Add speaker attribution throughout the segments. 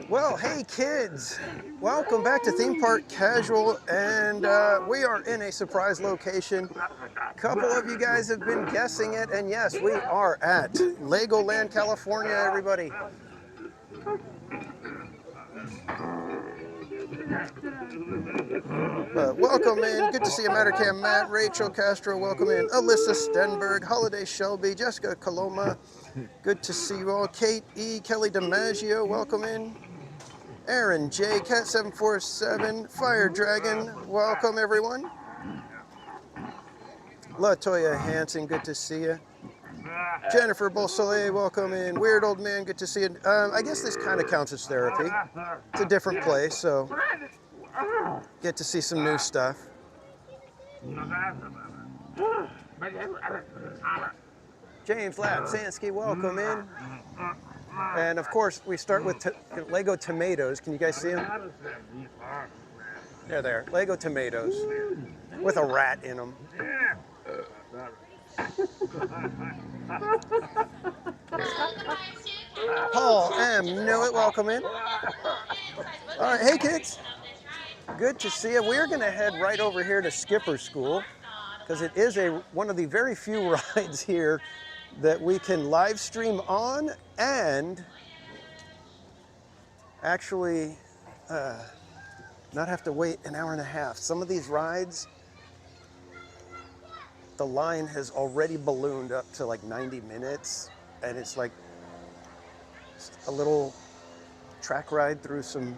Speaker 1: Well, hey kids, welcome back to Theme Park Casual, and we are in a surprise location. A couple of you guys have been guessing it, and yes, we are at Legoland California, everybody. Welcome in, good to see you, Mattercam Matt, Rachel Castro, welcome in, Alyssa Stenberg, Holiday Shelby, Jessica Coloma, good to see you all, Kate E, Kelly DiMaggio, welcome in. Aaron J, Cat747, Fire Dragon, welcome everyone. Latoya Hanson, good to see you. Jennifer Beausoleil, welcome in. Weird Old Man, good to see you. I guess this kind of counts as therapy. It's a different place, so get to see some new stuff. James Lapsansky, welcome in. And of course, we start with Lego tomatoes. Can you guys see them? They're there. Lego tomatoes with a rat in them. Paul M. Knewitt, welcome in. All right, hey kids. Good to see you. We're going to head right over here to Skipper School because it is one of the very few rides here that we can live stream on and actually not have to wait an hour and a half. Some of these rides, the line has already ballooned up to like 90 minutes, and it's like a little track ride through some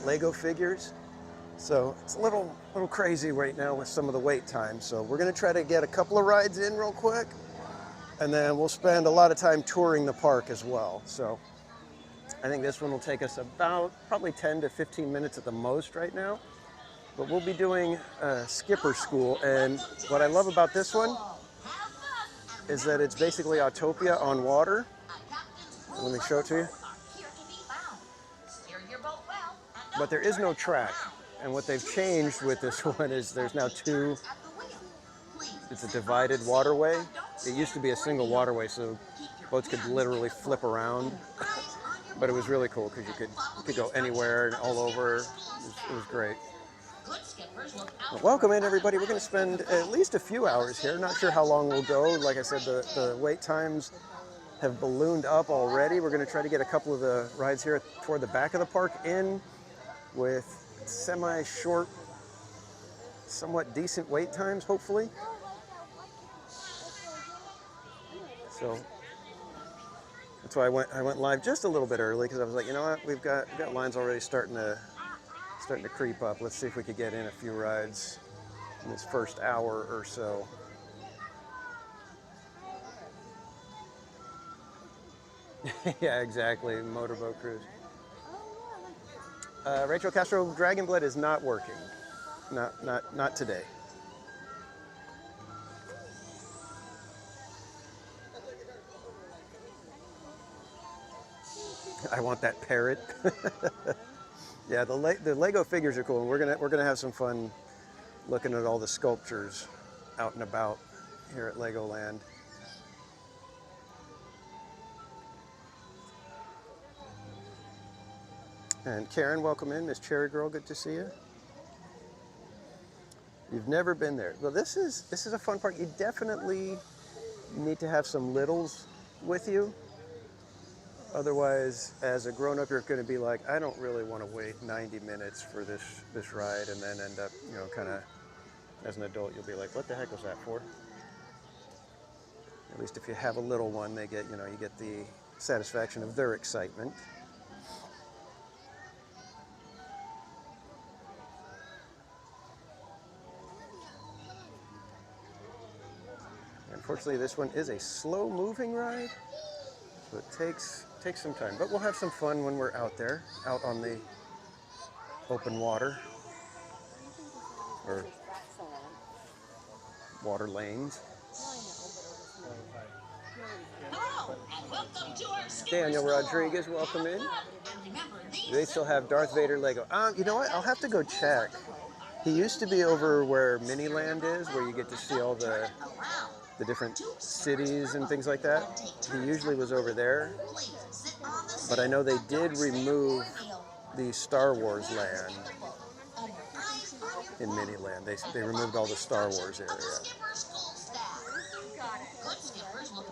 Speaker 1: Lego figures. So it's a little crazy right now with some of the wait time. So we're gonna try to get a couple of rides in real quick, and then we'll spend a lot of time touring the park as well. So I think this one will take us about probably 10 to 15 minutes at the most right now. But we'll be doing Skipper School, and what I love about this one is that it's basically Autopia on water. Let me show it to you. But there is no track, and what they've changed with this one is there's now two. It's a divided waterway. It used to be a single waterway, so boats could literally flip around. But it was really cool because you could go anywhere and all over. It was great. Well, welcome in everybody. We're going to spend at least a few hours here. Not sure how long we'll go. Like I said, the wait times have ballooned up already. We're going to try to get a couple of the rides here toward the back of the park in with semi-short, somewhat decent wait times, hopefully. So that's why I went live just a little bit early, because I was like, you know what, we've got lines already starting to creep up. Let's see if we could get in a few rides in this first hour or so. Yeah, exactly. Motorboat cruise. Rachel Castro, Dragon Blood is not working. Not today. I want that parrot. Yeah, the Lego figures are cool. We're gonna have some fun looking at all the sculptures out and about here at Legoland. And Karen, welcome in. Miss Cherry Girl, good to see you. You've never been there. Well, this is a fun park. You definitely need to have some littles with you. Otherwise, as a grown-up, you're going to be like, I don't really want to wait 90 minutes for this ride, and then end up, you know, kind of, as an adult, you'll be like, what the heck was that for? At least if you have a little one, they get, you know, you get the satisfaction of their excitement. Unfortunately, this one is a slow-moving ride, so it takes some time. But we'll have some fun when we're out there, out on the open water or water lanes. Daniel Rodriguez, welcome in. Do they still have Darth Vader Lego? You know what? I'll have to go check. He used to be over where Miniland is, where you get to see all the different cities and things like that. He usually was over there. But I know they did remove the Star Wars land in Miniland. They removed all the Star Wars area.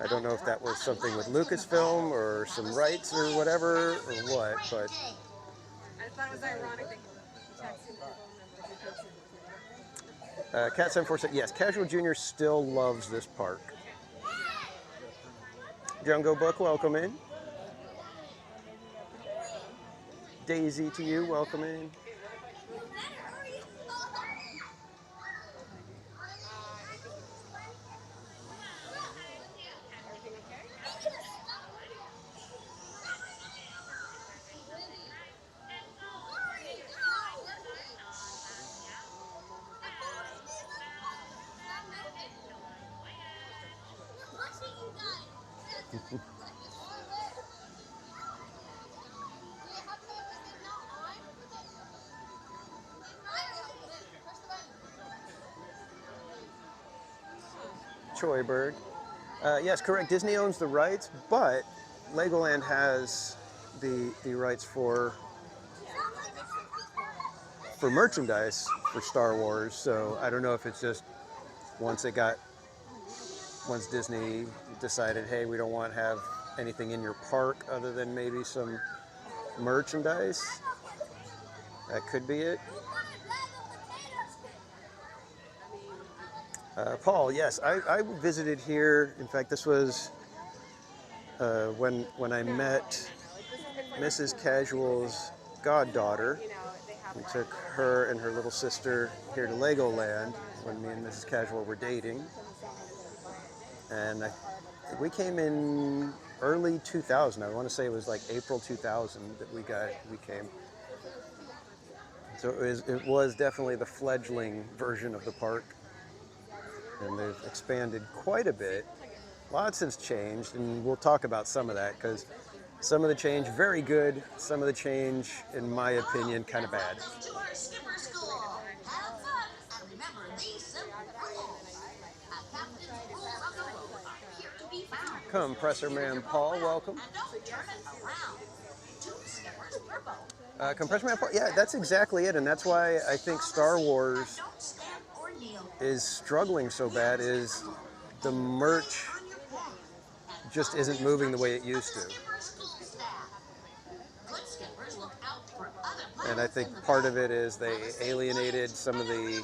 Speaker 1: I don't know if that was something with Lucasfilm or some rights or whatever or what, but
Speaker 2: I thought it was ironic that
Speaker 1: Cat 74 said, yes, Casual Junior still loves this park. Jungle Book, welcome in. Daisy to you, welcome in. Choiberg. Yes, correct. Disney owns the rights, but Legoland has the rights for merchandise for Star Wars. So I don't know if it's just once Disney decided, hey, we don't want to have anything in your park other than maybe some merchandise. That could be it. Paul, yes, I visited here. In fact, this was when I met Mrs. Casual's goddaughter. We took her and her little sister here to Legoland when me and Mrs. Casual were dating. And we came in early 2000. I want to say it was like April 2000 that we came. So it was definitely the fledgling version of the park. And they've expanded quite a bit. Lots has changed, and we'll talk about some of that because some of the change very good, some of the change, in my opinion, kind of bad. Compressor Man Paul, welcome. Compressor Man Paul, yeah, that's exactly it, and that's why I think Star Wars is struggling so bad. Is the merch just isn't moving the way it used to. And I think part of it is they alienated some of the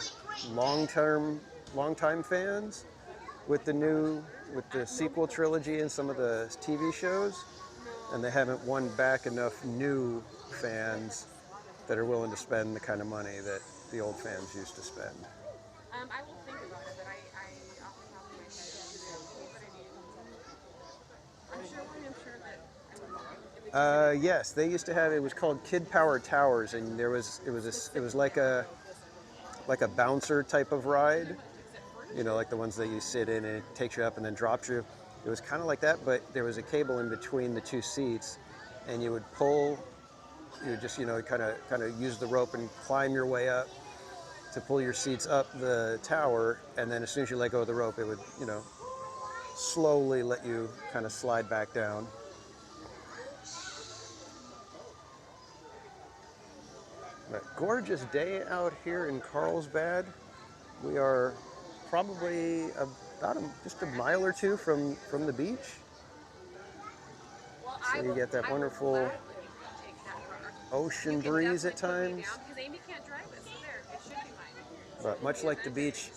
Speaker 1: long-time fans with the sequel trilogy and some of the TV shows, and they haven't won back enough new fans that are willing to spend the kind of money that the old fans used to spend.
Speaker 2: I will think about it, but I off the top of my head, I'm sure that
Speaker 1: yes, they used to have. It was called Kid Power Towers, and it was like a bouncer type of ride. You know, like the ones that you sit in and it takes you up and then drops you. It was kind of like that, but there was a cable in between the two seats, and you would pull. You would just kind of use the rope and climb your way up to pull your seats up the tower, and then as soon as you let go of the rope, it would slowly let you kind of slide back down. But gorgeous day out here in Carlsbad. We are probably about just a mile or two from the beach. So you get that wonderful ocean breeze at times. But much like the beach,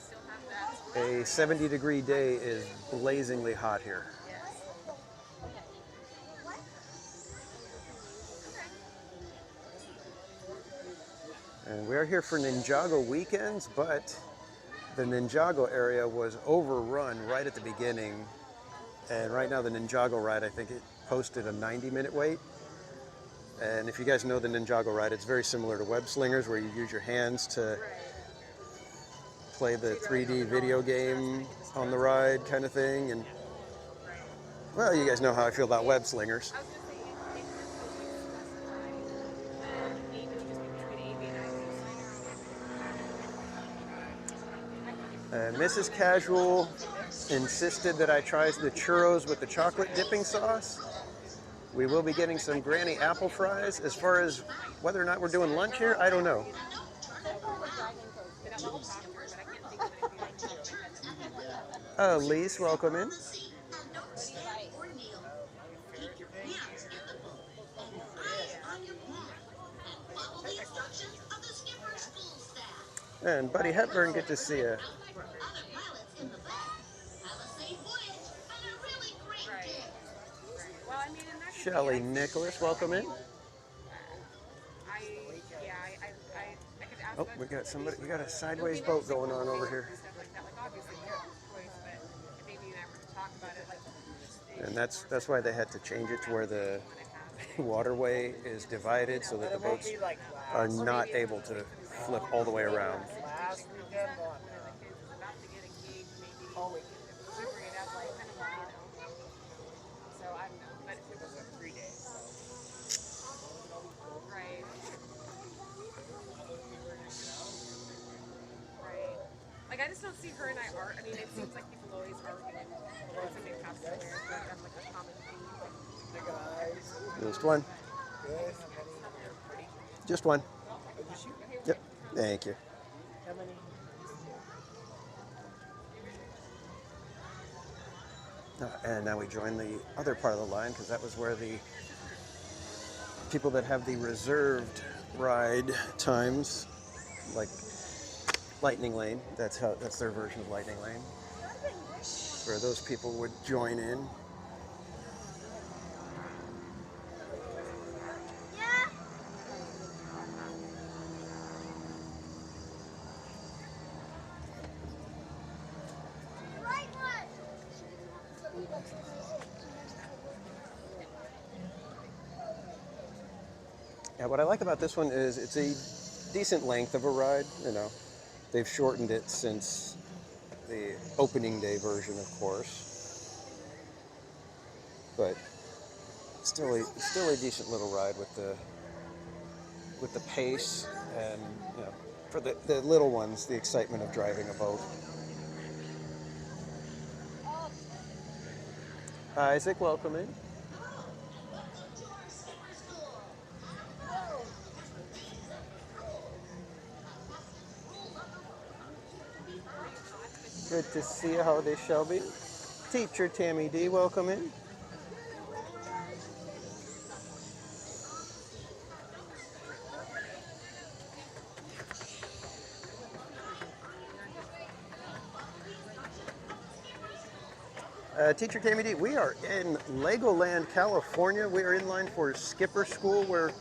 Speaker 1: a 70-degree day is blazingly hot here. And we're here for Ninjago Weekends, but the Ninjago area was overrun right at the beginning. And right now the Ninjago ride, I think it posted a 90-minute wait. And if you guys know the Ninjago ride, it's very similar to Web Slingers, where you use your hands to play the 3D video game on the ride kind of thing. And well, you guys know how I feel about Web Slingers.
Speaker 2: I was gonna say it just feels like specified. Maybe just between AB and IQ.
Speaker 1: Mrs. Casual insisted that I try the churros with the chocolate dipping sauce. We will be getting some granny apple fries. As far as whether or not we're doing lunch here, I don't know. Elise, welcome in. And Buddy Hepburn, good to see you. Shelly Nicholas, welcome in. Oh, we got somebody. We got a sideways boat going on over here. And that's why they had to change it to where the waterway is divided so that the boats are not able to flip all the way around.
Speaker 2: Like, I just don't see her and I are. I mean, it seems like people always arguing over something costume wear, but that's like a common theme.
Speaker 1: Just one. Just one. Yep. Thank you. And now we join the other part of the line because that was where the people that have the reserved ride times, like Lightning Lane, that's their version of Lightning Lane, where those people would join in. Yeah, what I like about this one is it's a decent length of a ride, you know. They've shortened it since the opening day version, of course. But still a decent little ride with the pace and, you know, for the little ones, the excitement of driving a boat. Isaac, welcome in. Good to see you. Holiday Shelby. Teacher Tammy D, welcome in. Teacher Tammy D, we are in Legoland, California. We are in line for skipper school where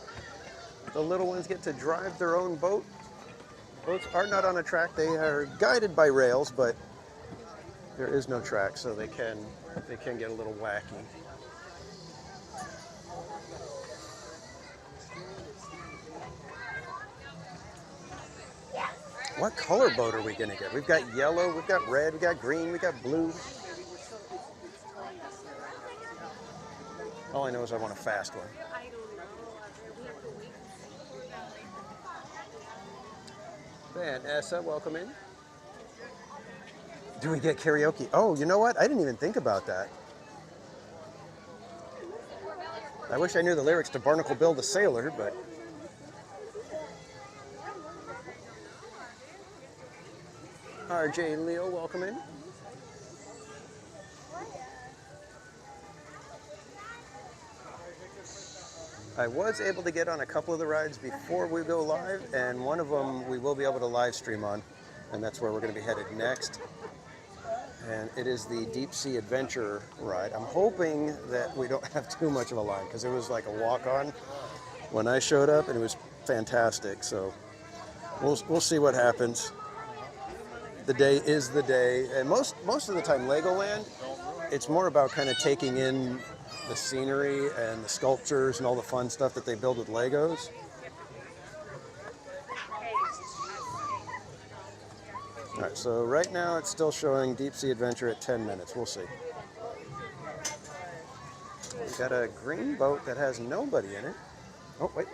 Speaker 1: the little ones get to drive their own boat. Boats are not on a track. They are guided by rails, but there is no track, so they can get a little wacky. What color boat are we gonna get? We've got yellow, we've got red, we've got green, we've got blue. All I know is I want a fast one. Vanessa, welcome in. Do we get karaoke? Oh, you know what? I didn't even think about that. I wish I knew the lyrics to Barnacle Bill the Sailor, but... RJ Leo, welcome in. I was able to get on a couple of the rides before we go live, and one of them we will be able to live stream on, and that's where we're going to be headed next. And it is the Deep Sea Adventure ride. I'm hoping that we don't have too much of a line, because it was like a walk-on when I showed up, and it was fantastic. So we'll see what happens. the day is the day. And most of the time, Legoland, it's more about kind of taking in the scenery and the sculptures and all the fun stuff that they build with Legos. All right, so right now it's still showing Deep Sea Adventure at 10 minutes. We'll see. We got a green boat that has nobody in it. Oh, wait.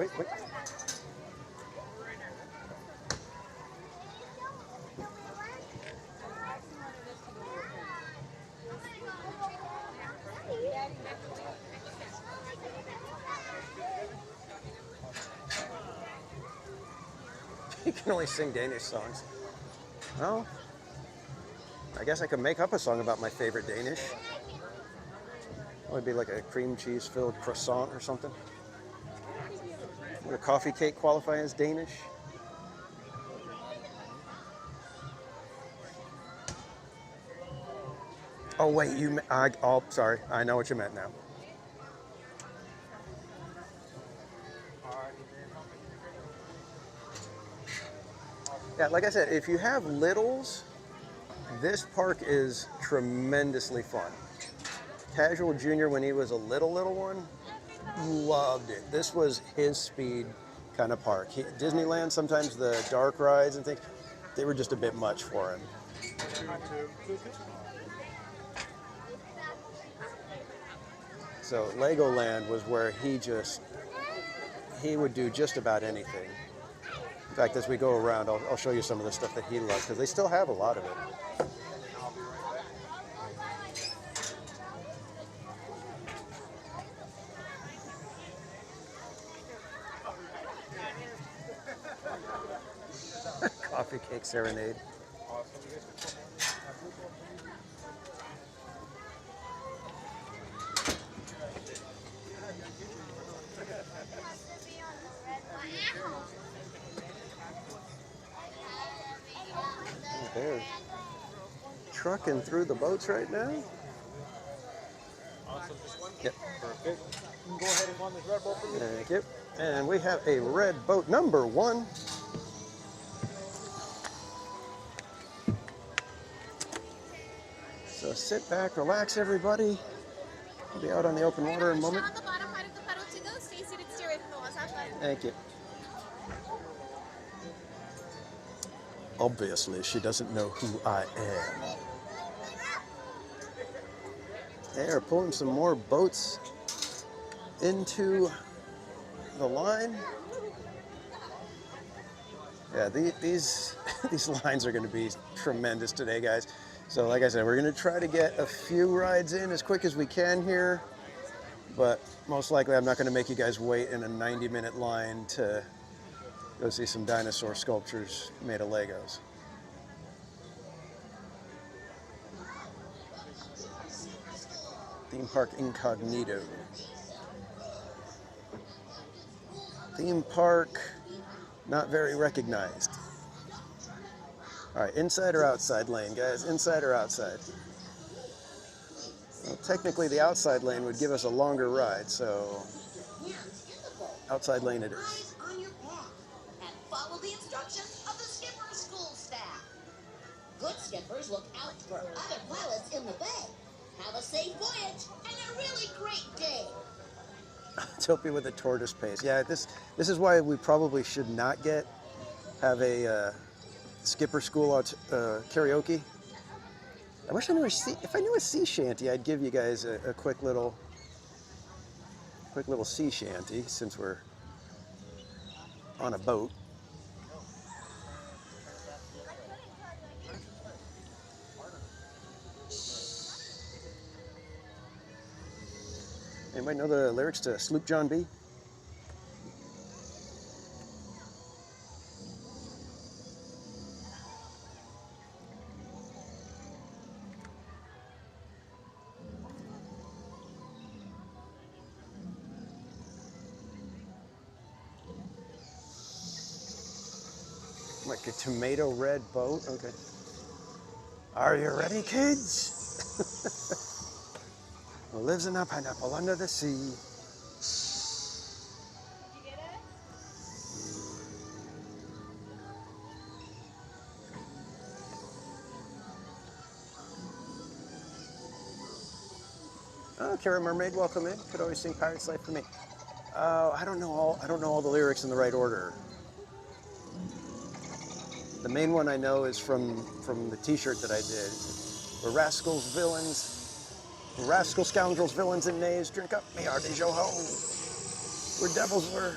Speaker 1: You can only sing Danish songs. Well, I guess I could make up a song about my favorite Danish. It would be like a cream cheese filled croissant or something. Would a coffee cake qualify as Danish? Oh wait, oh, sorry. I know what you meant now. Yeah, like I said, if you have littles, this park is tremendously fun. Casual Junior, when he was a little one, loved it. This was his speed kind of park. Disneyland, sometimes the dark rides and things, they were just a bit much for him. So Legoland was where he would do just about anything. In fact, as we go around, I'll show you some of the stuff that he loves, because they still have a lot of it. Coffee cake serenade. They're trucking through the boats right now.
Speaker 3: Awesome. Just one?
Speaker 1: Yep.
Speaker 3: Perfect. You can go ahead and go on this red boat for me.
Speaker 1: Thank you. And we have a red boat number 1. So sit back, relax, everybody. We'll be out on the open water in a moment.
Speaker 4: On the bottom part of the pedal to go. Stay seated, steer away from the walls outside.
Speaker 1: Thank you. Obviously, she doesn't know who I am. They are pulling some more boats into the line. Yeah, these lines are going to be tremendous today, guys. So like I said, we're going to try to get a few rides in as quick as we can here, but most likely I'm not going to make you guys wait in a 90-minute line to go see some dinosaur sculptures made of Legos. Theme Park Incognito. Theme park not very recognized. All right, inside or outside lane, guys? Inside or outside? Well, technically the outside lane would give us a longer ride, so outside lane it is.
Speaker 5: On your path and follow the instructions of the skipper school staff. Good skippers look out for other pilots in the bay. Have a safe voyage and a really great day.
Speaker 1: Topi with a tortoise pace. Yeah, this is why we probably should not have a skipper school out karaoke. I wish I knew if I knew a sea shanty, I'd give you guys a quick little sea shanty since we're on a boat. Anybody know the lyrics to Sloop John B? Like a tomato red boat? Okay. Are you ready, kids? Who lives in a pineapple under the sea?
Speaker 4: Did you get it?
Speaker 1: Kara Mermaid, welcome in. Could always sing Pirate's Life for me. I don't know all the lyrics in the right order. The main one I know is from the T-shirt that I did. We're rascals, villains, rascal scoundrels, villains, and knaves. Drink up, me hearty yo ho. We're devils, we're.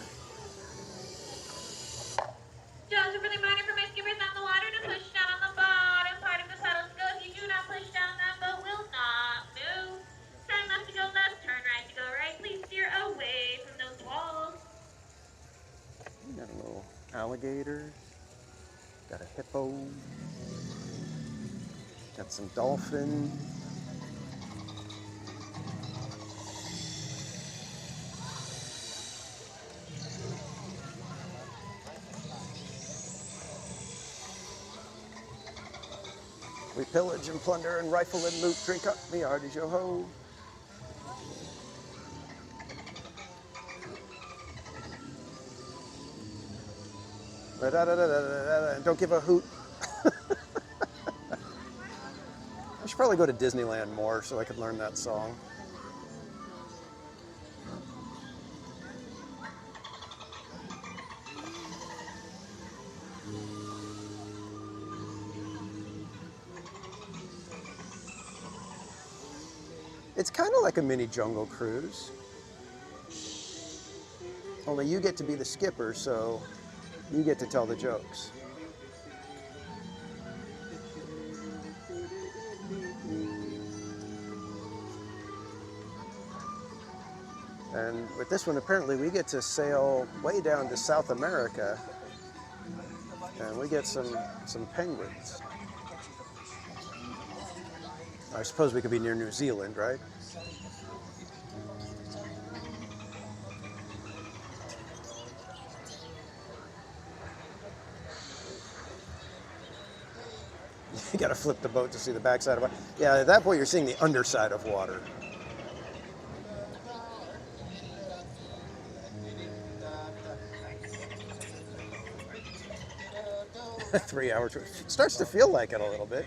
Speaker 6: Jones are really minded for my skippers on the water to push down on the bottom part of the saddle to go. If you do not push down, that boat will not move. Turn left to go left, turn right to go right. Please steer away from those walls.
Speaker 1: Got a little alligator. Got a hippo. Got some dolphin. We pillage and plunder and rifle and loot. Drink up, me hearty yo ho. Don't give a hoot. I should probably go to Disneyland more so I could learn that song. It's kind of like a mini Jungle Cruise. Only you get to be the skipper, so you get to tell the jokes. And with this one, apparently we get to sail way down to South America, and we get some penguins. I suppose we could be near New Zealand, right? You gotta flip the boat to see the backside of water. Yeah, at that point you're seeing the underside of water. A 3-hour trip. Starts to feel like it a little bit.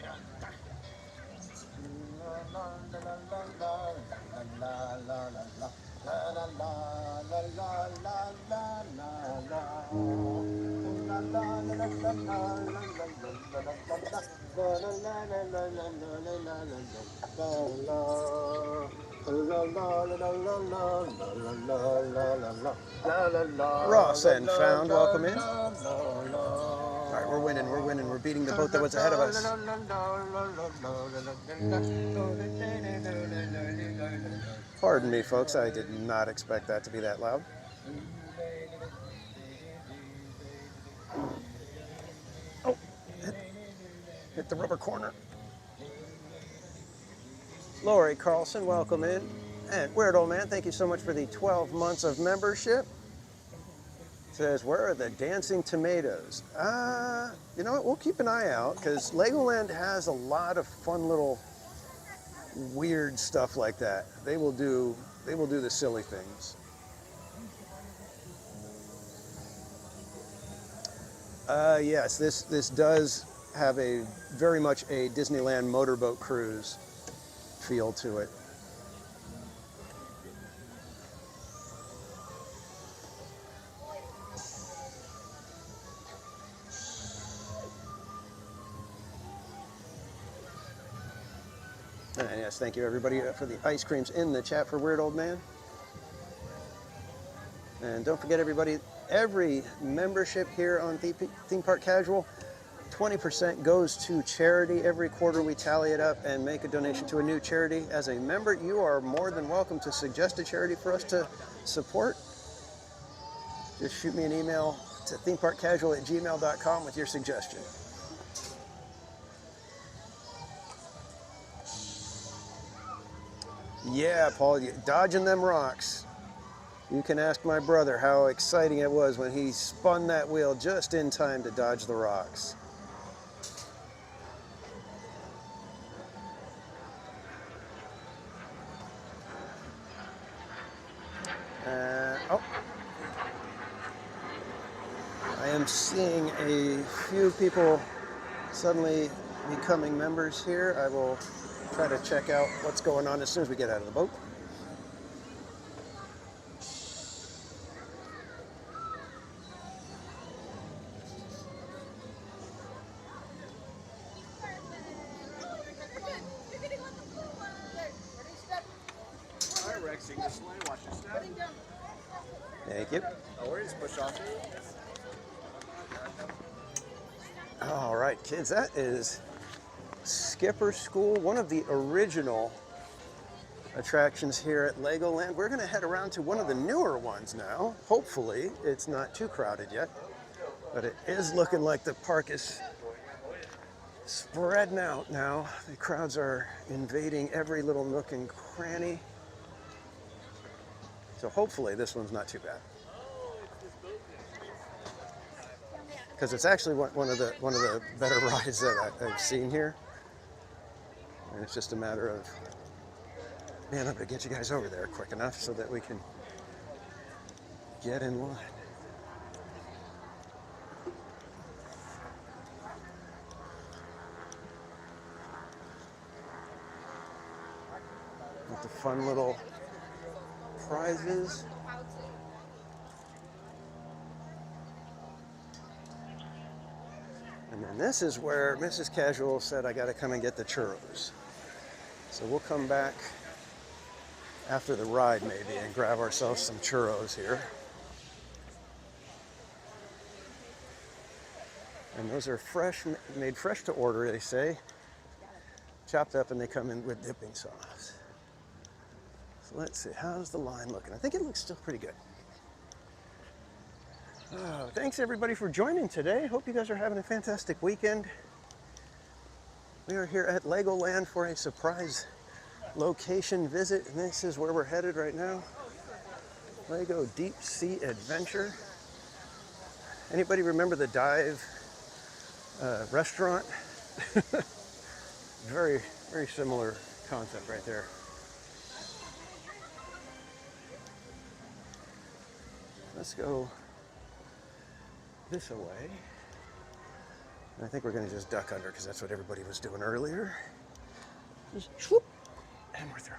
Speaker 1: Ross and Found, welcome in. All right, we're winning, we're beating the boat that was ahead of us. Pardon me, folks, I did not expect that to be that loud. Oh, hit the rubber corner. Lori Carlson, welcome in. And Weird Old Man, thank you so much for the 12 months of membership. Says, where are the dancing tomatoes? You know what, we'll keep an eye out, because Legoland has a lot of fun little weird stuff like that. They will do the silly things. Yes, this does have a very much a Disneyland motorboat cruise feel to it. And yes, thank you everybody for the ice creams in the chat for Weird Old Man. And don't forget everybody, every membership here on Theme Park Casual, 20% goes to charity. Every quarter we tally it up and make a donation to a new charity. As a member, you are more than welcome to suggest a charity for us to support. Just shoot me an email to themeparkcasual@gmail.com with your suggestion. Yeah, Paul, dodging them rocks. You can ask my brother how exciting it was when he spun that wheel just in time to dodge the rocks. Oh. I am seeing a few people suddenly becoming members here. I will try to check out what's going on as soon as we get out of the boat.
Speaker 3: Sing the sleigh, watch your step.
Speaker 1: Thank you.
Speaker 3: No worries, push off.
Speaker 1: All right, kids, that is Skipper School, one of the original attractions here at Legoland. We're gonna head around to one of the newer ones now. Hopefully, it's not too crowded yet, but it is looking like the park is spreading out now. The crowds are invading every little nook and cranny. So hopefully this one's not too bad. Because it's actually one of the better rides that I've seen here. And it's just a matter of, man, I'm gonna get you guys over there quick enough so that we can get in line. With the fun little prizes. And then this is where Mrs. Casual said I gotta come and get the churros. So we'll come back after the ride maybe and grab ourselves some churros here. And those are fresh, made fresh to order, they say. Chopped up, and they come in with dipping sauce. So let's see, how's the line looking? I think it looks still pretty good. Oh, thanks everybody for joining today. Hope you guys are having a fantastic weekend. We are here at Legoland for a surprise location visit, and this is where we're headed right now. Lego Deep Sea Adventure. Anybody remember the dive restaurant? Very, very similar concept right there. Let's go this away. And I think we're going to just duck under because that's what everybody was doing earlier. Just swoop, and we're through.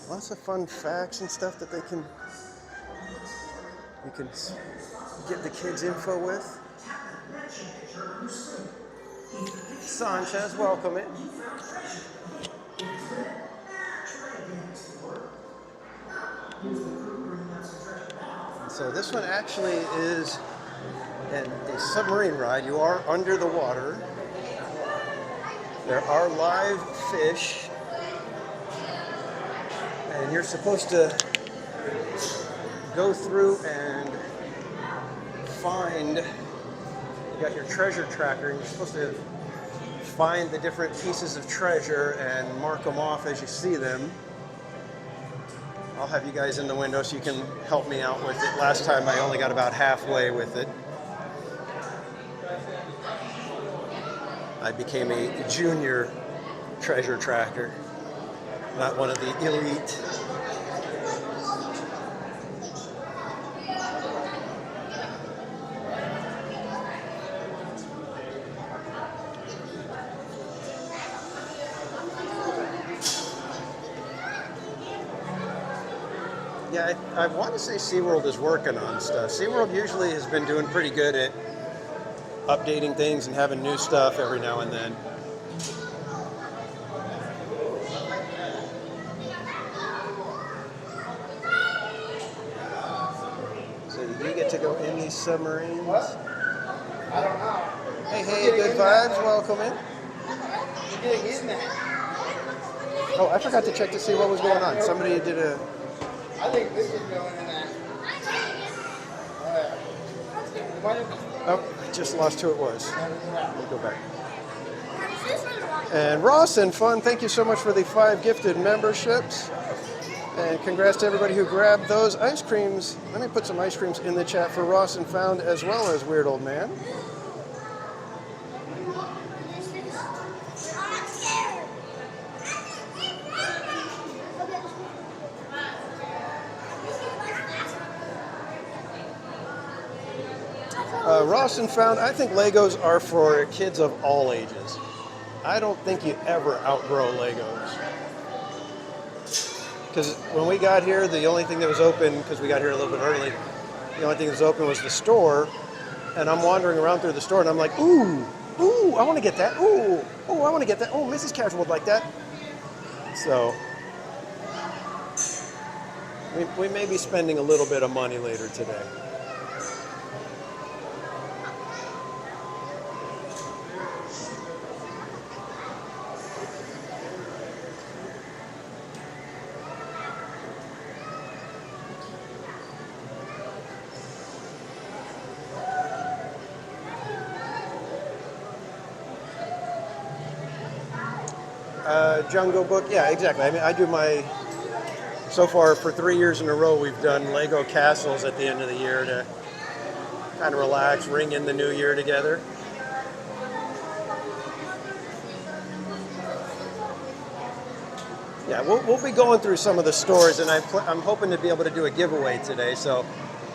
Speaker 1: Lots of fun facts and stuff that you can give the kids info with. Sanchez, welcome it. So this one actually is a submarine ride. You are under the water. There are live fish. And you're supposed to go through and find, you got your treasure tracker, and you're supposed to find the different pieces of treasure and mark them off as you see them. I'll have you guys in the window so you can help me out with it. Last time I only got about halfway with it. I became a junior treasure tracker, not one of the elite. Yeah, I want to say SeaWorld is working on stuff. SeaWorld usually has been doing pretty good at updating things and having new stuff every now and then. So you get to go in these submarines.
Speaker 3: What? I don't know.
Speaker 1: Hey, good vibes, welcome in.
Speaker 3: You're getting in there.
Speaker 1: Oh, I forgot to check to see what was going on. Somebody did a...
Speaker 3: I think this is going in there.
Speaker 1: Oh, I just lost who it was. We'll go back. And Ross and Fun, thank you so much for the 5 gifted memberships. And congrats to everybody who grabbed those ice creams. Let me put some ice creams in the chat for Ross and Found as well as Weird Old Man. Ross and Found, I think Legos are for kids of all ages. I don't think you ever outgrow Legos. Because when we got here, the only thing that was open, because we got here a little bit early, the only thing that was open was the store. And I'm wandering around through the store, and I'm like, ooh, I want to get that. Ooh, I want to get that. Oh, Mrs. Casual would like that. So we may be spending a little bit of money later today. Jungle Book, yeah, exactly. I mean, I do so far for 3 years in a row, we've done Lego castles at the end of the year to kind of relax, ring in the new year together. Yeah, we'll be going through some of the stores, and I'm hoping to be able to do a giveaway today. So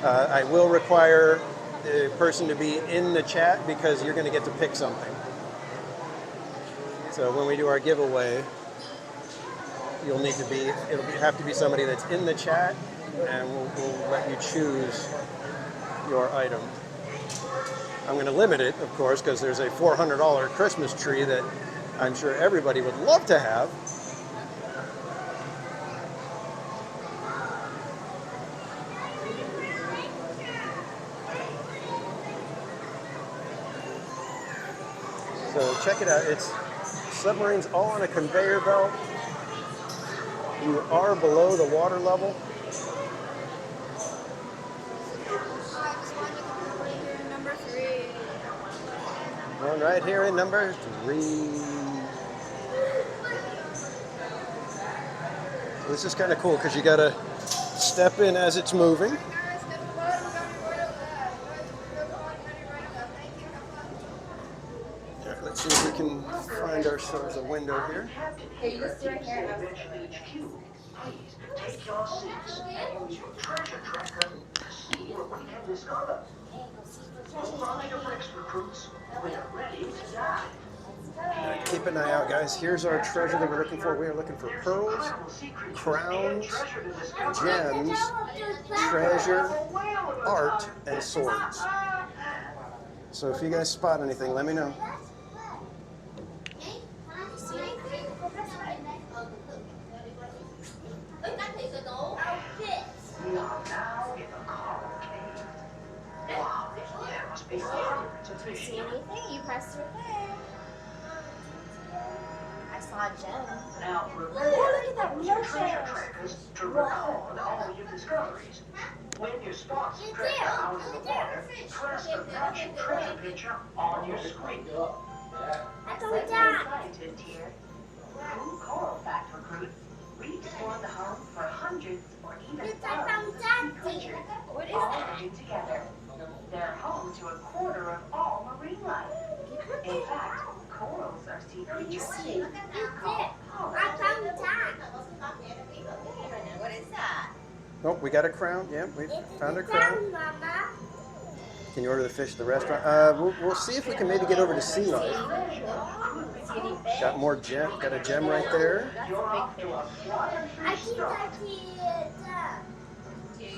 Speaker 1: I will require the person to be in the chat because you're going to get to pick something. So when we do our giveaway, it'll have to be somebody that's in the chat, and we'll let you choose your item. I'm going to limit it, of course, because there's a $400 Christmas tree that I'm sure everybody would love to have. So check it out. It's submarines all on a conveyor belt. You are below the water level. One right here in number 3. This is kind of cool because you got to step in as it's moving. Let's see if we can find ourselves a window here.
Speaker 7: Take your seats and use your treasure tracker to see what we can discover. Hold on to your bricks, recruits. We are ready to die.
Speaker 1: Keep an eye out, guys. Here's our treasure that we're looking for. We are looking for pearls, crowns, gems, treasure, art, and swords. So if you guys spot anything, let me know.
Speaker 7: We are now in the coral cave. Wow, there must be hundreds of fish.
Speaker 4: See anything? You pressed your thing. I saw a gem.
Speaker 7: Now, remember
Speaker 4: look at that
Speaker 7: to use your
Speaker 4: real
Speaker 7: treasure
Speaker 4: fish.
Speaker 7: trackers to record all your discoveries. When your spots stretch out in the water, press the matching treasure picture on your screen.
Speaker 4: I told Dad.
Speaker 7: Scientist here. True coral fact, recruit. Reefs form the home for hundreds or even thousands of sea creatures, all living together. They're home to a quarter of all marine life. In fact, corals are sea creatures called
Speaker 4: I found Dad.
Speaker 8: What is that?
Speaker 1: Oh, we got a crown. Yeah, we found a crown.
Speaker 4: Mama.
Speaker 1: Can you order the fish at the restaurant? We'll see if we can maybe get over to Sea Life. Got more gem. Got a gem right there.
Speaker 4: I think I did.
Speaker 8: Do you?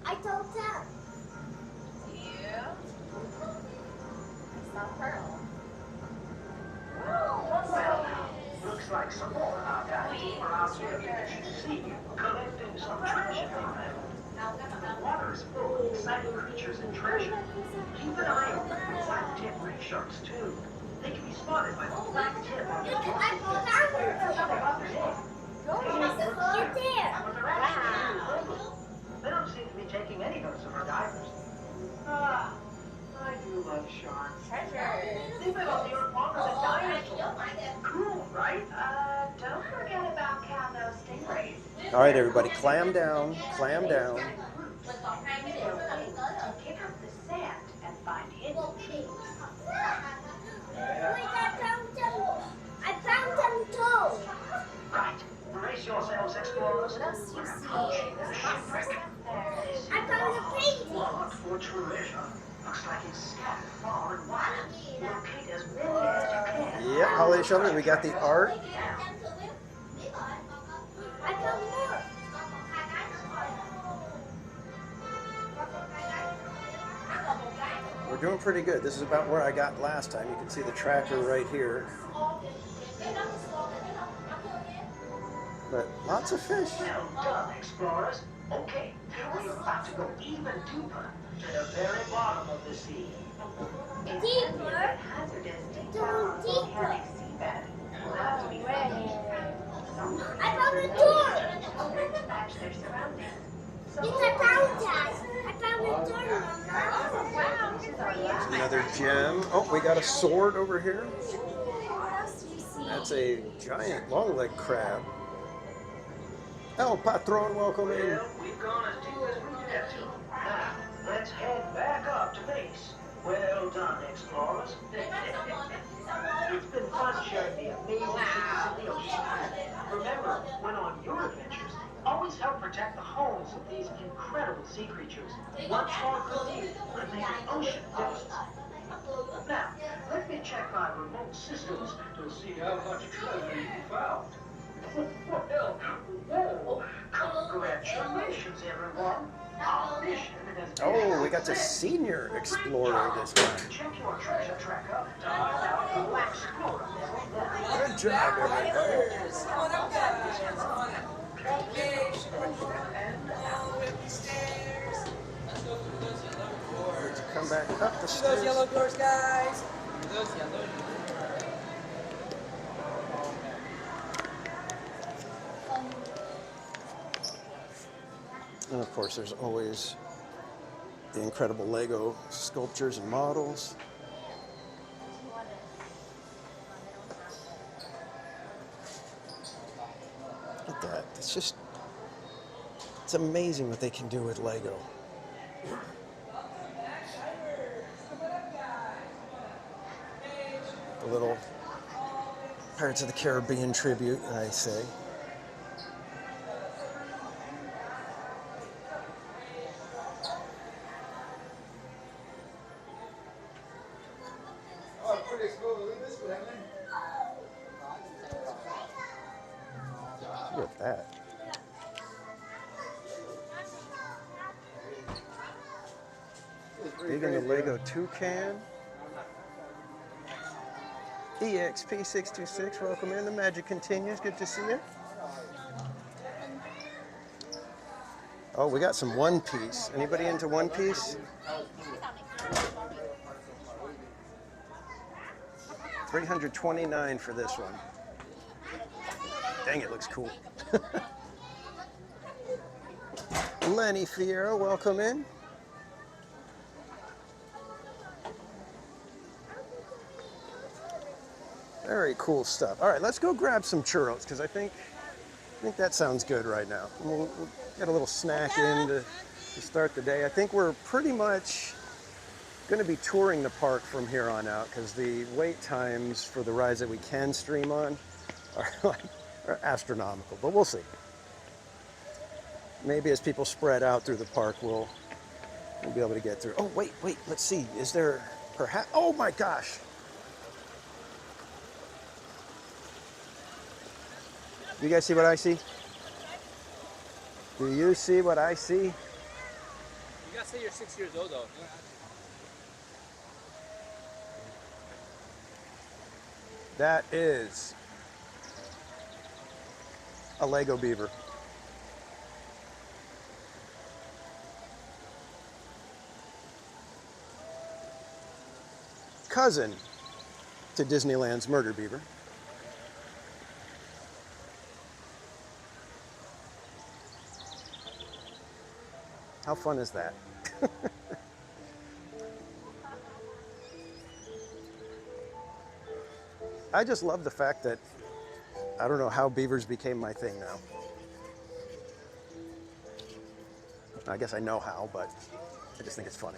Speaker 4: I told Dad.
Speaker 8: Do you? I saw pearl.
Speaker 7: Well, looks like some more of our guys were out here in the sea, collecting some treasure from them. The water is full of exciting creatures and treasure. Keep an eye open for black-tip reef sharks, too. They can be spotted by the black tip on the top.
Speaker 4: I found her.
Speaker 7: You're
Speaker 4: there.
Speaker 7: Wow. They don't seem to be taking any notice of our divers. Ah, I do love sharks.
Speaker 8: Treasure.
Speaker 7: They've been on the earth longer than dinosaurs. Cool, right? Don't forget about those stingrays.
Speaker 1: All right, everybody, clam down. Clam down.
Speaker 7: Pick up the sand and find hidden trees.
Speaker 4: I found them too.
Speaker 7: Right. Brace yourselves, explorers. We're approaching the shipwreck.
Speaker 4: I found a painting.
Speaker 7: Look for treasure. Looks like it's scattered far and wide. Locate as many as you can.
Speaker 1: Yeah, holiday shopping. We got the art.
Speaker 4: I found more.
Speaker 1: We're doing pretty good. This is about where I got last time. You can see the tracker right here. But lots of fish.
Speaker 7: Well done, explorers. Okay, we're about to go even deeper to the very bottom of the sea. It's
Speaker 4: Deeper?
Speaker 7: hazardous deep
Speaker 4: Go
Speaker 7: down on the
Speaker 4: deeper.
Speaker 7: volcanic seabed. We'll have to be ready.
Speaker 4: I found a door.
Speaker 7: To match their surroundings. So
Speaker 4: Yes, I found that. I found a door, Mama.
Speaker 7: wow, this is our last
Speaker 1: Another gem. Oh, we got a sword over here.
Speaker 4: What else do you see?
Speaker 1: That's a giant long-legged crab. El Patron, welcome in.
Speaker 7: Well, we've gone as deep as we can get to. Now, let's head back up to base. Well done, explorers. It's been fun sharing the amazing secrets of the ocean. Remember, when on your adventures, always help protect the homes of these incredible sea creatures. One small good deed could make an ocean difference. Now, let me check my remote systems to see how much treasure you found. Well, whoa! Congratulations, everyone! Our mission has been
Speaker 1: Oh, we got the senior explorer this time.
Speaker 7: Check your treasure tracker to find out who explored this.
Speaker 1: Good job, everybody. Need to come back up the
Speaker 9: Those
Speaker 1: stairs.
Speaker 9: yellow doors, guys. Those yellow.
Speaker 1: And of course, there's always the incredible Lego sculptures and models. Look at that. It's amazing what they can do with Lego. A little Pirates of the Caribbean tribute, I say.
Speaker 3: Oh, pretty cool. Look at this one, man.
Speaker 1: Look at that. Big in the Lego toucan. EXP626, welcome in. The magic continues. Good to see you. Oh, we got some One Piece. Anybody into One Piece? $329 for this one. Dang, it looks cool. Lenny Fierro, welcome in. Very cool stuff. All right, let's go grab some churros because I think that sounds good right now. We'll get a little snack in to start the day. I think we're pretty much going to be touring the park from here on out because the wait times for the rides that we can stream on are astronomical, but we'll see. Maybe as people spread out through the park, we'll be able to get through. Oh, wait, let's see. Is there perhaps, oh my gosh. You guys see what I see? Do you see what I see?
Speaker 9: You gotta say you're 6 years old, though.
Speaker 1: That is a Lego beaver. Cousin to Disneyland's murder beaver. How fun is that? I just love the fact that I don't know how beavers became my thing now. I guess I know how, but I just think it's funny.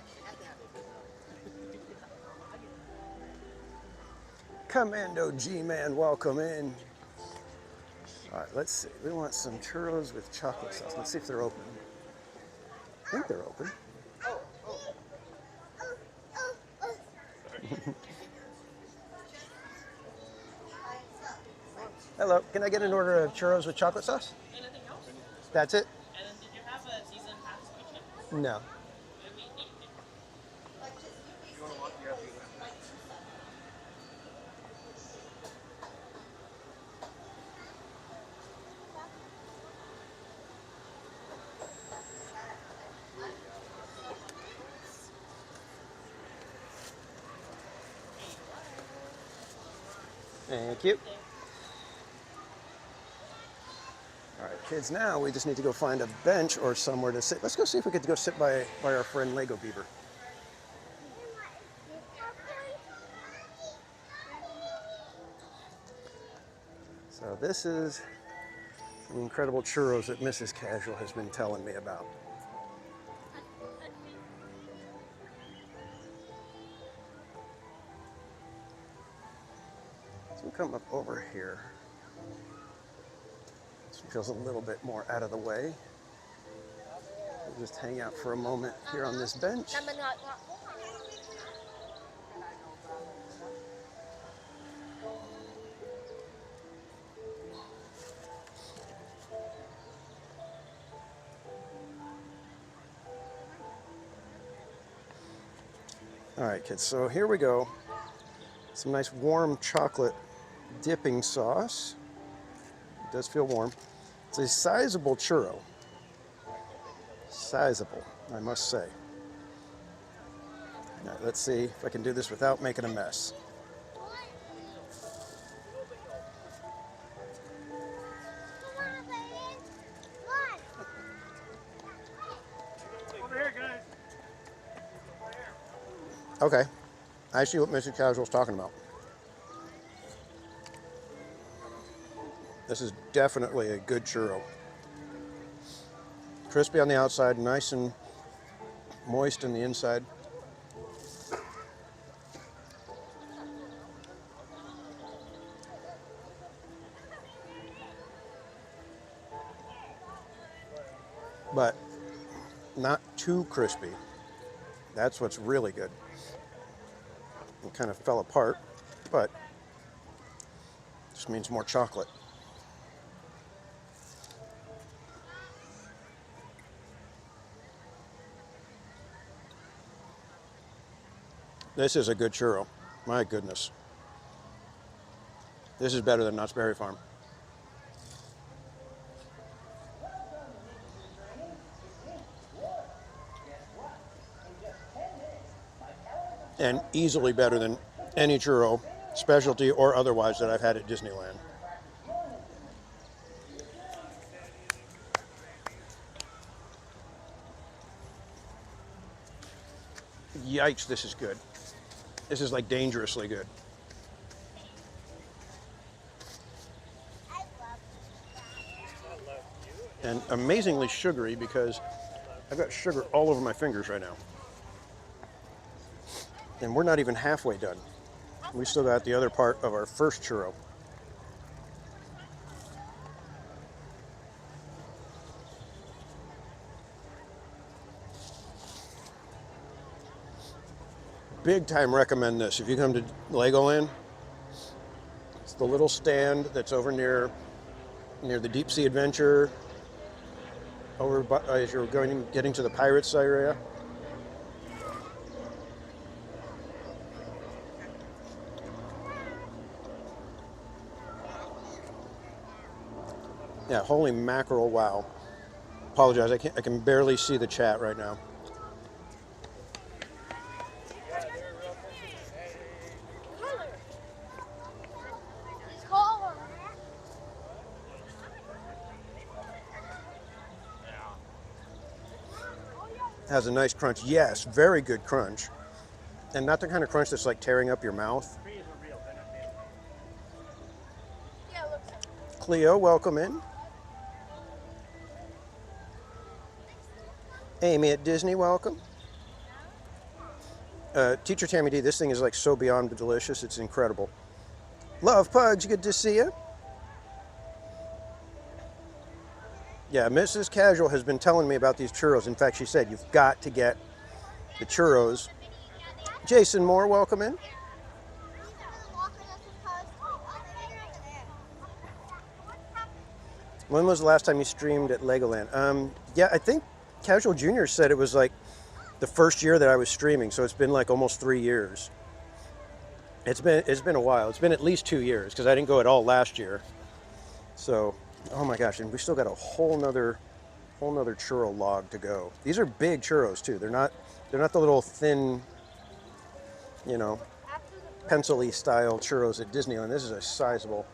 Speaker 1: Commando G-Man, welcome in. All right, let's see. We want some churros with chocolate sauce. Let's see if they're open. I think they're open. Hello, can I get an order of churros with chocolate sauce?
Speaker 9: Anything
Speaker 1: That's it?
Speaker 9: And then did you have a season pass for chips?
Speaker 1: No.
Speaker 9: It'll be $8.50.
Speaker 1: Thank you. All right, kids, now we just need to go find a bench or somewhere to sit. Let's go see if we could go sit by our friend Lego Beaver. So this is the incredible churros that Mrs. Casual has been telling me about. So we come up over here. This one feels a little bit more out of the way. We'll just hang out for a moment here on this bench. All right, kids, so here we go. Some nice warm chocolate dipping sauce. It does feel warm. It's a sizable churro. Sizable, I must say. Now, let's see if I can do this without making a mess.
Speaker 3: Over here, guys.
Speaker 1: Okay, I see what Mrs. Casual's talking about. This is definitely a good churro. Crispy on the outside, nice and moist in the inside. But not too crispy. That's what's really good. It kind of fell apart, but just means more chocolate. This is a good churro. My goodness. This is better than Knott's Berry Farm. And easily better than any churro, specialty or otherwise, that I've had at Disneyland. Yikes, this is good. This is like dangerously good. And amazingly sugary because I've got sugar all over my fingers right now. And we're not even halfway done. We still got the other part of our first churro. Big time recommend this if you come to Legoland. It's the little stand that's over near the Deep Sea Adventure, over as you're getting to the Pirates area. Yeah, holy mackerel, wow. Apologize, I can barely see the chat right now. Has a nice crunch. Yes, very good crunch. And not the kind of crunch that's like tearing up your mouth. Cleo, welcome in. Amy at Disney, welcome. Teacher Tammy D, this thing is like so beyond delicious, it's incredible. Love Pugs, good to see you. Yeah, Mrs. Casual has been telling me about these churros. In fact, she said, you've got to get the churros. Jason Moore, welcome in. When was the last time you streamed at Legoland? Yeah, I think Casual Junior said it was like the first year that I was streaming, so it's been like almost 3 years. It's been a while. It's been at least 2 years because I didn't go at all last year. So, oh my gosh, and we still got a whole nother churro log to go. These are big churros too. They're not the little thin, you know, pencil-y style churros at Disneyland. This is a sizable.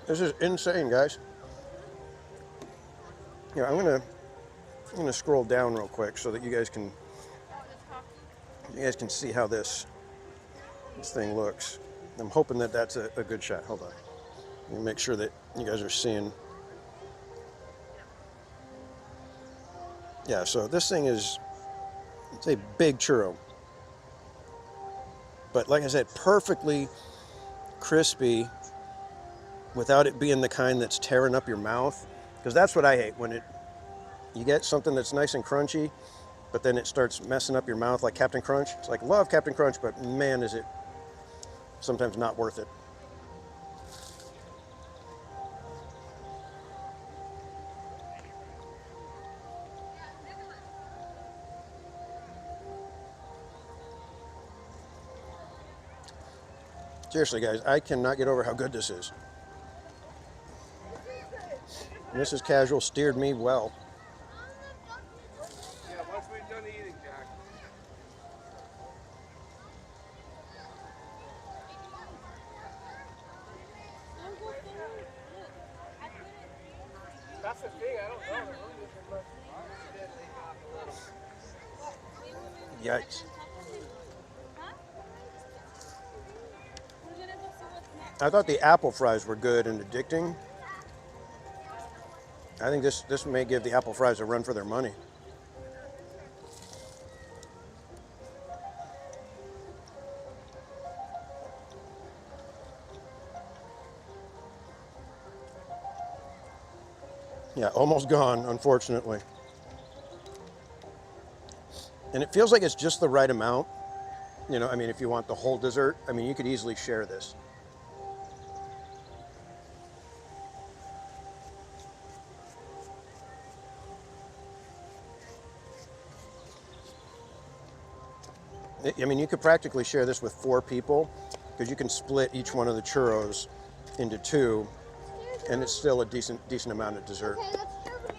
Speaker 1: This is insane, guys. Yeah, I'm gonna scroll down real quick so that you guys can see how this thing looks. I'm hoping that that's a good shot. Hold on. Let me make sure that you guys are seeing. Yeah, so this thing it's a big churro. But like I said, perfectly crispy without it being the kind that's tearing up your mouth. Because that's what I hate, when you get something that's nice and crunchy, but then it starts messing up your mouth like Captain Crunch. It's like, love Captain Crunch, but man, is it sometimes not worth it. Seriously, guys, I cannot get over how good this is. Mrs. Casual steered me well.
Speaker 3: Yeah, once we're done eating, Jack. That's the thing, I don't know. There really isn't much.
Speaker 1: Yikes. I thought the apple fries were good and addicting. I think this may give the apple fries a run for their money. Yeah, almost gone, unfortunately. And it feels like it's just the right amount. You know, I mean, if you want the whole dessert, I mean, you could easily share this. I mean, you could practically share this with 4 people because you can split each one of the churros into 2, and it's still a decent amount of dessert.
Speaker 4: Okay, let's do it.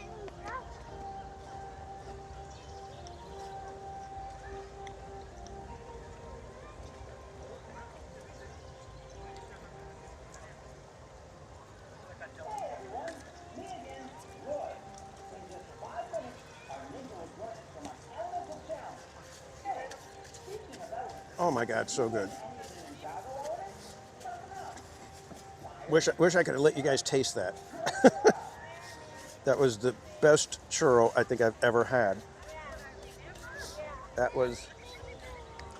Speaker 1: Oh my God, so good. Wish I could have let you guys taste that. That was the best churro I think I've ever had. That was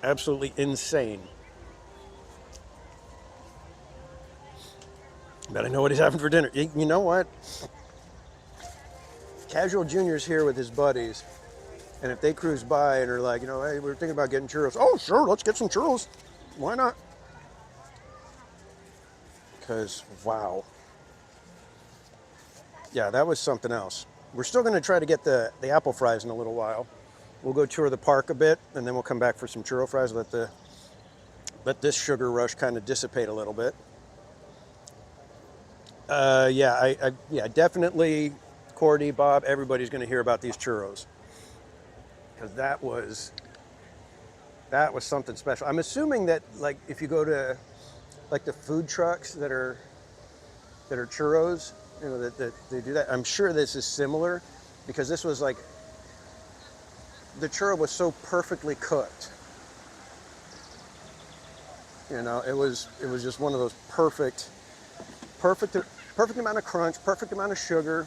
Speaker 1: absolutely insane. But I know what he's having for dinner. You know what? Casual Junior's here with his buddies. And if they cruise by and are like, you know, hey, we're thinking about getting churros. Oh, sure, let's get some churros. Why not? Because, wow. Yeah, that was something else. We're still going to try to get the apple fries in a little while. We'll go tour the park a bit, and then we'll come back for some churro fries. Let this sugar rush kind of dissipate a little bit. Yeah, definitely, Cordy, Bob, everybody's going to hear about these churros. Because that was something special. I'm assuming that, like, if you go to like the food trucks that are churros, you know, that they do that. I'm sure this is similar, because this was like, the churro was so perfectly cooked. You know, it was just one of those perfect amount of crunch, perfect amount of sugar,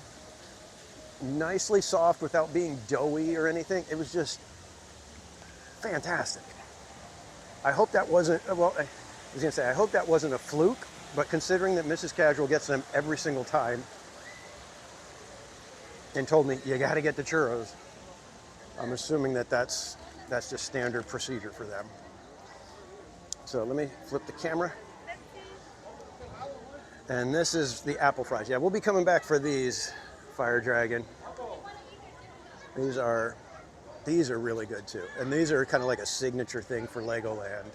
Speaker 1: nicely soft without being doughy or anything. It was just fantastic. I hope that wasn't, well, I was gonna say, I hope that wasn't a fluke, but considering that Mrs. Casual gets them every single time and told me, you gotta get the churros, I'm assuming that that's just standard procedure for them. So let me flip the camera. And this is the apple fries. Yeah, we'll be coming back for these, Fire Dragon. These are really good too. And these are kind of like a signature thing for Legoland.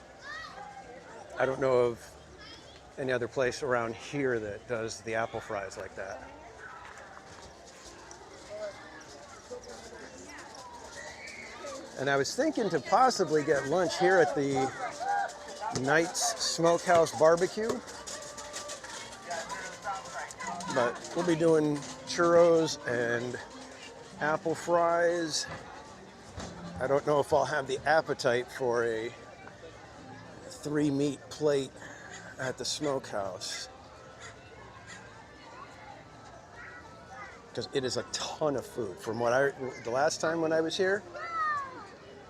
Speaker 1: I don't know of any other place around here that does the apple fries like that. And I was thinking to possibly get lunch here at the Knight's Smokehouse Barbecue. But we'll be doing churros and apple fries. I don't know if I'll have the appetite for a 3-meat plate at the smokehouse, because it is a ton of food. From what the last time when I was here,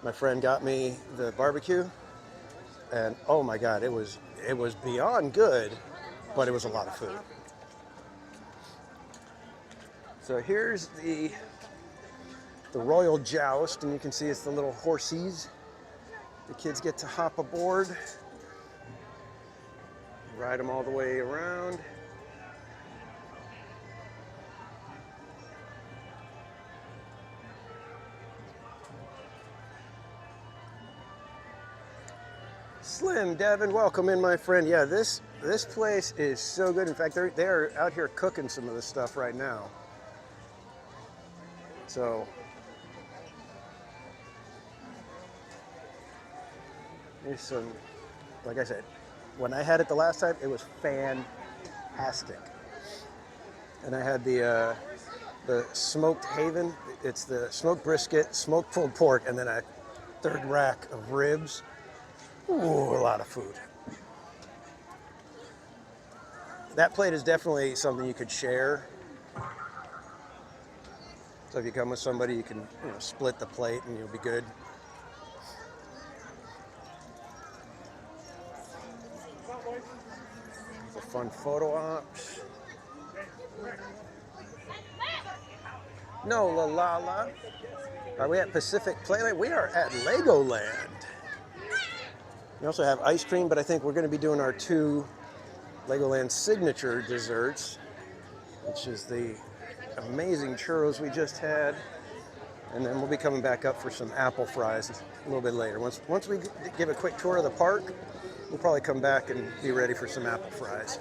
Speaker 1: my friend got me the barbecue, and oh my God, it was beyond good, but it was a lot of food. So here's the Royal Joust, and you can see it's the little horsies. The kids get to hop aboard, ride them all the way around. Slim, Devin, welcome in, my friend. Yeah, this place is so good. In fact, they're out here cooking some of this stuff right now. So here's some, like I said, when I had it the last time, it was fantastic. And I had the smoked Haven. It's the smoked brisket, smoked pulled pork, and then a 3rd rack of ribs. Ooh, a lot of food. That plate is definitely something you could share. So if you come with somebody, you can split the plate and you'll be good. It's a fun photo ops. No, la la. Are we at Pacific Playland? We are at Legoland. We also have ice cream, but I think we're going to be doing our 2 Legoland signature desserts, which is the amazing churros we just had, and then we'll be coming back up for some apple fries a little bit later. Once we give a quick tour of the park, we'll probably come back and be ready for some apple fries.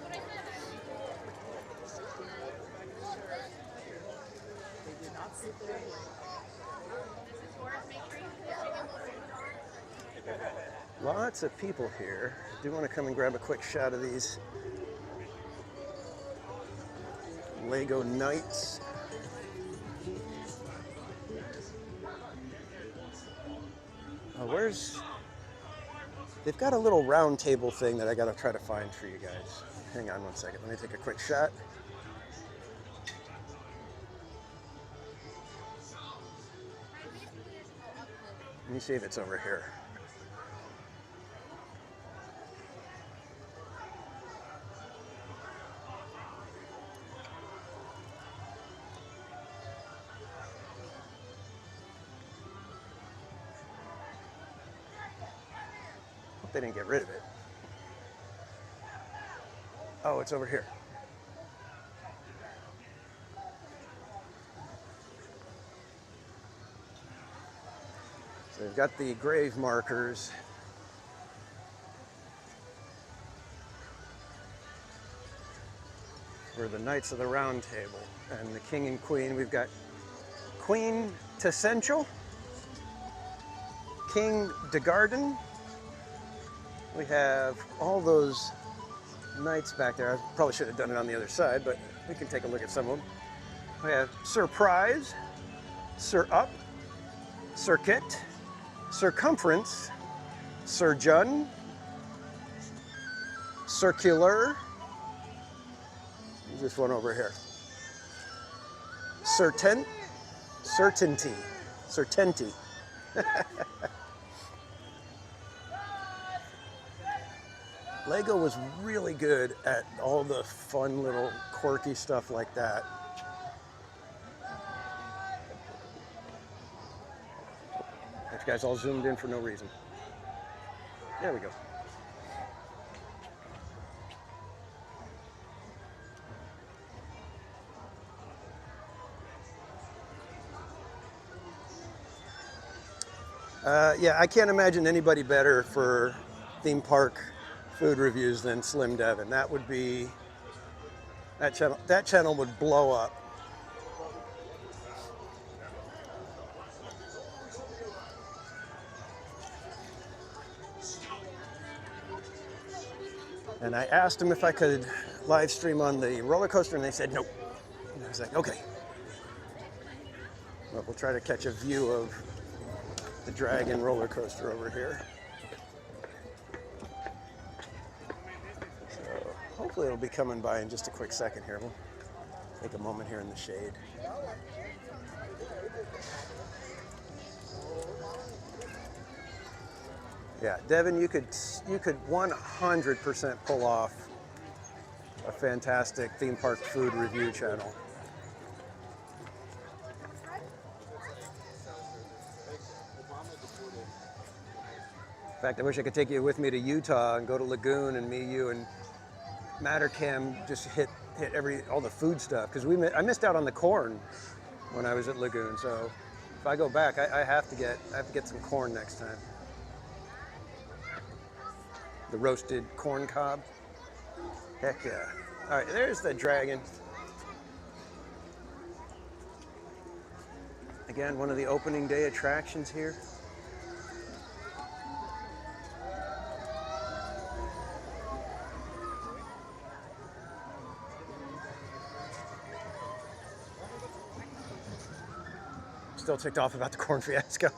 Speaker 1: Lots of people here. I do want to come and grab a quick shot of these Lego Knights. They've got a little round table thing that I gotta try to find for you guys. Hang on one second, let me take a quick shot. Let me see if it's over here. They didn't get rid of it. Oh, it's over here. So they've got the grave markers. For the Knights of the Round Table and the King and Queen. We've got Queen Tessential, King de Garden. We have all those knights back there. I probably should have done it on the other side, but we can take a look at some of them. We have Surprise, Sir Up, Circuit, Circumference, Surgeon, Circular. There's this one over here. Certainty. Lego was really good at all the fun little quirky stuff like that. You guys all zoomed in for no reason. There we go. Yeah, I can't imagine anybody better for theme park food reviews than Slim Devin. That would be, that channel would blow up. And I asked him if I could live stream on the roller coaster, and they said nope. And I was like, okay. Well, we'll try to catch a view of the Dragon roller coaster over here. So hopefully it'll be coming by in just a quick second here. We'll take a moment here in the shade. Yeah, Devin, you could 100% pull off a fantastic theme park food review channel. In fact, I wish I could take you with me to Utah and go to Lagoon, and me, you, and Mattercam just hit all the food stuff, because I missed out on the corn when I was at Lagoon. So if I go back, I have to get some corn next time. The roasted corn cob. Heck yeah. All right, there's the Dragon. Again, one of the opening day attractions here. Still ticked off about the corn fiasco.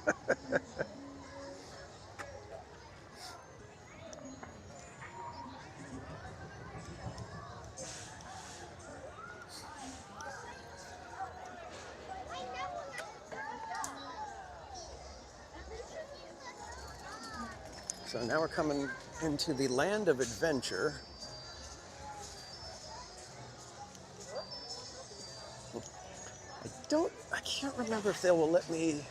Speaker 1: So now we're coming into the Land of Adventure. I can't remember if they will let me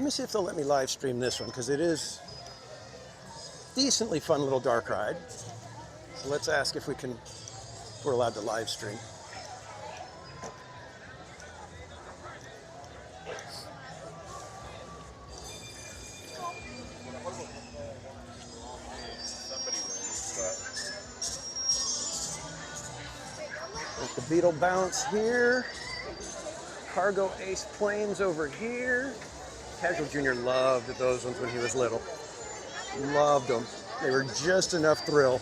Speaker 1: see if they'll let me live stream this one, because it is a decently fun little dark ride. So let's ask if we're allowed to live stream. There's the Beetle Bounce here. Cargo Ace Planes over here. Casual Jr. loved those ones when he was little. Loved them. They were just enough thrill. All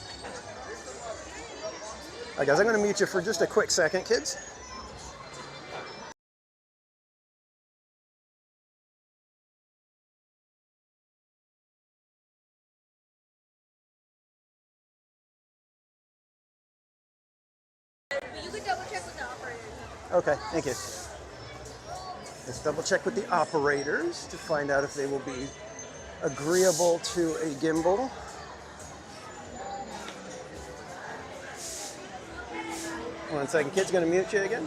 Speaker 1: right, guys, I'm going to mute you for just a quick second, kids.
Speaker 8: You could double check with the operator.
Speaker 1: Okay, thank you. Let's double check with the operators to find out if they will be agreeable to a gimbal. One second, kid's gonna mute you again.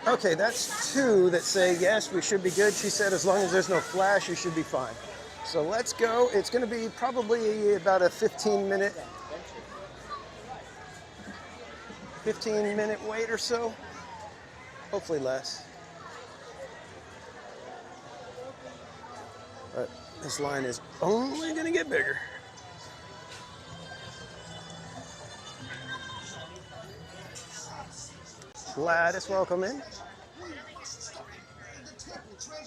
Speaker 1: Okay, that's two that say, yes, we should be good. She said, as long as there's no flash, you should be fine. So let's go. It's going to be probably about a 15-minute wait or so. Hopefully less. But this line is only going to get bigger. Gladys, welcome in.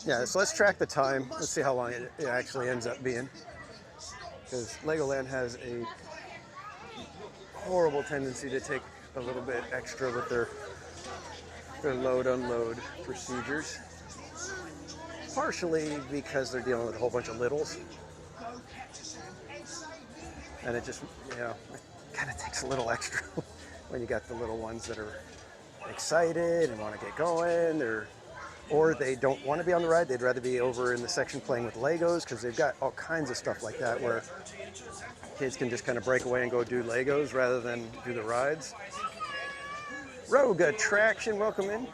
Speaker 1: Yeah, so let's track the time. Let's see how long it actually ends up being. Because Legoland has a horrible tendency to take a little bit extra with their load-unload procedures. Partially because they're dealing with a whole bunch of littles. And it just, it kind of takes a little extra when you got the little ones that are excited and want to get going, or they don't want to be on the ride. They'd rather be over in the section playing with Legos, because they've got all kinds of stuff like that where kids can just kind of break away and go do Legos rather than do the rides. Rogue Attraction, welcome in.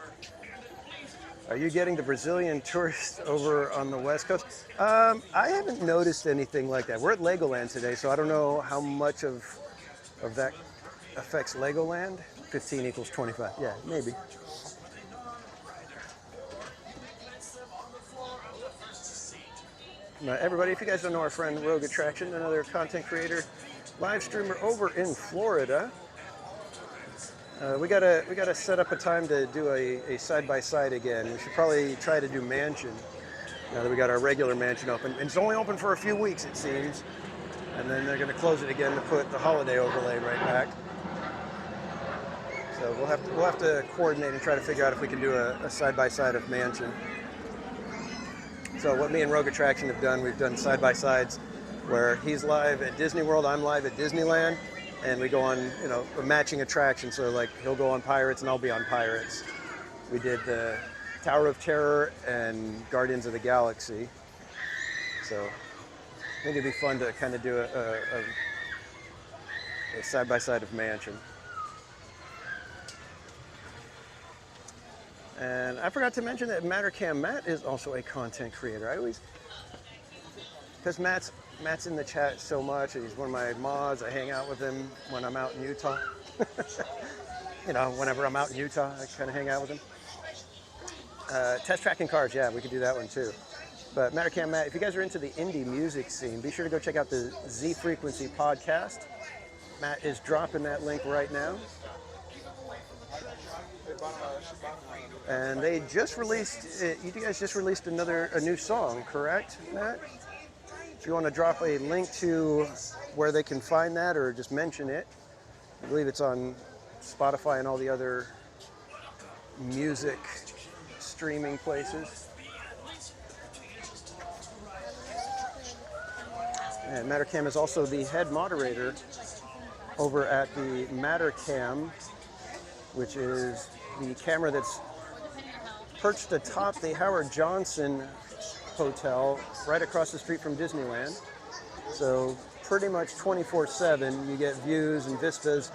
Speaker 1: Are you getting the Brazilian tourists over on the West Coast? I haven't noticed anything like that. We're at Legoland today, so I don't know how much of that affects Legoland. 15 equals 25. Yeah, maybe. Now, everybody, if you guys don't know our friend Rogue Attraction, another content creator, live streamer over in Florida. We gotta set up a time to do a side-by-side again. We should probably try to do Mansion now that we got our regular Mansion open. And it's only open for a few weeks, it seems. And then they're gonna close it again to put the holiday overlay right back. So we'll have to coordinate and try to figure out if we can do a side-by-side of Mansion. So what me and Rogue Attraction have done, we've done side-by-sides where he's live at Disney World, I'm live at Disneyland, and we go on, a matching attraction. So like he'll go on Pirates and I'll be on Pirates. We did the Tower of Terror and Guardians of the Galaxy. So I think it'd be fun to kind of do a side-by-side of Mansion. And I forgot to mention that Mattercam Matt is also a content creator. Because Matt's in the chat so much, and he's one of my mods. I hang out with him when I'm out in Utah. Whenever I'm out in Utah, I kind of hang out with him. Test tracking cars, yeah, we could do that one too. But Mattercam Matt, if you guys are into the indie music scene, be sure to go check out the Z Frequency podcast. Matt is dropping that link right now. And they just released, you guys just released a new song, correct, Matt? If you want to drop a link to where they can find that or just mention it, I believe it's on Spotify and all the other music streaming places. And Mattercam is also the head moderator over at the Mattercam, which is the camera that's perched atop the Howard Johnson Hotel right across the street from Disneyland. So pretty much 24/7 you get views and vistas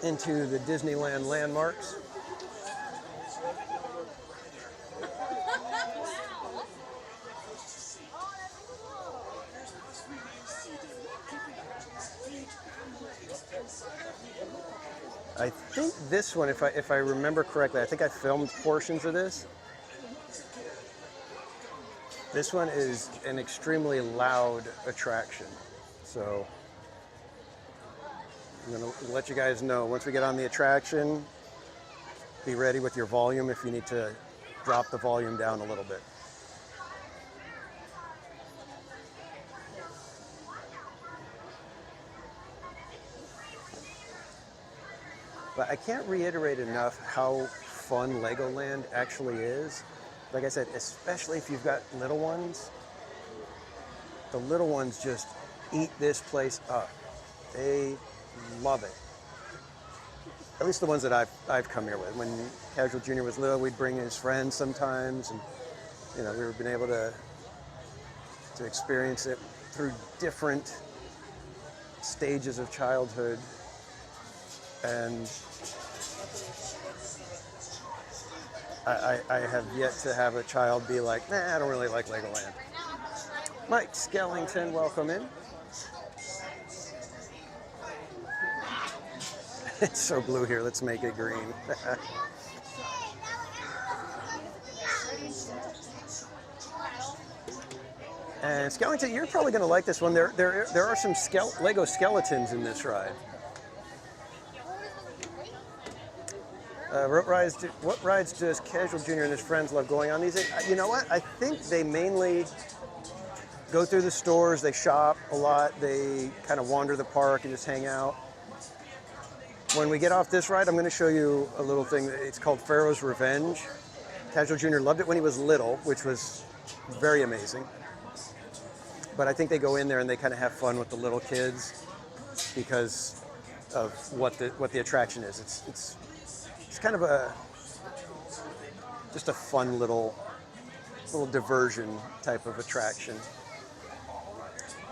Speaker 1: into the Disneyland landmarks. I think this one, if I remember correctly, I think I filmed portions of this. This one is an extremely loud attraction. So I'm gonna let you guys know once we get on the attraction, be ready with your volume if you need to drop the volume down a little bit. But I can't reiterate enough how fun Legoland actually is. Like I said, especially if you've got little ones, the little ones just eat this place up. They love it. At least the ones that I've come here with. When Casual Jr. was little, we'd bring his friends sometimes, and we've been able to experience it through different stages of childhood. And I have yet to have a child be like, nah, I don't really like Legoland. Mike Skellington, welcome in. It's so blue here, let's make it green. And Skellington, you're probably going to like this one. There are some Lego skeletons in this ride. What rides does Casual Jr. and his friends love going on these? You know what? I think they mainly go through the stores, they shop a lot, they kind of wander the park and just hang out. When we get off this ride, I'm going to show you a little thing. It's called Pharaoh's Revenge. Casual Jr. loved it when he was little, which was very amazing. But I think they go in there and they kind of have fun with the little kids. because of what the attraction is. It's kind of just a fun little diversion type of attraction.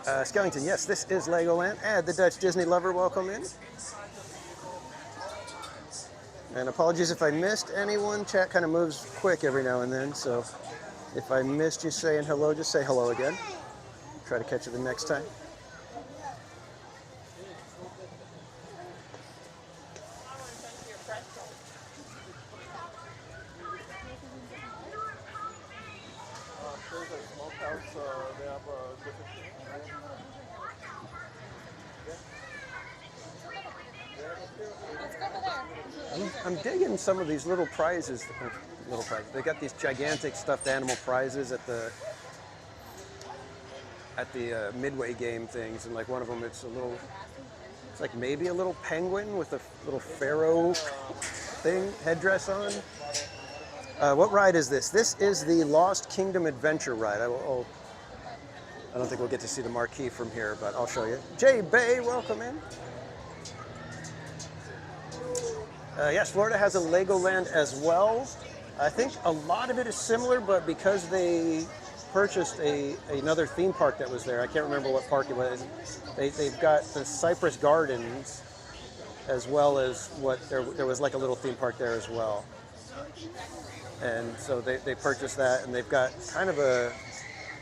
Speaker 1: Skellington, yes, this is Legoland. And the Dutch Disney lover, welcome in. And apologies if I missed anyone. Chat kind of moves quick every now and then, so if I missed you saying hello, just say hello again. Try to catch you the next time. I'm digging some of these little prizes. They got these gigantic stuffed animal prizes at the Midway game things, and like one of them, it's like maybe a little penguin with a little pharaoh headdress on. What ride is this? This is the Lost Kingdom Adventure ride. I don't think we'll get to see the marquee from here, but I'll show you. Jay Bay, welcome in. Yes, Florida has a Legoland as well. I think a lot of it is similar, but because they purchased another theme park that was there, I can't remember what park it was. They've got the Cypress Gardens, as well as there was like a little theme park there as well. And so they purchased that, and they've got kind of a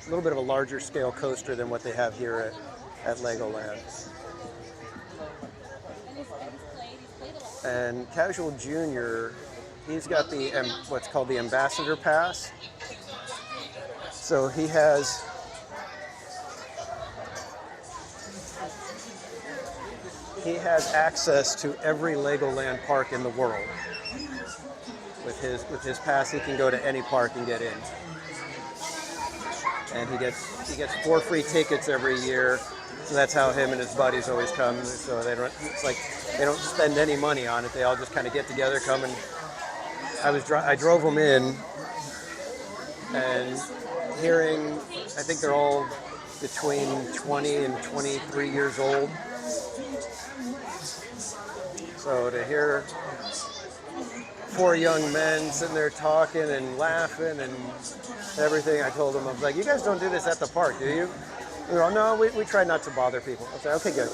Speaker 1: little bit of a larger scale coaster than what they have here at Legoland. And Casual Junior, he's got what's called the Ambassador Pass. So he has access to every Legoland park in the world. With his pass, he can go to any park and get in. And he gets 4 free tickets every year. So that's how him and his buddies always come. So they don't spend any money on it. They all just kind of get together, come, and I drove them in, and hearing, I think they're all between 20 and 23 years old. So to hear 4 young men sitting there talking and laughing and everything, I told them, I was like, you guys don't do this at the park, do you? And they're all, no, we try not to bother people. I was like, okay, good.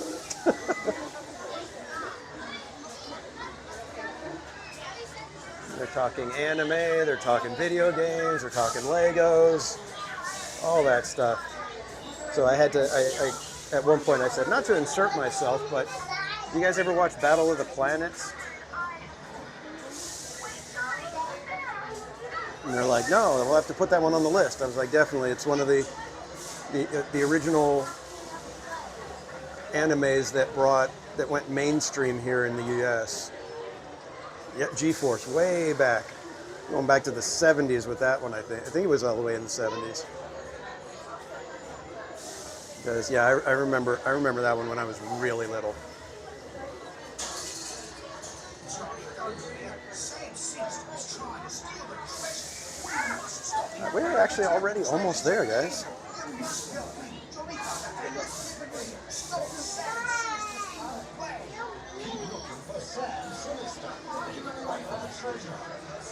Speaker 1: They're talking anime, they're talking video games, they're talking Legos, all that stuff. So I had to, at one point I said, not to insert myself, but you guys ever watch Battle of the Planets? And they're like, no, we'll have to put that one on the list. I was like, definitely, it's one of the original animes that went mainstream here in the US. Yeah, G-Force, way back. Going back to the 70s with that one, I think. I think it was all the way in the 70s. Because, yeah, I remember that one when I was really little. We're actually already almost there, guys.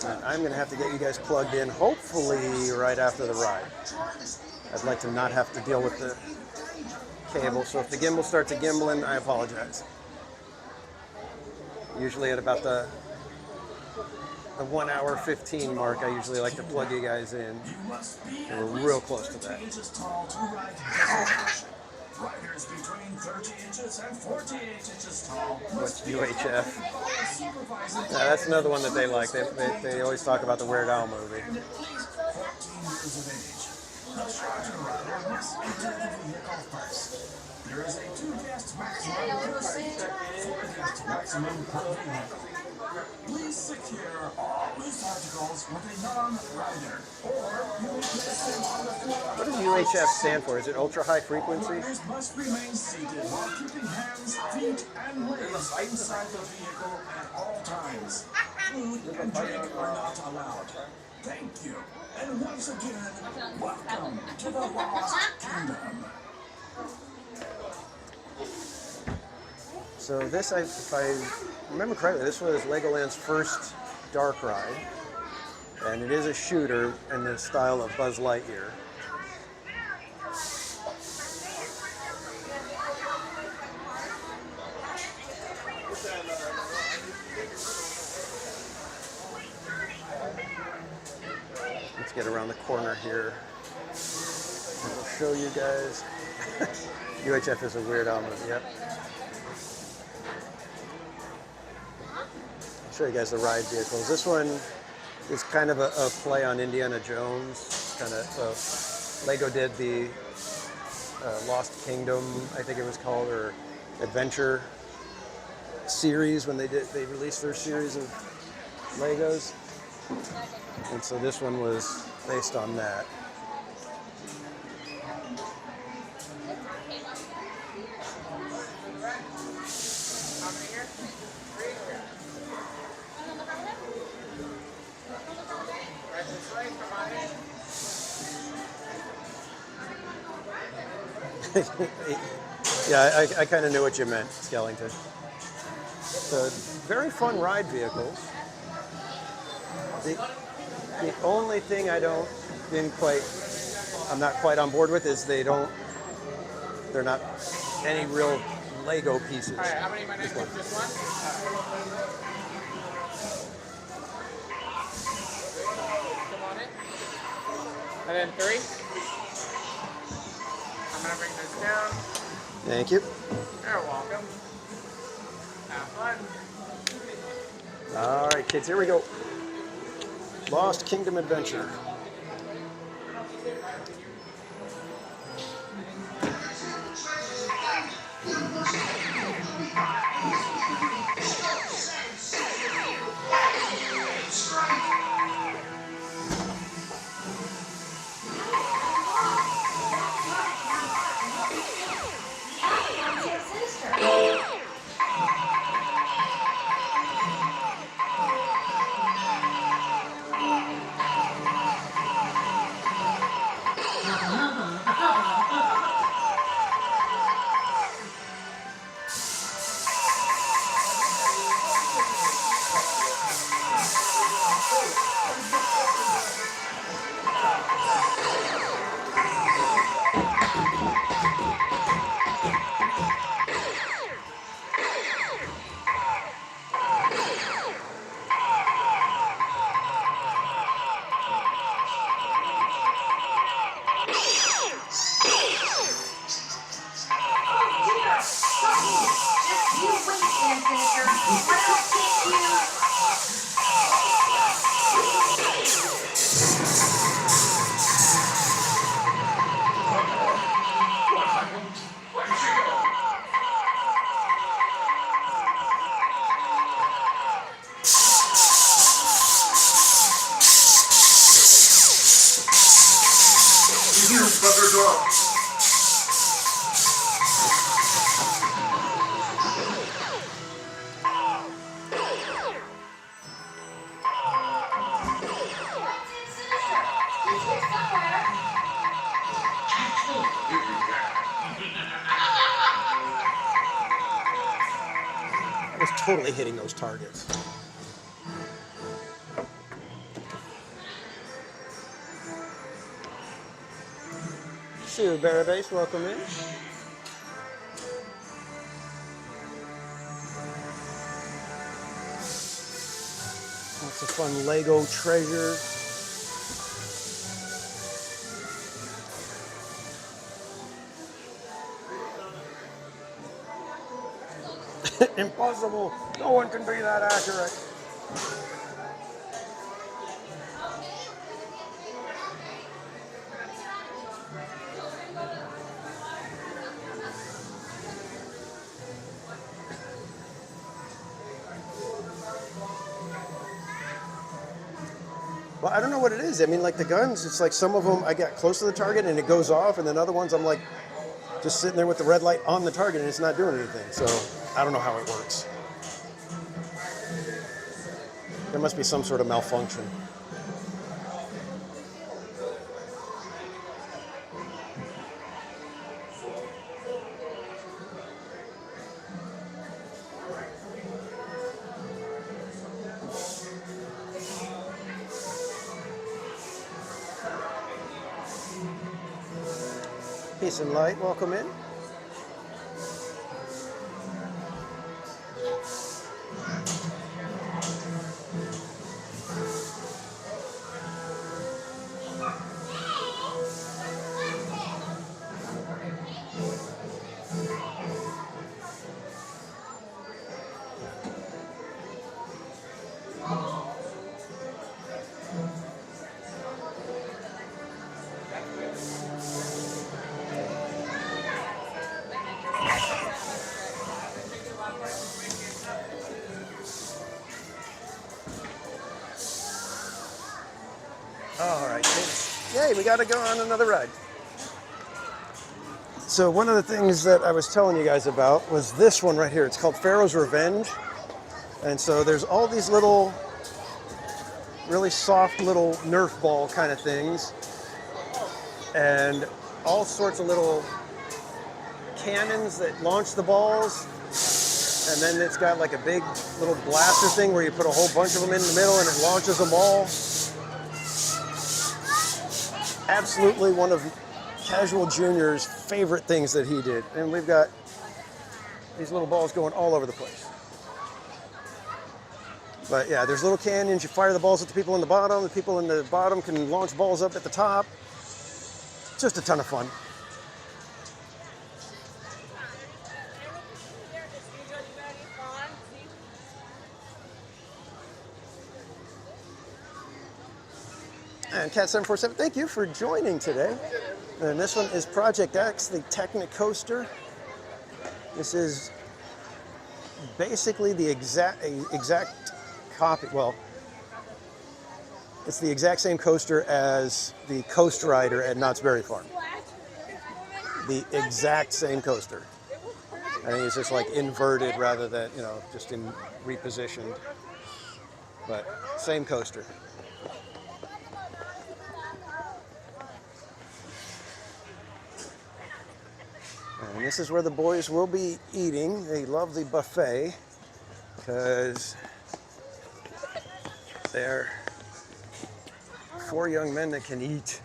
Speaker 1: And I'm going to have to get you guys plugged in, hopefully right after the ride. I'd like to not have to deal with the cable, so if the gimbal starts gimbling, I apologize. Usually at about the 1 hour 15 mark, I usually like to plug you guys in. And we're real close to that.
Speaker 10: Riders between 30 inches and 48 inches tall.
Speaker 1: What's UHF? Yeah, that's another one that they like. They always talk about the Weird Al movie.
Speaker 10: And at least 14 years of age. The shorter rider must enter the vehicle first. There is a 2-guest maximum per seat, 4-guest maximum per vehicle. Please secure all loose articles with a non-rider, or you may place them on the floor.
Speaker 1: What does UHF stand for? Is it ultra high frequency?
Speaker 10: Riders must remain seated while keeping hands, feet, and legs inside the vehicle at all times. Food and drink are not allowed. Thank you, and once again, welcome to the Lost Kingdom.
Speaker 1: So this, if I remember correctly, this was Legoland's first dark ride. And it is a shooter in the style of Buzz Lightyear. Let's get around the corner here. And I'll show you guys. UHF is a weird element, yep. I'll show you guys the ride vehicles. This one is kind of a play on Indiana Jones. Kind of, Lego did the Lost Kingdom, I think it was called, or Adventure series when they released their series of Legos. And so this one was based on that. Yeah, I kind of knew what you meant, Skellington. So very fun ride vehicles. The only thing I'm not quite on board with is they're not any real Lego pieces.
Speaker 3: All right, how many am I next with this one? Come on in. And then 3. I'm going to bring this down.
Speaker 1: Thank you.
Speaker 3: You're welcome. Have fun.
Speaker 1: All right, kids, here we go. Lost Kingdom Adventure. I was totally hitting those targets. Sue Barabase, welcome in. Lots of fun Lego treasure. Impossible. No one can be that accurate. Well, I don't know what it is. I mean, like the guns, it's like some of them I get close to the target and it goes off, and then other ones I'm like just sitting there with the red light on the target and it's not doing anything. So I don't know how it works. There must be some sort of malfunction. Peace and light. Welcome in. All right, kids. Yay, we got to go on another ride. So one of the things that I was telling you guys about was this one right here. It's called Pharaoh's Revenge. And so there's all these little, really soft little Nerf ball kind of things. And all sorts of little cannons that launch the balls. And then it's got like a big little blaster thing where you put a whole bunch of them in the middle and it launches them all. Absolutely one of Casual Junior's favorite things that he did. And we've got these little balls going all over the place. But yeah, there's little cannons. You fire the balls at the people in the bottom. The people in the bottom can launch balls up at the top. Just a ton of fun. And Cat747, thank you for joining today. And this one is Project X, the Technic Coaster. This is basically the exact copy. Well, it's the exact same coaster as the Coast Rider at Knott's Berry Farm. The exact same coaster. I think it's just like inverted rather than, just in repositioned. But same coaster. And this is where the boys will be eating. They love the buffet because they're 4 young men that can eat.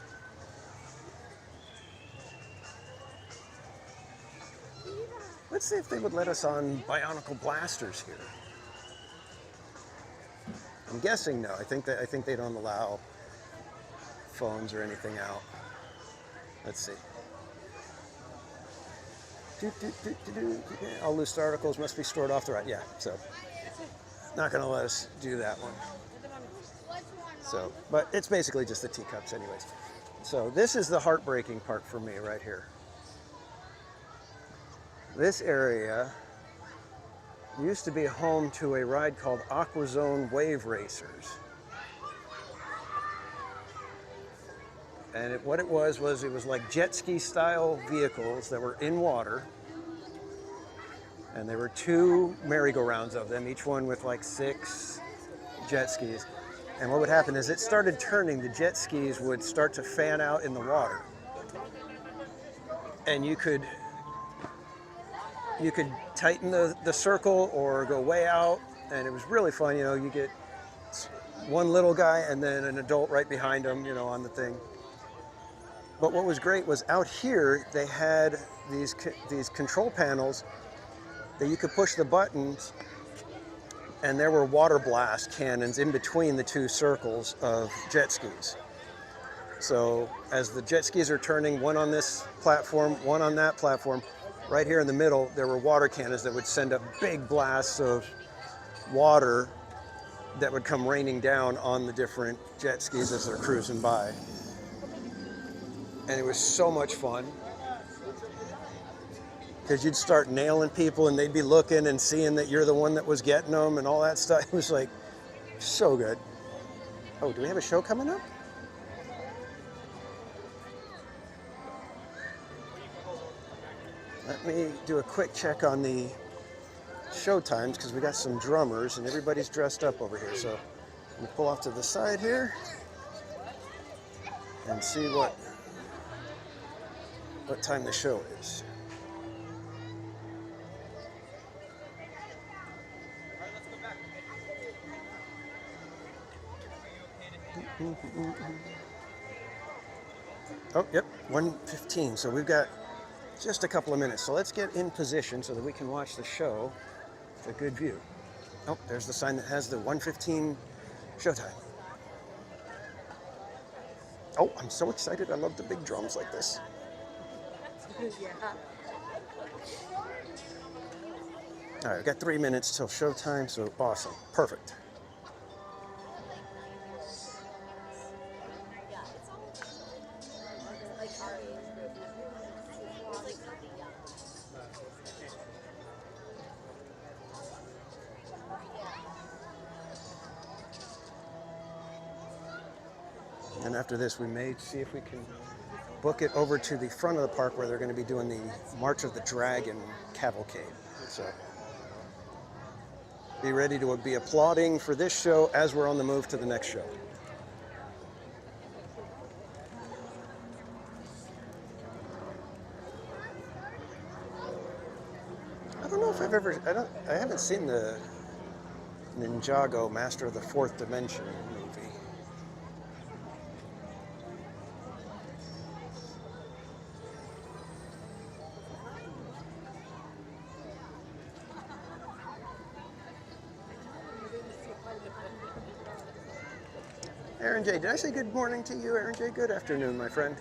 Speaker 1: Let's see if they would let us on Bionicle blasters here. I'm guessing no. I think they don't allow phones or anything out. Let's see. All loose articles must be stored off the right. Yeah, so not going to let us do that one. So, but it's basically just the teacups anyways. So this is the heartbreaking part for me right here. This area used to be home to a ride called AquaZone Wave Racers. And what it was like jet ski style vehicles that were in water. And there were 2 merry-go-rounds of them, each one with like 6 jet skis. And what would happen is it started turning, the jet skis would start to fan out in the water. And you could tighten the circle or go way out. And it was really fun, you get one little guy and then an adult right behind him, on the thing. But what was great was out here, they had these control panels that you could push the buttons, and there were water blast cannons in between the 2 circles of jet skis. So as the jet skis are turning, one on this platform, one on that platform, right here in the middle, there were water cannons that would send up big blasts of water that would come raining down on the different jet skis as they're cruising by. And it was so much fun because you'd start nailing people and they'd be looking and seeing that you're the one that was getting them and all that stuff. It was like so good. Oh, do we have a show coming up? Let me do a quick check on the show times because we got some drummers and everybody's dressed up over here. So I'm gonna pull off to the side here and see what time the show is. Oh, yep, 1:15. So we've got just a couple of minutes. So let's get in position so that we can watch the show with a good view. Oh, there's the sign that has the 1:15 showtime. Oh, I'm so excited. I love the big drums like this. All right, we've got 3 minutes till showtime, so awesome. Perfect. And after this, we may see if we can book it over to the front of the park where they're going to be doing the March of the Dragon cavalcade. So be ready to be applauding for this show as we're on the move to the next show. I don't know if I've ever, I haven't seen the Ninjago Master of the Fourth Dimension movie. Aaron J, did I say good morning to you, Aaron J? Good afternoon, my friend.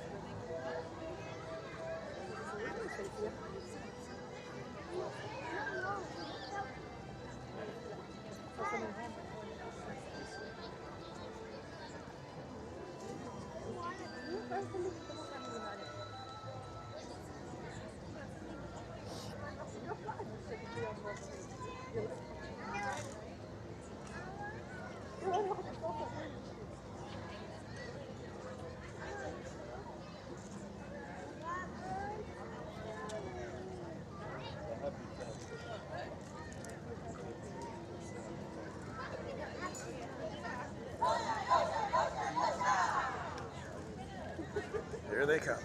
Speaker 1: Here they come.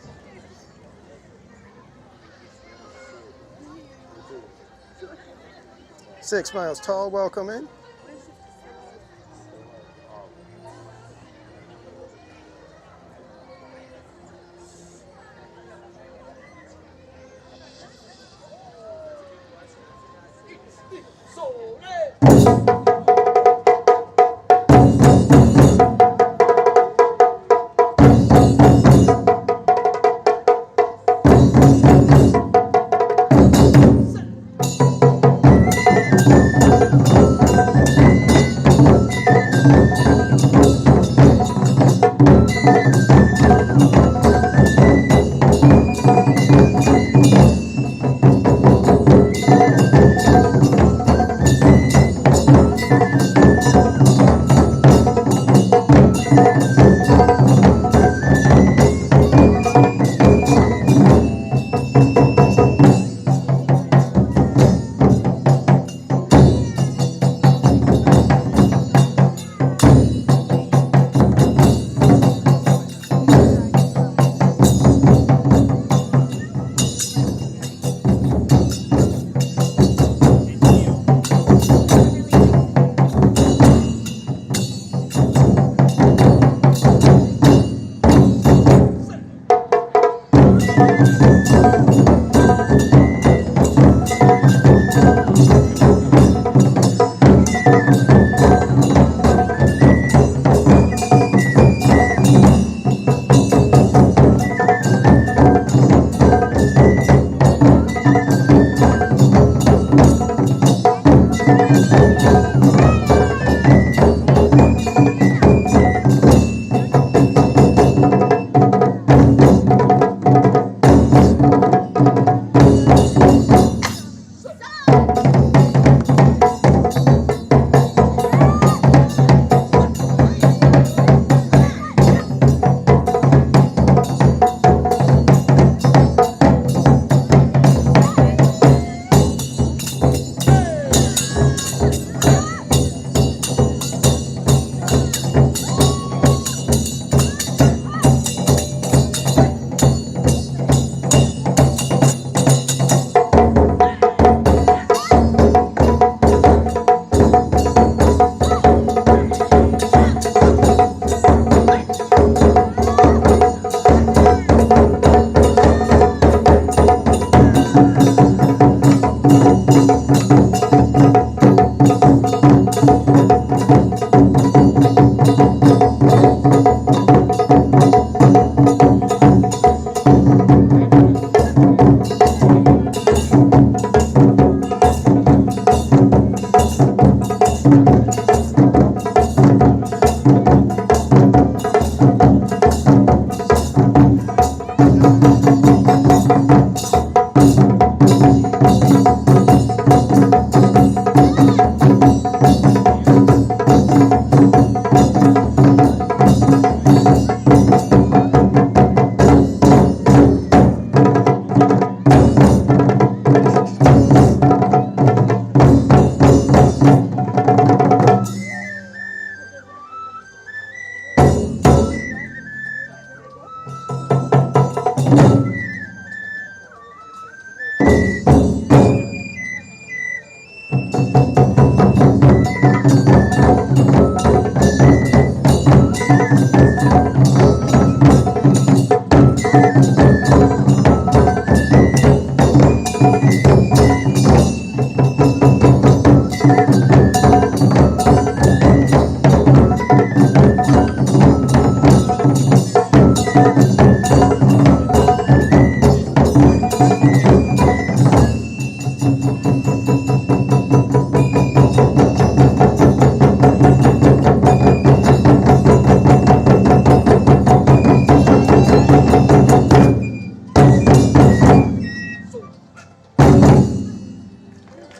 Speaker 1: Six Miles Tall, welcome in.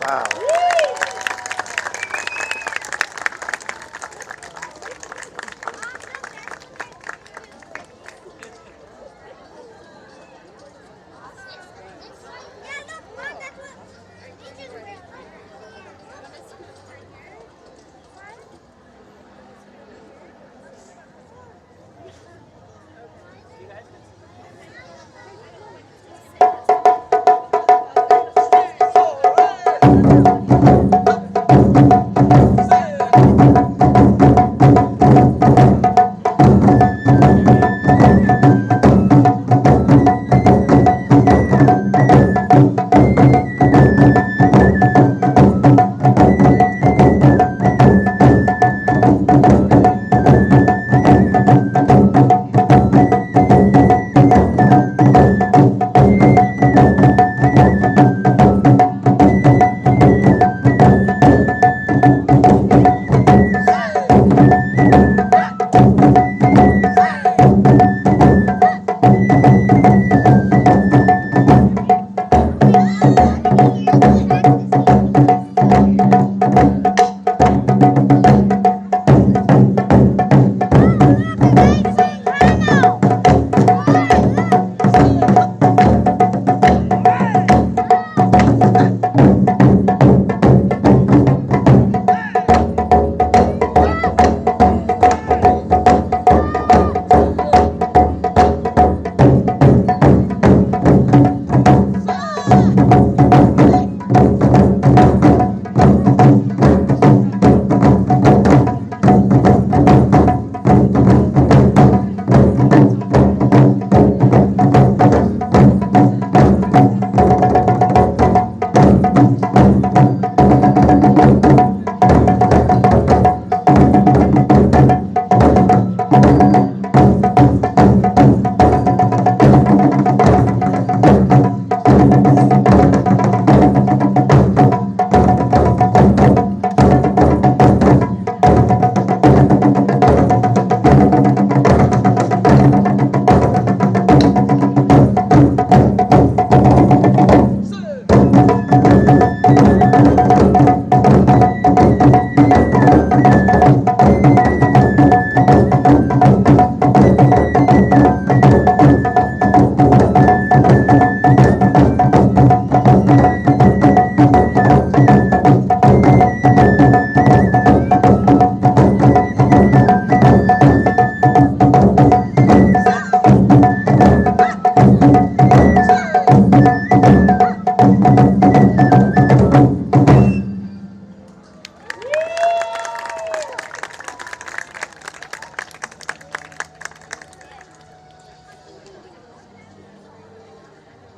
Speaker 1: Wow.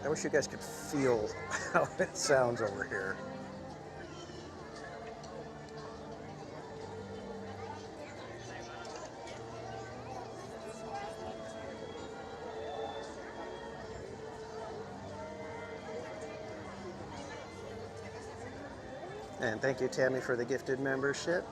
Speaker 1: I wish you guys could feel how it sounds over here. And thank you, Tammy, for the gifted membership.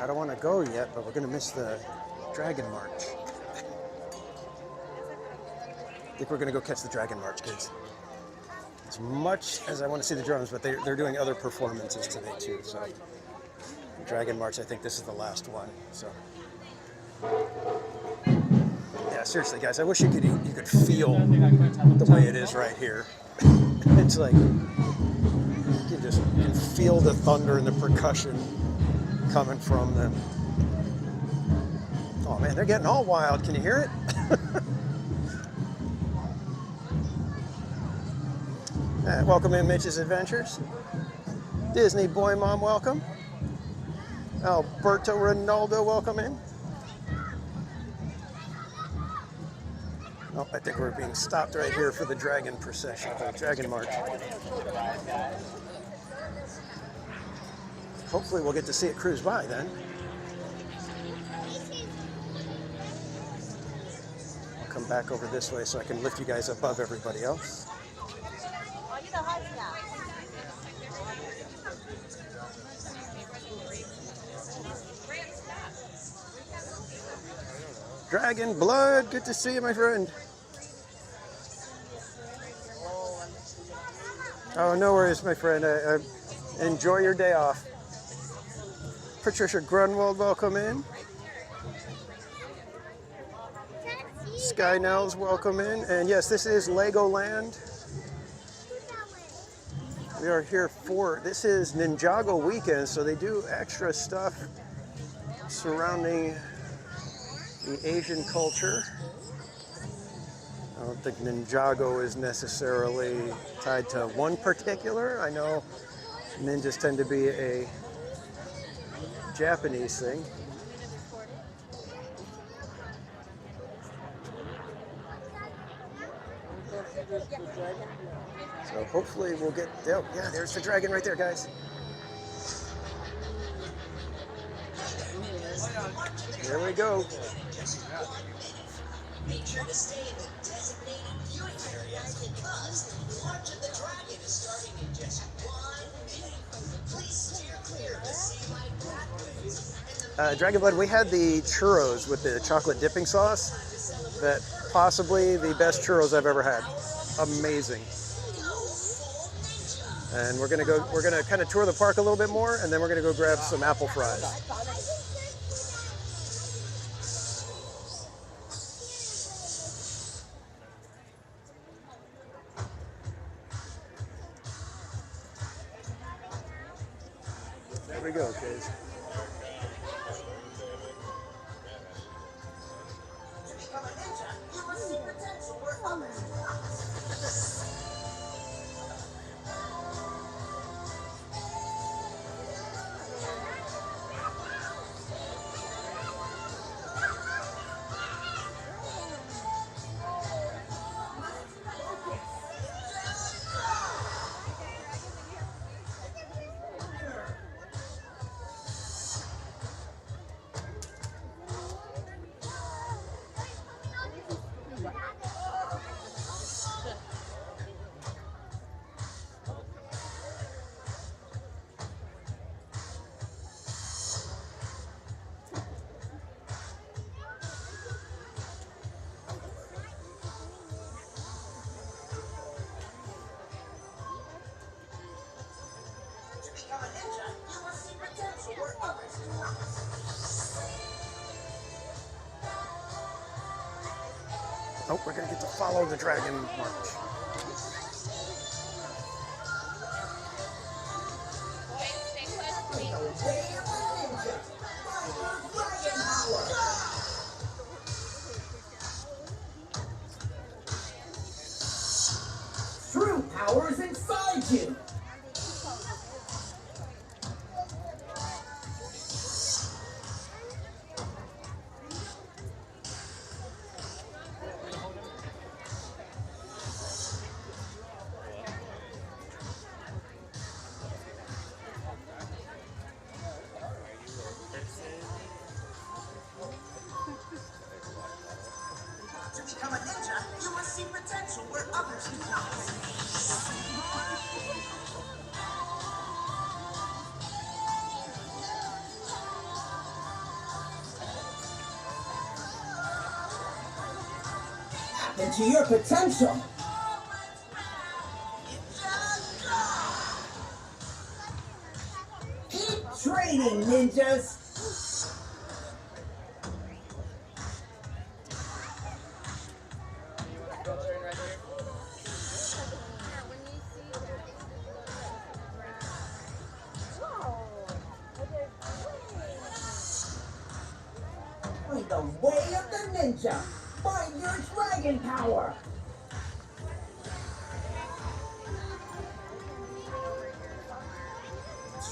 Speaker 1: I don't want to go yet, but we're going to miss the Dragon March. I think we're going to go catch the Dragon March, kids. As much as I want to see the drums, but they're doing other performances today too. So Dragon March, I think this is the last one. So yeah, seriously, guys, I wish you could feel the way it is right here. It's like you can feel the thunder and the percussion coming from them. Oh man, they're getting all wild. Can you hear it? Welcome in Mitch's Adventures. Disney Boy Mom, welcome. Alberto Ronaldo, welcome in. Oh, I think we're being stopped right here for the Dragon Procession, the Dragon March. Hopefully we'll get to see it cruise by then. I'll come back over this way so I can lift you guys above everybody else. Dragon Blood, good to see you, my friend. Oh, no worries, my friend. Enjoy your day off. Patricia Grunwald, welcome in. Sky Nels, welcome in. And yes, this is Legoland. We are here for, this is Ninjago Weekends, so they do extra stuff surrounding the Asian culture. I don't think Ninjago is necessarily tied to one particular. I know ninjas tend to be a Japanese thing. So hopefully we'll get, oh, yeah, there's the dragon right there, guys. There we go.
Speaker 5: Make sure to stay in the designated viewing area because the March of the Dragon is starting in just 1 minute. Please steer clear of the sea light pathways.
Speaker 1: Dragon Blood, we had the churros with the chocolate dipping sauce. That possibly the best churros I've ever had. Amazing. And we're gonna kind of tour the park a little bit more, and then we're gonna go grab some apple fries. we go, kids. Oh, we're gonna get to follow the dragon march.
Speaker 11: True power is inside you.
Speaker 10: To become a ninja, you must see potential where others do not.
Speaker 11: Tap into your potential. Keep training, ninjas. Find the way of the ninja. Find your dragon power.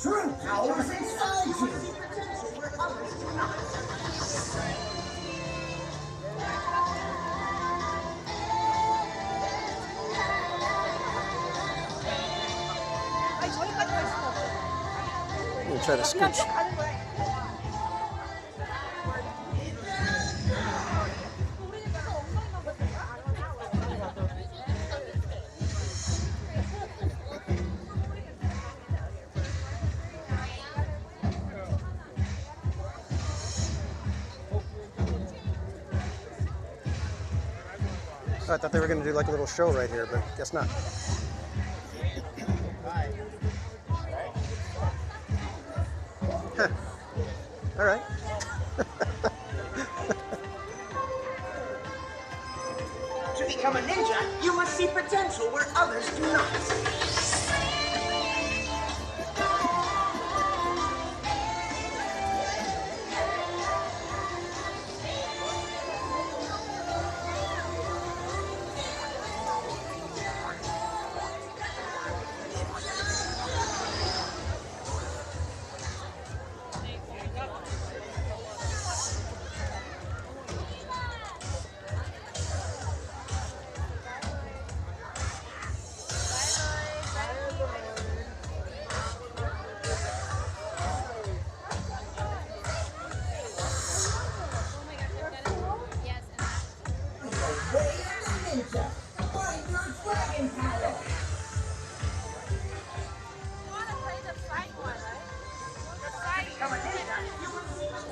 Speaker 11: True power is inside you.
Speaker 1: I'm gonna try to scooch. I thought they were going to do like a little show right here, but guess not. Huh. All right.
Speaker 10: To become a ninja, you must see potential where others do not.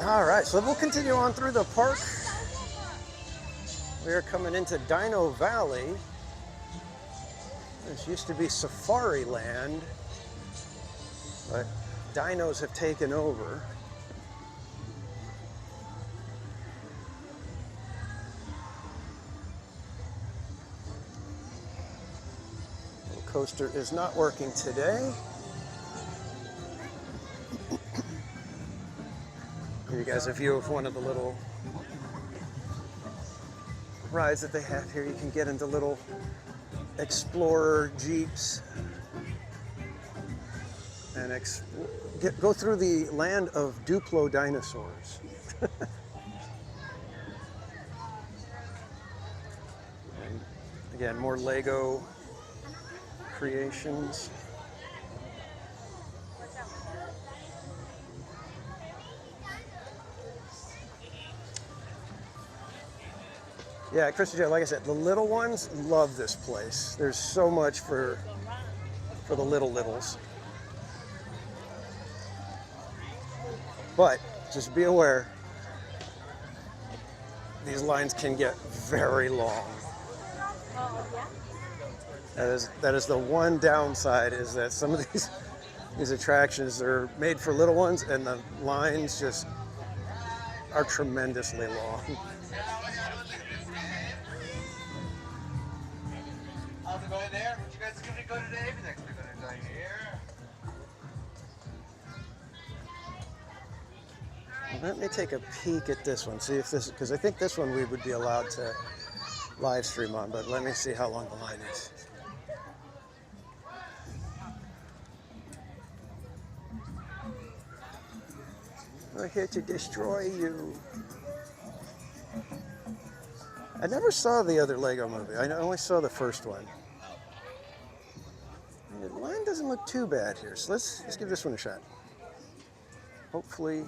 Speaker 1: All right, so we'll continue on through the park. We are coming into Dino Valley. This used to be Safari Land, but dinos have taken over. The coaster is not working today. Give you guys a view of one of the little rides that they have here. You can get into little explorer jeeps and go through the land of Duplo dinosaurs. And again, more Lego creations. Yeah, Christy J, like I said, the little ones love this place. There's so much for the littles. But just be aware, these lines can get very long. That is the one downside, is that some of these attractions are made for little ones, and the lines just are tremendously long.
Speaker 12: How's it going there? What you guys gonna go today? Next we're gonna go here.
Speaker 1: Let me take a peek at this one, see if this, because I think this one we would be allowed to live stream on, but let me see how long the line is. We're here to destroy you. I never saw the other Lego movie. I only saw the first one. And the line doesn't look too bad here, so let's give this one a shot. Hopefully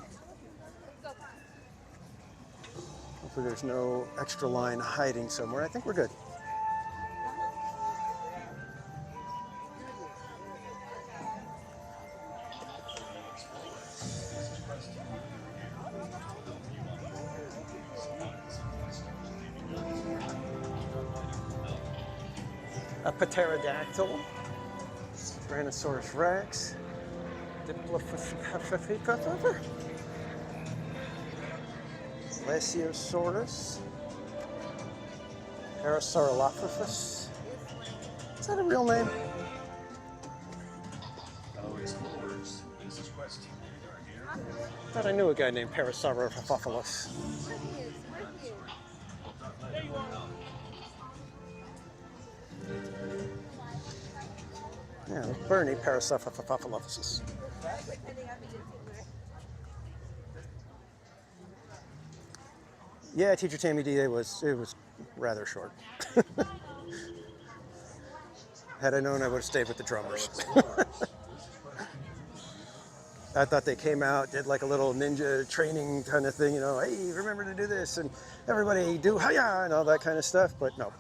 Speaker 1: there's no extra line hiding somewhere. I think we're good. A pterodactyl, Tyrannosaurus Rex, Plesiosaurus, Parasaurolophus. Is that a real name? I thought I knew a guy named Parasaurolophus. Yeah, Bernie Parasaurolophus. Yeah, Teacher Tammy D, it was rather short. Had I known, I would have stayed with the drummers. I thought they came out, did like a little ninja training kind of thing, you know, hey, remember to do this, and everybody do hiya, and all that kind of stuff, but no.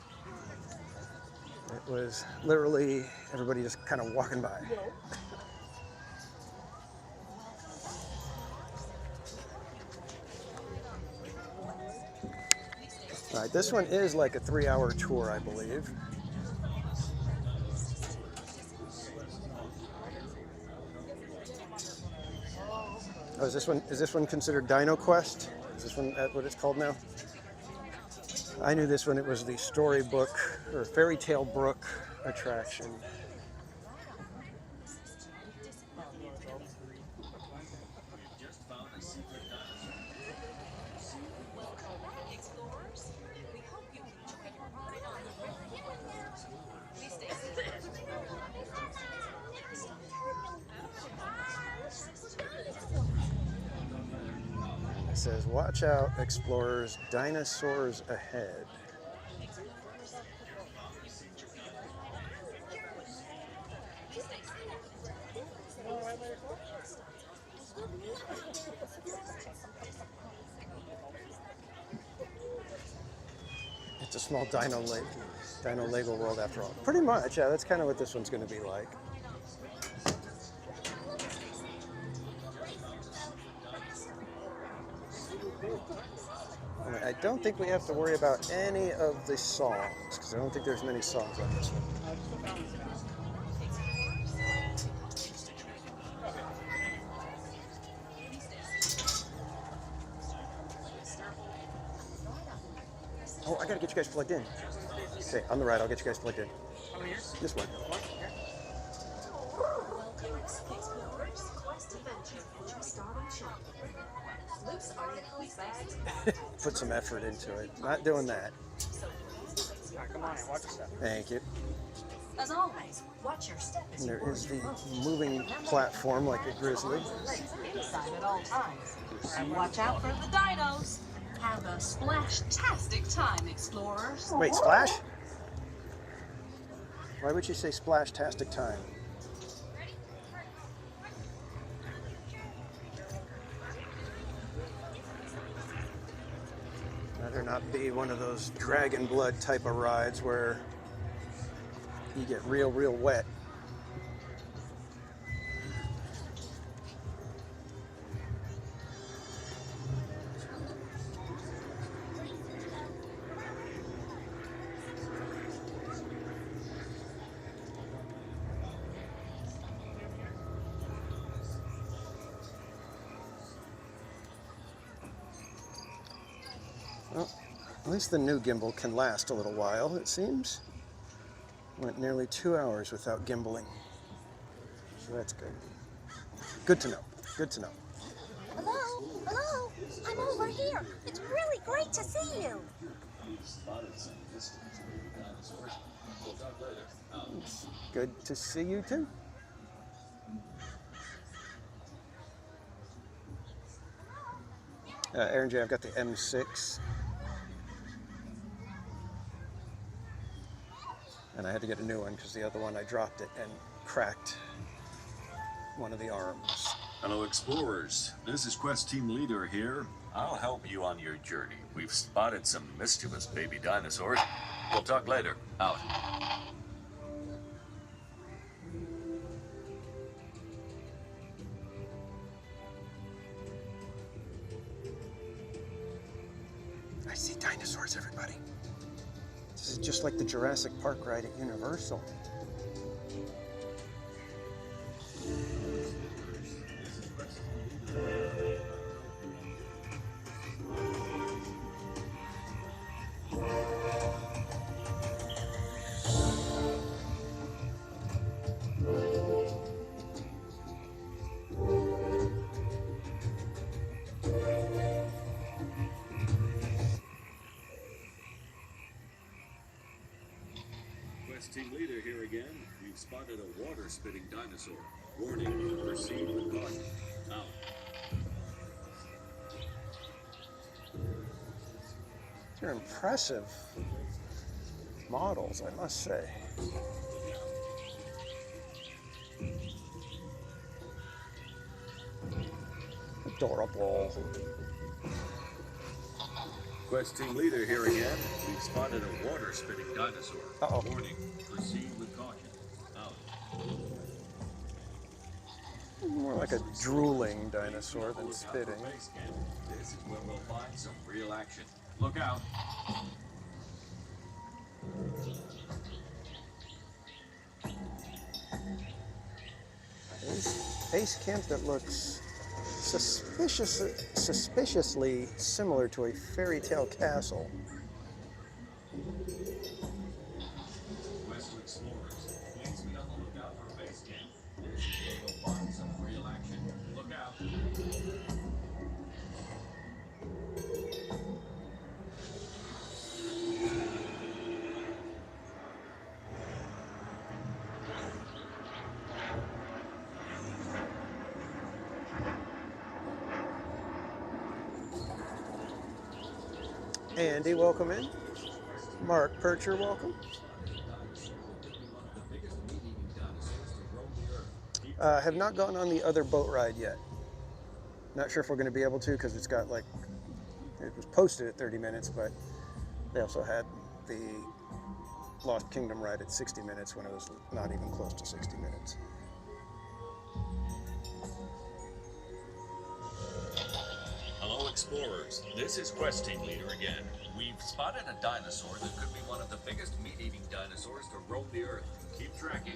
Speaker 1: It was literally everybody just kind of walking by. All right, this one is like a 3-hour tour, I believe. Oh, is this one considered Dino Quest? Is this one what it's called now? I knew this one, it was the Storybook or Fairy Tale Brook attraction. It says, watch out, explorers, dinosaurs ahead. It's a small dino Lego world after all. Pretty much, yeah, that's kind of what this one's going to be like. I don't think we have to worry about any of the songs, because I don't think there's many songs on this one. Oh, I gotta get you guys plugged in. Okay, on the right, I'll get you guys plugged in. This one.
Speaker 7: Welcome, explorers. Quest Adventure. Entry start on shop. Loose articles, bags.
Speaker 1: Put some effort into it. Not doing that.
Speaker 3: Come on, watch your step.
Speaker 1: Thank you.
Speaker 7: As always, watch your step as
Speaker 1: And
Speaker 7: you
Speaker 1: there is the
Speaker 7: approach.
Speaker 1: moving platform like a grizzly.
Speaker 7: Legs inside at all times. And watch out for the dinos. Have a splash-tastic time, explorers.
Speaker 1: Wait, splash? Why would you say splash-tastic time? Better not be one of those dragon blood type of rides where you get real wet. Well, at least the new gimbal can last a little while, it seems. Went nearly 2 hours without gimbaling. So that's good. Good to know. Good to know.
Speaker 4: Hello? Hello? I'm over here. It's really great to see you.
Speaker 1: It's good to see you too. Aaron J, I've got the M6. And I had to get a new one because the other one I dropped it and cracked one of the arms.
Speaker 13: Hello, explorers. This is Quest Team Leader here. I'll help you on your journey. We've spotted some mischievous baby dinosaurs. We'll talk later. Out.
Speaker 1: I see dinosaurs, everybody. This is just like the Jurassic Park ride at Universal.
Speaker 13: Quest Team Leader here again. We've spotted a water-spitting dinosaur. Warning, proceed with caution. Out.
Speaker 1: They're impressive models, I must say. Adorable.
Speaker 13: Quest Team Leader here again. We've spotted a water-spitting dinosaur.
Speaker 1: Uh-oh.
Speaker 13: Warning, proceed with caution. Out.
Speaker 1: More like a drooling dinosaur than spitting.
Speaker 13: This is where we'll find some real action. Look out.
Speaker 1: Base camp that looks suspiciously similar to a fairy tale castle.
Speaker 13: Western explorers, please be on the lookout for base camp. This is where we'll find some real action. Look out.
Speaker 1: Andy, welcome in. Mark Percher, welcome. Have not gone on the other boat ride yet. Not sure if we're going to be able to because it's got like, it was posted at 30 minutes, but they also had the Lost Kingdom ride at 60 minutes when it was not even close to 60 minutes.
Speaker 13: Hello, explorers. This is Quest Team Leader again. We've spotted a dinosaur that could be one of the biggest meat-eating dinosaurs to roam the earth. Keep tracking.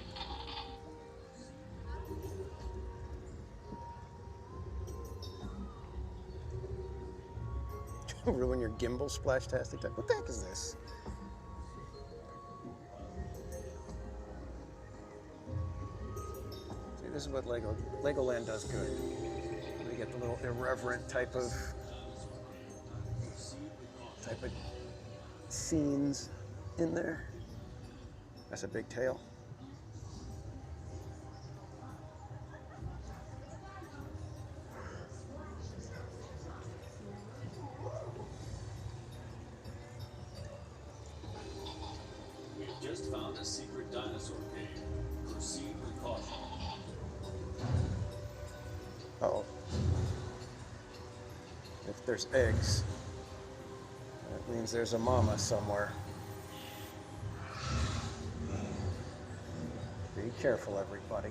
Speaker 1: Ruin your gimbal splash-tastic type. What the heck is this? See, this This is what Legoland does good. They get the little irreverent type of scenes in there. That's a big tail.
Speaker 13: We've just found a secret dinosaur cave. Proceed with caution.
Speaker 1: Uh-oh. If there's eggs, that means there's a mama somewhere. Be careful, everybody.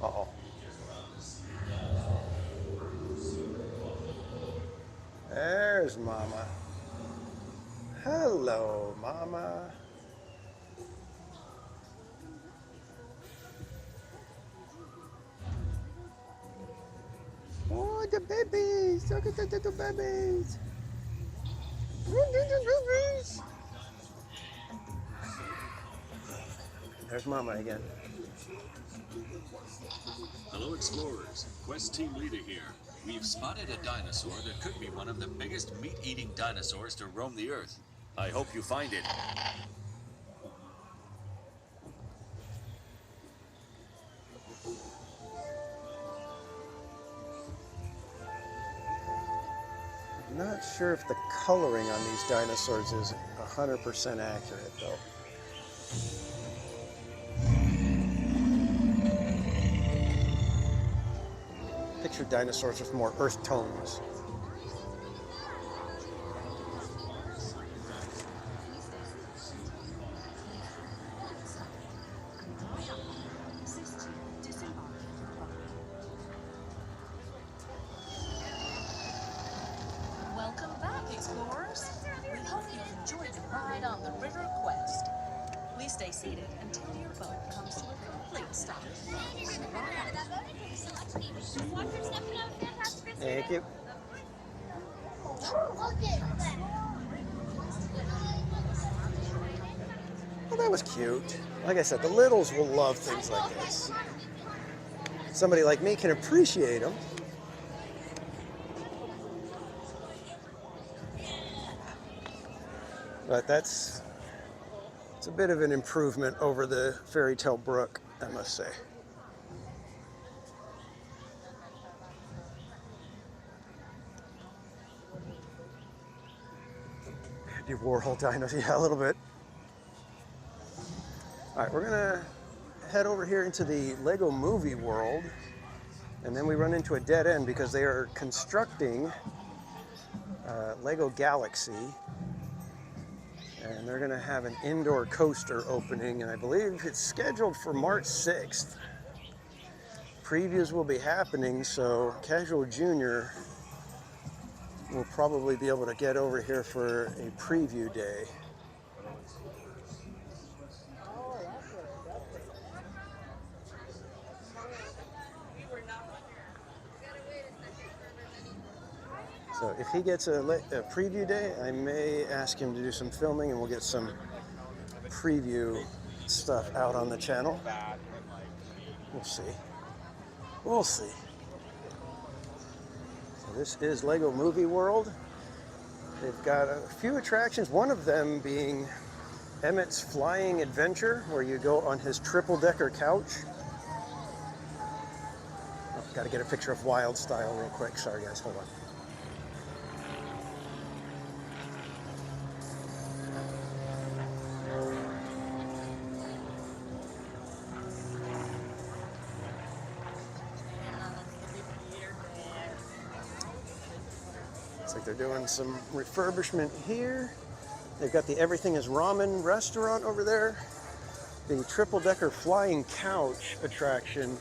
Speaker 1: Uh-oh. There's mama. Hello, mama. Oh, the babies! Look at the little babies! Look at the babies! There's Mama again.
Speaker 13: Hello, explorers. Quest team leader here. We've spotted a dinosaur that could be one of the biggest meat-eating dinosaurs to roam the Earth. I hope you find it.
Speaker 1: I'm not sure if the coloring on these dinosaurs is 100% accurate, though. Picture dinosaurs with more earth tones.
Speaker 14: Welcome back, explorers. We hope you enjoyed the ride on the River Quest. Please stay seated until your boat comes to a complete stop.
Speaker 1: Thank you. Well, that was cute. Like I said, the littles will love things like this. Somebody like me can appreciate them. But it's a bit of an improvement over the Fairy Tale Brook, I must say. Andy Warhol dinos, yeah, a little bit. All right, we're gonna head over here into the Lego movie world, and then we run into a dead end because they are constructing Lego Galaxy. And they're gonna have an indoor coaster opening, and I believe it's scheduled for March 6th. Previews will be happening, so Casual Junior will probably be able to get over here for a preview day. So if he gets a preview day, I may ask him to do some filming and we'll get some preview stuff out on the channel. We'll see. We'll see. So this is Lego Movie World. They've got a few attractions, one of them being Emmett's Flying Adventure, where you go on his triple-decker couch. Oh, got to get a picture of Wild Style real quick. Sorry guys, hold on. They're doing some refurbishment here. They've got the Everything is Ramen restaurant over there. The triple-decker flying couch attraction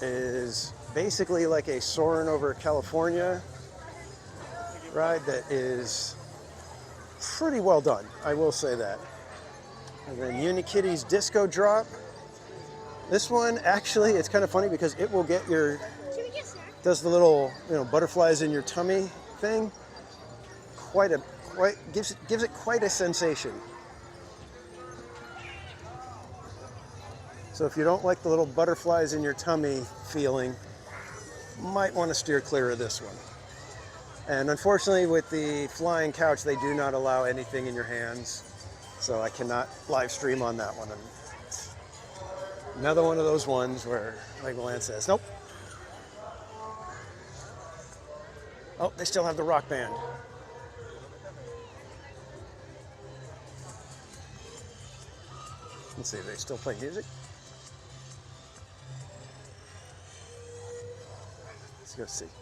Speaker 1: is basically like a Soarin' over California ride that is pretty well done, I will say that. And then Unikitty's Disco Drop. This one, actually, it's kind of funny because it will get your does the little, butterflies in your tummy thing. Gives it quite a sensation. So if you don't like the little butterflies in your tummy feeling, might want to steer clear of this one. And unfortunately with the flying couch, they do not allow anything in your hands. So I cannot live stream on that one. And another one of those ones where Legoland says, nope. Oh, they still have the rock band. Let's see, they still play music? Let's go see.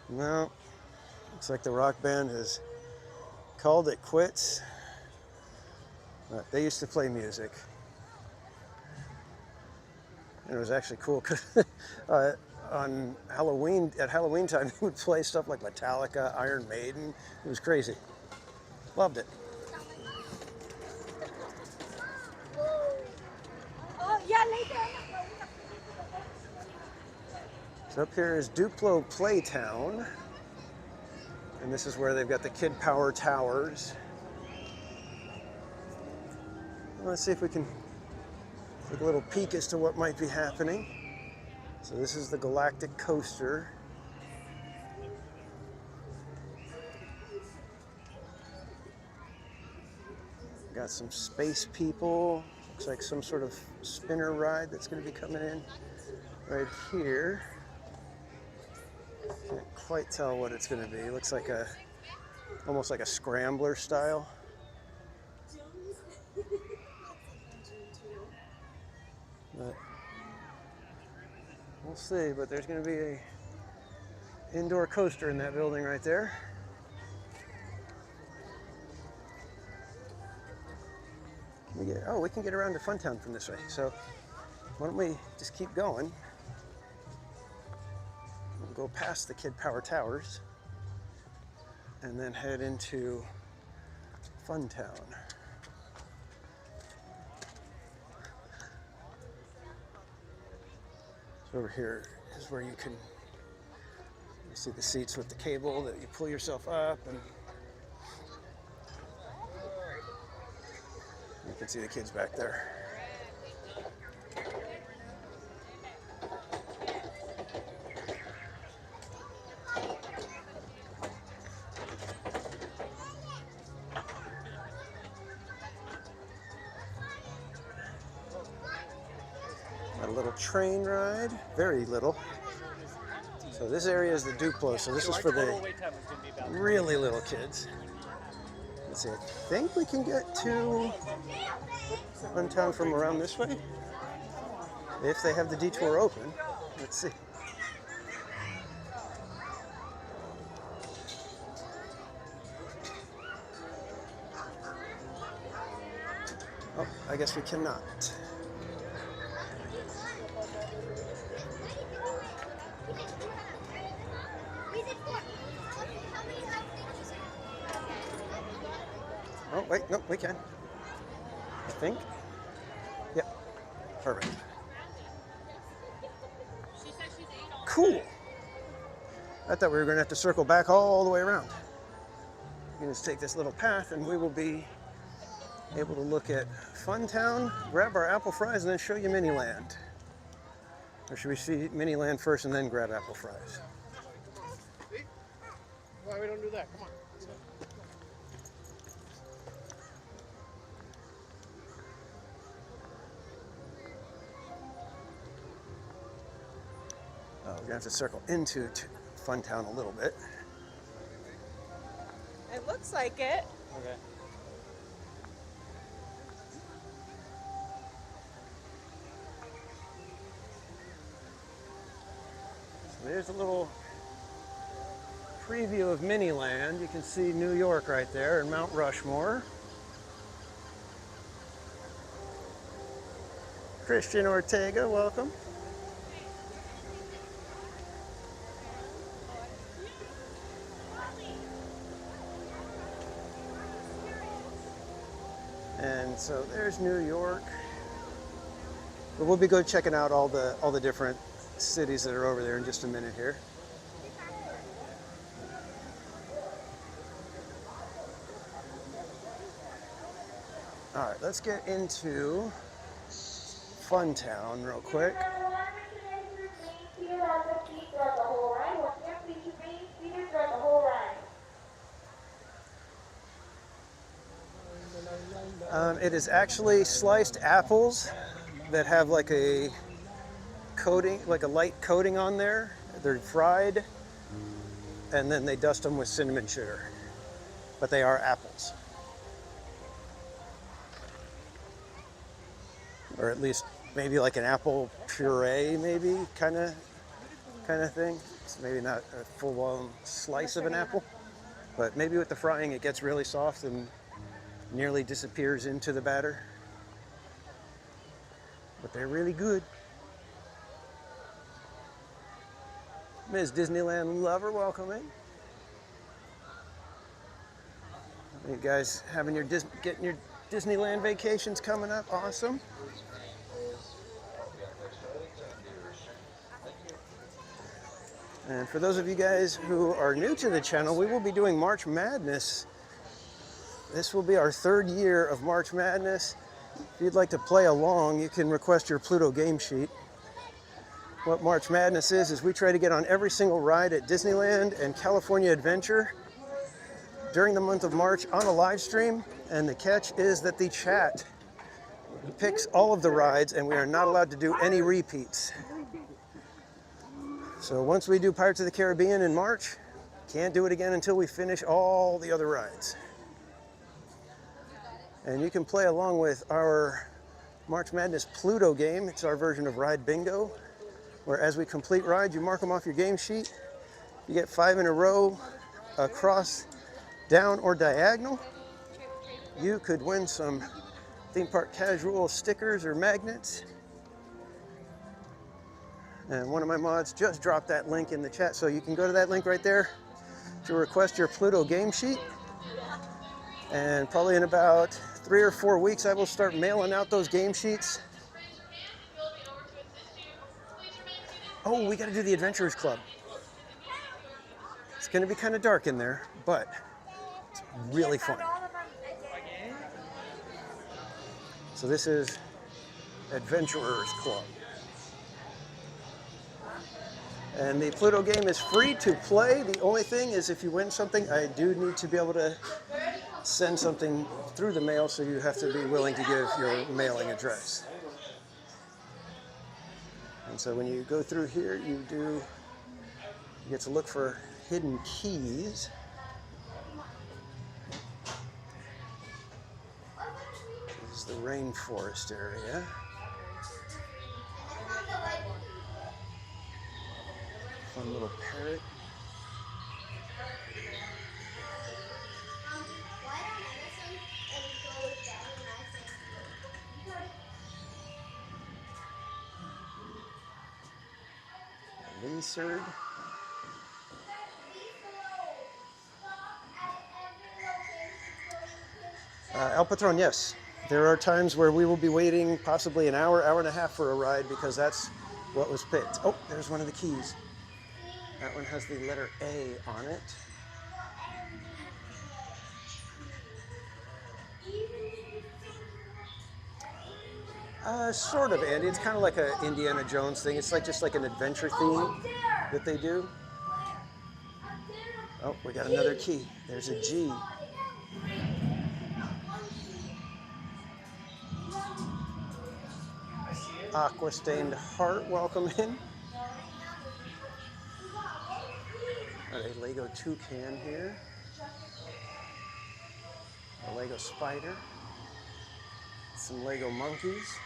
Speaker 1: No, looks like the rock band has called it quits. But they used to play music. And it was actually cool because on Halloween, at Halloween time, they would play stuff like Metallica, Iron Maiden. It was crazy. Loved it. So up here is Duplo Playtown. And this is where they've got the Kid Power Towers. Let's see if we can take a little peek as to what might be happening. So this is the Galactic Coaster. Got some space people. Looks like some sort of spinner ride that's going to be coming in right here. Can't quite tell what it's going to be. Looks like almost like a scrambler style. But we'll see, but there's going to be a indoor coaster in that building right there. We can get around to Funtown from this way. So why don't we just keep going? We'll go past the Kid Power Towers and then head into Funtown. So over here is where you see the seats with the cable that you pull yourself up, and you can see the kids back there. A little train ride, very little. So this area is the Duplo, so this is for the really little kids. Let's see, I think we can get to Funtown from around this way, if they have the detour open. Let's see. Oh, I guess we cannot. Oh, wait, no, we can. I think. Yep, perfect. Cool. I thought we were going to have to circle back all the way around. You can just take this little path and we will be able to look at Funtown, grab our apple fries, and then show you Miniland. Or should we see Miniland first and then grab apple fries?
Speaker 3: Why we don't do that? Come on.
Speaker 1: We're going to have to circle into Funtown a little bit.
Speaker 2: It looks like it.
Speaker 3: Okay.
Speaker 1: So there's a little preview of Miniland. You can see New York right there and Mount Rushmore. Christian Ortega, welcome. And so there's New York. But we'll be go checking out all the different cities that are over there in just a minute here. All right, let's get into Fun Town real quick. It is actually sliced apples that have like a coating, like a light coating on there. They're fried, and then they dust them with cinnamon sugar. But they are apples. Or at least maybe like an apple puree, maybe kind of thing. It's maybe not a full-blown slice of an apple, but maybe with the frying it gets really soft and nearly disappears into the batter. But they're really good. Ms. Disneyland lover, welcome in. You guys having your getting your Disneyland vacations coming up? Awesome. And for those of you guys who are new to the channel, we will be doing March Madness. This will be our 3rd year of March Madness. If you'd like to play along, you can request your Pluto game sheet. What March Madness is we try to get on every single ride at Disneyland and California Adventure during the month of March on a live stream. And the catch is that the chat picks all of the rides and we are not allowed to do any repeats. So once we do Pirates of the Caribbean in March, can't do it again until we finish all the other rides. And you can play along with our March Madness Pluto game. It's our version of Ride Bingo, where as we complete rides, you mark them off your game sheet. You get 5 in a row, across, down, or diagonal. You could win some theme park casual stickers or magnets. And one of my mods just dropped that link in the chat, so you can go to that link right there to request your Pluto game sheet. And probably in about 3 or 4 weeks, I will start mailing out those game sheets. Oh, we got to do the Adventurers Club. It's going to be kind of dark in there, but it's really fun. So this is Adventurers Club. And the Pluto game is free to play. The only thing is if you win something, I do need to be able to send something through the mail, so you have to be willing to give your mailing address. And so when you go through here, you get to look for hidden keys. This is the rainforest area. Fun little parrot. Lizard. El Patron, yes. There are times where we will be waiting possibly an hour, hour and a half for a ride because that's what was picked. Oh, there's one of the keys. That one has the letter A on it. Sort of, Andy. It's kind of like an Indiana Jones thing. It's like just like an adventure theme that they do. Oh, we got another key. There's a G. Aqua Stained Heart, welcome in. Got a Lego toucan here. A Lego spider. Some Lego monkeys.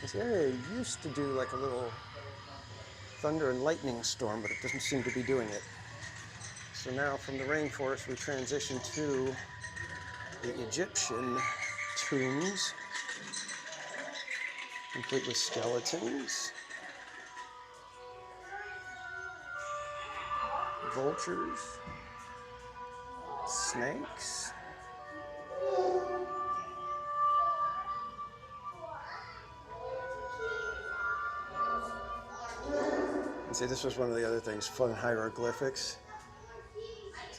Speaker 1: This area used to do like a little thunder and lightning storm, but it doesn't seem to be doing it. So now from the rainforest, we transition to the Egyptian tombs, complete with skeletons, vultures, snakes. And see, this was one of the other things, fun hieroglyphics.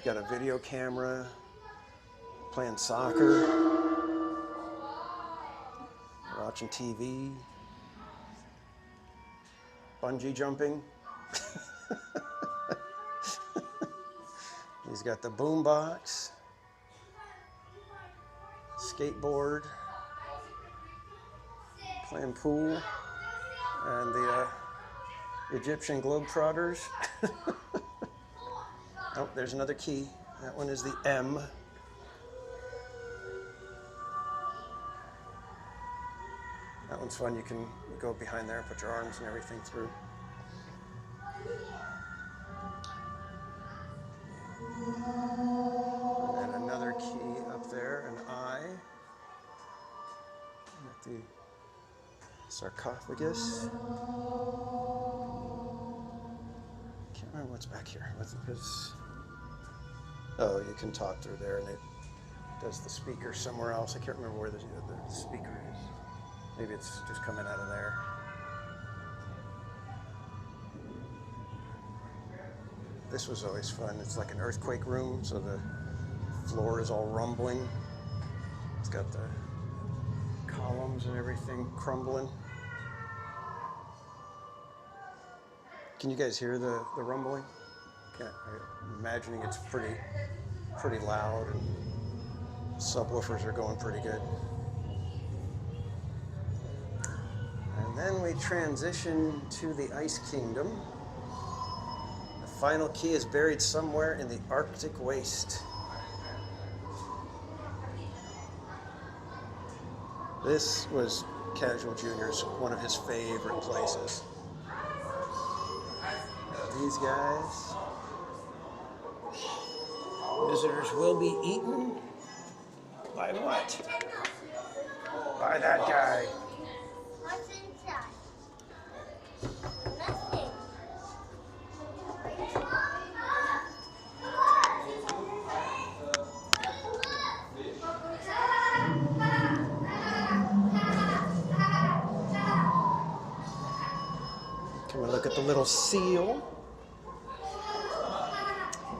Speaker 1: got a video camera, playing soccer, watching TV, bungee jumping. He's got the boombox, skateboard, playing pool, and the Egyptian Globetrotters. Oh, there's another key. That one is the M. That one's fun. You can go behind there and put your arms and everything through. And then another key up there, an I. At the sarcophagus. Can't remember what's back here. Oh, you can talk through there, and it does the speaker somewhere else. I can't remember where the speaker is. Maybe it's just coming out of there. This was always fun. It's like an earthquake room, so the floor is all rumbling. It's got the columns and everything crumbling. Can you guys hear the rumbling? I'm imagining it's pretty loud, and subwoofers are going pretty good. And then we transition to the Ice Kingdom. The final key is buried somewhere in the Arctic waste. This was Casual Junior's one of his favorite places. These guys. Visitors will be eaten by what? By that guy.
Speaker 4: What's inside? Nothing.
Speaker 1: Come and look at the little seal.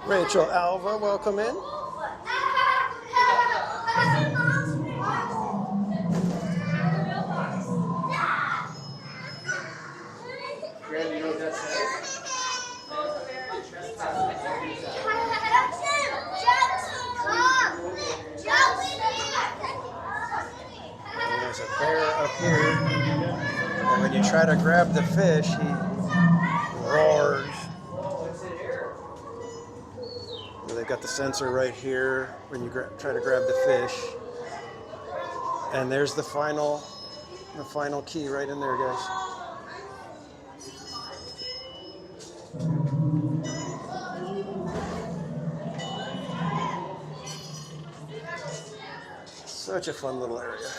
Speaker 1: Rachel Alva, welcome in.
Speaker 3: Randy, you know what that says?
Speaker 1: And there's a bear up here. And when you try to grab the fish, he roars. They've got the sensor right here when you try to grab the fish. And there's the final key right in there, guys. Such a fun little area.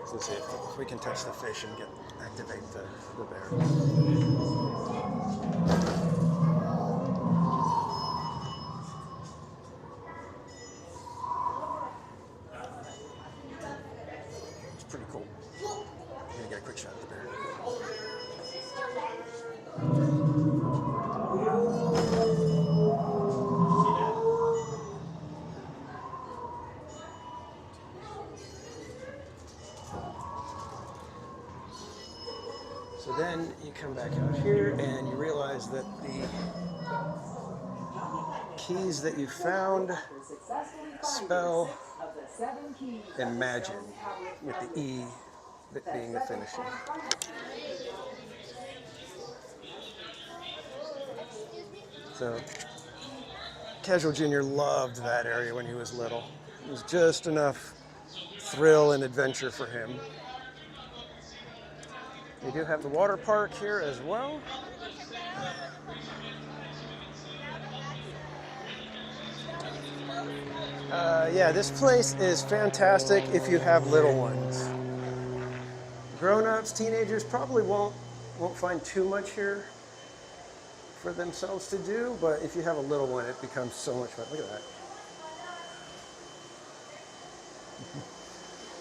Speaker 1: So let's see if we can touch the fish and activate the bear. It's pretty cool. I'm gonna get a quick shot of the bear. So then you come back out here and you realize that the keys that you found spell imagine, with the E being the finishing. So Casual Junior loved that area when he was little. It was just enough thrill and adventure for him. We do have the water park here as well. Yeah, this place is fantastic if you have little ones. Grown-ups, teenagers probably won't find too much here for themselves to do, but if you have a little one, it becomes so much fun. Look at that.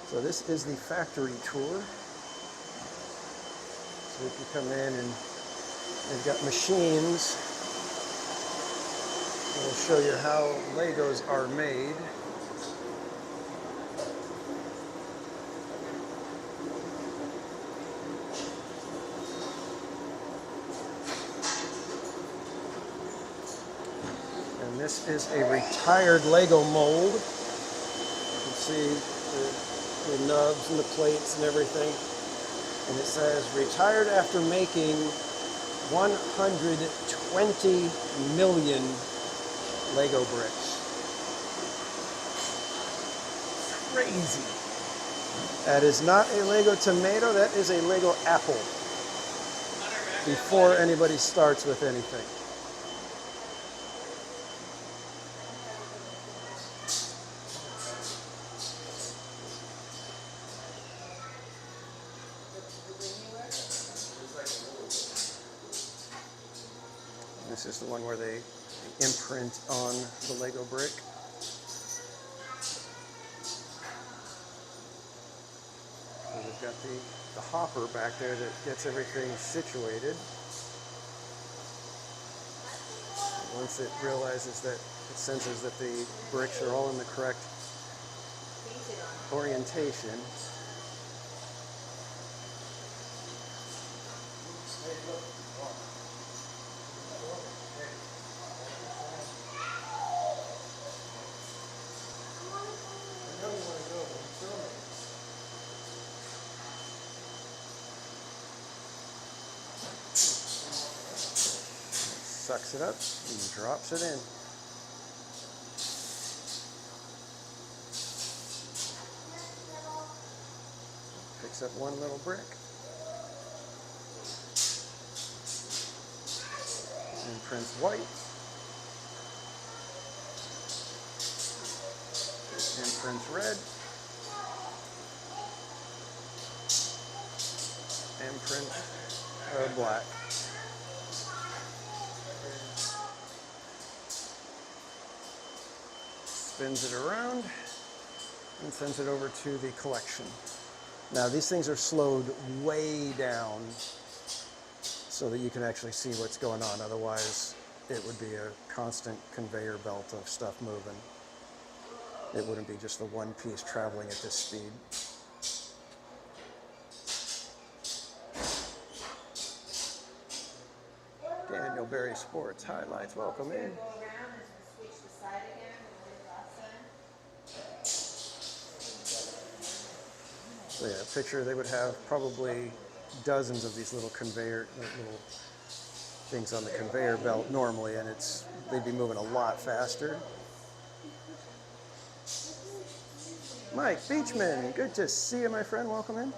Speaker 1: So this is the factory tour. So we can come in and they've got machines. It'll show you how Legos are made. And this is a retired Lego mold. You can see the nubs and the plates and everything. And it says, retired after making 120 million Lego bricks. Crazy. That is not a Lego tomato, that is a Lego apple. Before anybody starts with anything. This is the one where they imprint on the Lego brick. So they've got the hopper back there that gets everything situated. And once it realizes that, it senses that the bricks are all in the correct orientation. Sucks it up and drops it in. Picks up one little brick. Imprints white. Imprints red. Imprint black. Spins it around and sends it over to the collection. Now these things are slowed way down so that you can actually see what's going on. Otherwise, it would be a constant conveyor belt of stuff moving. It wouldn't be just the one piece traveling at this speed. Daniel Berry Sports Highlights, welcome in. So yeah, picture they would have probably dozens of these little little things on the conveyor belt normally, and they'd be moving a lot faster. Mike Beachman, good to see you, my friend. Welcome in.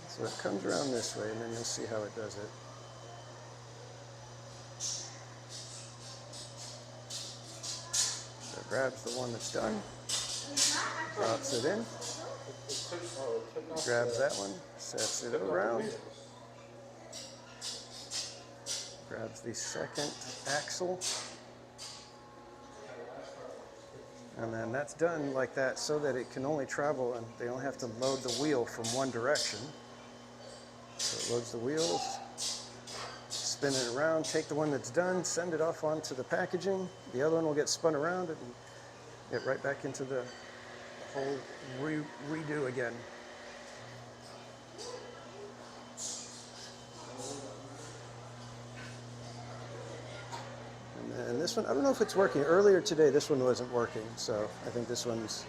Speaker 1: So it comes around this way, and then you'll see how it does it. So it grabs the one that's done. Drops it in, grabs that one, sets it around, grabs the second axle, and then that's done like that so that it can only travel and they only have to load the wheel from one direction. So it loads the wheels, spin it around, take the one that's done, send it off onto the packaging. The other one will get spun around and get right back into the whole redo again. And then this one, I don't know if it's working. Earlier today, this one wasn't working, so I think that one's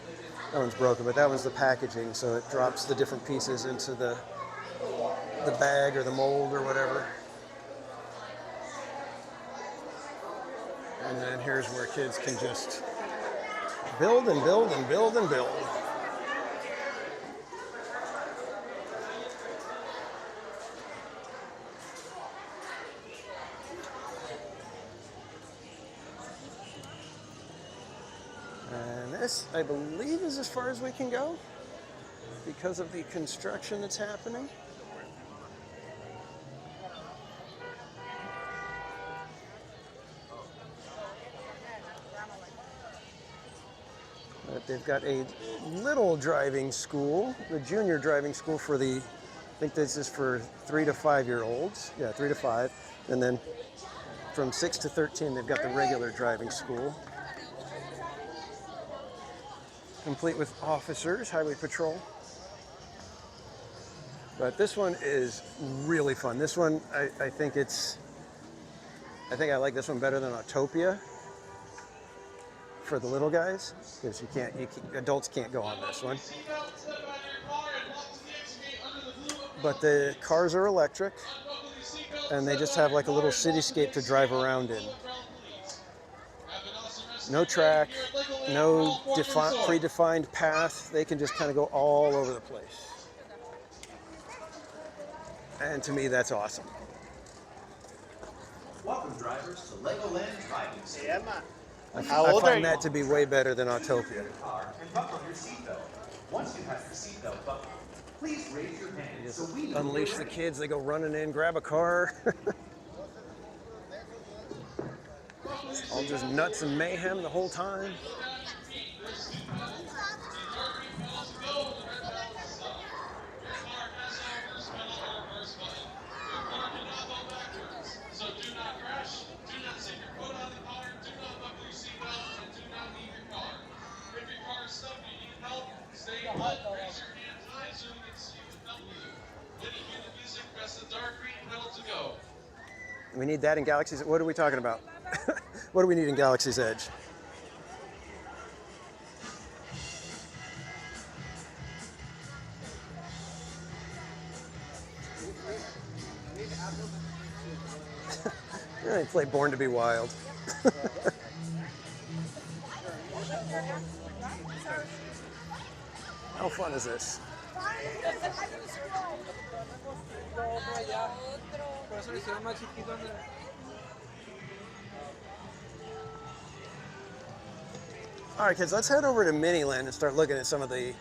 Speaker 1: broken, but that was the packaging, so it drops the different pieces into the bag or the mold or whatever. And then here's where kids can just build and build and build and build. And this, I believe, is as far as we can go because of the construction that's happening. But they've got a little driving school, the junior driving school for the, I think this is for 3 to 5-year-olds. Yeah, 3 to 5. And then from 6 to 13, they've got the regular driving school. Complete with officers, highway patrol. But this one is really fun. This one, I think I like this one better than Autopia for the little guys, because adults can't go on this one. But the cars are electric, and they just have like a little cityscape to drive around in. No track, no predefined path. They can just kind of go all over the place. And to me, that's awesome.
Speaker 15: Welcome, drivers, to Legoland Driving School.
Speaker 1: I find that to be way better than Autopia.
Speaker 15: And buckle your seatbelt. Once you have your seatbelt buckled, please raise your hand so we know
Speaker 1: Unleash the kids, they go running in, grab a car. All just nuts and mayhem the whole time. We need that in Galaxy's. What are we talking about? What do we need in Galaxy's Edge? I play Born to Be Wild. How fun is this? All right, kids, let's head over to Miniland and start looking at some of the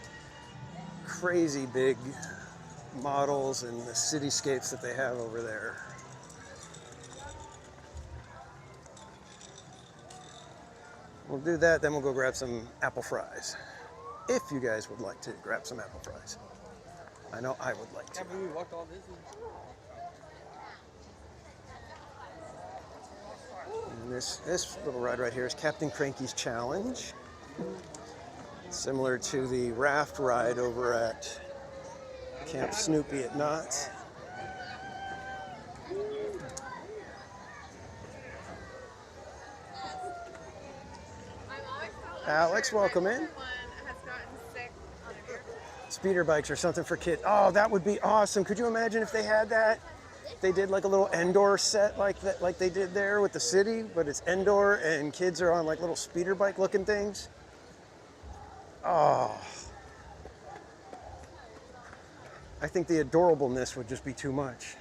Speaker 1: crazy big models and the cityscapes that they have over there. We'll do that, then we'll go grab some apple fries. If you guys would like to grab some apple fries. I know I would like to. And this little ride right here is Captain Cranky's Challenge. Similar to the raft ride over at Camp Snoopy at Knott's. Alex, welcome in. Speeder bikes or something for kids. Oh, that would be awesome. Could you imagine if they had that? They did like a little Endor set like that, like they did there with the city, but it's Endor and kids are on like little speeder bike looking things. Oh. I think the adorableness would just be too much.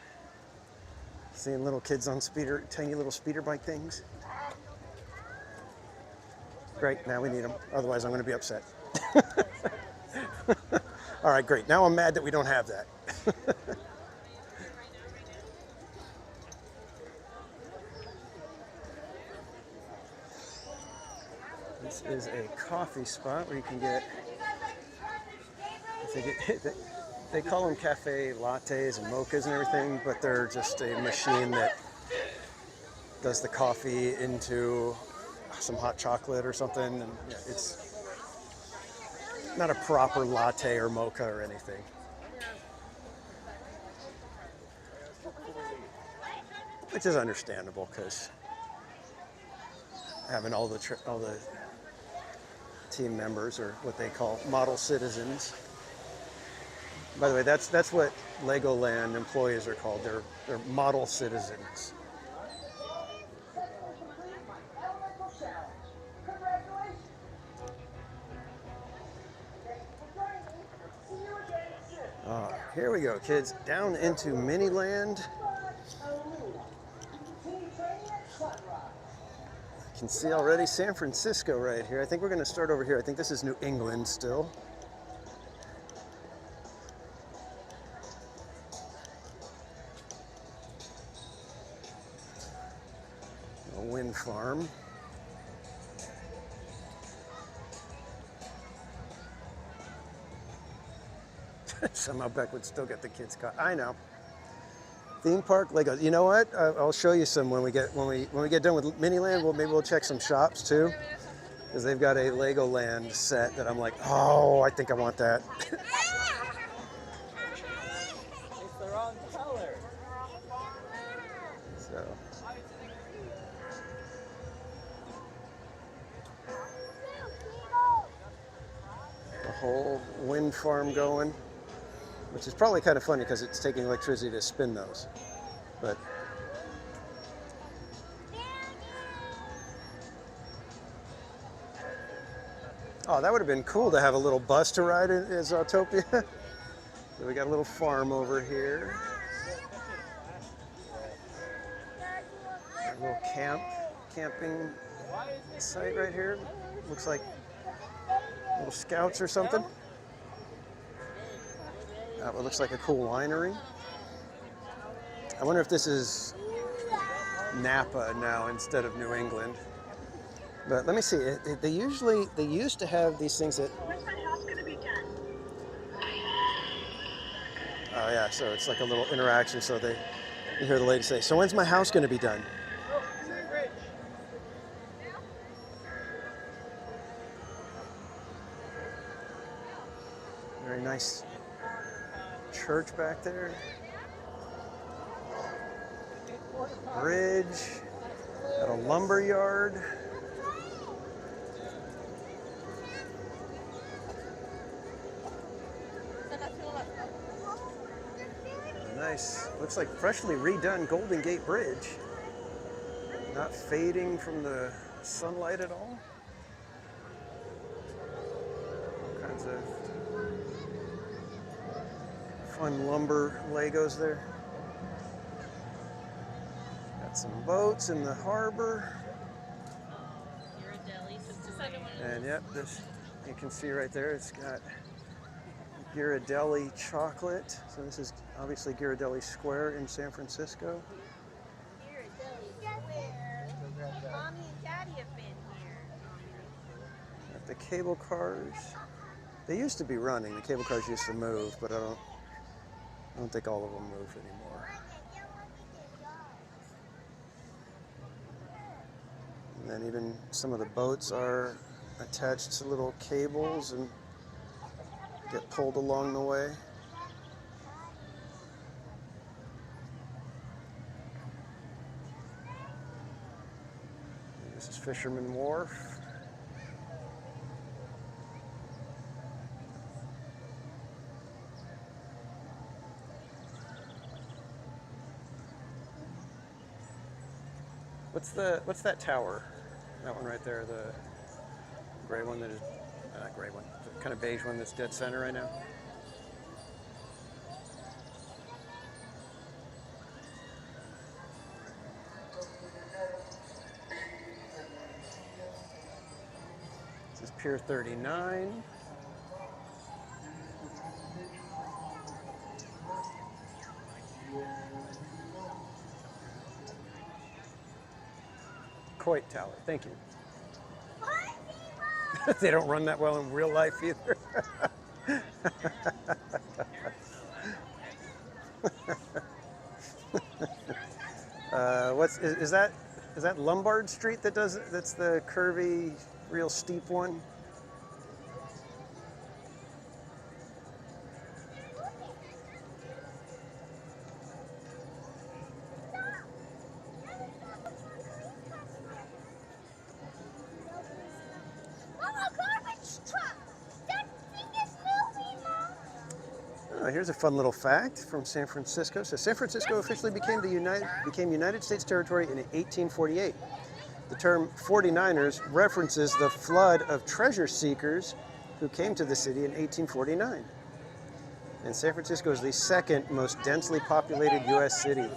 Speaker 1: Seeing little kids on tiny little speeder bike things. Great, now we need them. Otherwise I'm gonna be upset. All right, great. Now I'm mad that we don't have that. This is a coffee spot where you can get, they call them cafe lattes and mochas and everything, but they're just a machine that does the coffee into some hot chocolate or something. And yeah, it's not a proper latte or mocha or anything. Which is understandable because having all the team members are what they call model citizens. By the way, that's what Legoland employees are called. They're model citizens. Here we go, kids. Down into Miniland. You can see already San Francisco right here. I think we're going to start over here. I think this is New England still. A wind farm. Somehow Beck would still get the kids caught. I know. Theme park Legos. You know what? I'll show you some when we get done with Miniland. Maybe we'll check some shops too, because they've got a Legoland set that I'm like, oh, I think I want that.
Speaker 3: It's the wrong color.
Speaker 1: So. A whole wind farm going, which is probably kind of funny because it's taking electricity to spin those. But oh, that would have been cool to have a little bus to ride in Zootopia. So we got a little farm over here. A little camping site right here. Looks like little scouts or something. That one looks like a cool winery. I wonder if this is Napa now instead of New England. But let me see. They used to have these things that.
Speaker 6: When's my house gonna be done?
Speaker 1: Oh yeah, so it's like a little interaction. So you hear the lady say, "So when's my house going to be done?" Very nice church back there. Bridge at a lumber yard. Nice. Looks like freshly redone Golden Gate Bridge. Not fading from the sunlight at all. All kinds of fun lumber Legos there. Got some boats in the harbor. And yep, this you can see right there, it's got Ghirardelli chocolate. So this is obviously Ghirardelli Square in San Francisco.
Speaker 4: Ghirardelli Square. Mommy and Daddy have been here.
Speaker 1: Got the cable cars. They used to be running. The cable cars used to move, but I don't think all of them move anymore. And then even some of the boats are attached to little cables and get pulled along the way. This is Fisherman Wharf. What's that tower? That one right there, the gray one that is not gray one, the kind of beige one that's dead center right now. This is Pier 39. Coit Tower, thank you. They don't run that well in real life either. Is that Lombard Street that's the curvy, real steep one? Here's a fun little fact from San Francisco. So San Francisco officially became United States territory in 1848. The term 49ers references the flood of treasure seekers who came to the city in 1849. And San Francisco is the second most densely populated U.S. city.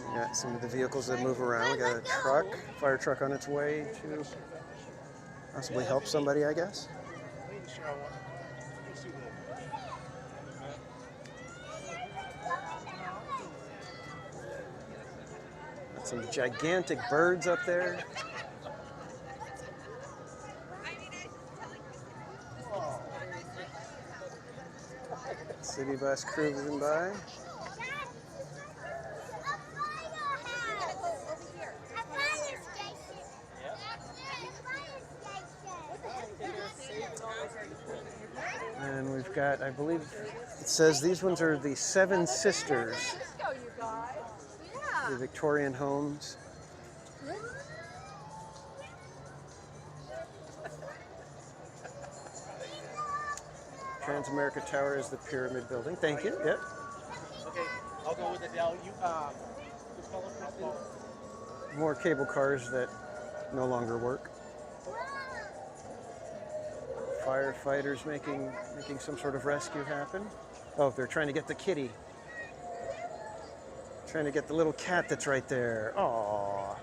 Speaker 1: We got some of the vehicles that move around. We got a truck, fire truck on its way to possibly help somebody, I guess. That's Some gigantic birds up there. City bus cruising by. And we've got, I believe, it says these ones are the Seven Sisters, the Victorian homes. Transamerica Tower is the pyramid building. Thank you. Yep.
Speaker 3: Okay, I'll go with Adele. You, the color purple.
Speaker 1: More cable cars that no longer work. Firefighters making some sort of rescue happen. Oh, they're trying to get the kitty. Trying to get the little cat that's right there. Aww.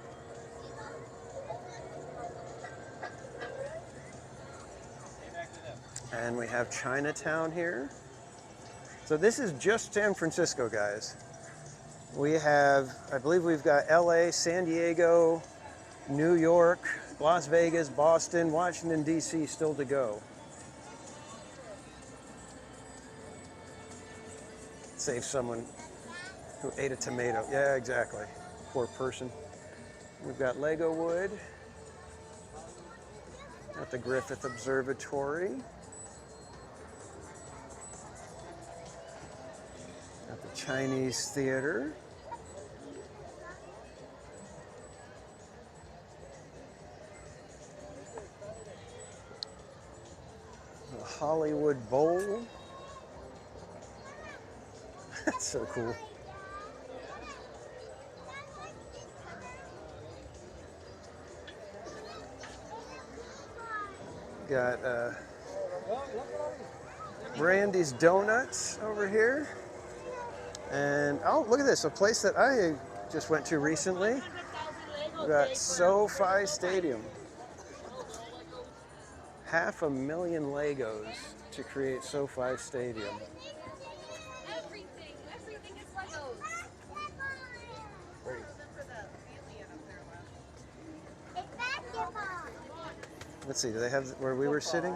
Speaker 1: And we have Chinatown here. So this is just San Francisco, guys. We have, I believe we've got LA, San Diego, New York, Las Vegas, Boston, Washington, D.C. still to go. Save someone who ate a tomato. Yeah, exactly. Poor person. We've got Legowood at the Griffith Observatory. At the Chinese Theater. The Hollywood Bowl. That's so cool. Got Brandy's Donuts over here. And oh, look at this, a place that I just went to recently. We got SoFi Stadium. 500,000 Legos to create SoFi Stadium.
Speaker 8: Everything is Legos.
Speaker 1: Let's see, do they have where we were sitting?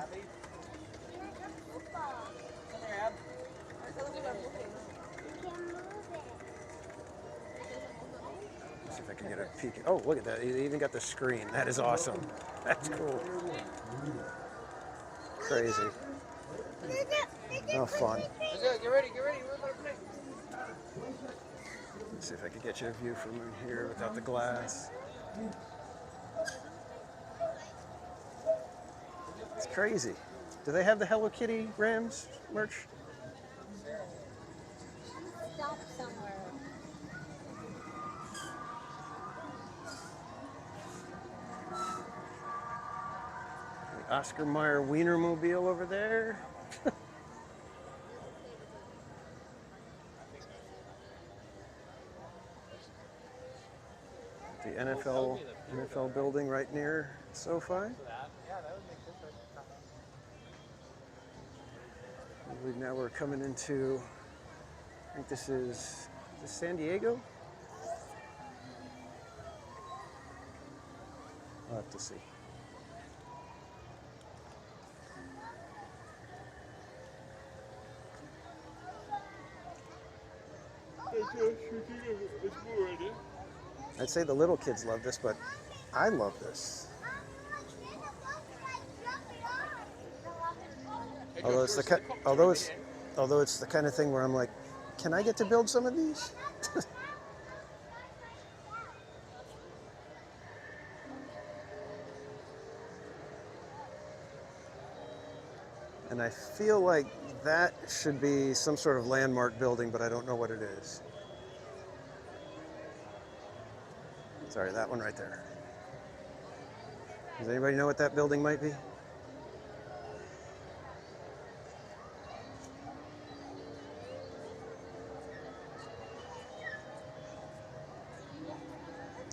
Speaker 1: Let's see if I can get a peek. Oh, look at that. They even got the screen. That is awesome. That's cool. Crazy. Oh, fun.
Speaker 3: Get ready, get ready. We're about to play.
Speaker 1: Let's see if I can get you a view from here without the glass. It's crazy. Do they have the Hello Kitty Rams merch?
Speaker 4: Stop somewhere.
Speaker 1: The Oscar Mayer Wienermobile over there. The NFL building right near SoFi. Now we're coming into, I think this is San Diego? I'll have to see. I'd say the little kids love this, but I love this. Although it's the kind of thing where I'm like, can I get to build some of these? And I feel like that should be some sort of landmark building, but I don't know what it is. Sorry, that one right there. Does anybody know what that building might be?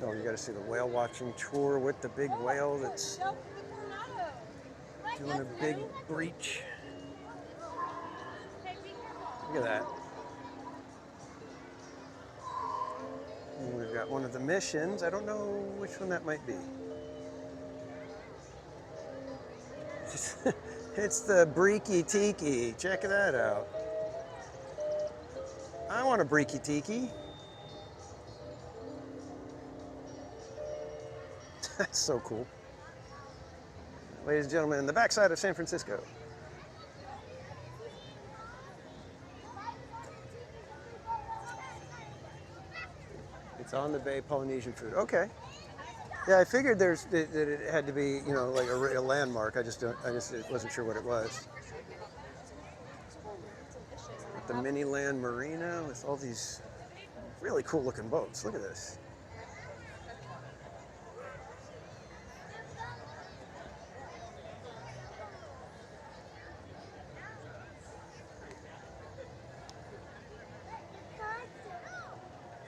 Speaker 1: Oh, you got to see the whale watching tour with the big whale that's doing a big breach. Look at that. And we've got got one of the missions. I don't know which one that might be. It's the Breaky Tiki. Check that out. I want a Breaky Tiki. That's so cool. Ladies and gentlemen, the backside of San Francisco. It's on the bay, Polynesian food. Okay. Yeah, I figured that it had to be, you know, like a landmark. I just wasn't sure what it was. The Mini Land Marina with all these really cool looking boats. Look at this.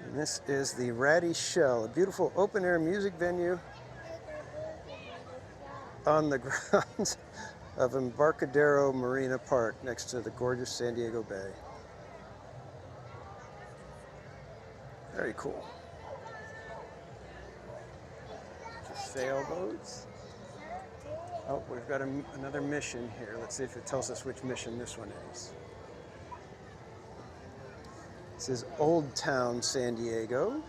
Speaker 1: And this is the Ratty Shell, a beautiful open-air music venue on the grounds of Embarcadero Marina Park next to the gorgeous San Diego Bay. Very cool. Just sailboats. Oh, we've got another mission here. Let's see if it tells us which mission this one is. This is Old Town San Diego.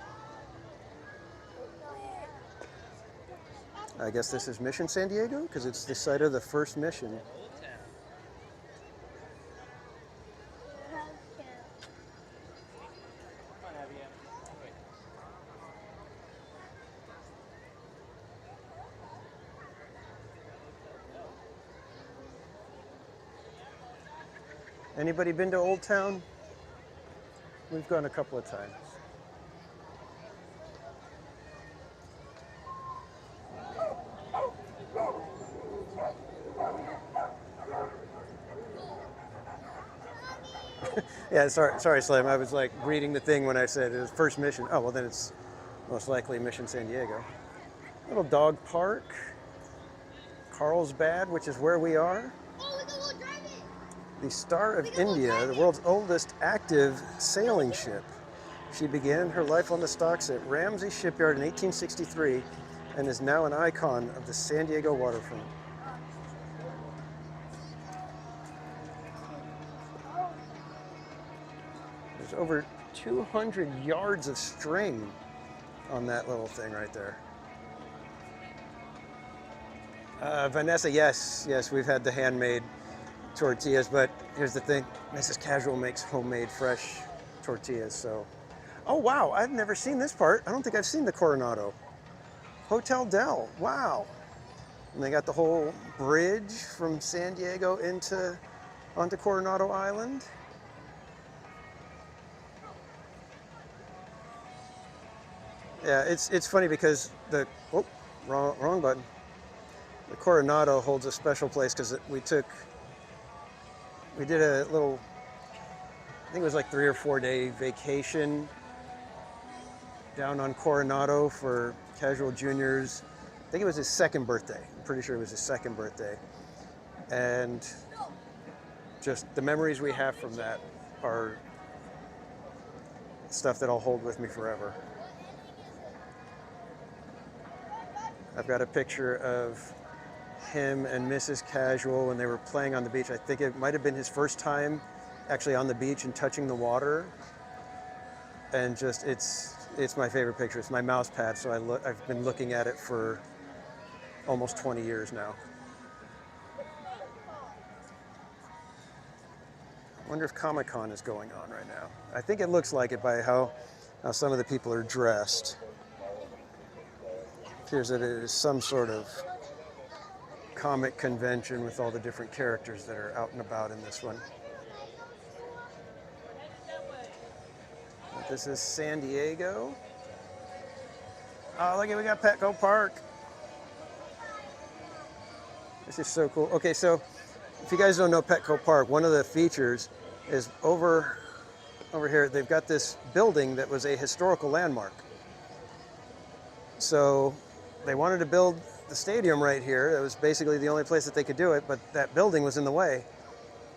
Speaker 1: I guess this is Mission San Diego because it's the site of the first mission. Anybody been to Old Town? We've gone a couple of times. Yeah, sorry, Slim. I was like reading the thing when I said it was first mission. Oh, well, then it's most likely Mission San Diego. Little dog park. Carlsbad, which is where we are. The Star of India, the world's oldest active sailing ship. She began her life on the stocks at Ramsey Shipyard in 1863 and is now an icon of the San Diego waterfront. There's over 200 yards of string on that little thing right there. Vanessa, yes, we've had the handmade tortillas, but here's the thing, Mrs. Casual makes homemade fresh tortillas, so. Oh wow, I've never seen this part. I don't think I've seen the Coronado. Hotel Del, wow. And they got the whole bridge from San Diego onto Coronado Island. Yeah, it's funny because wrong button. The Coronado holds a special place because we did a little, I think it was like 3 or 4 day vacation down on Coronado for Casual Junior's, I think it was his second birthday. I'm pretty sure it was his second birthday. And just the memories we have from that are stuff that I'll hold with me forever. I've got a picture of him and Mrs. Casual when they were playing on the beach. I think it might have been his first time actually on the beach and touching the water. And just, it's my favorite picture. It's my mouse pad, so I've been looking at it for almost 20 years now. I wonder if Comic-Con is going on right now. I think it looks like it by how some of the people are dressed. It appears that it is some sort of comic convention with all the different characters that are out and about in this one. This is San Diego. Oh, look at, we got Petco Park. This is so cool. Okay, so if you guys don't know Petco Park, one of the features is over here, they've got this building that was a historical landmark. So they wanted to build the stadium right here. That was basically the only place that they could do it, but that building was in the way.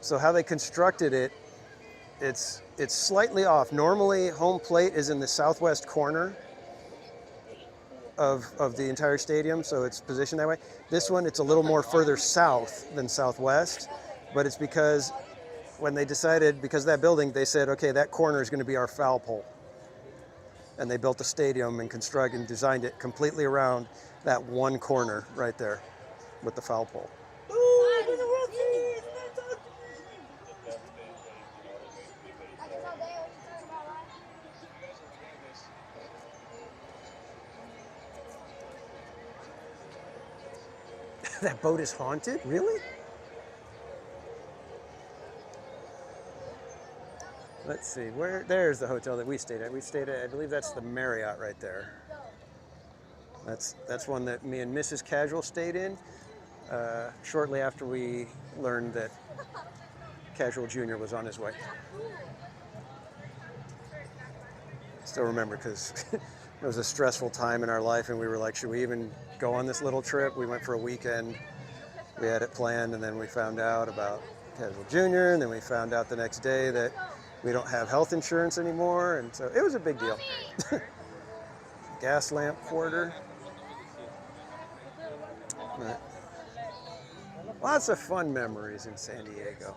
Speaker 1: So how they constructed it, it's slightly off. Normally, home plate is in the southwest corner, of the entire stadium, so it's positioned that way. This one, it's a little more further south than southwest, but it's because when they decided, because of that building, they said, okay, that corner is going to be our foul pole. And they built the stadium and constructed and designed it completely around that one corner right there with the foul pole. That boat is haunted? Really? Let's see, there's the hotel that we stayed at. We stayed at, I believe that's the Marriott right there. That's one that me and Mrs. Casual stayed in shortly after we learned that Casual Jr. was on his way. Still remember, because it was a stressful time in our life, and we were like, should we even go on this little trip? We went for a weekend. We had it planned, and then we found out about Casual Jr., and then we found out the next day that we don't have health insurance anymore, and so it was a big deal. Gas lamp quarter. Right. Lots of fun memories in San Diego.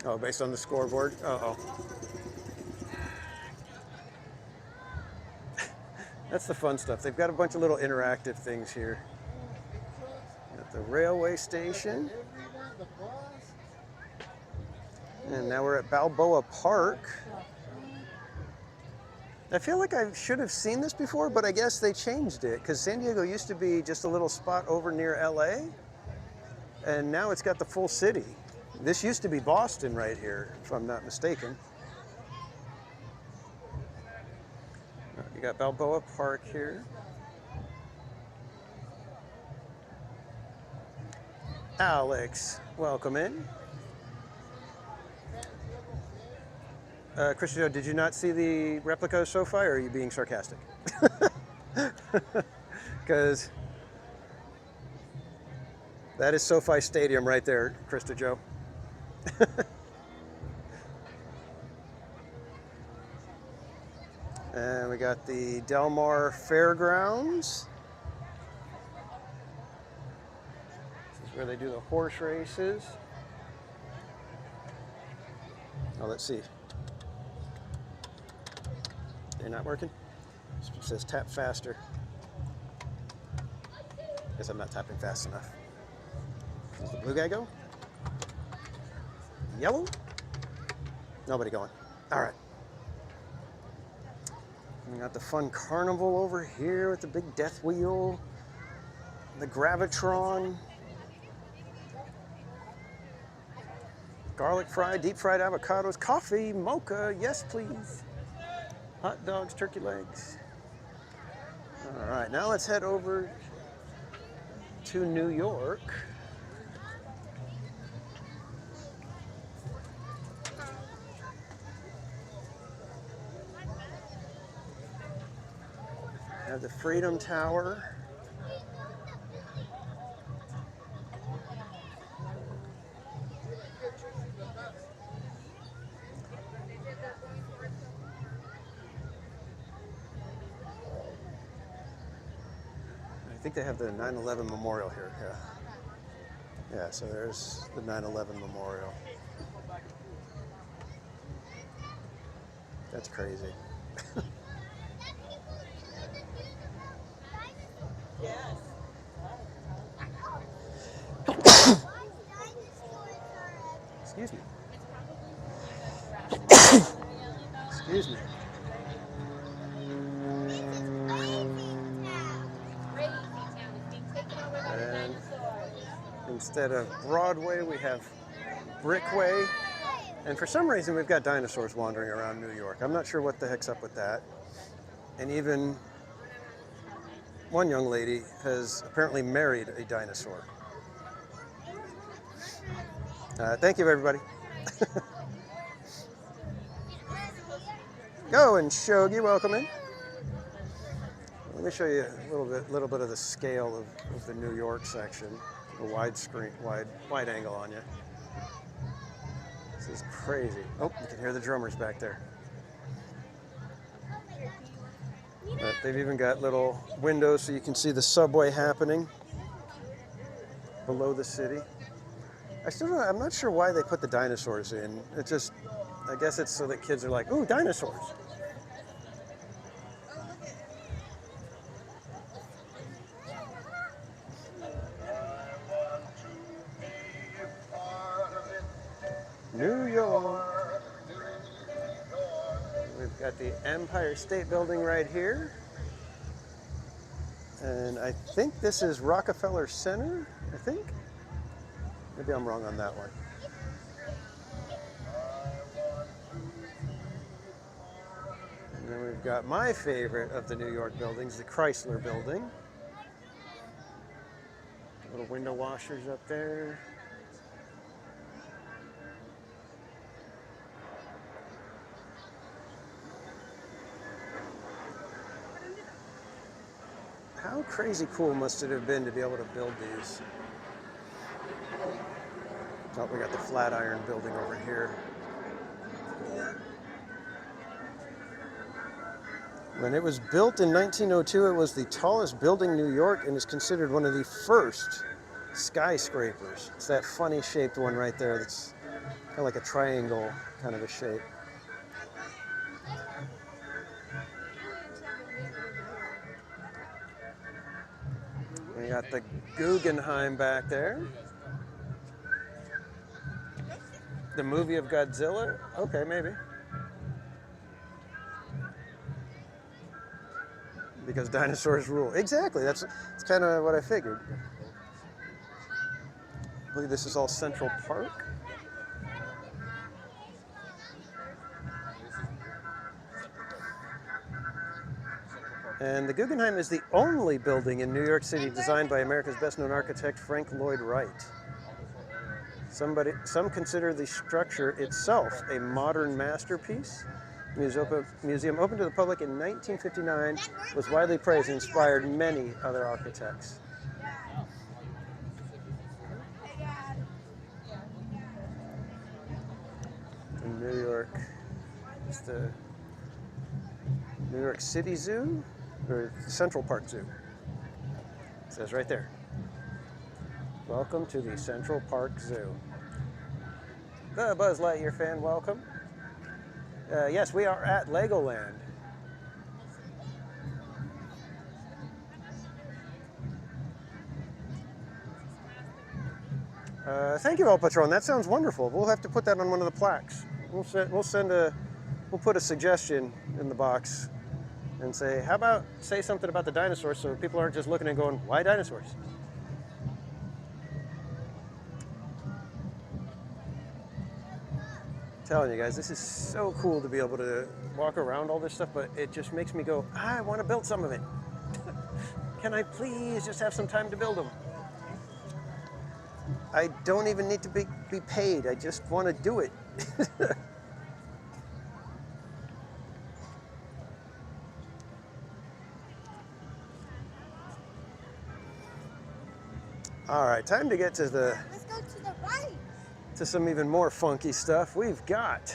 Speaker 1: Oh, based on the scoreboard? Uh-oh. That's the fun stuff. They've got a bunch of little interactive things here. At the railway station. And now we're at Balboa Park. I feel like I should have seen this before, but I guess they changed it, because San Diego used to be just a little spot over near LA, and now it's got the full city. This used to be Boston right here, if I'm not mistaken. You got Balboa Park here. Alex, welcome in. Christian, did you not see the replica of SoFi, or are you being sarcastic? Because that is SoFi Stadium right there, Krista Joe. And we got the Del Mar Fairgrounds. This is where they do the horse races. Oh, let's see. They're not working? It says tap faster. Guess I'm not tapping fast enough. Does the blue guy go? Yellow? Nobody going. All right. We got the fun carnival over here with the big death wheel, the Gravitron, garlic fried, deep fried avocados, coffee, mocha, yes please, hot dogs, turkey legs. All right, now let's head over to New York. Have the Freedom Tower. I think they have the 9/11 memorial here. Yeah. Yeah, so there's the 9/11 memorial. That's crazy. Excuse me. Excuse me. And instead of Broadway, we have Brickway. And for some reason, we've got dinosaurs wandering around New York. I'm not sure what the heck's up with that. And even one young lady has apparently married a dinosaur. Thank you, everybody. Go and Shogi, welcome in. Let me show you a little bit of the scale of the New York section. a wide angle on you. This is crazy. Oh, you can hear the drummers back there. But they've even got little windows so you can see the subway happening below the city. I'm not sure why they put the dinosaurs in. It just, I guess it's so that kids are like, ooh, dinosaurs. New York. We've got the Empire State Building right here. And I think this is Rockefeller Center, I think. Maybe I'm wrong on that one. And then we've got my favorite of the New York buildings, the Chrysler Building. Little window washers up there. How crazy cool must it have been to be able to build these? Oh, we got the Flatiron Building over here. When it was built in 1902, it was the tallest building in New York and is considered one of the first skyscrapers. It's that funny shaped one right there that's kind of like a triangle kind of a shape. We got the Guggenheim back there. The movie of Godzilla? Okay, maybe. Because dinosaurs rule. Exactly, that's kind of what I figured. I believe this is all Central Park. And the Guggenheim is the only building in New York City designed by America's best-known architect, Frank Lloyd Wright. Some consider the structure itself a modern masterpiece. Museum opened to the public in 1959, was widely praised and inspired many other architects. In New York, it's the New York City Zoo, or Central Park Zoo. It says right there. Welcome to the Central Park Zoo. The Buzz Lightyear fan, welcome. Yes, we are at Legoland. Thank you, El Patron. That sounds wonderful. We'll have to put that on one of the plaques. We'll put a suggestion in the box and say, how about say something about the dinosaurs so people aren't just looking and going, why dinosaurs? I'm telling you guys, this is so cool to be able to walk around all this stuff, but it just makes me go, I want to build some of it. Can I please just have some time to build them? I don't even need to be paid. I just want to do it. All right, time to get to the...
Speaker 4: Let's go to the right.
Speaker 1: To some even more funky stuff. We've got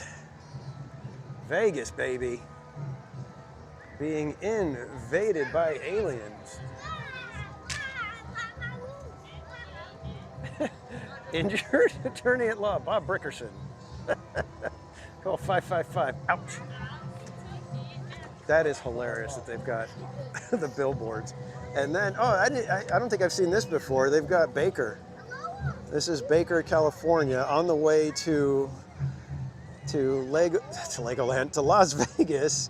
Speaker 1: Vegas, baby. Being invaded by aliens. Injured attorney at law, Bob Brickerson. Call 555. Ouch. That is hilarious that they've got the billboards. And then, I don't think I've seen this before. They've got Baker. This is Baker, California, on the way to Legoland, to Las Vegas.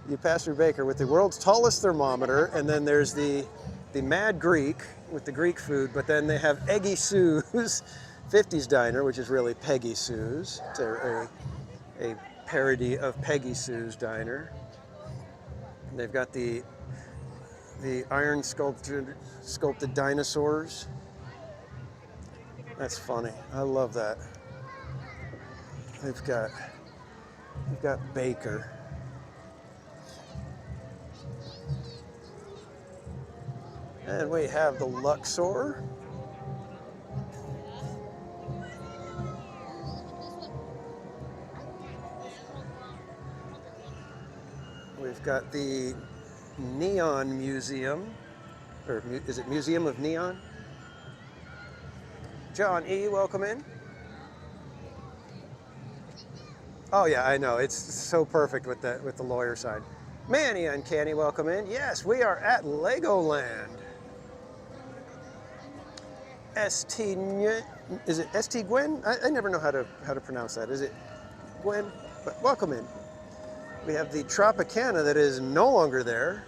Speaker 1: You pass through Baker with the world's tallest thermometer, and then there's the Mad Greek with the Greek food, but then they have Eggy Sue's 50s Diner, which is really Peggy Sue's. It's a parody of Peggy Sue's Diner. And they've got the iron sculpted dinosaurs. That's funny. I love that. We've got Baker. And we have the Luxor. We've got the Neon Museum, or is it Museum of Neon? John E., welcome in. Oh yeah, I know. It's so perfect with the lawyer sign. Manny Uncanny, welcome in. Yes, we are at Legoland. Is it St. Gwen? I never know how to pronounce that. Is it Gwen? But welcome in. We have the Tropicana that is no longer there,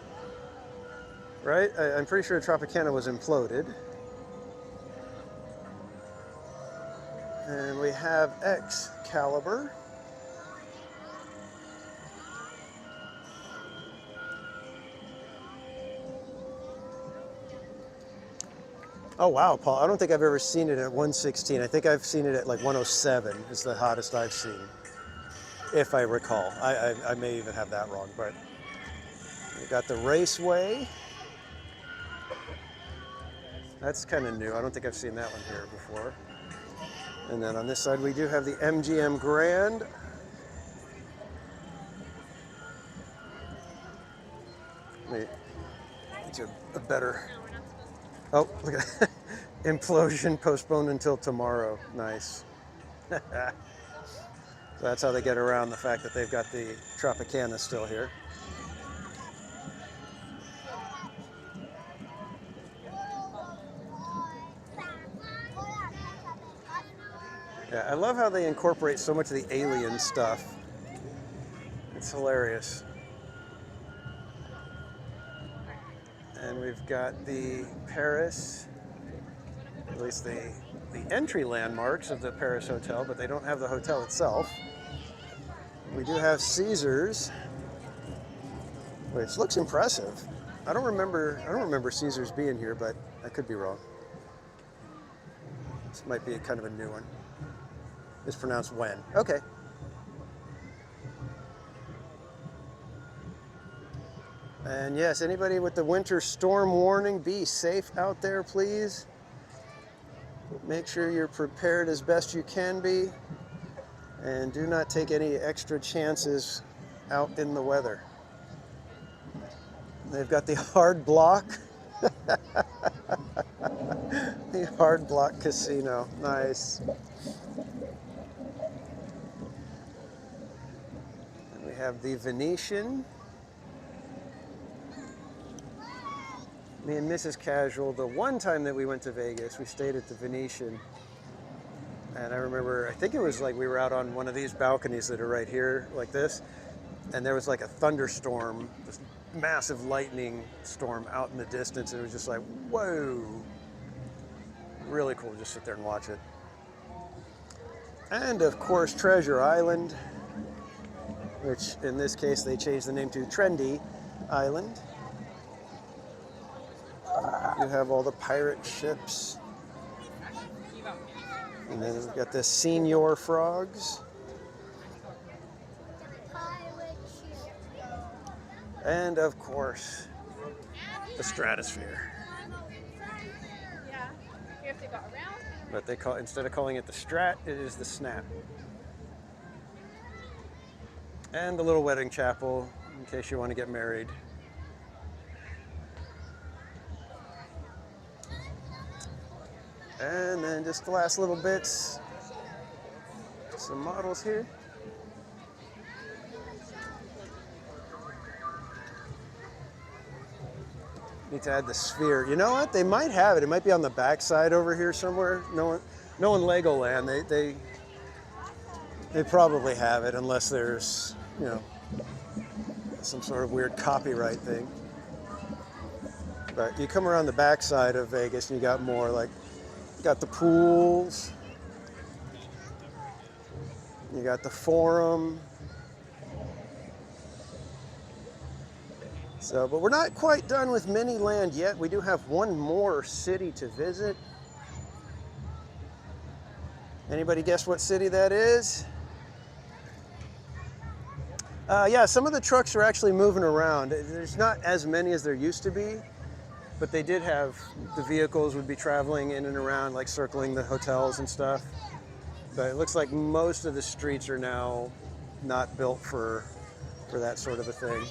Speaker 1: right? I'm pretty sure Tropicana was imploded. And we have Excalibur. Oh wow, Paul, I don't think I've ever seen it at 116. I think I've seen it at like 107 is the hottest I've seen, if I recall. I may even have that wrong, but we got the Raceway. That's kind of new. I don't think I've seen that one here before. And then on this side we do have the MGM Grand. Wait, it's a better... Oh, look at that. Implosion postponed until tomorrow. Nice. So that's how they get around the fact that they've got the Tropicana still here. Yeah, I love how they incorporate so much of the alien stuff. It's hilarious. And we've got the Paris, at least the entry landmarks of the Paris Hotel, but they don't have the hotel itself. We do have Caesars, which looks impressive. I don't remember Caesars being here, but I could be wrong. This might be kind of a new one. It's pronounced Wen. Okay. And yes, anybody with the winter storm warning, be safe out there, please. Make sure you're prepared as best you can be. And do not take any extra chances out in the weather. They've got the hard block. The hard block casino. Nice. And we have the Venetian. Me and Mrs. Casual, the one time that we went to Vegas, we stayed at the Venetian. And I remember, I think it was like we were out on one of these balconies that are right here, like this. And there was like a thunderstorm, this massive lightning storm out in the distance. And it was just like, whoa. Really cool to just sit there and watch it. And of course, Treasure Island, which in this case, they changed the name to Trendy Island. You have all the pirate ships. And then we've got the senior frogs. And of course, the stratosphere.
Speaker 2: Yeah, you have to go around.
Speaker 1: But they call, instead of calling it the Strat, it is the Snap. And the little wedding chapel, in case you want to get married. And then just the last little bits. Some models here. Need to add the sphere. You know what? They might have it. It might be on the back side over here somewhere. No one Legoland. They probably have it unless there's, you know, some sort of weird copyright thing. But you come around the back side of Vegas and you got more like, you got the pools. You got the Forum. So, but we're not quite done with Miniland yet. We do have one more city to visit. Anybody guess what city that is? Yeah, some of the trucks are actually moving around. There's not as many as there used to be, but they did have, the vehicles would be traveling in and around, like circling the hotels and stuff. But it looks like most of the streets are now not built for that sort of a thing.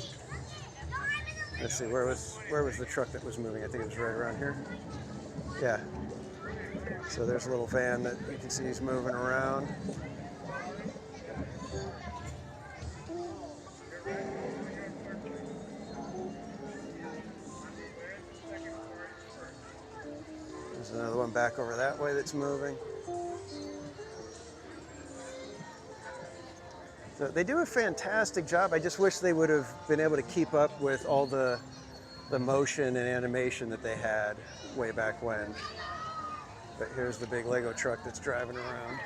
Speaker 1: Let's see, where was the truck that was moving? I think it was right around here. Yeah. So there's a little van that you can see is moving around. There's another one back over that way that's moving. So they do a fantastic job. I just wish they would have been able to keep up with all the motion and animation that they had way back when. But here's the big Lego truck that's driving around.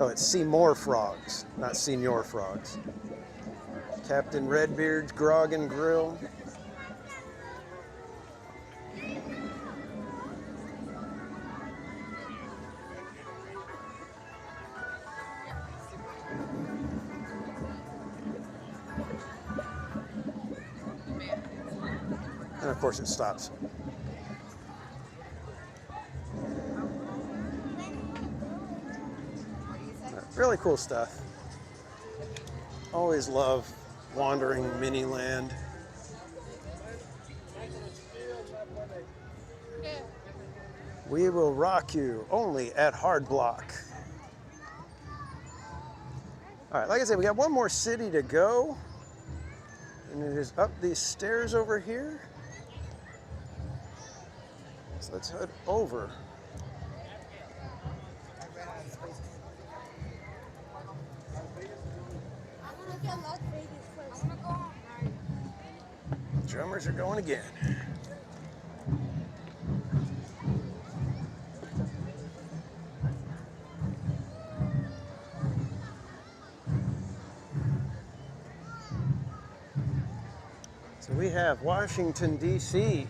Speaker 1: Oh, it's Seymour Frogs, not Senior Frogs. Captain Redbeard's Grog and Grill. And of course it stops. Really cool stuff. Always love wandering Miniland. We will rock you only at Hard Block. All right, like I said, we got one more city to go. And it is up these stairs over here. So let's head over. Drummers are going again. So we have Washington, D.C.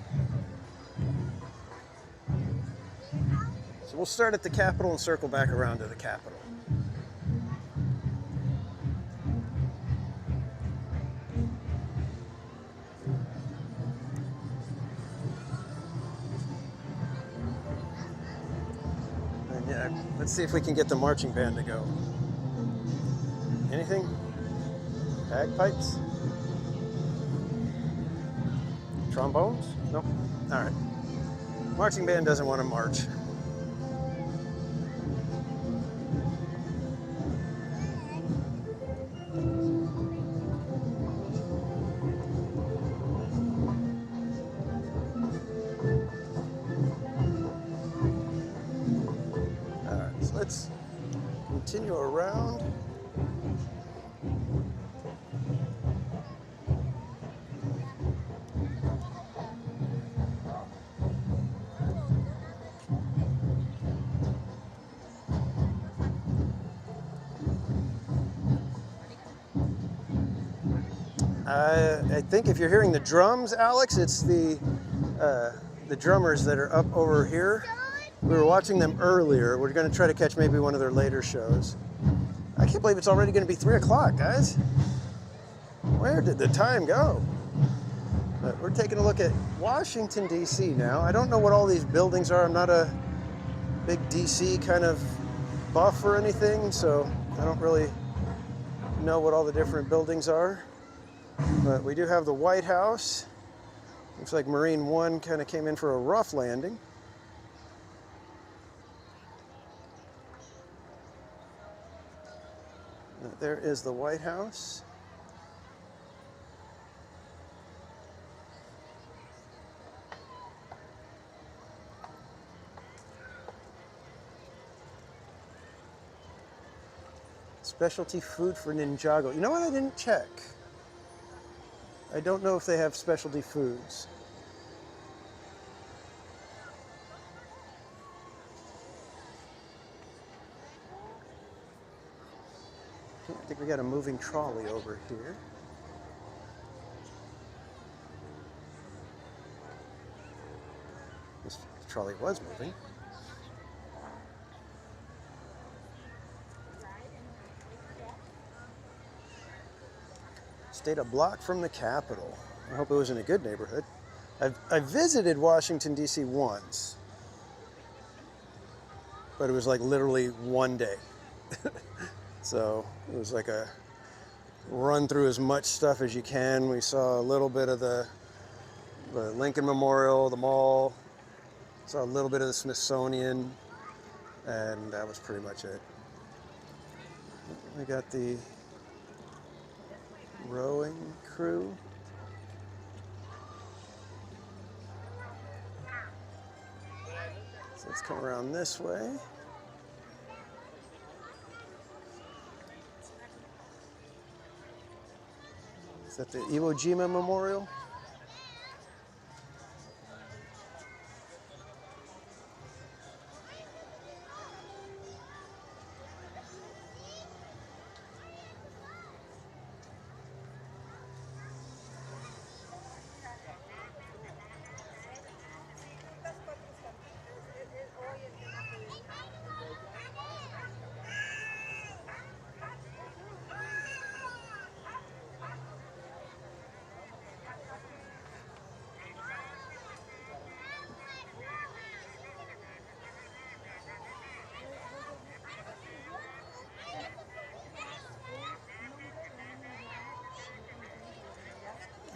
Speaker 1: So we'll start at the Capitol and circle back around to the Capitol. And yeah, let's see if we can get the marching band to go. Anything? Bagpipes? Trombones? Nope. All right. Marching band doesn't want to march. All right, so let's continue around. I think if you're hearing the drums, Alex, it's the drummers that are up over here. We were watching them earlier. We're going to try to catch maybe one of their later shows. I can't believe it's already going to be 3 o'clock, guys. Where did the time go? But we're taking a look at Washington, D.C. now. I don't know what all these buildings are. I'm not a big D.C. kind of buff or anything, so I don't really know what all the different buildings are. But we do have the White House. Looks like Marine One kind of came in for a rough landing. There is the White House. Specialty food for Ninjago. You know what? I didn't check. I don't know if they have specialty foods. I think we got a moving trolley over here. This trolley was moving. Stayed a block from the Capitol. I hope it was in a good neighborhood. I've visited Washington, D.C. once, but it was like literally one day. So it was like a run through as much stuff as you can. We saw a little bit of the Lincoln Memorial, the mall, saw a little bit of the Smithsonian, and that was pretty much it. We got the rowing crew. So let's come around this way. Is that the Iwo Jima Memorial?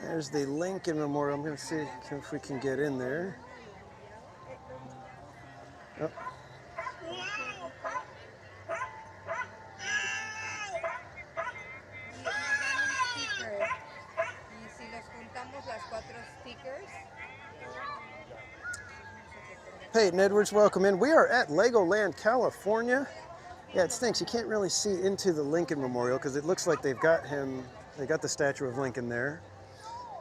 Speaker 1: There's the Lincoln Memorial. I'm going to see if we can get in there. Oh. Peyton Edwards, welcome in. We are at Legoland California. Yeah, it stinks. You can't really see into the Lincoln Memorial because it looks like they've got him, they got the statue of Lincoln there,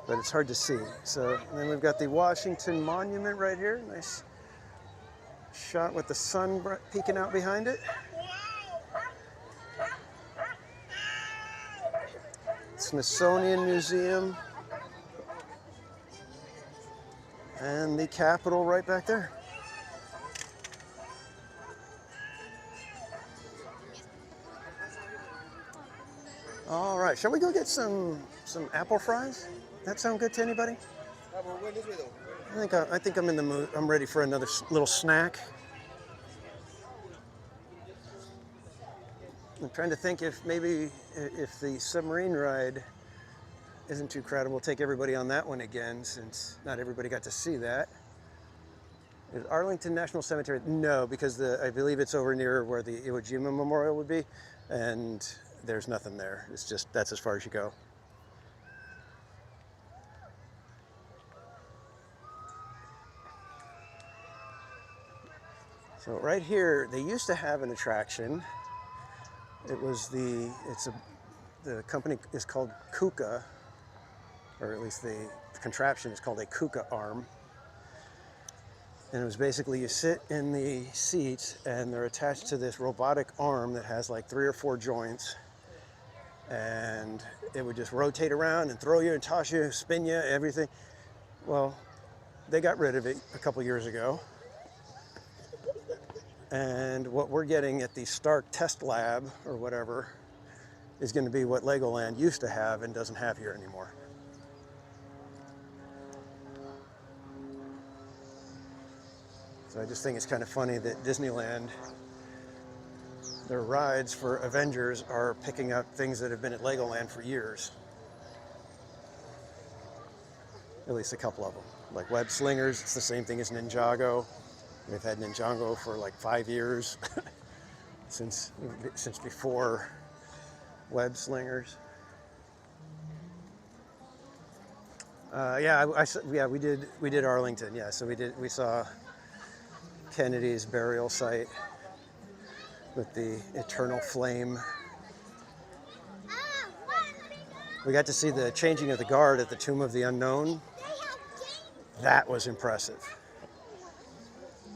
Speaker 1: but it's hard to see. So, and then we've got the Washington Monument right here. Nice shot with the sun peeking out behind it. Smithsonian Museum. And the Capitol right back there. All right, shall we go get some apple fries? That sound good to anybody? I think I'm in the mood. I'm ready for another little snack. I'm trying to think if maybe if the submarine ride isn't too crowded, we'll take everybody on that one again, since not everybody got to see that. Is Arlington National Cemetery? No, because I believe it's over near where the Iwo Jima Memorial would be, and there's nothing there. It's just, that's as far as you go. So right here, they used to have an attraction. It was the company is called Kuka, or at least the contraption is called a Kuka arm. And it was basically you sit in the seats and they're attached to this robotic arm that has like 3 or 4 joints. And it would just rotate around and throw you and toss you, spin you, everything. Well, they got rid of it a couple years ago. And what we're getting at the Stark Test Lab or whatever is going to be what Legoland used to have and doesn't have here anymore. So I just think it's kind of funny that Disneyland, their rides for Avengers are picking up things that have been at Legoland for years. At least a couple of them. Like Web Slingers, it's the same thing as Ninjago. They've had Ninjago for like 5 years, since before Web Slingers. Yeah, we did Arlington. Yeah, so we saw Kennedy's burial site with the eternal flame. We got to see the changing of the guard at the Tomb of the Unknown. That was impressive.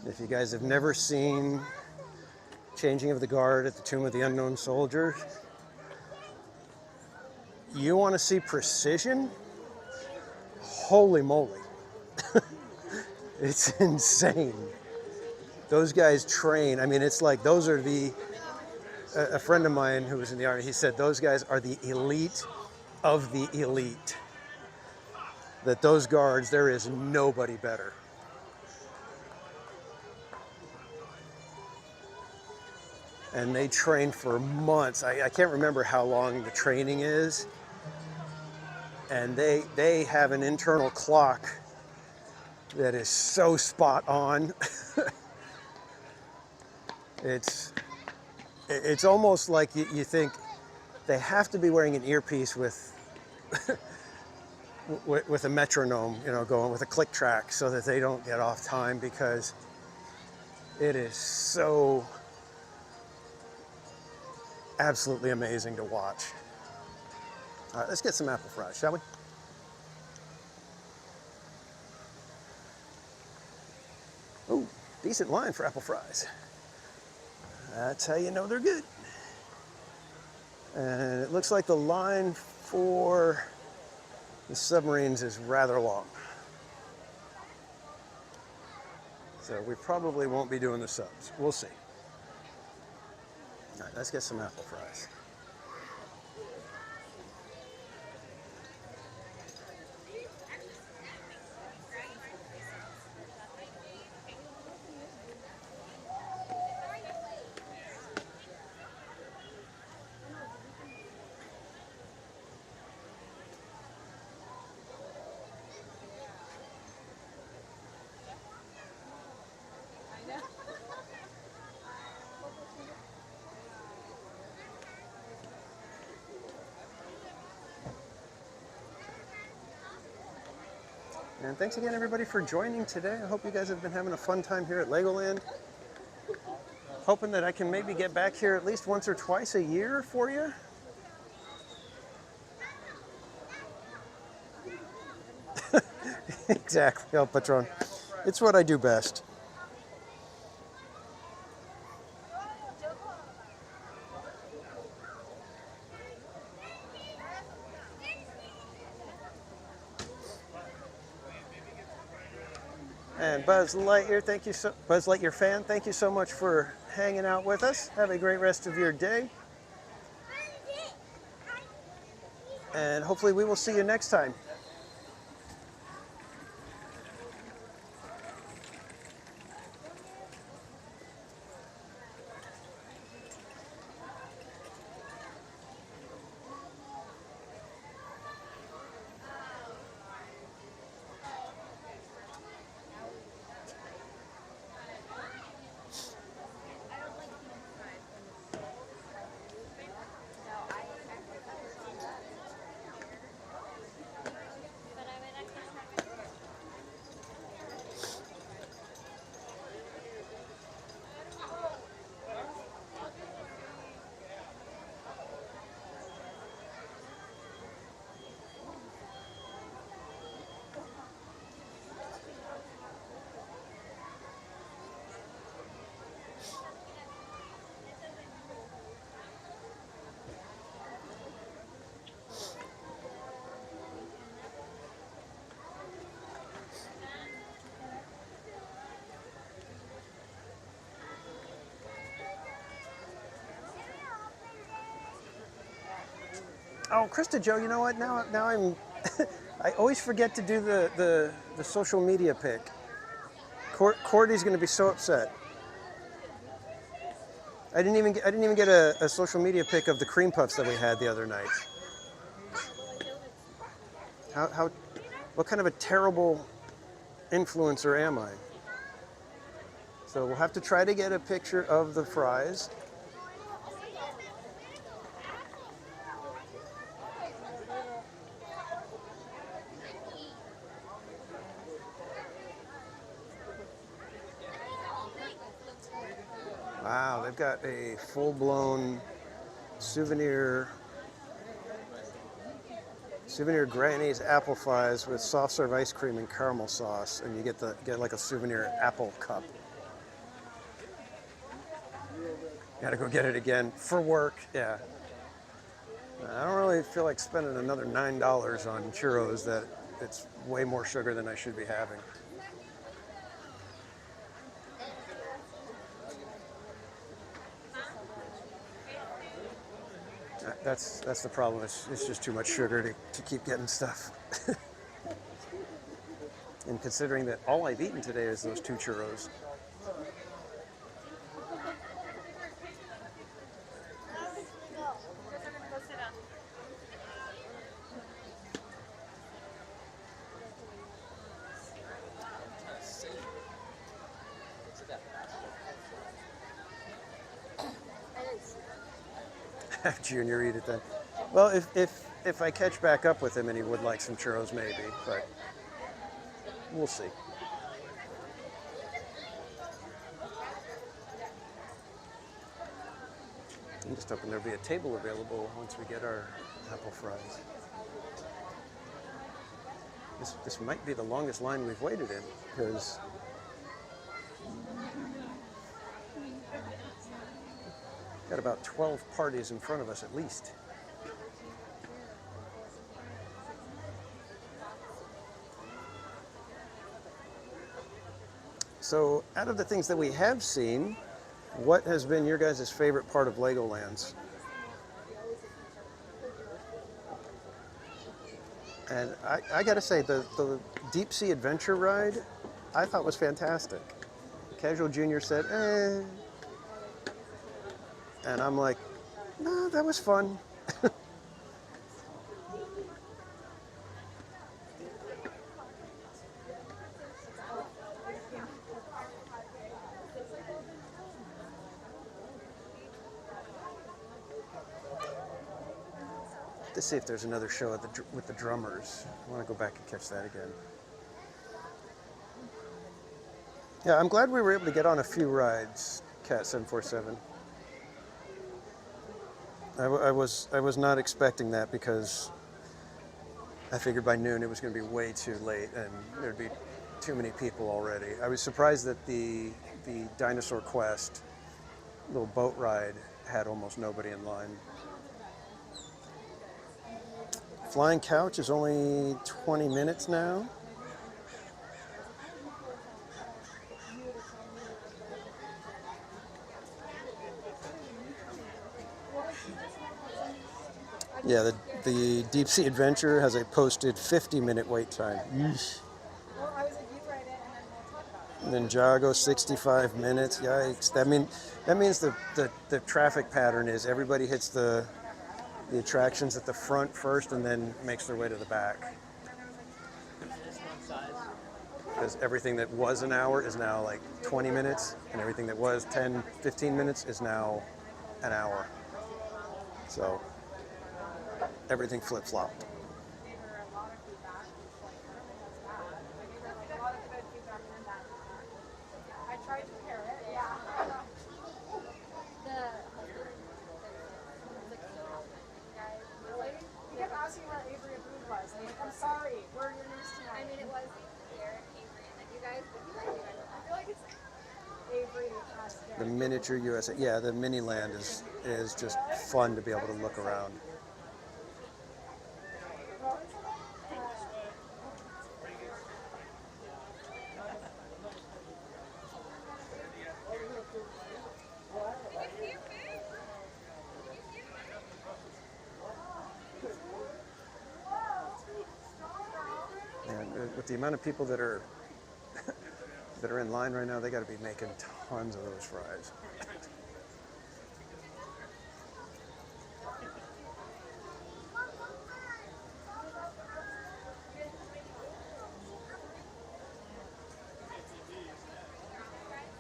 Speaker 1: If you guys have never seen changing of the guard at the Tomb of the Unknown Soldier, you want to see precision? Holy moly. It's insane. Those guys train. I mean, it's like those are a friend of mine who was in the Army, he said those guys are the elite of the elite. That those guards, there is nobody better. and they train for months. I can't remember how long the training is. And they have an internal clock that is so spot on. It's almost like you think they have to be wearing an earpiece with with a metronome, you know, going with a click track so that they don't get off time, because it is so absolutely amazing to watch. All right, let's get some apple fries, shall we? Oh, decent line for apple fries. That's how you know they're good. And it looks like the line for the submarines is rather long. So we probably won't be doing the subs. We'll see. All right, let's get some apple fries. And thanks again, everybody, for joining today. I hope you guys have been having a fun time here at Legoland. Hoping that I can maybe get back here at least once or twice a year for you. Exactly, El Patron. It's what I do best. And Buzz Lightyear, Buzz Lightyear fan, thank you so much for hanging out with us. Have a great rest of your day. And hopefully we will see you next time. Oh, Krista Joe, you know what? Now I'm, I always forget to do the social media pic. Cordy's going to be so upset. I didn't even get a social media pic of the cream puffs that we had the other night. What kind of a terrible influencer am I? So we'll have to try to get a picture of the fries. Wow, they've got a full-blown souvenir Granny's apple fries with soft serve ice cream and caramel sauce, and you get like a souvenir apple cup. Gotta go get it again for work. Yeah. I don't really feel like spending another $9 on churros that it's way more sugar than I should be having. That's the problem. It's just too much sugar to keep getting stuff. And considering that all I've eaten today is those 2 churros. have Junior eat it then. Well, if I catch back up with him and he would like some churros, maybe, but we'll see. I'm just hoping there'll be a table available once we get our apple fries. This might be the longest line we've waited in, because got about 12 parties in front of us at least. So, out of the things that we have seen, what has been your guys' favorite part of Legoland's? And I gotta say, the deep sea adventure ride, I thought was fantastic. Casual Junior said, eh. And I'm like, no, that was fun. Let's see if there's another show at with the drummers. I want to go back and catch that again. Yeah, I'm glad we were able to get on a few rides, Cat 747. I was not expecting that, because I figured by noon it was going to be way too late and there'd be too many people already. I was surprised that the Dinosaur Quest little boat ride had almost nobody in line. Flying Couch is only 20 minutes now. Yeah, the Deep Sea Adventure has a posted 50-minute wait time. Yeesh. Ninjago 65 minutes. Yikes! That means the traffic pattern is everybody hits the attractions at the front first and then makes their way to the back. Because everything that was an hour is now like 20 minutes, and everything that was 10, 15 minutes is now an hour. So everything flip-flopped.
Speaker 2: I tried to pair it. Yeah. You kept asking where Avery and Boo was. I'm sorry. We're your news tonight. I mean, it was Derek, Avery, and then you guys. I feel like it's Avery.
Speaker 1: The miniature USA. Yeah, the mini land is just fun to be able to look around. And with the amount of people that are in line right now, they got to be making tons of those fries.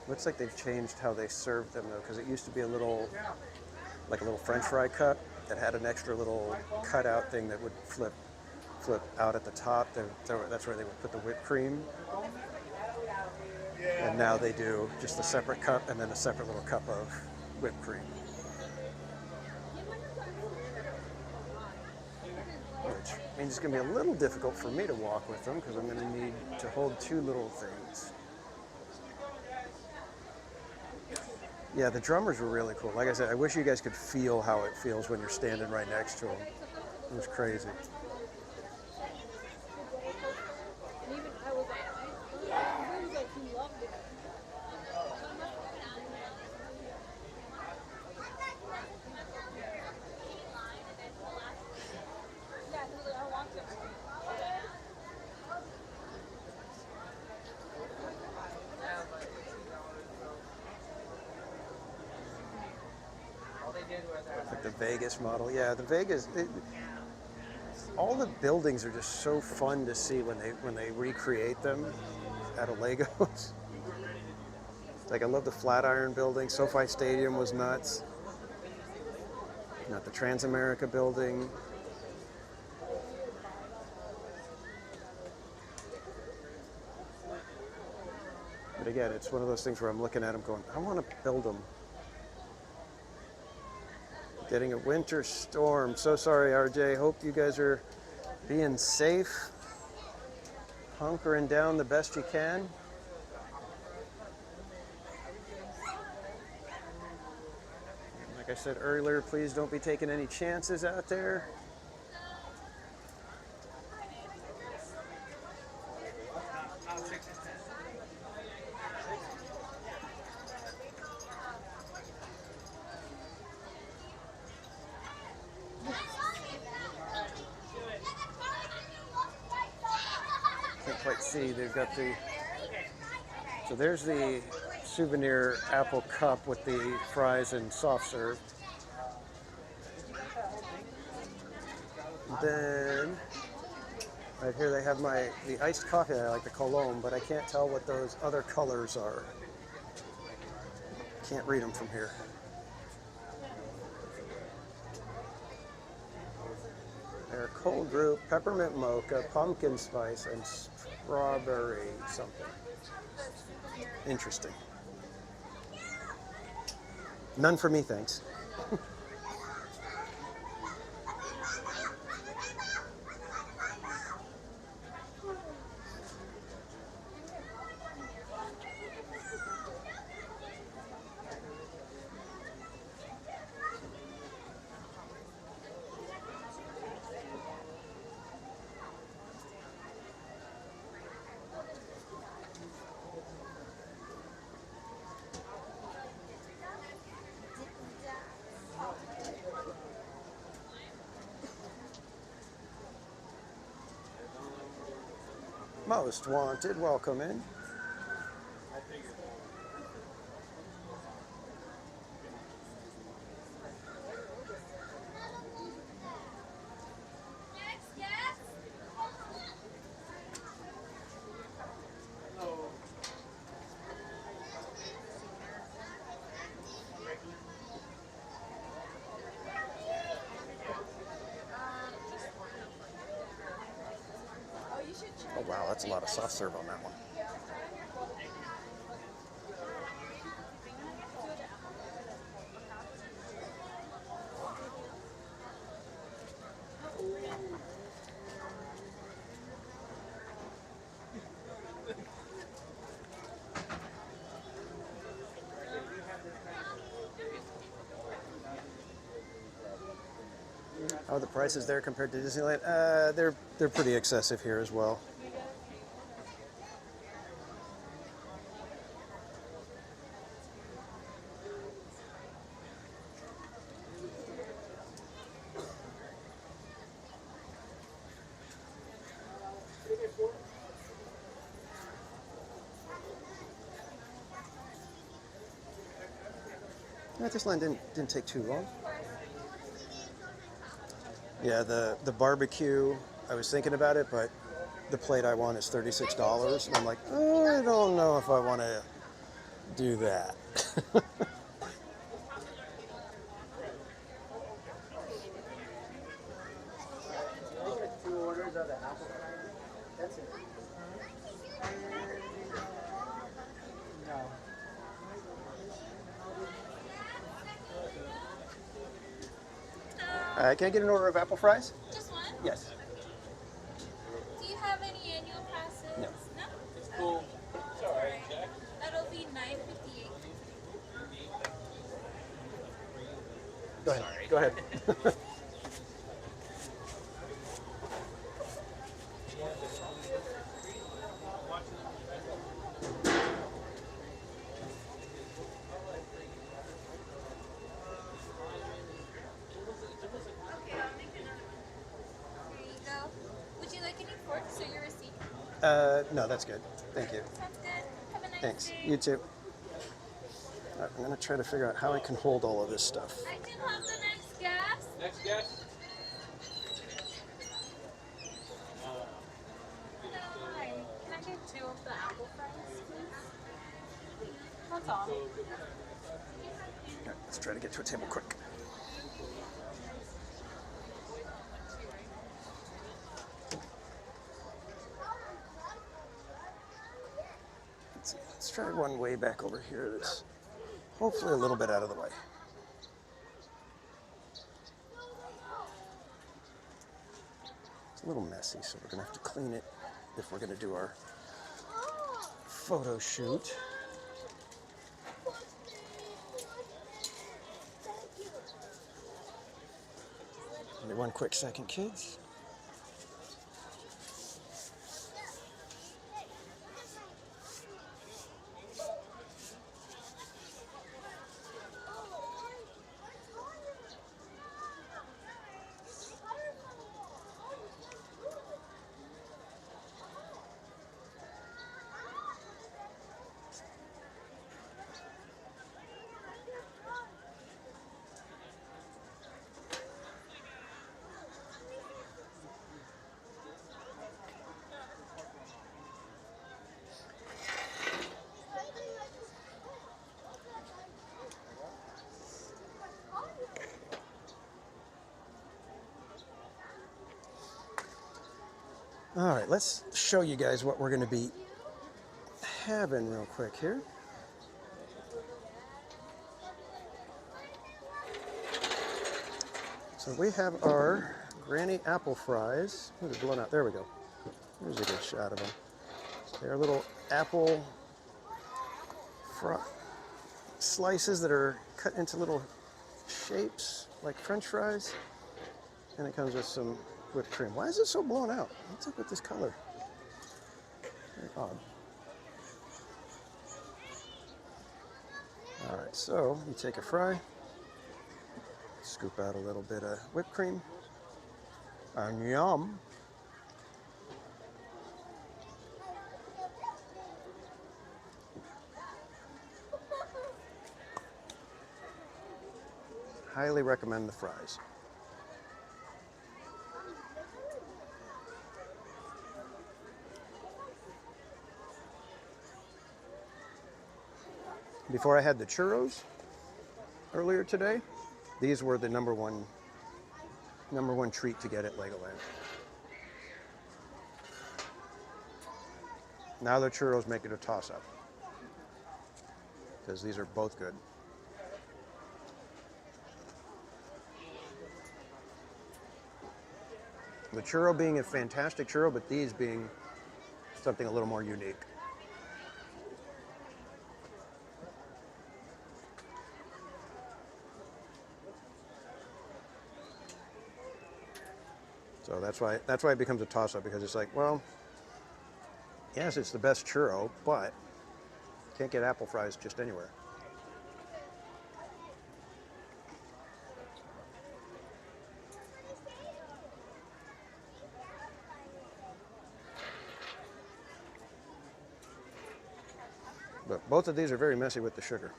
Speaker 1: Looks like they've changed how they serve them though, because it used to be like a little French fry cup that had an extra little cutout thing that would flip out at the top. That's where they would put the whipped cream. And now they do just a separate cup and then a separate little cup of whipped cream. Which means it's going to be a little difficult for me to walk with them, because I'm going to need to hold two little things. Yeah, the drummers were really cool. Like I said, I wish you guys could feel how it feels when you're standing right next to them. It was crazy. Like the Vegas model. Yeah, the Vegas, all the buildings are just so fun to see when they recreate them out of Legos. Like, I love the Flatiron building. SoFi Stadium was nuts. Not the Transamerica building. But again, it's one of those things where I'm looking at them going, I want to build them. Getting a winter storm. So sorry, RJ. Hope you guys are being safe. Hunkering down the best you can. Like I said earlier, please don't be taking any chances out there. Can't quite see. They've got the... So there's the souvenir apple cup with the fries and soft serve. Then right here they have the iced coffee. I like the cologne, but I can't tell what those other colors are. Can't read them from here. They're cold brew, peppermint mocha, pumpkin spice, and strawberry something. Interesting. None for me, thanks. Most wanted, welcome in. Oh wow, that's a lot of soft serve on that one. How are the prices there compared to Disneyland? They're pretty excessive here as well. Disneyland didn't take too long. Yeah, the barbecue, I was thinking about it, but the plate I want is $36. And I'm like, I don't know if I want to do that.
Speaker 3: Two orders of the apple pie. That's it. No.
Speaker 1: Can I get an order of apple fries?
Speaker 6: Just one?
Speaker 1: Yes.
Speaker 6: Do you have any annual passes?
Speaker 1: No.
Speaker 6: No?
Speaker 3: It's cool. It's all right, Jack.
Speaker 6: That'll be $9.58.
Speaker 1: Go ahead. Go ahead. No, that's good. Thank you.
Speaker 6: Sounds good. Have a nice
Speaker 1: Thanks.
Speaker 6: day.
Speaker 1: You too. All right, I'm going to try to figure out how I can hold all of this stuff.
Speaker 6: I can have the next guest.
Speaker 3: Next guest.
Speaker 2: Hi. Can I get 2 of the apple fries, please? That's all.
Speaker 1: Okay, let's try to get to a table quick. Let's try one way back over here that's hopefully a little bit out of the way. It's a little messy, so we're gonna have to clean it if we're gonna do our photo shoot. Give me one quick second, kids. All right, let's show you guys what we're going to be having real quick here. So we have our granny apple fries. Ooh, they're blown out. There we go. Here's a good shot of them. They're little apple slices that are cut into little shapes like French fries. And it comes with some whipped cream. Why is it so blown out? What's up with this color? Very odd. All right, so you take a fry, scoop out a little bit of whipped cream, and yum. Highly recommend the fries. Before I had the churros earlier today, these were the number one treat to get at Legoland. Now the churros make it a toss-up because these are both good. The churro being a fantastic churro, but these being something a little more unique. So that's why it becomes a toss-up, because it's like, well, yes, it's the best churro, but you can't get apple fries just anywhere. But both of these are very messy with the sugar.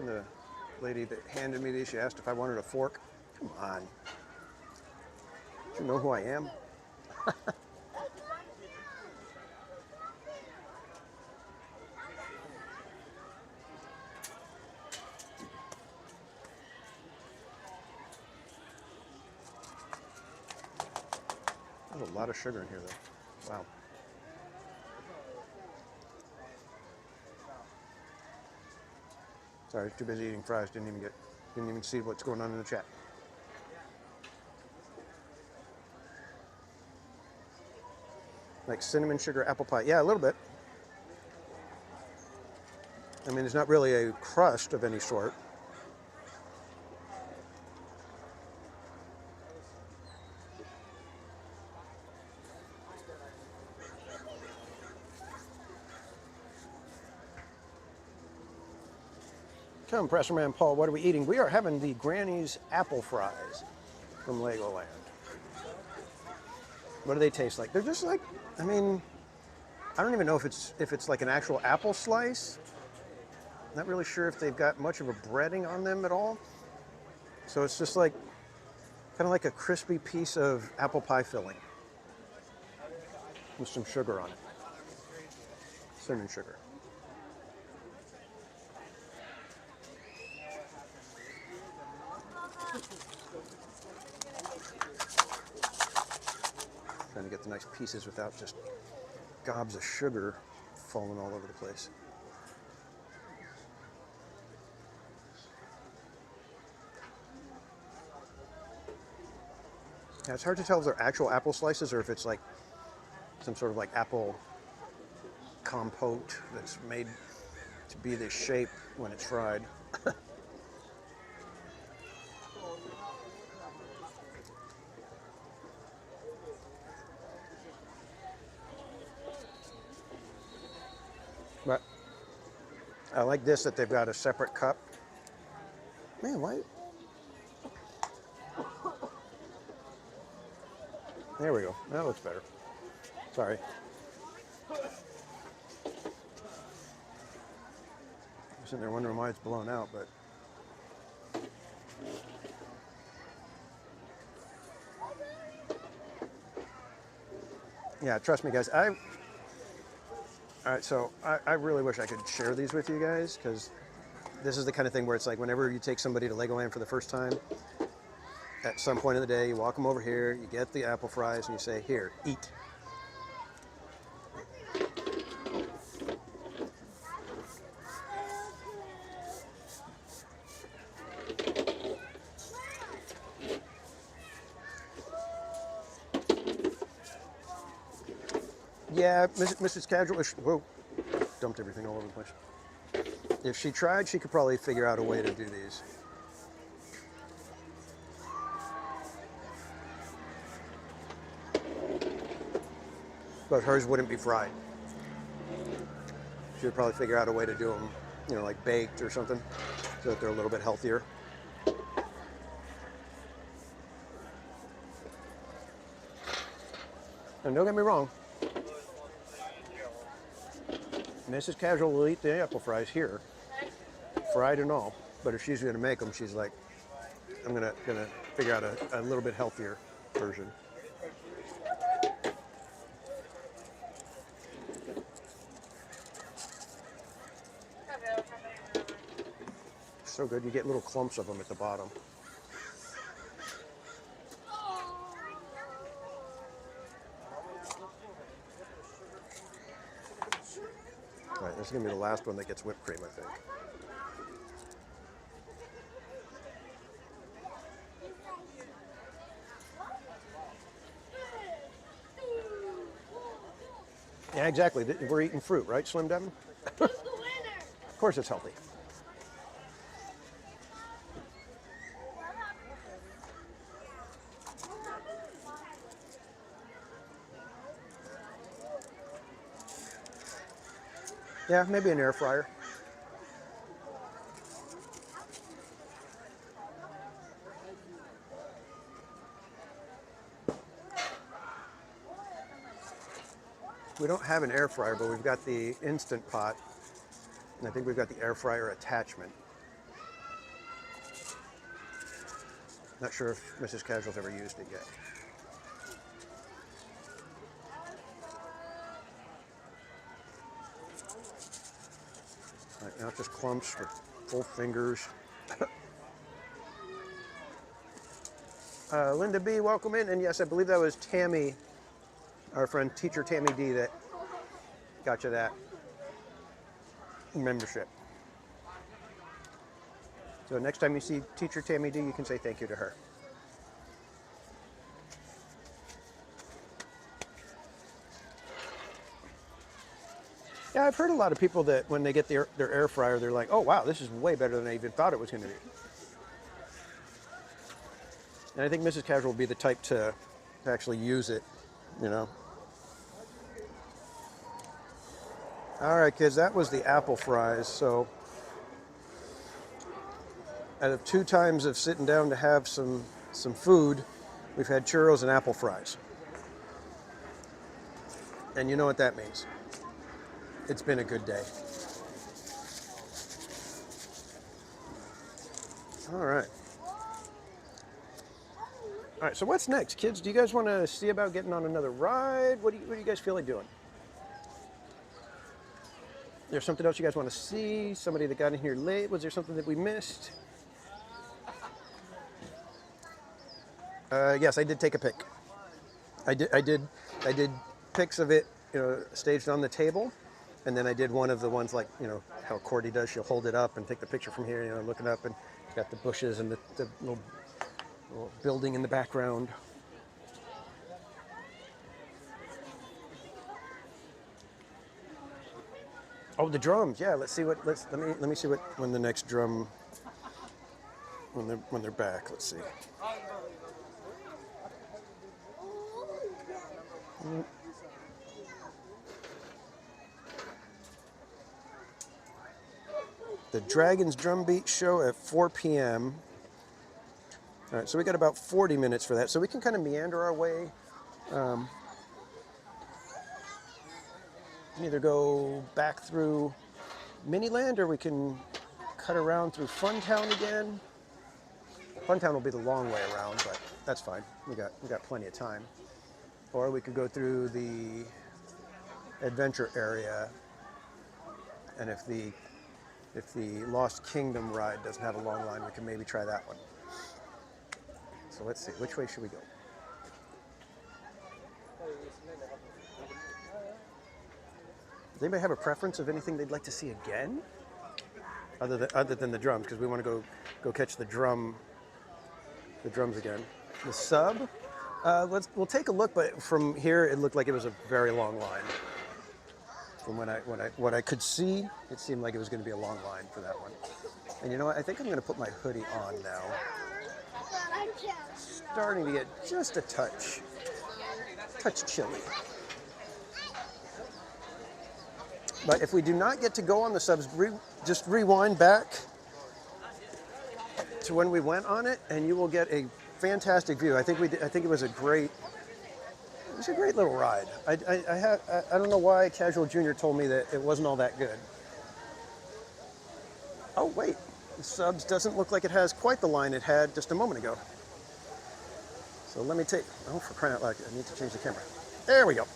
Speaker 1: And the lady that handed me these, she asked if I wanted a fork. Come on. Do you know who I am? There's a lot of sugar in here, though. Wow. Sorry, too busy eating fries. Didn't even see what's going on in the chat. Like cinnamon sugar apple pie. Yeah, a little bit. I mean, it's not really a crust of any sort. Come, Presser Man Paul, what are we eating? We are having the Granny's apple fries from Legoland. What do they taste like? They're just like, I mean, I don't even know if it's like an actual apple slice. Not really sure if they've got much of a breading on them at all. So it's just like, kind of like a crispy piece of apple pie filling with some sugar on it. Cinnamon sugar. pieces without just gobs of sugar falling all over the place. Yeah, it's hard to tell if they're actual apple slices or if it's like some sort of like apple compote that's made to be this shape when it's fried. But I like this that they've got a separate cup. Man, why? There we go. That looks better. Sorry. I'm sitting there wondering why it's blown out, but yeah, trust me, guys. All right, so I really wish I could share these with you guys, because this is the kind of thing where it's like whenever you take somebody to Legoland for the first time, at some point in the day, you walk them over here, you get the apple fries, and you say, here, eat. Yeah, Mrs. Casual, whoa, dumped everything all over the place. If she tried, she could probably figure out a way to do these. But hers wouldn't be fried. She would probably figure out a way to do them, you know, like baked or something, so that they're a little bit healthier. And don't get me wrong, Mrs. Casual will eat the apple fries here, fried and all. But if she's going to make them, she's like, I'm gonna figure out a little bit healthier version. So good, you get little clumps of them at the bottom. All right, this is gonna be the last one that gets whipped cream, I think. Yeah, exactly. We're eating fruit, right, Slim Devin? Of course it's healthy. Yeah, maybe an air fryer. We don't have an air fryer, but we've got the Instant Pot, and I think we've got the air fryer attachment. Not sure if Mrs. Casual's ever used it yet. All right, now it's just clumps with full fingers. Linda B, welcome in. And yes, I believe that was Tammy, our friend teacher Tammy D, that got you that membership. So next time you see teacher Tammy D, you can say thank you to her. Yeah, I've heard a lot of people that when they get their air fryer, they're like, oh wow, this is way better than I even thought it was going to be. And I think Mrs. Casual will be the type to actually use it, you know. All right, kids, that was the apple fries. So out of 2 times of sitting down to have some food, we've had churros and apple fries. And you know what that means. It's been a good day. All right. All right, so what's next, kids? Do you guys want to see about getting on another ride? What do you guys feel like doing? There's something else you guys want to see? Somebody that got in here late? Was there something that we missed? Yes, I did take a pic. I did pics of it, staged on the table. And then I did one of the ones like, how Cordy does. She'll hold it up and take the picture from here, looking up, and got the bushes and the little building in the background. Oh, the drums. Yeah, let me see when the next drum, when they're back. Let's see. The Dragons Drum Beat show at 4 p.m. All right, so we got about 40 minutes for that. So we can kind of meander our way. We can either go back through Miniland or we can cut around through Funtown again. Funtown will be the long way around, but that's fine. We got plenty of time. Or we could go through the adventure area, and if the Lost Kingdom ride doesn't have a long line, we can maybe try that one. So let's see, which way should we go? Does anybody have a preference of anything they'd like to see again? Other than the drums, because we want to go catch the drums again. The sub, we'll take a look, but from here it looked like it was a very long line. From what I could see, it seemed like it was going to be a long line for that one. And you know what? I think I'm going to put my hoodie on now. Starting to get just a touch chilly. But if we do not get to go on the subs, just rewind back to when we went on it, and you will get a fantastic view. I think it was a great little ride. I don't know why Casual Junior told me that it wasn't all that good. Oh wait, the subs doesn't look like it has quite the line it had just a moment ago. So let me for crying out loud, I need to change the camera. There we go.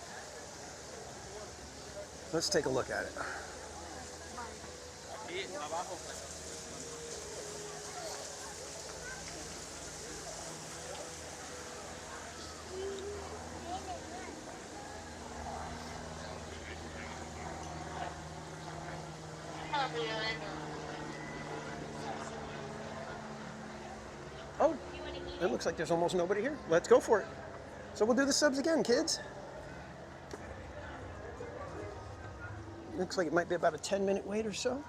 Speaker 1: Let's take a look at it. Oh, it looks like there's almost nobody here. Let's go for it. So we'll do the subs again, kids. Looks like it might be about a 10-minute wait or so.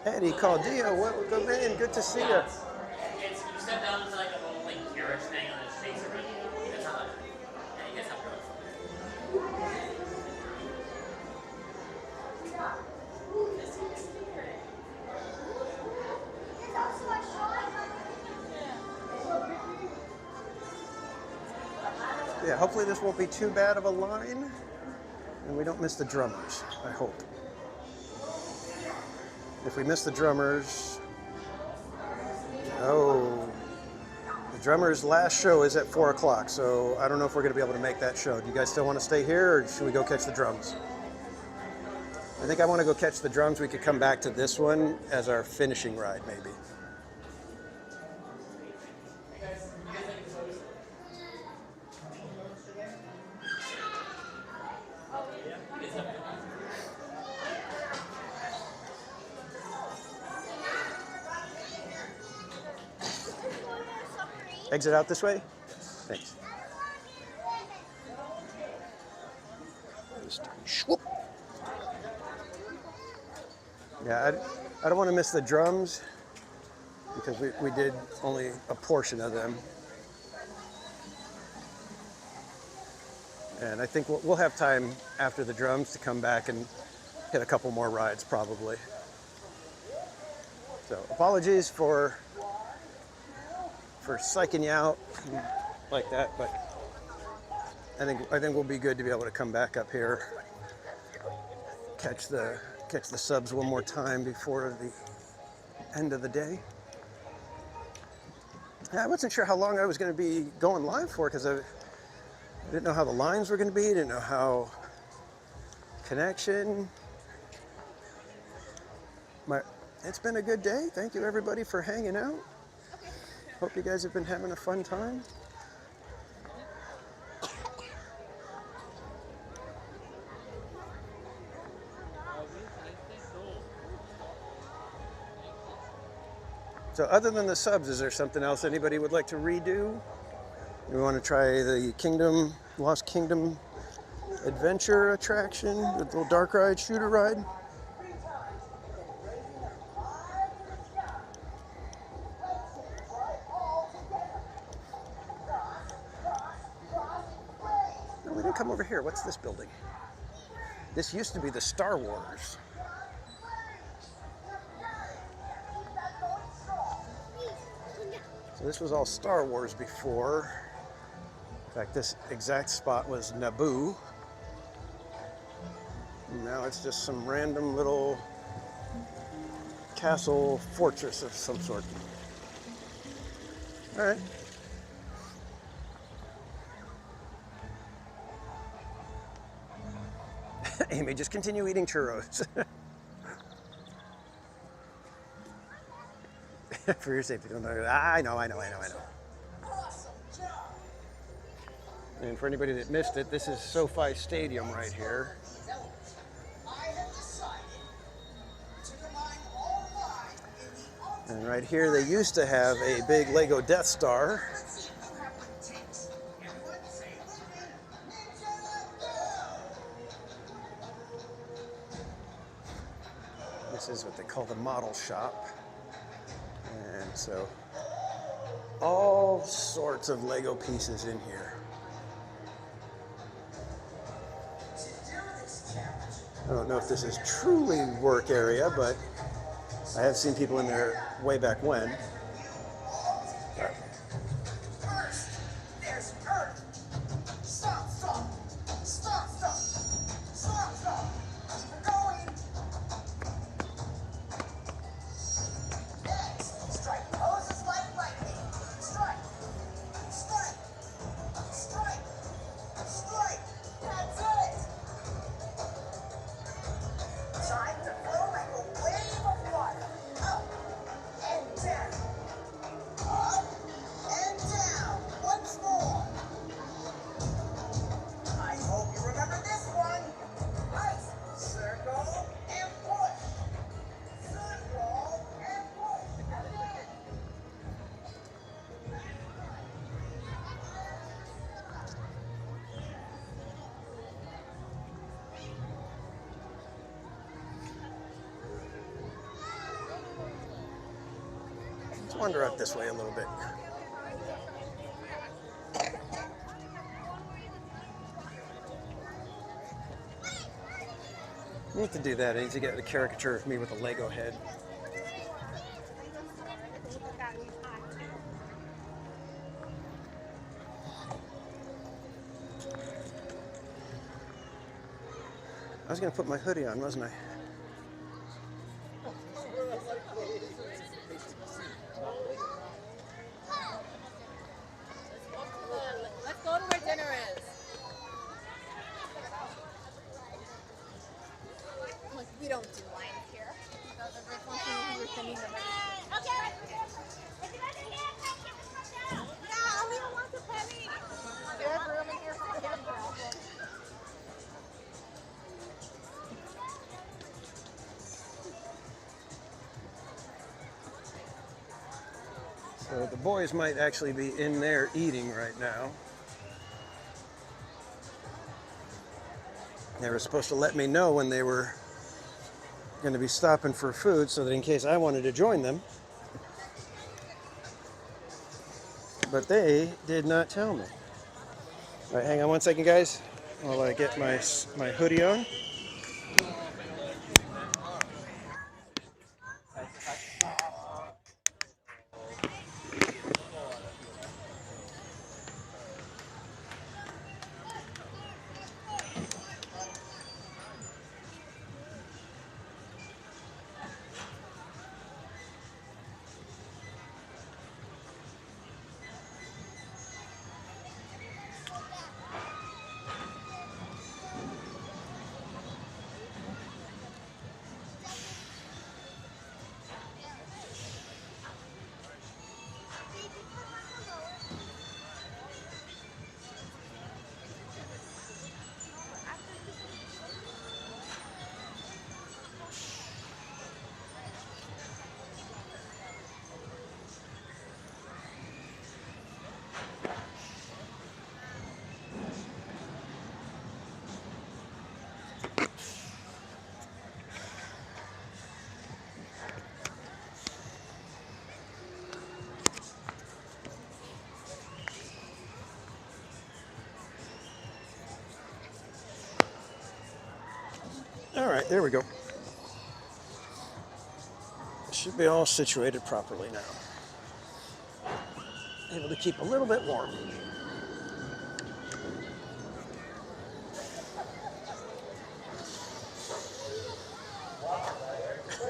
Speaker 1: Eddie Caldillo, welcome in. Good to see you.
Speaker 9: You step down into like a little carriage thing and it shakes around. That's how you guys have to
Speaker 1: Yeah, hopefully this won't be too bad of a line, and we don't miss the drummers, I hope. If we miss the drummers, the drummers' last show is at 4 o'clock, so I don't know if we're going to be able to make that show. Do you guys still want to stay here, or should we go catch the drums? I think I want to go catch the drums. We could come back to this one as our finishing ride, maybe. Exit out this way? Thanks. Just swoop. Yeah, I don't want to miss the drums because we did only a portion of them. And I think we'll have time after the drums to come back and hit a couple more rides probably. So apologies for psyching you out like that, but I think we'll be good to be able to come back up here, catch the subs one more time before the end of the day. I wasn't sure how long I was going to be going live for because I didn't know how the lines were going to be, didn't know how connection. it's been a good day. Thank you, everybody, for hanging out. Hope you guys have been having a fun time. So other than the subs, is there something else anybody would like to redo? We want to try the Lost Kingdom adventure attraction, the little dark ride, shooter ride. No, we didn't come over here. What's this building? This used to be the Star Wars. So this was all Star Wars before. In fact, this exact spot was Naboo. And now it's just some random little castle fortress of some sort. All right. Amy, just continue eating churros. For your safety. I know. And for anybody that missed it, this is SoFi Stadium right here. And right here, they used to have a big Lego Death Star. This is what they call the model shop. And so, all sorts of Lego pieces in here. I don't know if this is truly work area, but I have seen people in there way back when. But
Speaker 11: First, there's Earth. Stop. Keep it going. Next, strike poses like lightning. Strike. That's it. Time to flow like a wave of water. Up and down. Up and down. Once more. I hope you remember this one. Ice, circle, and push. Circle and push.
Speaker 1: let's wander up this way a little bit. I need to do that. I need to get a caricature of me with a Lego head. I was going to put my hoodie on, wasn't I?
Speaker 8: Let's go to where dinner is.
Speaker 2: Like, we don't do lines here. No, we don't want the penny. There's room in here for him, bro.
Speaker 1: So the boys might actually be in there eating right now. They were supposed to let me know when they were going to be stopping for food so that in case I wanted to join them. But they did not tell me. All right, hang on one second, guys, while I get my hoodie on. there we go. Should be all situated properly now. Able to keep a little bit warm.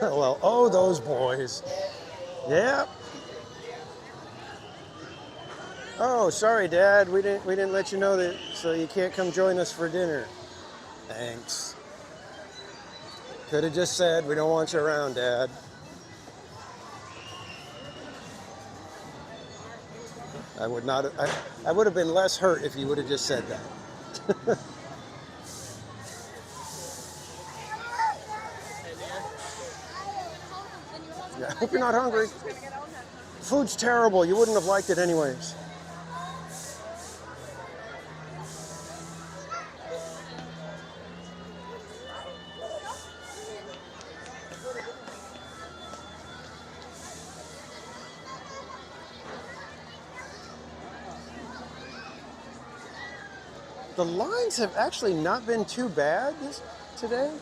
Speaker 1: Well, oh, those boys. Yeah. Oh, sorry, Dad. We didn't let you know that, so you can't come join us for dinner. Thanks. Could have just said we don't want you around, Dad. I would not. I would have been less hurt if you would have just said that. Yeah, I hope you're not hungry. Food's terrible. You wouldn't have liked it anyways. The lines have actually not been too bad today.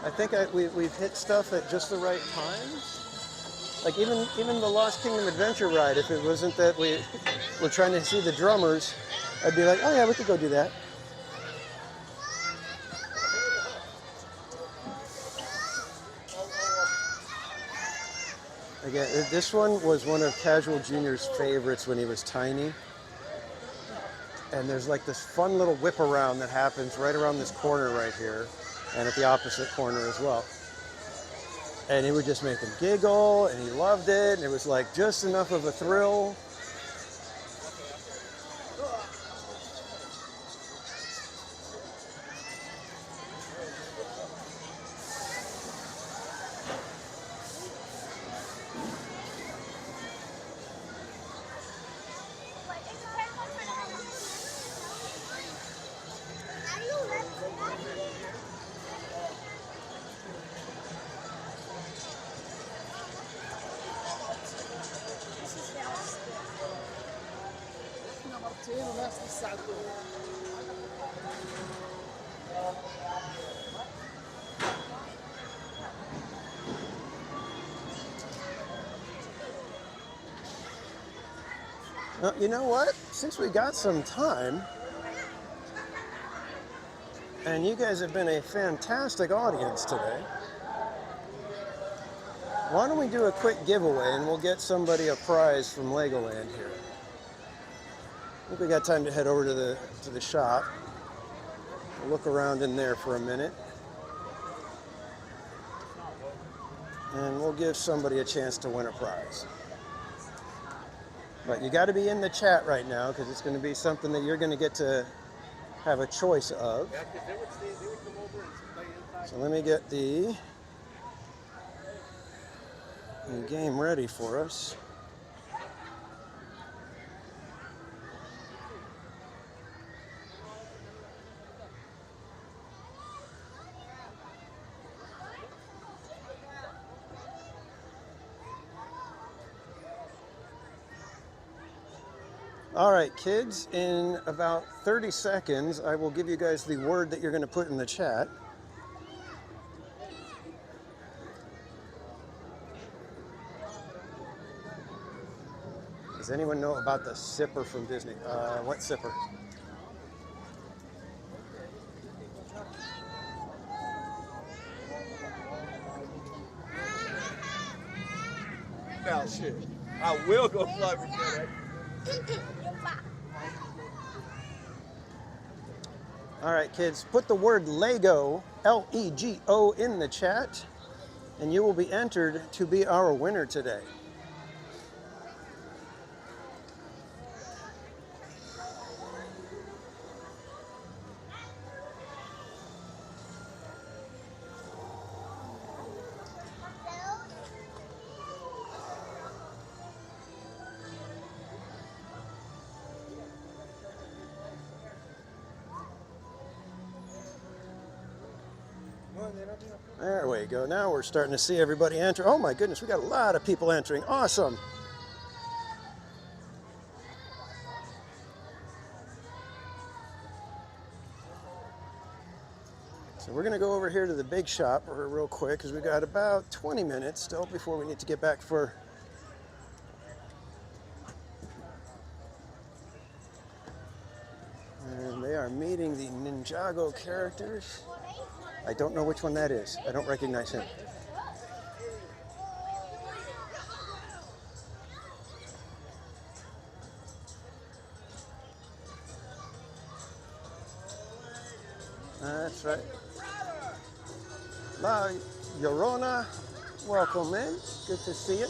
Speaker 1: I think we've hit stuff at just the right times. Like even the Lost Kingdom Adventure ride, if it wasn't that we were trying to see the drummers, I'd be like, oh yeah, we could go do that. Again, this one was one of Casual Junior's favorites when he was tiny. And there's like this fun little whip around that happens right around this corner right here, and at the opposite corner as well. And it would just make him giggle, and he loved it, and it was like just enough of a thrill. You know what? Since we got some time, and you guys have been a fantastic audience today, why don't we do a quick giveaway and we'll get somebody a prize from Legoland here. I think we got time to head over to the shop. We'll look around in there for a minute. And we'll give somebody a chance to win a prize. But you got to be in the chat right now because it's going to be something that you're going to get to have a choice of. So let me get the game ready for us. All right, kids, in about 30 seconds, I will give you guys the word that you're going to put in the chat. Does anyone know about the sipper from Disney? What sipper?
Speaker 12: Now, shit. I will go fly for that.
Speaker 1: All right, kids, put the word Lego, L-E-G-O, in the chat, and you will be entered to be our winner today. There we go. Now we're starting to see everybody enter. Oh my goodness, we got a lot of people entering. Awesome. So we're gonna go over here to the big shop real quick because we've got about 20 minutes still before we need to get back for and they are meeting the Ninjago characters. I don't know which one that is. I don't recognize him. That's right. La Llorona, welcome in. Good to see you.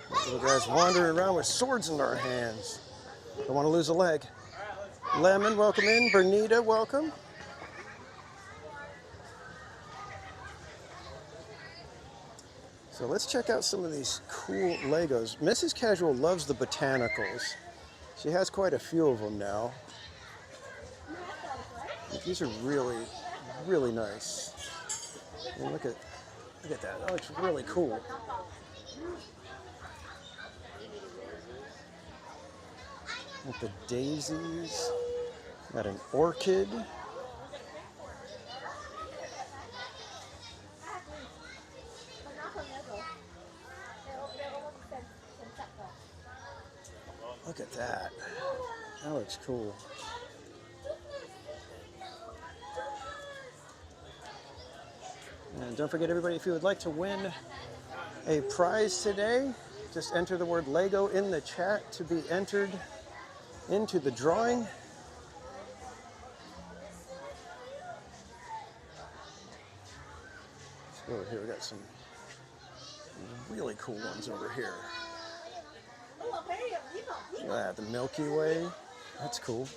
Speaker 1: Little guys wandering around with swords in their hands. Don't want to lose a leg. Lemon, welcome in. Bernita, welcome. So let's check out some of these cool Legos. Mrs. Casual loves the botanicals. She has quite a few of them now. These are really, really nice. And look at that. That looks really cool. With the daisies. Got an orchid. Look at that. That looks cool. And don't forget, everybody, if you would like to win a prize today, just enter the word Lego in the chat to be entered into the drawing. Let's go over here. We got some really cool ones over here. Look at that, the Milky Way. That's cool.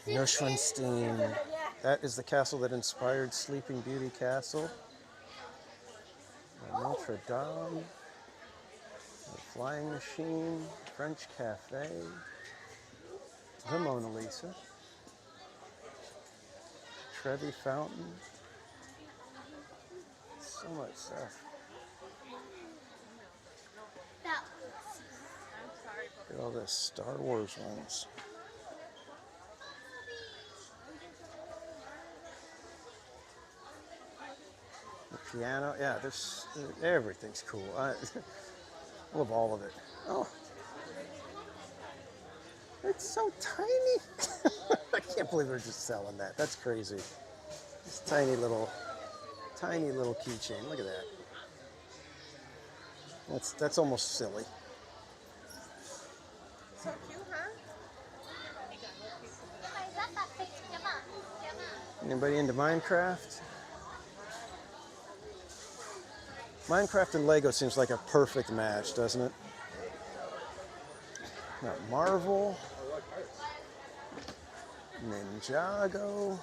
Speaker 1: Neuschwanstein. That is the castle that inspired Sleeping Beauty Castle. Notre Dame. The Flying Machine. French Cafe. The Mona Lisa. Trevi Fountain. So much stuff. Look at all the Star Wars ones. The piano, yeah, there's everything's cool. I love all of it. Oh, it's so tiny. I can't believe they're just selling that. That's crazy. This tiny little keychain. Look at that. That's almost silly.
Speaker 4: So cute, huh?
Speaker 1: Anybody into Minecraft? Minecraft and Lego seems like a perfect match, doesn't it? Got Marvel, Ninjago,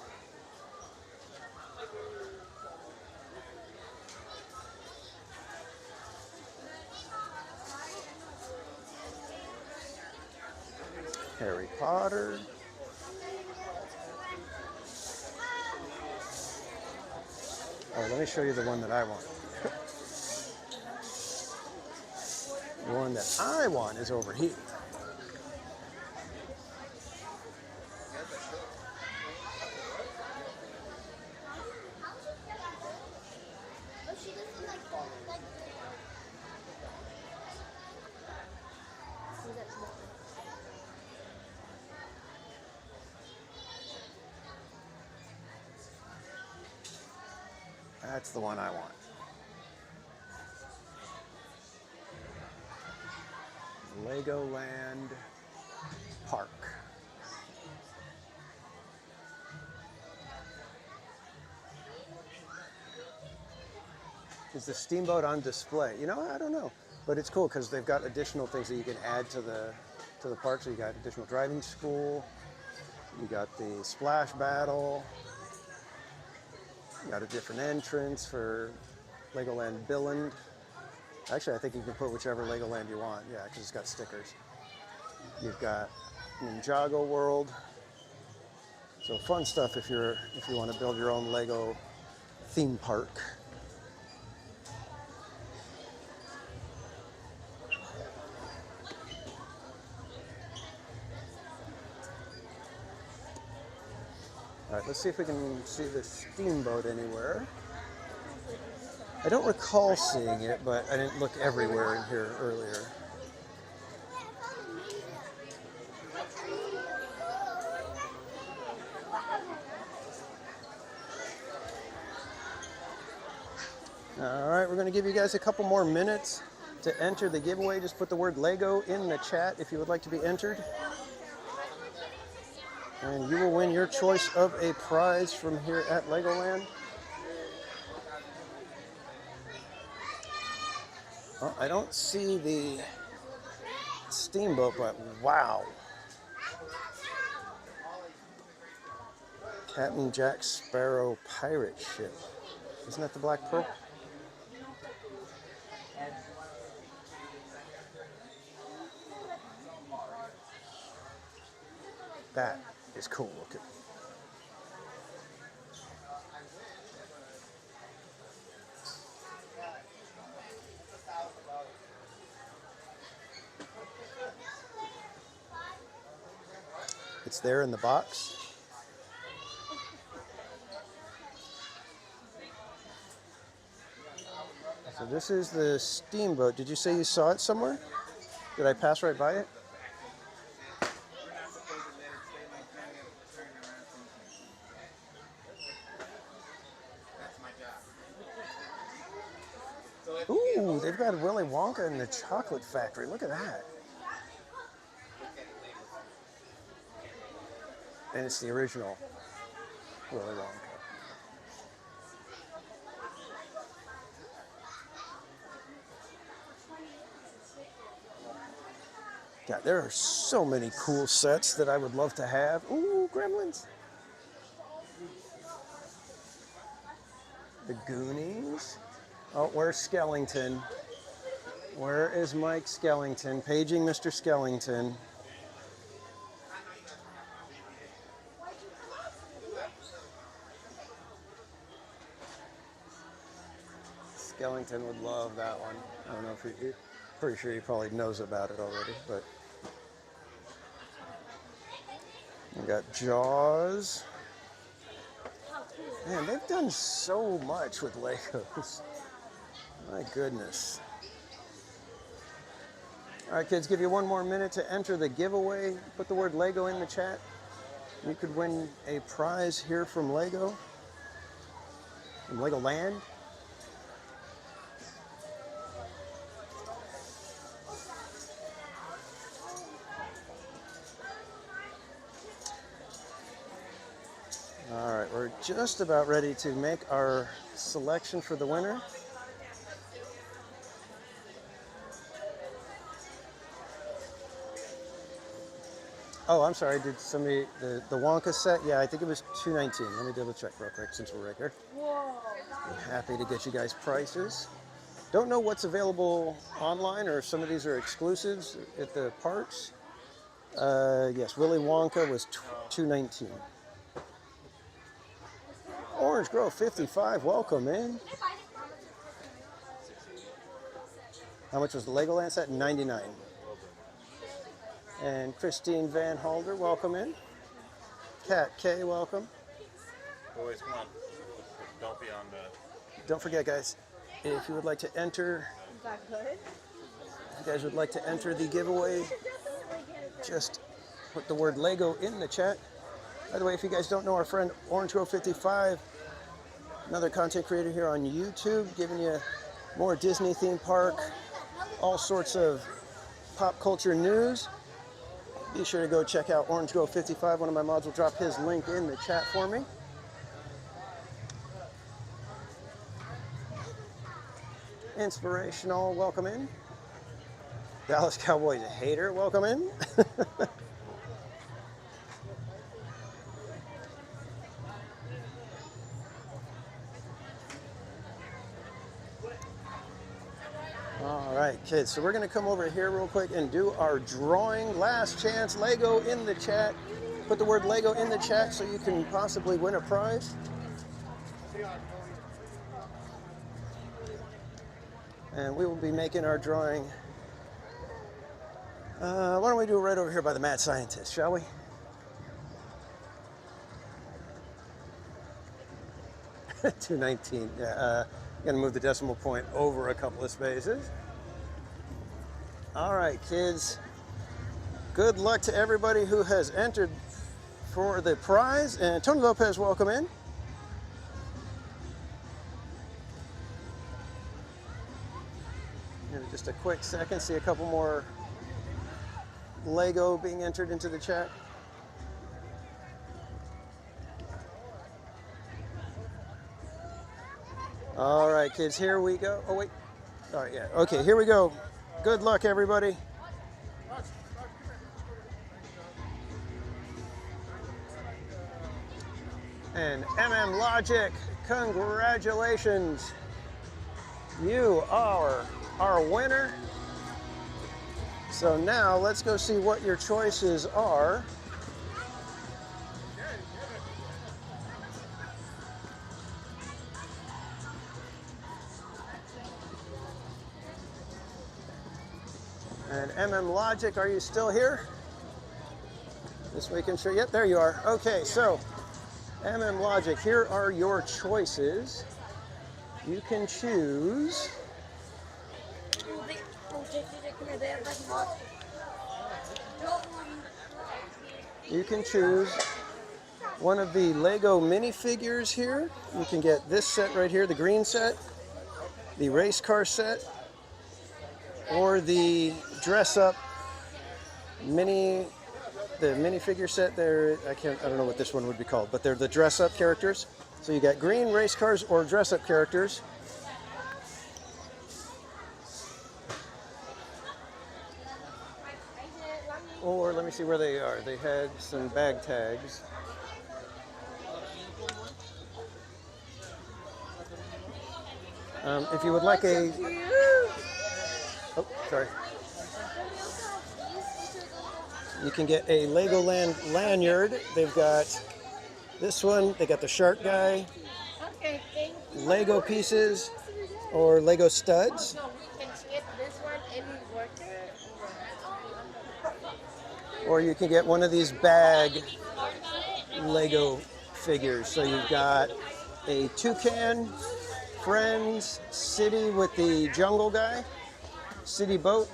Speaker 1: Harry Potter. Oh, let me show you the one that I want. The one that I want is over here. That's the one I want. Legoland Park. Is the steamboat on display? You know, I don't know, but it's cool because they've got additional things that you can add to the park. So you got additional driving school. You got the splash battle. You got a different entrance for Legoland Billund. Actually, I think you can put whichever Legoland you want. Yeah, because it's got stickers. You've got Ninjago World. So fun stuff if you want to build your own Lego theme park. All right, let's see if we can see the steamboat anywhere. I don't recall seeing it, but I didn't look everywhere in here earlier. All right, we're going to give you guys a couple more minutes to enter the giveaway. Just put the word Lego in the chat if you would like to be entered. And you will win your choice of a prize from here at Legoland. Well, I don't see the steamboat, but wow. Captain Jack Sparrow pirate ship. Isn't that the Black Pearl? That is cool looking. It's there in the box. So this is the steamboat. Did you say you saw it somewhere? Did I pass right by it? Ooh, they've got Willy Wonka in the chocolate factory. Look at that. And it's the original Willy Wonka. Yeah, there are so many cool sets that I would love to have. Ooh, Gremlins. The Goonies. Oh, where's Skellington? Where is Mike Skellington? Paging Mr. Skellington. Skellington would love that one. I don't know if he, pretty sure he probably knows about it already, but. We got Jaws. Man, they've done so much with Legos. My goodness. All right, kids, give you one more minute to enter the giveaway. Put the word Lego in the chat. You could win a prize here from Lego, from Legoland. All right, we're just about ready to make our selection for the winner. Oh, I'm sorry, did somebody, the Wonka set? Yeah, I think it was $2.19. Let me double check real quick since we're right here. I'm happy to get you guys prices. Don't know what's available online or if some of these are exclusives at the parks. Yes, Willy Wonka was $2.19. Orange Grove 55, welcome in. How much was the Legoland set? $99. And Christine Van Halder, welcome in. Kat K, welcome.
Speaker 16: Boys, come on. Don't be on the...
Speaker 1: Don't forget, guys, if you would like to enter, if you guys would like to enter the giveaway, just put the word Lego in the chat. By the way, if you guys don't know our friend Orange Grove 55, another content creator here on YouTube, giving you more Disney theme park, all sorts of pop culture news. Be sure to go check out Orange Grove 55. One of my mods will drop his link in the chat for me. Inspirational, welcome in. Dallas Cowboys hater, welcome in. All right, kids, so we're going to come over here real quick and do our drawing. Last chance, Lego in the chat. Put the word Lego in the chat so you can possibly win a prize. And we will be making our drawing. Why don't we do it right over here by the Mad Scientist, shall we? 219. Yeah, gonna move the decimal point over a couple of spaces. All right, kids. Good luck to everybody who has entered for the prize. And Tony Lopez, welcome in. Give it just a quick second. See a couple more Lego being entered into the chat. All right, kids, here we go. Oh, wait. All right, yeah. Okay, here we go. Good luck, everybody. And Logic, congratulations. You are our winner. So now let's go see what your choices are. And Logic, are you still here? This week in sure. Yep, there you are. Okay, so Logic, here are your choices. You can choose. You can choose one of the Lego minifigures here. You can get this set right here, the green set, the race car set, or the dress-up the minifigure set there. I don't know what this one would be called, but they're the dress-up characters. So you got green race cars or dress-up characters. Or let me see where they are. They had some bag tags. If you would like a... Oh, sorry. You can get a Legoland lanyard. They've got this one. They got the shark guy, Lego pieces, or Lego studs. Or you can get one of these bag Lego figures. So you've got a toucan, Friends, City with the jungle guy, City boat,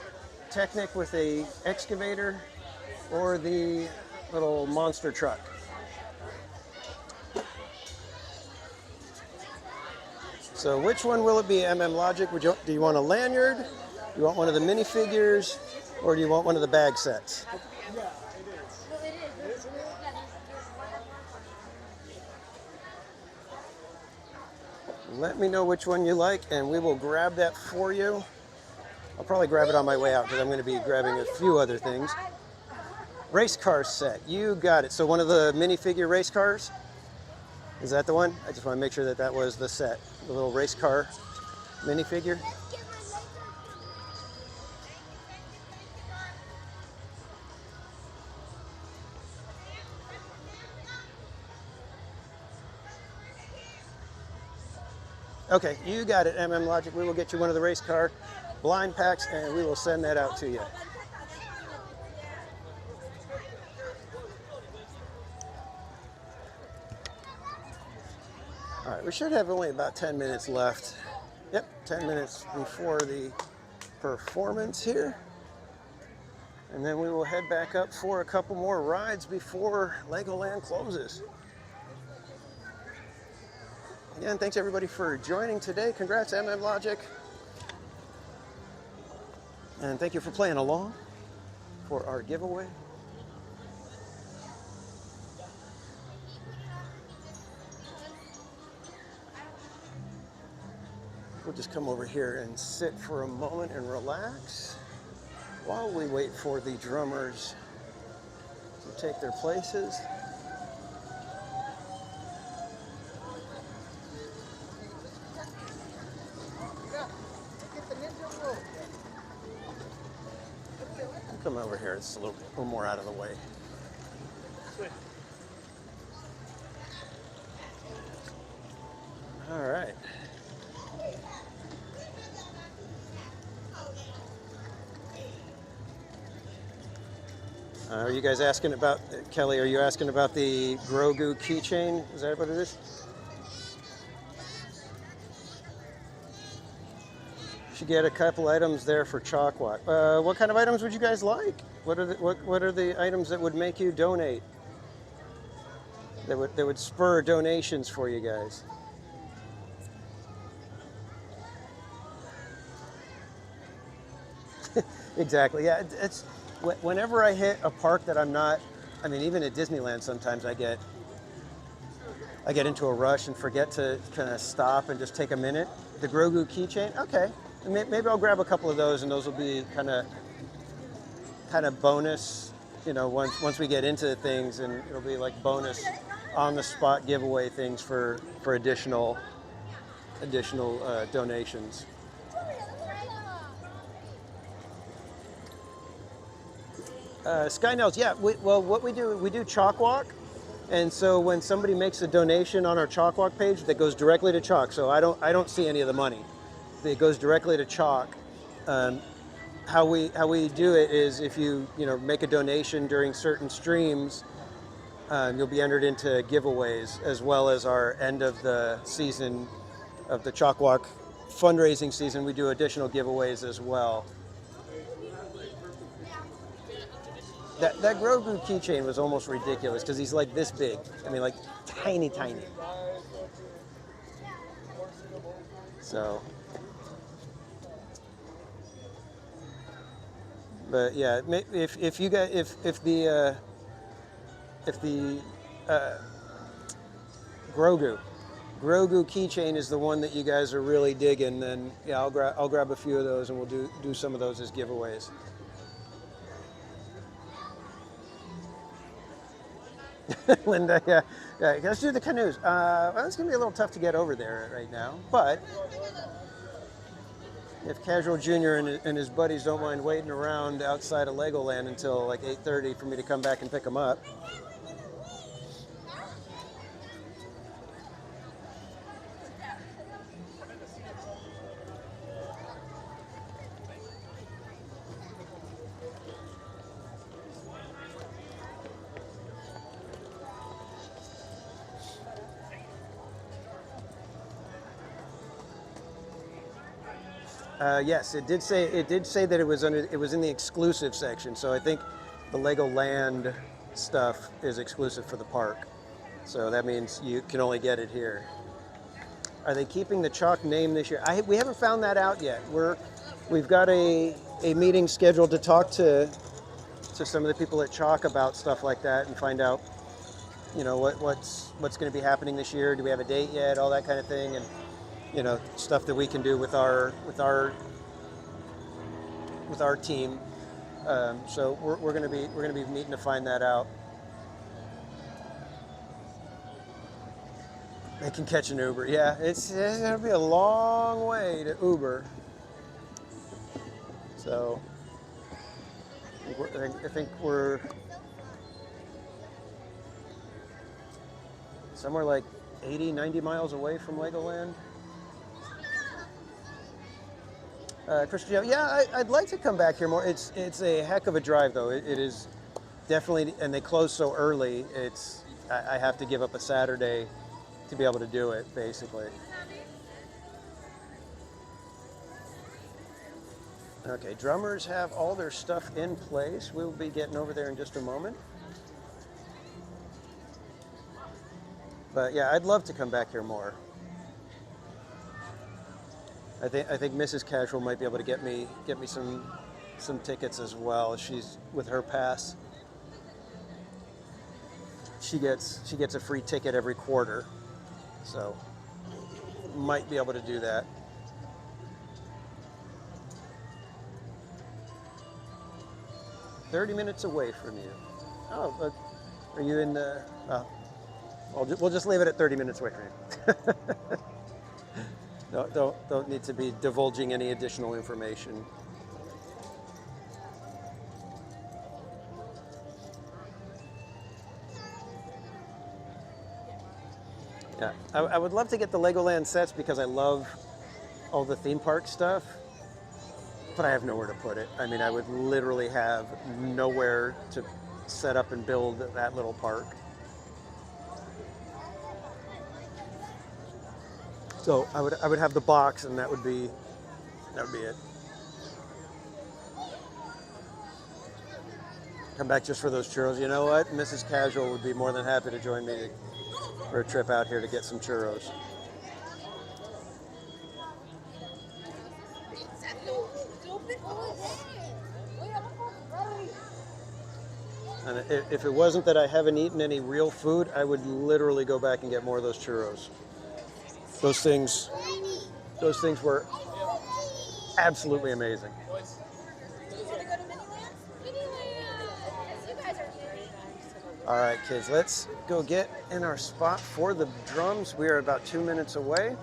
Speaker 1: Technic with a excavator, or the little monster truck. So which one will it be, Logic? Do you want a lanyard? Do you want one of the minifigures? Or do you want one of the bag sets? Let me know which one you like, and we will grab that for you. I'll probably grab it on my way out because I'm going to be grabbing a few other things. Race car set, you got it. So one of the minifigure race cars, is that the one? I just want to make sure that that was the set, the little race car minifigure. Okay, you got it, Logic. We will get you one of the race car blind packs, and we will send that out to you. All right, we should have only about 10 minutes left. Yep, 10 minutes before the performance here. And then we will head back up for a couple more rides before Legoland closes. Again, thanks everybody for joining today. Congrats, Logic. And thank you for playing along for our giveaway. We'll just come over here and sit for a moment and relax while we wait for the drummers to take their places. Come over here, it's a little more out of the way. All right. Are you guys asking about, Kelly, are you asking about the Grogu keychain? Is that what it is? Should get a couple items there for Chalk Walk. What kind of items would you guys like? What are the items that would make you donate? That would spur donations for you guys. Exactly. Yeah. It's whenever I hit a park that I'm not. I mean, even at Disneyland, sometimes I get into a rush and forget to kind of stop and just take a minute. The Grogu keychain. Okay. Maybe I'll grab a couple of those, and those will be kind of bonus. You know, once we get into things, and it'll be like bonus on the spot giveaway things for additional donations. Skynels, yeah. What we do Chalk Walk, and so when somebody makes a donation on our Chalk Walk page, that goes directly to Chalk. So I don't see any of the money. It goes directly to Chalk. How we do it is if you make a donation during certain streams, you'll be entered into giveaways, as well as our end of the season of the Chalk Walk fundraising season. We do additional giveaways as well. That Grogu keychain was almost ridiculous because he's like this big. I mean, like tiny. So, but yeah, if you guys if the Grogu keychain is the one that you guys are really digging, then yeah, I'll grab a few of those and we'll do some of those as giveaways. Linda, yeah, let's do the canoes. Well, it's gonna be a little tough to get over there right now, but if Casual Junior and his buddies don't mind waiting around outside of Legoland until like 8:30 for me to come back and pick them up. Yes, it did say that it was in the exclusive section. So I think the Legoland stuff is exclusive for the park. So that means you can only get it here. Are they keeping the Chalk name this year? We haven't found that out yet. We've got a meeting scheduled to talk to some of the people at Chalk about stuff like that and find out, what's going to be happening this year. Do we have a date yet? All that kind of thing, and stuff that we can do with our team. So we're going to be meeting to find that out. They can catch an Uber. Yeah, it's going to be a long way to Uber. So I think we're somewhere like 80, 90 miles away from Legoland. Christian, yeah, I'd like to come back here more. It's a heck of a drive, though. It is definitely, and they close so early. I have to give up a Saturday to be able to do it, basically. Okay, drummers have all their stuff in place. We'll be getting over there in just a moment. But yeah, I'd love to come back here more. I think Mrs. Casual might be able to get me some tickets as well. She's with her pass. She gets a free ticket every quarter, so might be able to do that. "30 minutes away from you." Oh, look, are you in the? Oh, we'll just leave it at 30 minutes away from you. Don't need to be divulging any additional information. Yeah, I would love to get the Legoland sets because I love all the theme park stuff, but I have nowhere to put it. I mean, I would literally have nowhere to set up and build that little park. So I would have the box, and that would be That would be it. Come back just for those churros. You know what? Mrs. Casual would be more than happy to join me for a trip out here to get some churros. And if it wasn't that I haven't eaten any real food, I would literally go back and get more of those churros. Those things were absolutely amazing. All right, kids, let's go get in our spot for the drums. We are about 2 minutes away.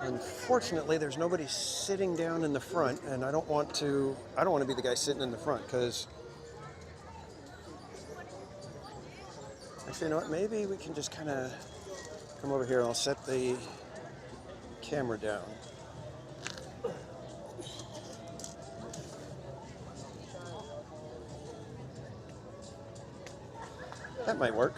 Speaker 1: Unfortunately, there's nobody sitting down in the front, and I don't want to be the guy sitting in the front, because actually, you know what, maybe we can just kind of come over here and I'll set the camera down. That might work.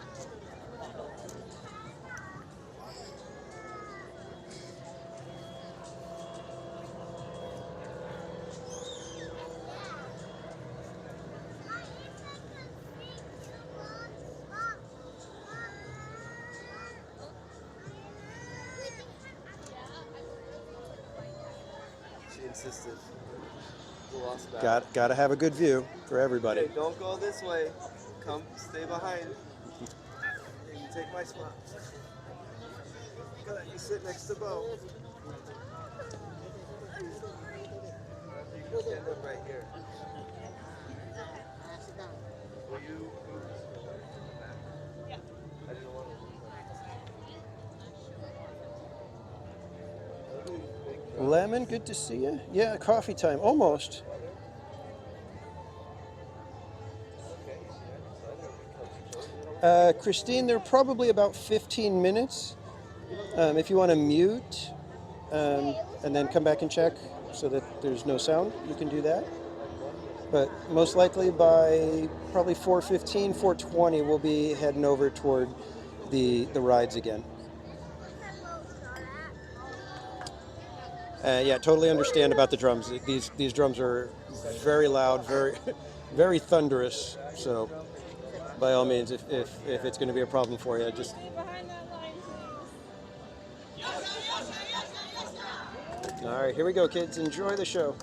Speaker 17: Insisted.
Speaker 1: Got to have a good view for everybody.
Speaker 17: Hey, don't go this way. Come, stay behind. And you take my spot. You sit next to Bo. You can stand up right here. Will you? Yeah. I didn't want to.
Speaker 1: Lemon, good to see you. Yeah, coffee time, almost. Christine, they're probably about 15 minutes. If you want to mute and then come back and check so that there's no sound, you can do that. But most likely by probably 4:15, 4:20, we'll be heading over toward the rides again. Yeah, totally understand about the drums. These drums are very loud, very thunderous. So, by all means, if it's going to be a problem for you, just. All right, here we go, kids. Enjoy the show.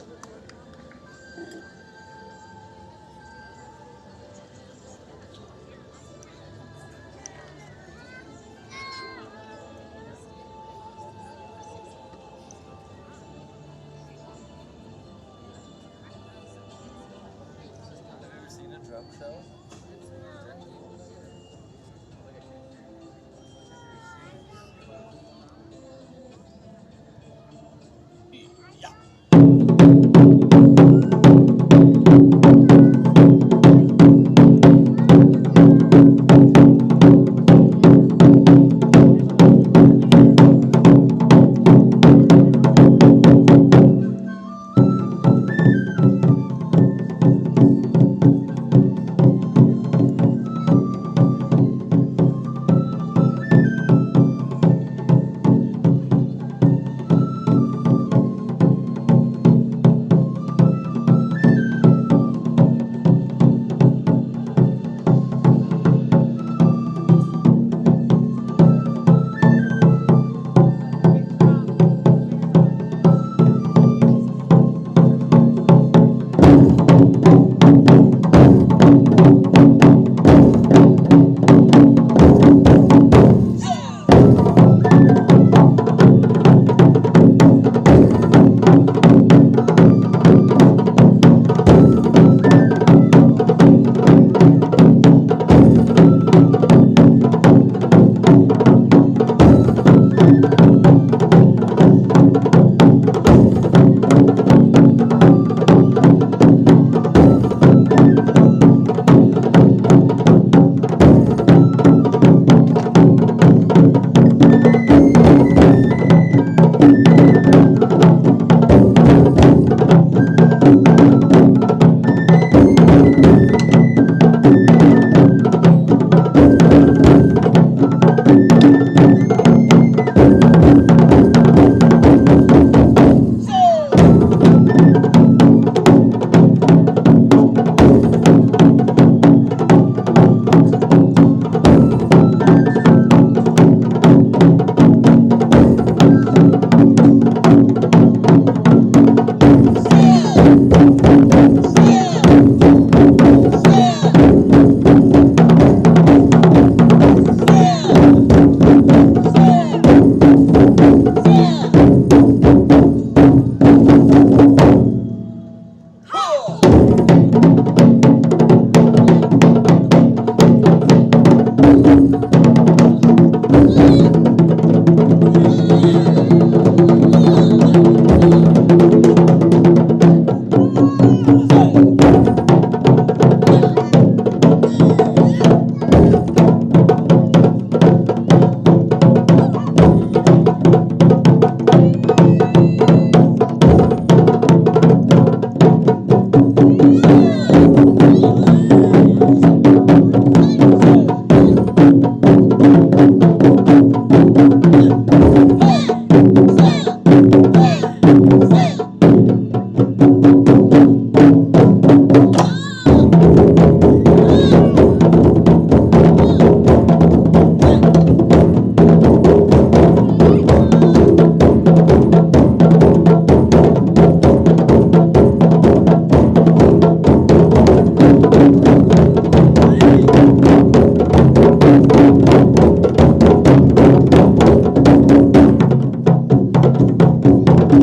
Speaker 8: You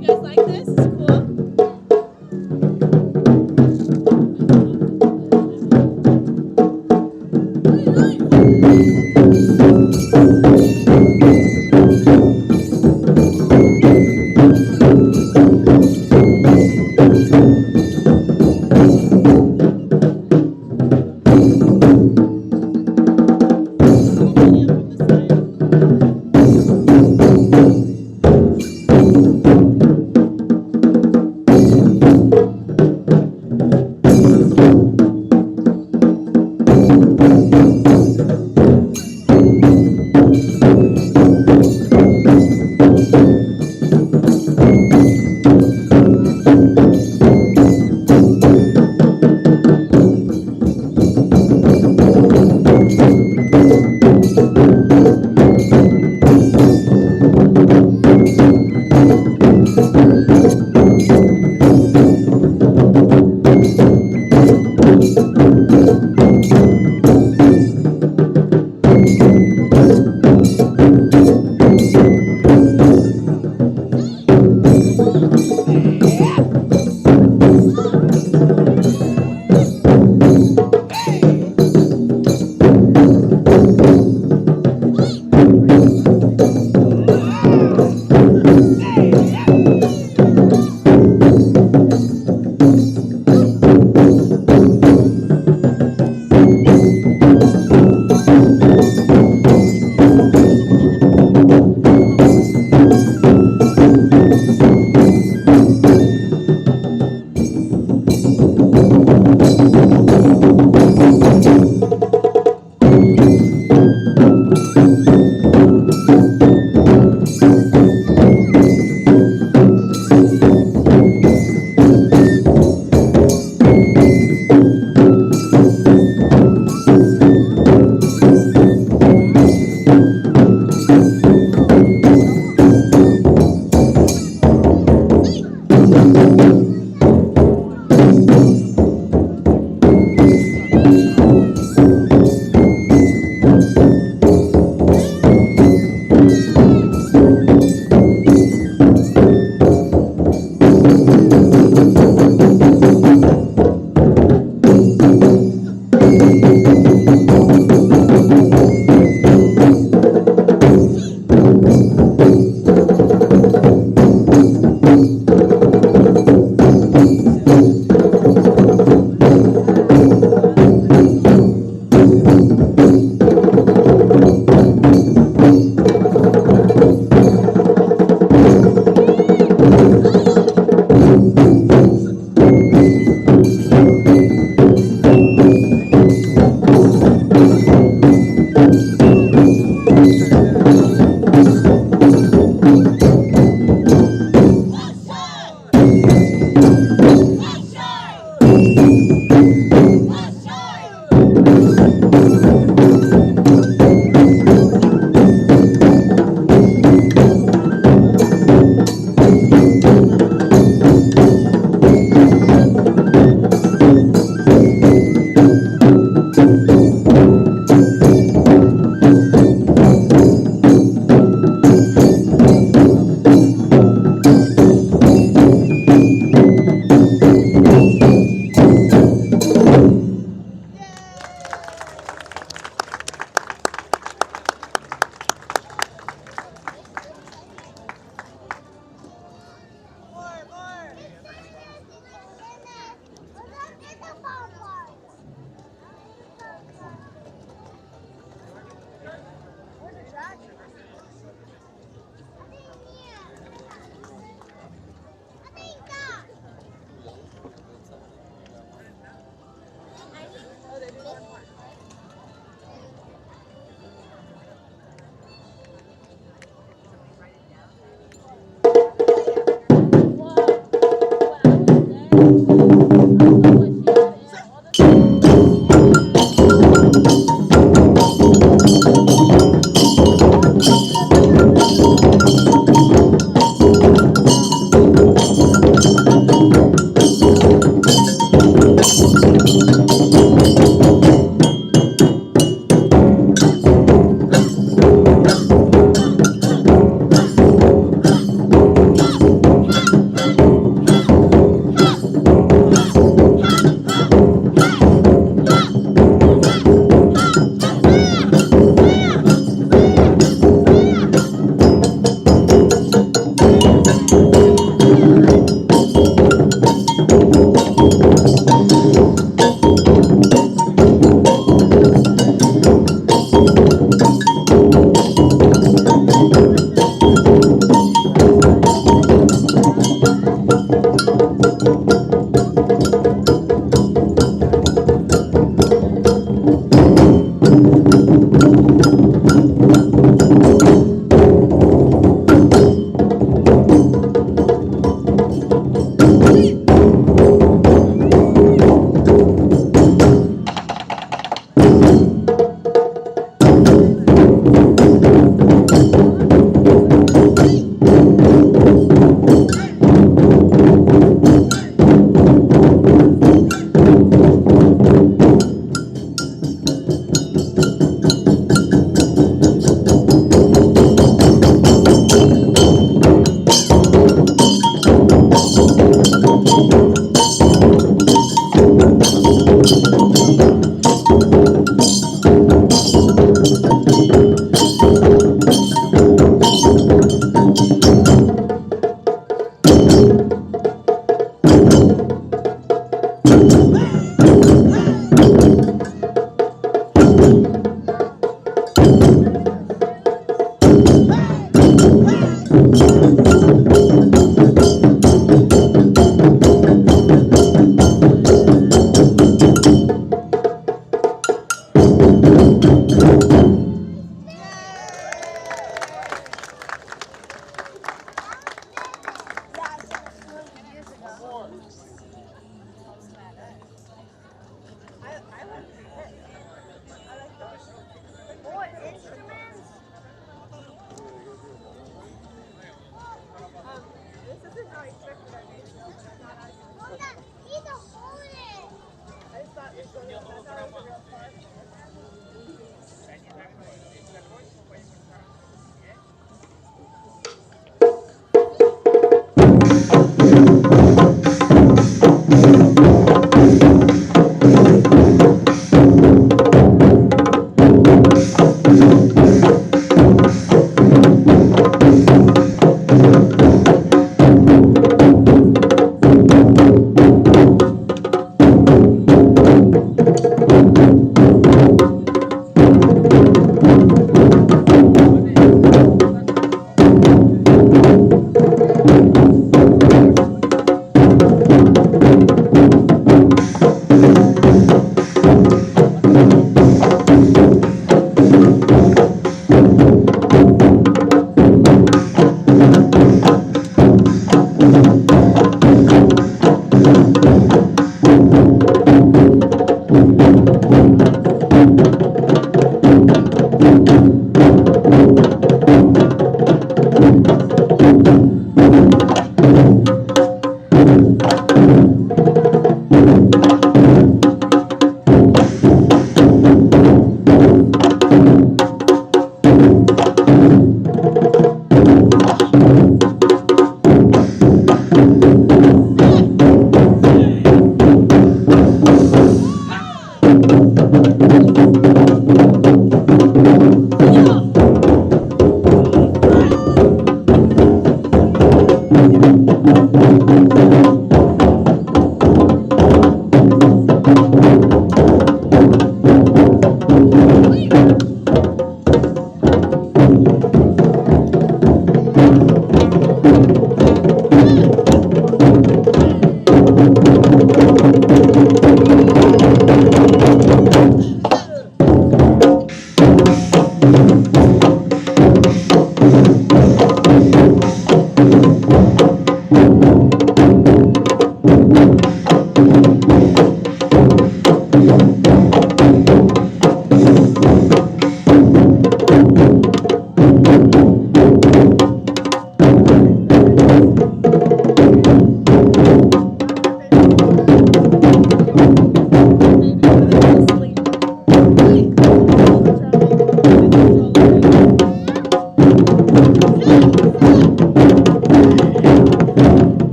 Speaker 8: guys like this? It's cool.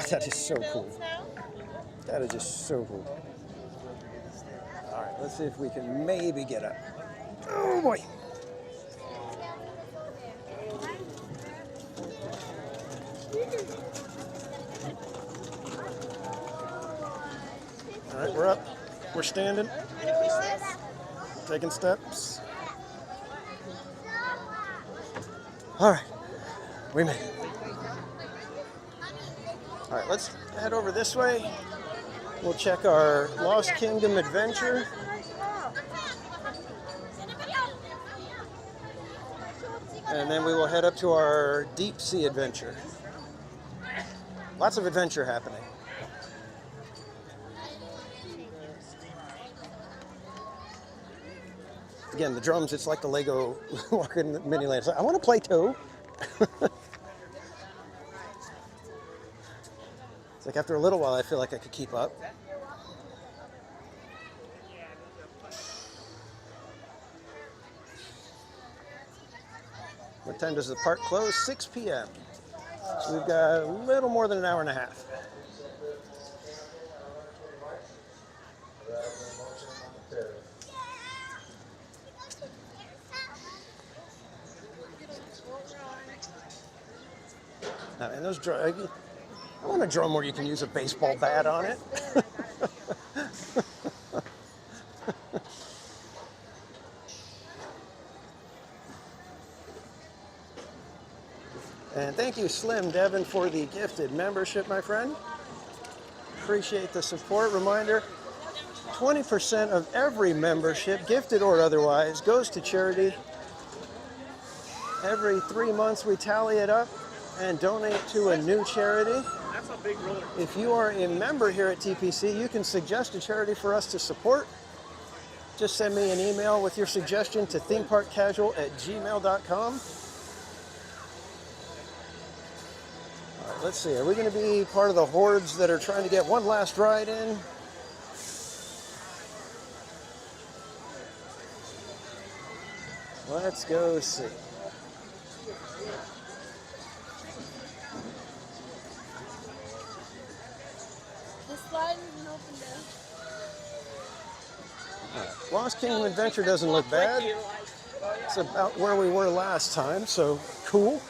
Speaker 1: God, that is so cool. That is just so cool. All right, let's see if we can maybe get up. Oh boy. All right, we're up. We're standing. Taking steps. All right, we made it. All right, let's head over this way. We'll check our Lost Kingdom adventure. And then we will head up to our deep sea adventure. Lots of adventure happening. Again, the drums, it's like the Lego walking Miniland. It's like, I want to play too. It's like after a little while, I feel like I could keep up. What time does the park close? 6 p.m. So we've got a little more than an hour and a half. And those drums, I want a drum where you can use a baseball bat on it. And thank you, Slim Devin, for the gifted membership, my friend. Appreciate the support. Reminder, 20% of every membership, gifted or otherwise, goes to charity. Every 3 months we tally it up and donate to a new charity.
Speaker 3: That's a big roller.
Speaker 1: If you are a member here at TPC, you can suggest a charity for us to support. Just send me an email with your suggestion to themeparkcasual@gmail.com. All right, let's see. Are we going to be part of the hordes that are trying to get one last ride in? Let's go see.
Speaker 4: The slide isn't open there.
Speaker 1: Lost Kingdom Adventure doesn't look bad. It's about where we were last time, so cool. I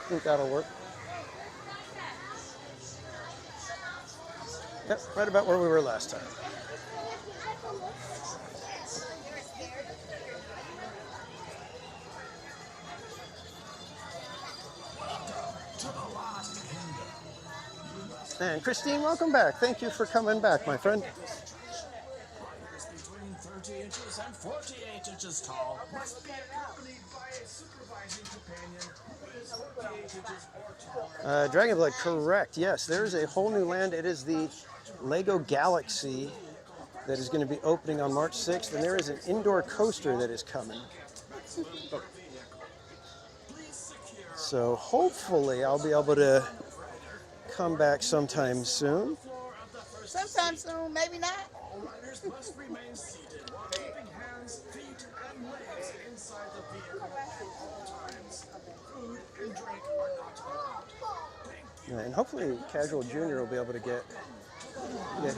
Speaker 1: think that'll work. Yep, right about where we were last time. And Christine, welcome back. Thank you for coming back, my friend.
Speaker 10: Between 30 inches and 48 inches tall must be accompanied by a supervising companion who is 48 inches or taller.
Speaker 1: Dragonblood, correct. Yes, there is a whole new land. It is the Lego Galaxy that is going to be opening on March 6th, and there is an indoor coaster that is coming. So hopefully I'll be able to come back sometime soon.
Speaker 4: Sometime soon, maybe not.
Speaker 10: All riders must remain seated while keeping hands, feet, and legs inside the vehicle at all times. Food and drink are not allowed.
Speaker 1: And hopefully Casual Junior will be able to get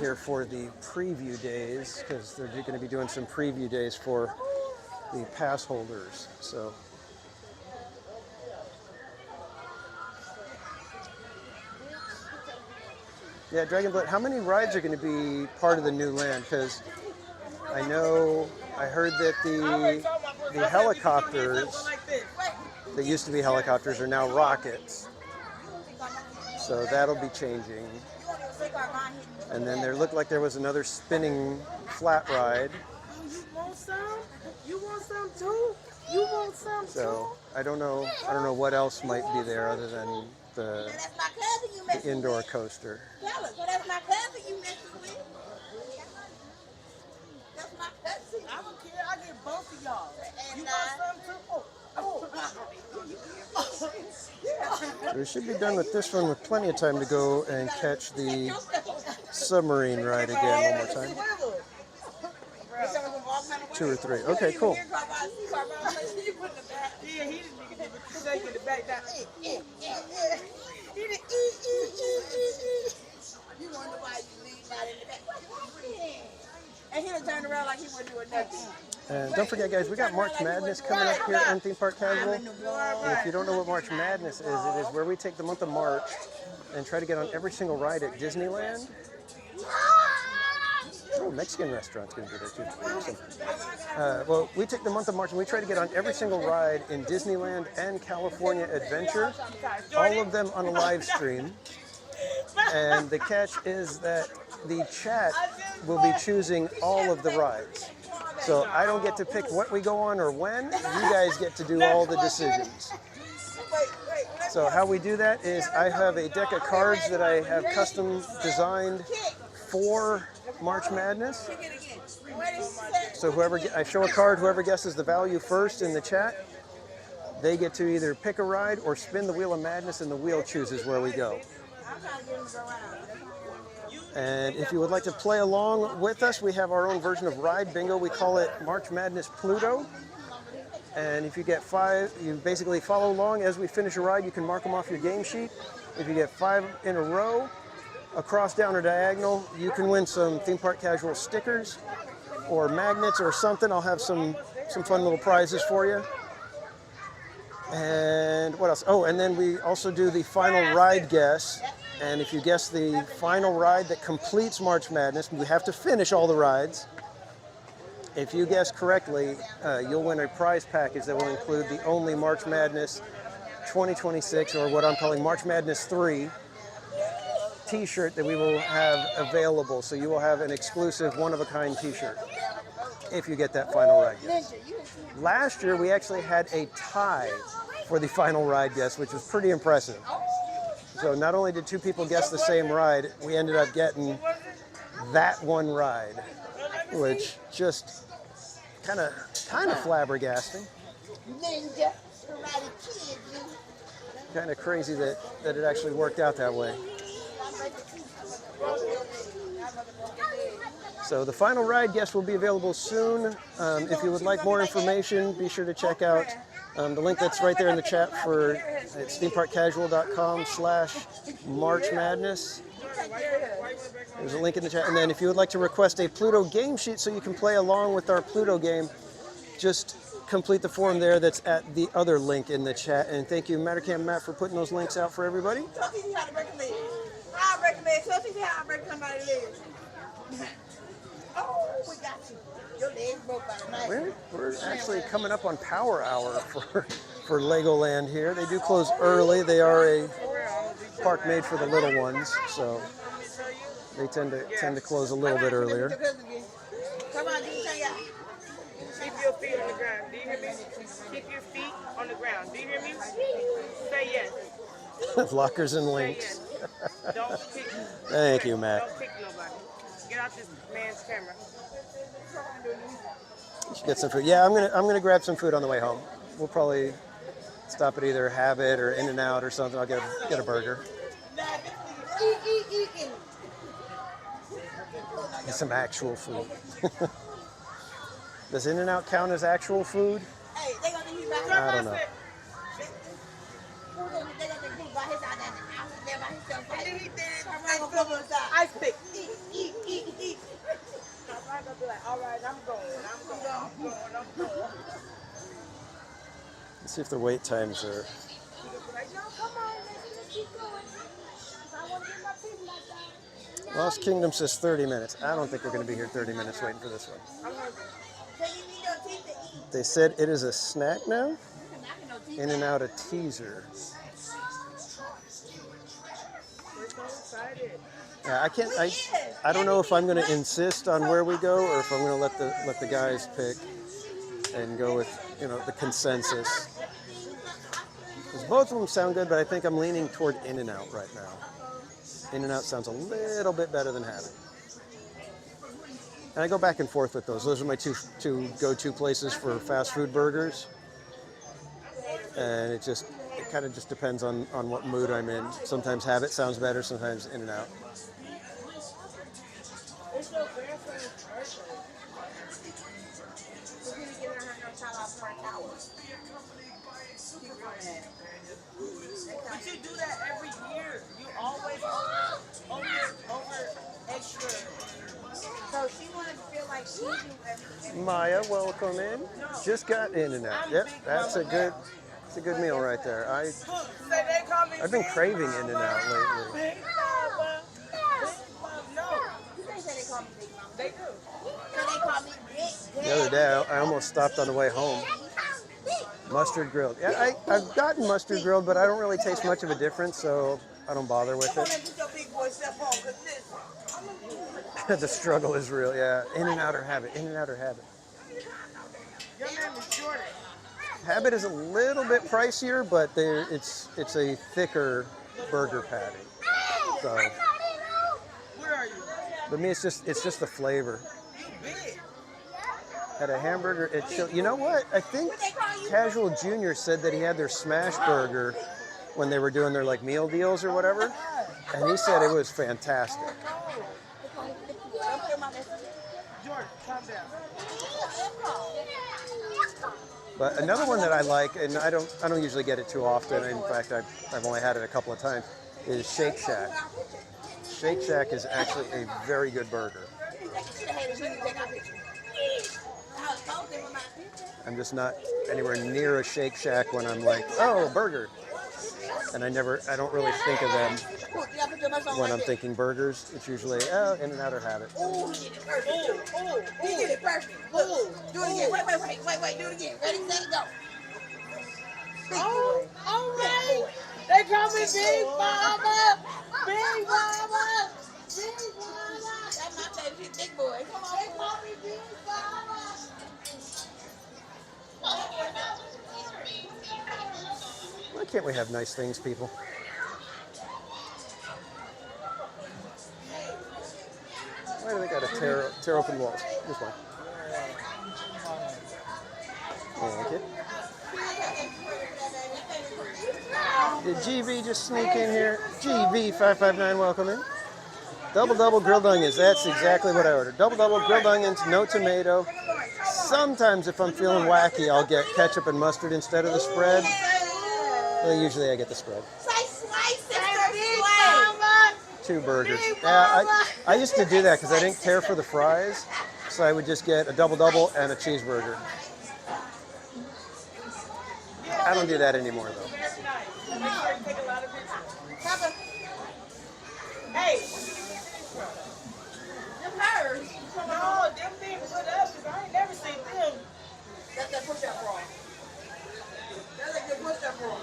Speaker 1: here for the preview days, because they're going to be doing some preview days for the pass holders. So yeah, Dragonblood, how many rides are going to be part of the new land? Because I heard that the helicopters that used to be helicopters are now rockets. So that'll be changing. And then there looked like there was another spinning flat ride.
Speaker 4: You want some? You want some too? You want some too?
Speaker 1: So I don't know what else might be there other than the indoor coaster.
Speaker 4: So that's my cousin you messing with. That's my cousin. I don't care. I get both of y'all. You want some too?
Speaker 1: We should be done with this one with plenty of time to go and catch the submarine ride again one more time. 2 or 3. Okay, cool.
Speaker 4: And he done turned around like he wasn't doing nothing.
Speaker 1: And don't forget, guys, we got March Madness coming up here on Theme Park Casual. And if you don't know what March Madness is, it is where we take the month of March and try to get on every single ride at Disneyland. Oh, Mexican restaurant's going to be there too. Awesome. Well, we take the month of March and we try to get on every single ride in Disneyland and California Adventure, all of them on a live stream. And the catch is that the chat will be choosing all of the rides. So I don't get to pick what we go on or when. You guys get to do all the decisions. So how we do that is I have a deck of cards that I have custom designed for March Madness. So I show a card, whoever guesses the value first in the chat, they get to either pick a ride or spin the Wheel of Madness, and the wheel chooses where we go. And if you would like to play along with us, we have our own version of Ride Bingo. We call it March Madness Pluto. And if you get 5, you basically follow along. As we finish a ride, you can mark them off your game sheet. If you get 5 in a row, across, down, or diagonal, you can win some Theme Park Casual stickers or magnets or something. I'll have some fun little prizes for you. And what else? Oh, and then we also do the final ride guess. And if you guess the final ride that completes March Madness, we have to finish all the rides. If you guess correctly, you'll win a prize package that will include the only March Madness 2026, or what I'm calling March Madness 3, t-shirt that we will have available. So you will have an exclusive one-of-a-kind t-shirt. if you get that final ride guess. Last year, we actually had a tie for the final ride guess, which was pretty impressive. So not only did 2 people guess the same ride, we ended up getting that one ride, which just kind of flabbergasting.
Speaker 11: Ninja, karate kid, you.
Speaker 1: Kind of crazy that it actually worked out that way. So the final ride guess will be available soon. If you would like more information, be sure to check out the link that's right there in the chat for themeparkcasual.com/March Madness. There's a link in the chat. And then if you would like to request a Pluto game sheet so you can play along with our Pluto game, just complete the form there that's at the other link in the chat. And thank you, Mattercam Matt, for putting those links out for everybody.
Speaker 11: I recommend, so see how I break somebody's legs. Oh, we got you. Your legs broke by the night.
Speaker 1: We're actually coming up on power hour for Legoland here. They do close early. They are a park made for the little ones, so they tend to close a little bit earlier.
Speaker 11: Come on, you say yeah.
Speaker 3: Keep your feet on the ground. Do you hear me? Keep your feet on the ground. Do you hear me? Say yes.
Speaker 1: Lockers and links.
Speaker 3: Don't pick.
Speaker 1: Thank you, Matt.
Speaker 3: Don't pick nobody. Get out this man's camera.
Speaker 1: You should get some food. Yeah, I'm gonna grab some food on the way home. We'll probably stop at either Habit or In-N-Out or something. I'll get a burger. Get some actual food. Does In-N-Out count as actual food?
Speaker 11: Hey, they gonna think he's by
Speaker 1: I don't know.
Speaker 11: They gonna think he's by his side there by himself. And then he did it. I'm gonna come on the side.
Speaker 3: Ice pick.
Speaker 11: Eat.
Speaker 3: I'm gonna be like, all right, I'm going.
Speaker 1: Let's see if the wait times are. Lost Kingdom says 30 minutes. I don't think we're going to be here 30 minutes waiting for this one. They said it is a snack now. In-N-Out a teaser. Yeah, I don't know if I'm going to insist on where we go or if I'm going to let the guys pick and go with the consensus. Because both of them sound good, but I think I'm leaning toward In-N-Out right now. In-N-Out sounds a little bit better than Habit. And I go back and forth with those. Those are my two go-to places for fast food burgers. And it kind of just depends on what mood I'm in. Sometimes Habit sounds better, sometimes In-N-Out.
Speaker 3: But you do that every year. You always over extra.
Speaker 11: So she wanted to feel like she do everything.
Speaker 1: Maya, welcome in. Just got In-N-Out. Yep, that's a good meal right there. I've been craving In-N-Out lately.
Speaker 3: Big Mama. No. They do.
Speaker 1: The other day, I almost stopped on the way home. Mustard grilled. Yeah, I've gotten mustard grilled, but I don't really taste much of a difference, so I don't bother with it. The struggle is real, yeah. In-N-Out or Habit, In-N-Out or Habit.
Speaker 3: Your name is Jordan.
Speaker 1: Habit is a little bit pricier, but it's a thicker burger patty. So,
Speaker 3: Where are you?
Speaker 1: for me, it's just the flavor. Had a hamburger at you know what? I think Casual Junior said that he had their smash burger when they were doing their meal deals or whatever, and he said it was fantastic.
Speaker 3: Jordan, calm down.
Speaker 1: But another one that I like, and I don't usually get it too often. In fact, I've only had it a couple of times, is Shake Shack. Shake Shack is actually a very good burger. I'm just not anywhere near a Shake Shack when I'm like, oh, burger. And I don't really think of them when I'm thinking burgers. It's usually, In-N-Out or Habit.
Speaker 11: Oh, he did it perfect. He did it perfect. Look, do it again. Wait, do it again. Ready, set, go.
Speaker 3: Oh, all right. They call me Big Mama. Big Mama.
Speaker 11: Big Mama. That's my favorite big boy. Come on, they call me Big Mama.
Speaker 1: Why can't we have nice things, people? Why do they got to tear open walls? This one. Thank you. Did GV just sneak in here? GV559, welcome in. Double grilled onions. That's exactly what I ordered. Double grilled onions, no tomato. Sometimes if I'm feeling wacky, I'll get ketchup and mustard instead of the spread. Well, usually I get the spread. Two burgers. Yeah, I used to do that because I didn't care for the fries, so I would just get a double and a cheeseburger. I don't do that anymore though.
Speaker 3: Hey, them hers. No, them being put up because I ain't never seen them. That's that push-up bra. That's a good push-up bra.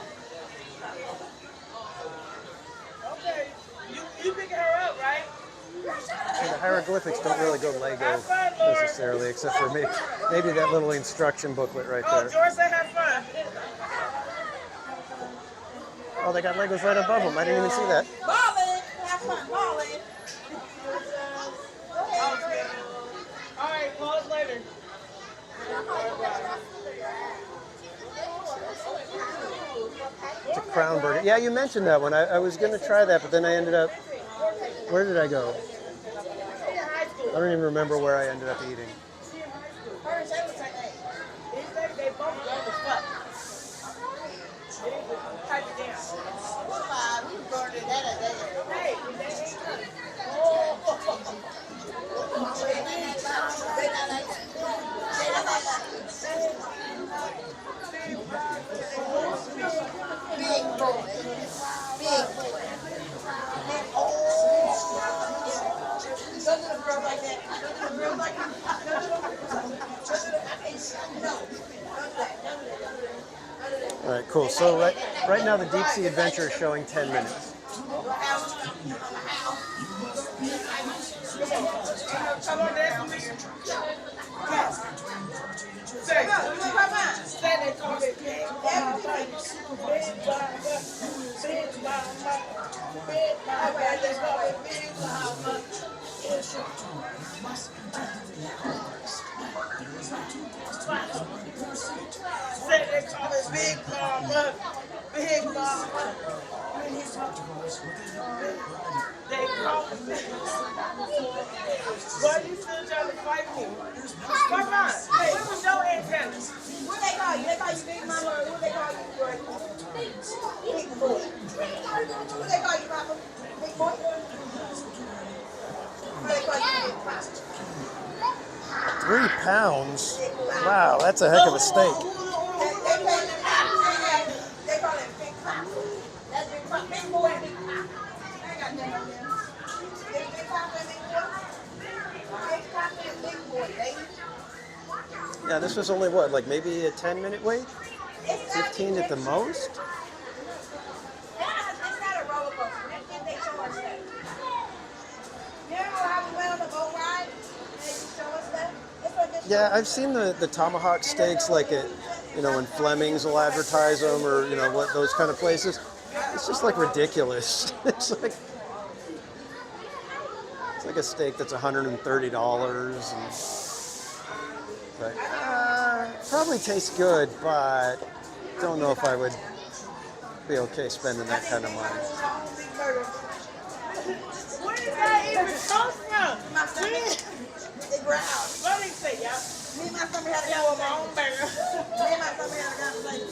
Speaker 3: Okay, you picking her up, right?
Speaker 1: See, the hieroglyphics don't really go Lego necessarily, except for maybe that little instruction booklet right there.
Speaker 3: Oh, George said have fun.
Speaker 1: Oh, they got Legos right above them. I didn't even see that.
Speaker 3: Balling, have fun, balling. All right, call us later.
Speaker 1: It's a crown burger. Yeah, you mentioned that one. I was going to try that, but then I ended up... Where did I go? I don't even remember where I ended up eating.
Speaker 3: They both love as fuck. Type it down. We burned it that day. Hey, they ain't coming.
Speaker 11: Big boy. Big boy. Don't do the girl like that. Don't do the girl like that.
Speaker 1: All right, cool. So right now the Deep Sea Adventure is showing 10 minutes.
Speaker 3: Come on, dance Say they call it Big Mama. Big Mama. Big Mama. Big Mama. They call it Big Mama. Say they call it Big Mama. Big Mama. They call it Big Mama. Why are you still trying to fight me? Come on. Hey, where was your antennas? What they call you? They call you Big Mama or what they call you, Jordan? Big Boy. What they call you, Papa? Big Boy? What they call you, Big Papa?
Speaker 1: 3 pounds? Wow, that's a heck of a steak.
Speaker 11: They call it Big Papa. That's Big Papa. Big Boy and Big Papa. I ain't got that on there. Big Papa and Big Boy? Big Papa and Big Boy, baby.
Speaker 1: Yeah, this was only what, like maybe a 10-minute wait? 15 at the most?
Speaker 11: It's not a roller coaster. That's if they show us stuff. You remember how we went on the boat ride? And they just show us stuff? It's what this
Speaker 1: Yeah, I've seen the tomahawk steaks like it, you know, when Fleming's will advertise them or, you know, what those kind of places. It's just like ridiculous. It's like a steak that's $130 but probably tastes good, but don't know if I would be okay spending that kind of money.
Speaker 3: Where did that even come from?
Speaker 11: My stomach. They ground.
Speaker 3: What did he say, y'all?
Speaker 11: Me and my stomach had a
Speaker 3: Yeah, well, my own burger.
Speaker 11: Me and my stomach had a conversation.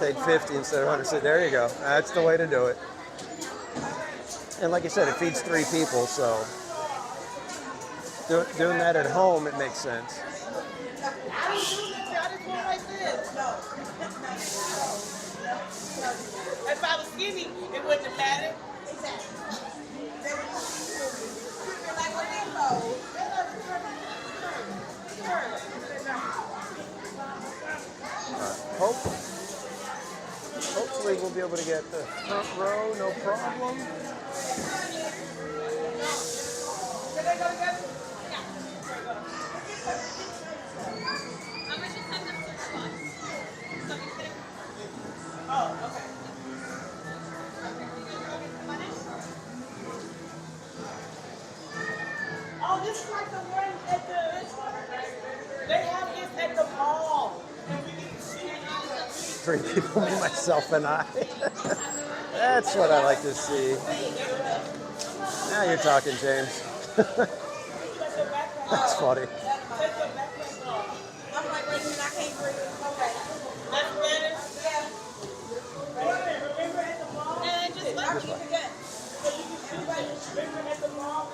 Speaker 1: Paid 50 instead of 100. So there you go. That's the way to do it. And like I said, it feeds 3 people, so doing that at home, it makes sense.
Speaker 3: I just went like this. No. If I was skinny, it wouldn't have mattered.
Speaker 11: Exactly. They were like what they told.
Speaker 1: Hopefully we'll be able to get the front row, no problem.
Speaker 3: Can they go together?
Speaker 1: Three people, me, myself, and I. That's what I like to see. Now you're talking, James. That's funny.
Speaker 11: I'm like, wait a minute, I can't breathe. Okay. That's better? Yeah. Remember at the mall? And just let me forget. Remember at the mall?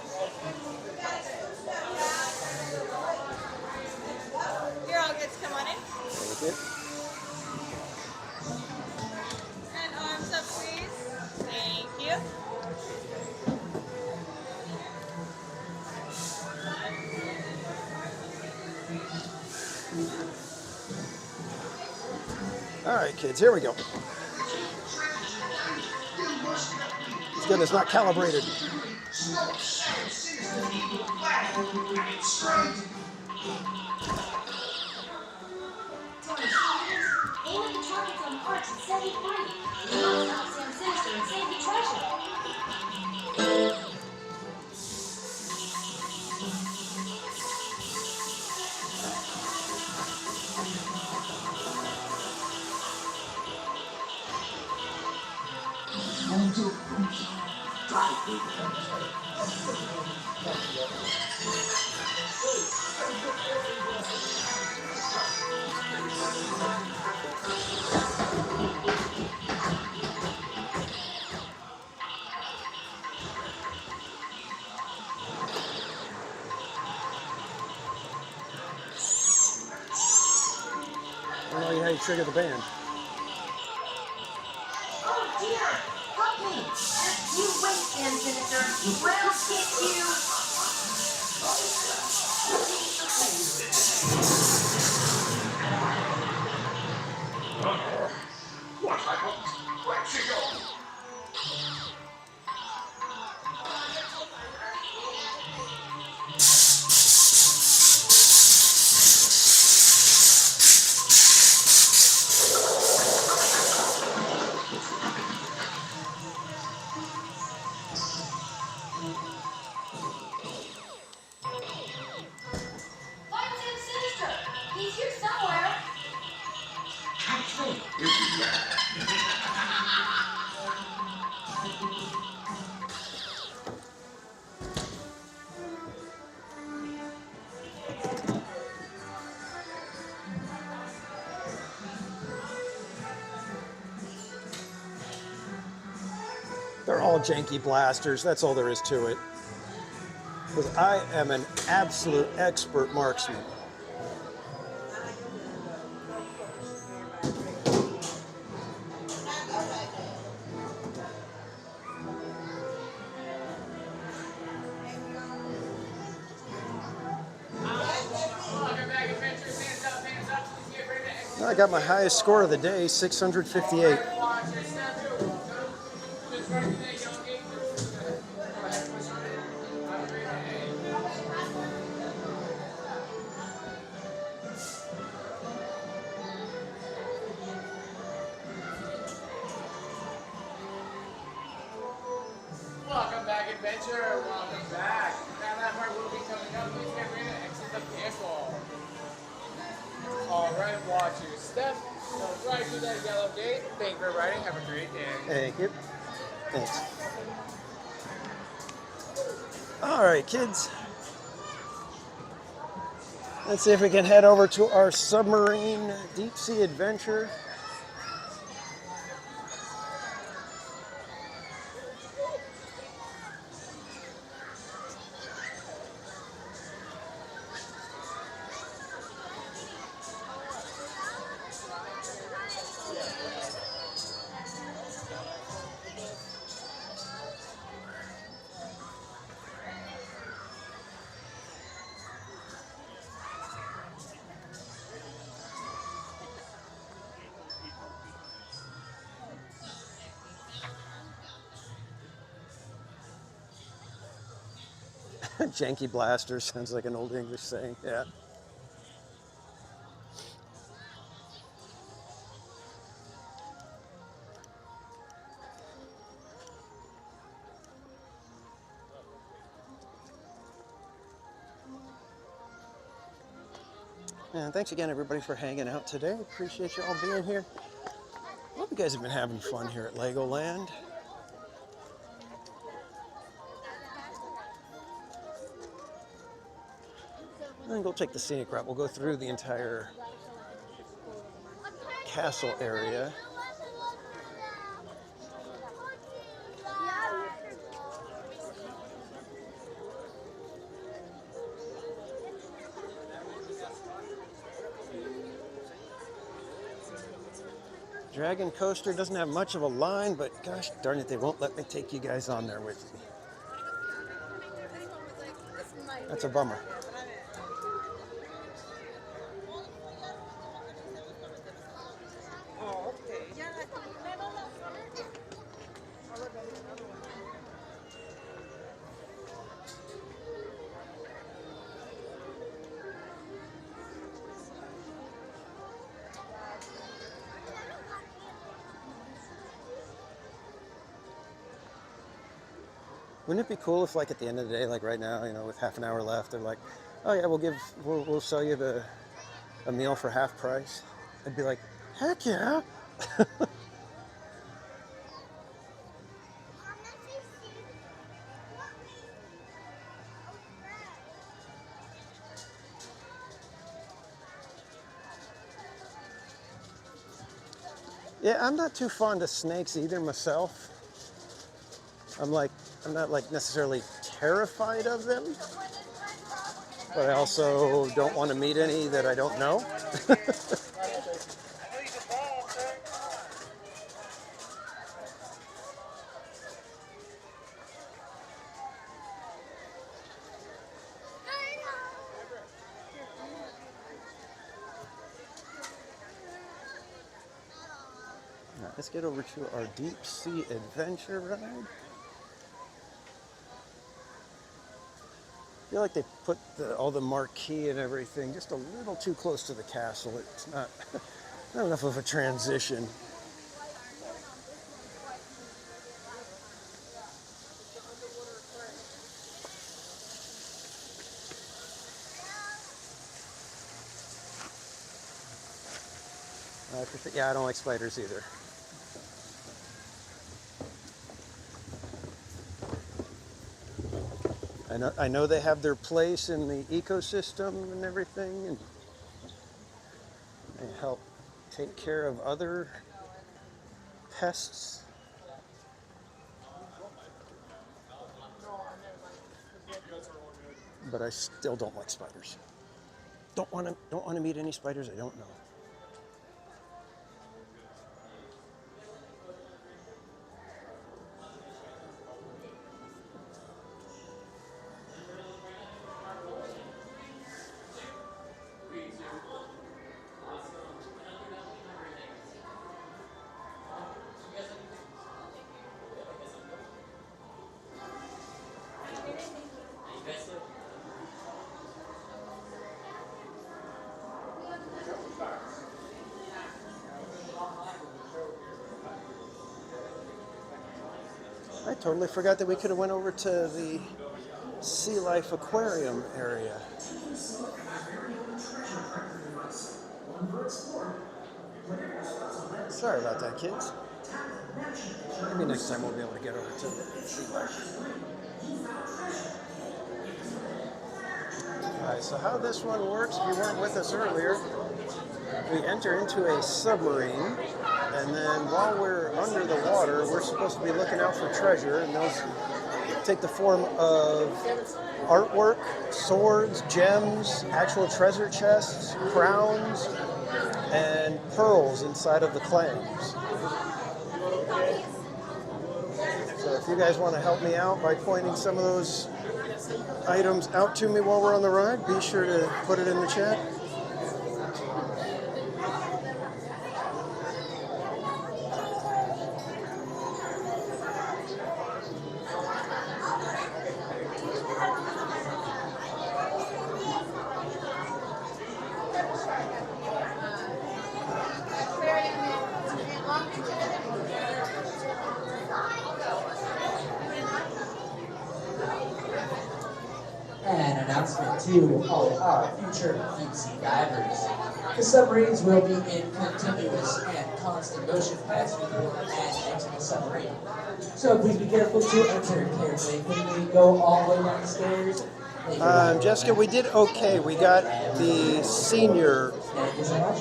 Speaker 8: Here, all kids, come on in.
Speaker 1: Thank you.
Speaker 8: And arms up, please. Thank you.
Speaker 1: All right, kids, here we go. It's good, it's not calibrated.
Speaker 5: Aim at the targets on parts and set it free. You must stop Sam Sinister and save the treasure.
Speaker 1: I don't know how you trigger the band.
Speaker 5: Oh dear! Help me! Just you wait, Sam Sinister. We'll get you.
Speaker 10: Watch my buttons. Where'd she go?
Speaker 5: Find Sam Sinister. He's here somewhere.
Speaker 10: Catch me if you can.
Speaker 1: They're all janky blasters. That's all there is to it. Because I am an absolute expert marksman. I got my highest score of the day, 658.
Speaker 18: Welcome back, adventurer. Welcome back. Now that part will be coming up. Please get ready to exit the vehicle. All right, watch your step. Go right through that yellow gate. Thank you for riding. Have a great day.
Speaker 1: Thank you. Thanks. All right, kids. Let's see if we can head over to our submarine deep sea adventure. Janky blaster sounds like an old English saying. Yeah. And thanks again, everybody, for hanging out today. Appreciate you all being here. Hope you guys have been having fun here at Legoland. And then go take the scenic route. We'll go through the entire castle area. Dragon Coaster doesn't have much of a line, but gosh darn it, they won't let me take you guys on there with me. That's a bummer.
Speaker 11: Oh, okay.
Speaker 1: Wouldn't it be cool if, like, at the end of the day, like right now, you know, with half an hour left, they're like, "Oh yeah, we'll sell you a meal for half price." I'd be like, "Heck yeah!" Yeah, I'm not too fond of snakes either myself. I'm not like necessarily terrified of them, but I also don't want to meet any that I don't know. All right, let's get over to our deep sea adventure ride. I feel like they put all the marquee and everything just a little too close to the castle. It's not enough of a transition. Yeah, I don't like spiders either. I know they have their place in the ecosystem and everything, and they help take care of other pests. But I still don't like spiders. Don't want to meet any spiders I don't know. I totally forgot that we could have went over to the Sea Life Aquarium area. Sorry about that, kids. Maybe next time we'll be able to get over to Sea Life. Alright, so how this one works, if you weren't with us earlier, we enter into a submarine, and then while we're under the water, we're supposed to be looking out for treasure, and those take the form of artwork, swords, gems, actual treasure chests, crowns, and pearls inside of the clams. So if you guys want to help me out by pointing some of those items out to me while we're on the ride, be sure to put it in the chat.
Speaker 19: An announcement to all our future deep sea divers. The submarines will be in continuous and constant motion past your board and into the submarine. So please be careful to enter carefully. Quickly go all the way down the stairs.
Speaker 1: Jessica, we did okay. We got the senior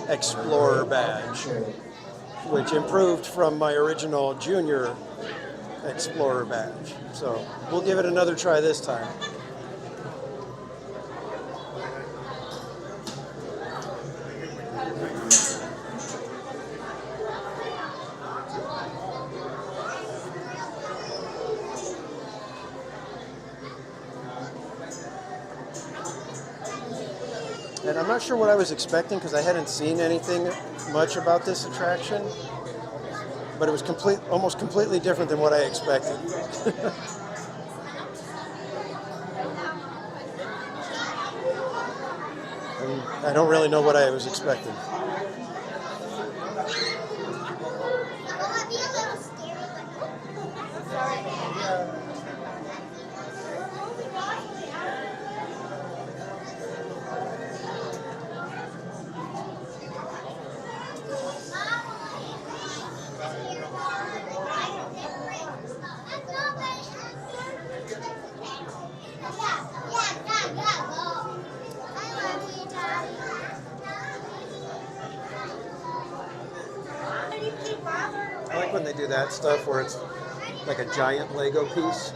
Speaker 1: explorer badge, which improved from my original junior explorer badge. So we'll give it another try this time. And I'm not sure what I was expecting because I hadn't seen anything much about this attraction, but it was almost completely different than what I expected. And I don't really know what I was expecting. I like when they do that stuff where it's like a giant Lego piece.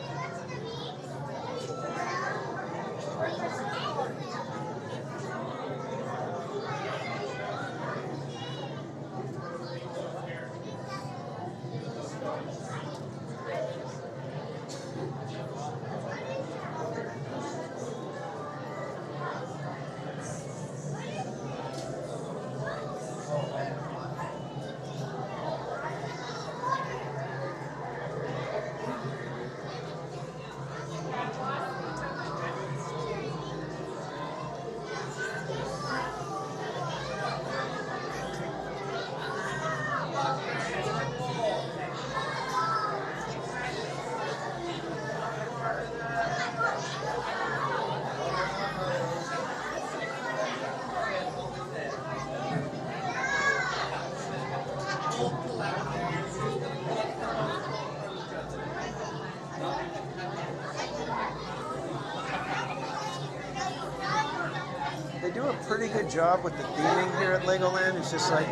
Speaker 1: They do a pretty good job with the theming here at Legoland. It's just like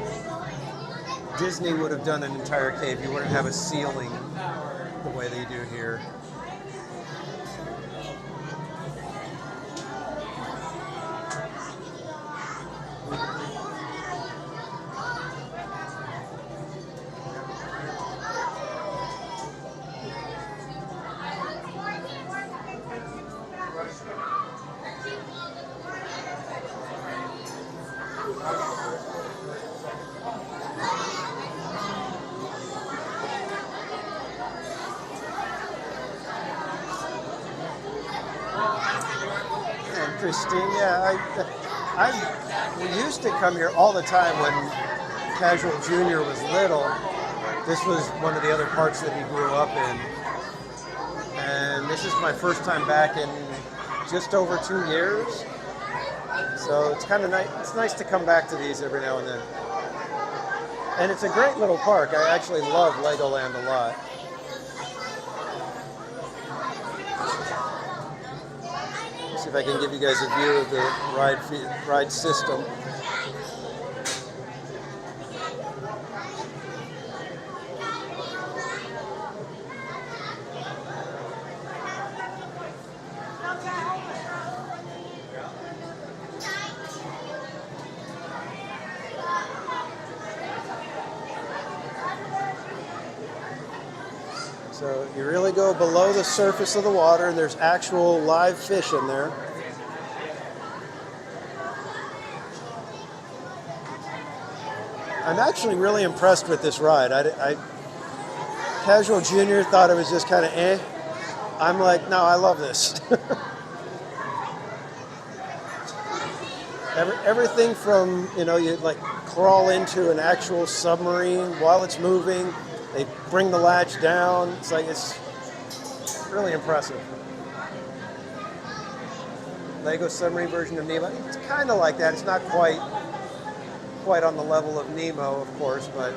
Speaker 1: Disney would have done an entire cave. You wouldn't have a ceiling the way they do here. Christine, yeah, we used to come here all the time when Casual Junior was little. This was one of the other parks that he grew up in. And this is my first time back in just over 2 years. So it's kind of nice. It's nice to come back to these every now and then. And it's a great little park. I actually love Legoland a lot. See if I can give you guys a view of the ride system. So you really go below the surface of the water, and there's actual live fish in there. I'm actually really impressed with this ride. Casual Junior thought it was just kind of eh. I'm like, no, I love this. Everything from, you like crawl into an actual submarine while it's moving. They bring the latch down. It's really impressive. Lego submarine version of Neva. It's kind of like that. It's not quite quite on the level of Nemo, of course, but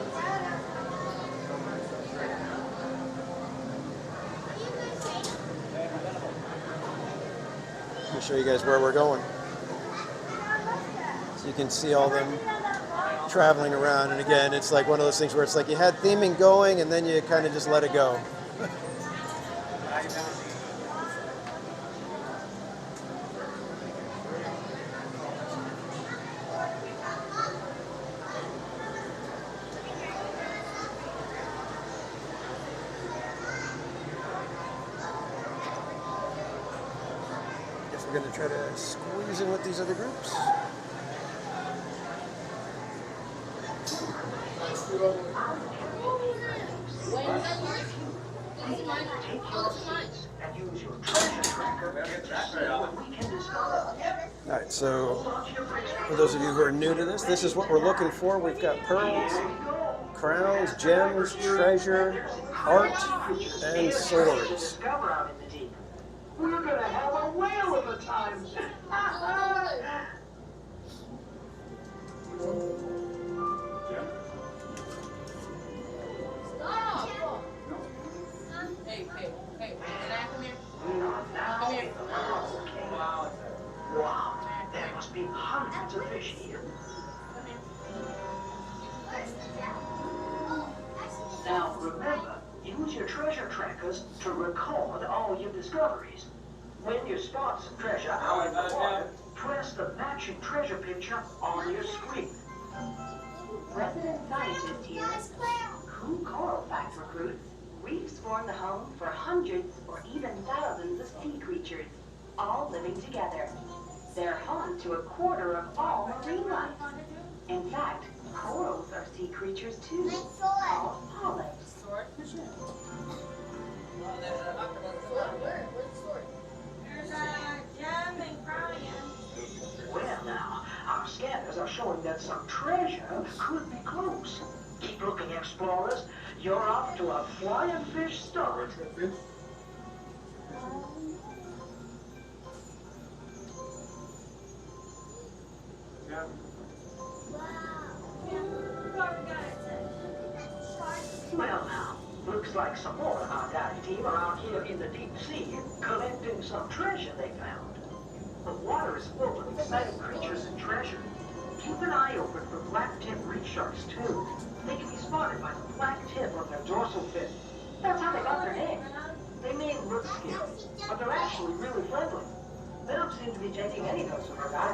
Speaker 1: let me show you guys where we're going. So you can see all them traveling around, and again, it's like one of those things where it's like you had theming going and then you kind of just let it go. Guess we're going to try to squeeze in with these other groups. Alright, so for those of you who are new to this is what we're looking for. We've got pearls, crowns, gems, treasure, art, and swords.
Speaker 10: We're gonna have a whale of a time.
Speaker 4: Hey, can I come here? Come here.
Speaker 10: Wow, there must be hundreds of fish here. Now remember, use your treasure trackers to record all your discoveries. When you spot some treasure out in the water, press the matching treasure picture on your screen.
Speaker 7: Resident scientist here. Cool coral fact recruits. Reefs form the home for hundreds or even thousands of sea creatures, all living together. They're home to a quarter of all marine life. In fact, corals are sea creatures too, called polyps.
Speaker 4: There's a gem and Brian.
Speaker 10: Well now, our scanners are showing that some treasure could be close. Keep looking, explorers. You're off to a flying fish start. Well now, looks like some more of our dive team are out here in the deep sea collecting some treasure they found. The water is full of exciting creatures and treasure. Keep an eye open for black-tip reef sharks too. They can be spotted by the black tip of their dorsal fin. That's how they got their name. They may look scary, but they're actually really friendly. They don't seem to be taking any notice of our guy.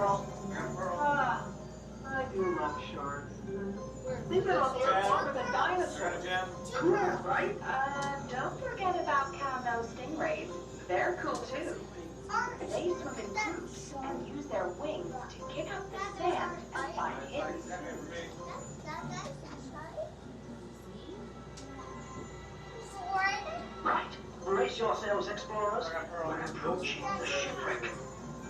Speaker 10: Ah, I do love sharks. They've been on the air longer than dinosaurs. Cool, right?
Speaker 7: Don't forget about commando stingrays. They're cool too. They swim in groups and use their wings to kick up the sand and find hidden food.
Speaker 10: Right. Brace yourselves, explorers. We're approaching the shipwreck.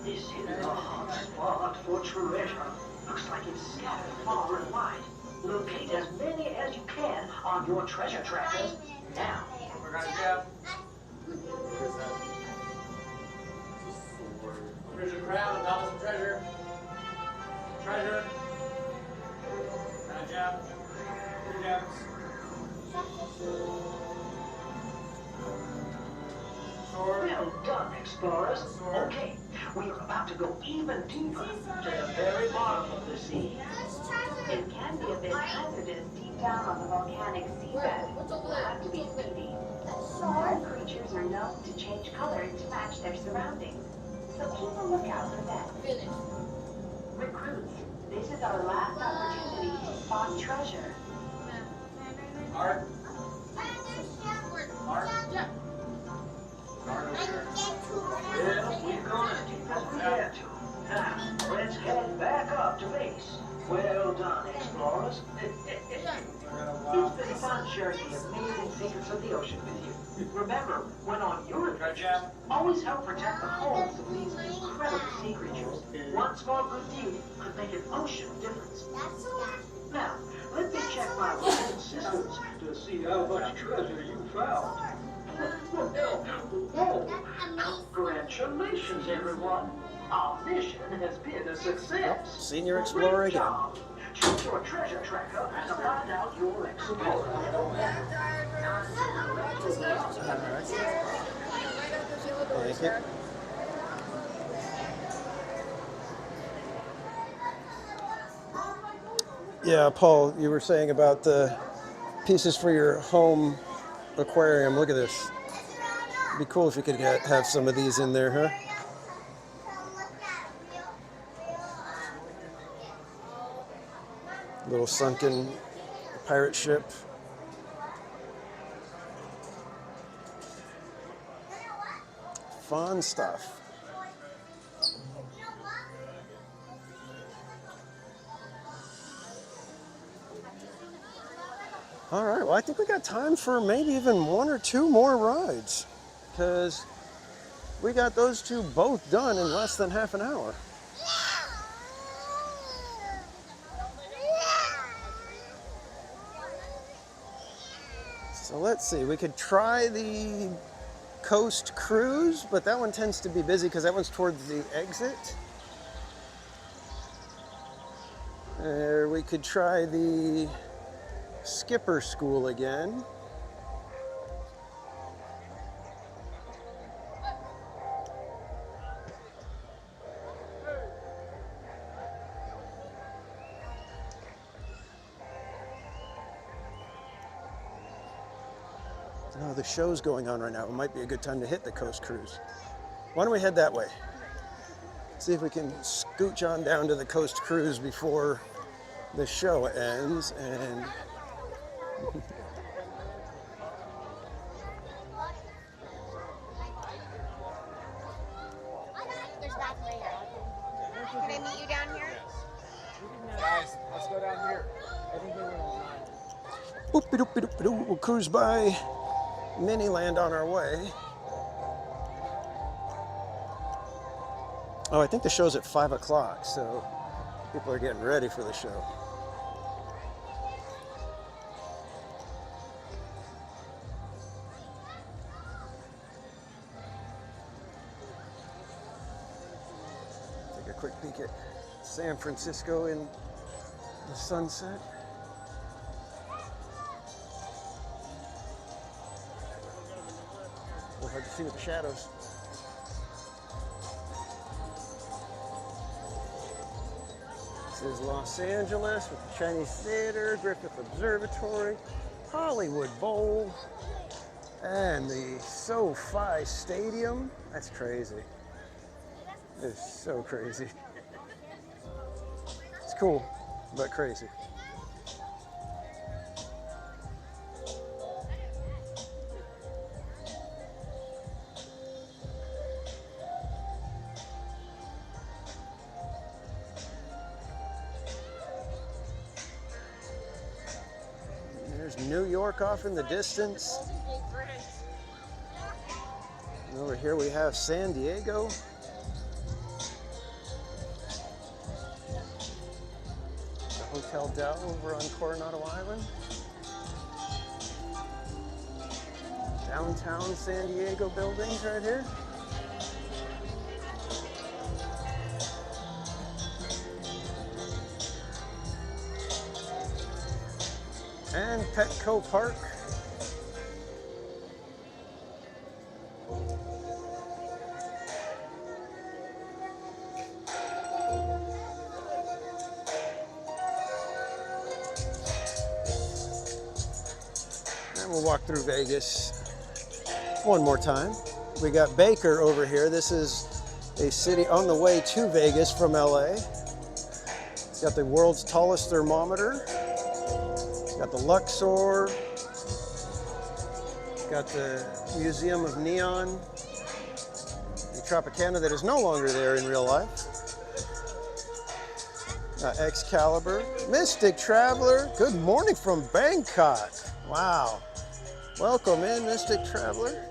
Speaker 10: This is the hot spot for treasure. Looks like it's scattered far and wide. Locate as many as you can on your treasure trackers now.
Speaker 18: We're gonna go. Here's your crown, $1 of treasure. Treasure. And a gem. 2 gems.
Speaker 10: Well done, explorers. Okay, we are about to go even deeper to the very bottom of the sea.
Speaker 7: It can be a bit hazardous deep down on the volcanic seabed. You'll have to be speedy. Some creatures are known to change color to match their surroundings, so keep a lookout for them. Recruits, this is our last opportunity to spot treasure.
Speaker 18: Art. Art.
Speaker 10: Well, we're going as deep as we get to. Now, let's head back up to base. Well done, explorers. It's been fun sharing the amazing secrets of the ocean with you. Remember, when on your adventure, always help protect the homes of these incredible sea creatures. One small good deed could make an ocean difference. Now, let me check my weapon systems to see how much treasure you found. Whoa! Congratulations, everyone! Our mission has been a success.
Speaker 1: Senior Explorer again.
Speaker 10: Choose your treasure tracker to find out your explorer.
Speaker 1: Thank you. Yeah, Paul, you were saying about the pieces for your home aquarium. Look at this. It'd be cool if you could have some of these in there, huh? Little sunken pirate ship. Fun stuff. All right, well, I think we got time for maybe even one or two more rides, because we got those two both done in less than half an hour. So let's see, we could try the Coast Cruise, but that one tends to be busy because that one's towards the exit. We could try the Skipper School again. Oh, the show's going on right now. It might be a good time to hit the Coast Cruise. Why don't we head that way? See if we can scooch on down to the Coast Cruise before the show ends. And
Speaker 2: There's back later. Can I meet you down here?
Speaker 18: Guys, let's go down here. I think they went online.
Speaker 1: boop-a-doop-a-doop-a-doo. We'll cruise by Miniland on our way. Oh, I think the show's at 5 o'clock, so people are getting ready for the show. Take a quick peek at San Francisco in the sunset. A little hard to see with the shadows. This is Los Angeles with the Chinese Theater, Griffith Observatory, Hollywood Bowl, and the SoFi Stadium. That's crazy. It's so crazy. It's cool, but crazy. There's New York off in the distance. And over here we have San Diego. The Hotel Del over on Coronado Island. Downtown San Diego buildings right here. And Petco Park. And we'll walk through Vegas one more time. We got Baker over here. This is a city on the way to Vegas from LA. It's got the world's tallest thermometer. Got the Luxor, got the Museum of Neon, the Tropicana that is no longer there in real life, Excalibur, Mystic Traveler, good morning from Bangkok, wow, welcome in Mystic Traveler,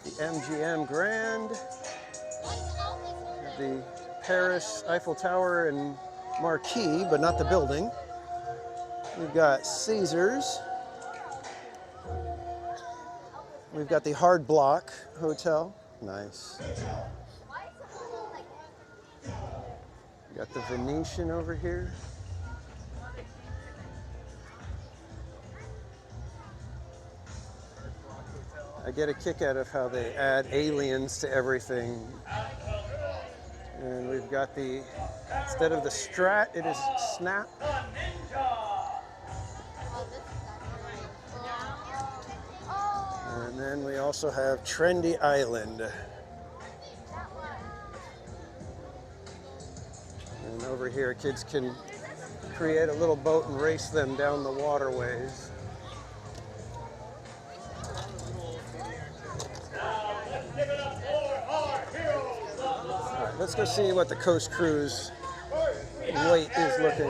Speaker 1: the MGM Grand, the Paris Eiffel Tower and Marquee, but not the building. We've got Caesars. We've got the Hard Block Hotel. Nice. We got the Venetian over here. I get a kick out of how they add aliens to everything. And we've got the, instead of the Strat, it is Snap. And then we also have Trendy Island. And over here, kids can create a little boat and race them down the waterways. All right, let's go see what the Coast Cruise weight is looking.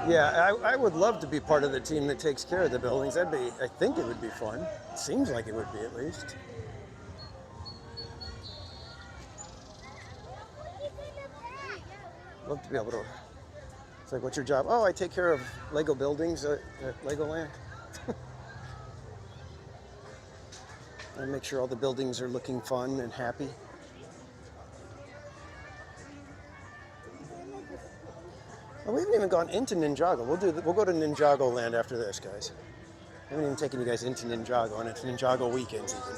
Speaker 1: Yeah, I would love to be part of the team that takes care of the buildings. That'd be, I think it would be fun. It seems like it would be, at least. Love to be able to. It's like, what's your job? Oh, I take care of Lego buildings at Legoland. I make sure all the buildings are looking fun and happy. Oh, we haven't even gone into Ninjago. We'll go to Ninjago Land after this, guys. I haven't even taken you guys into Ninjago, and it's Ninjago Weekends even.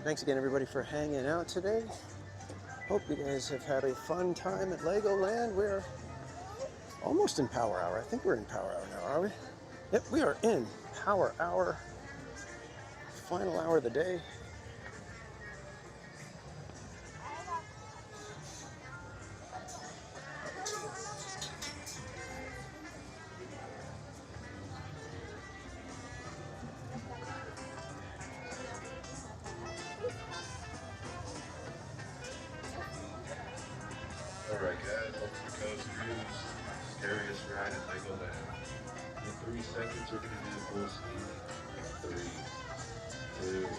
Speaker 1: Thanks again, everybody, for hanging out today. Hope you guys have had a fun time at Legoland. We're almost in Power Hour. I think we're in Power Hour now, are we? Yep, we are in Power Hour. Final hour of the day.
Speaker 20: Alright guys, welcome to Coast Cruise, scariest ride at Legoland. In 3 seconds we're going to do full speed. 3, 2, 1.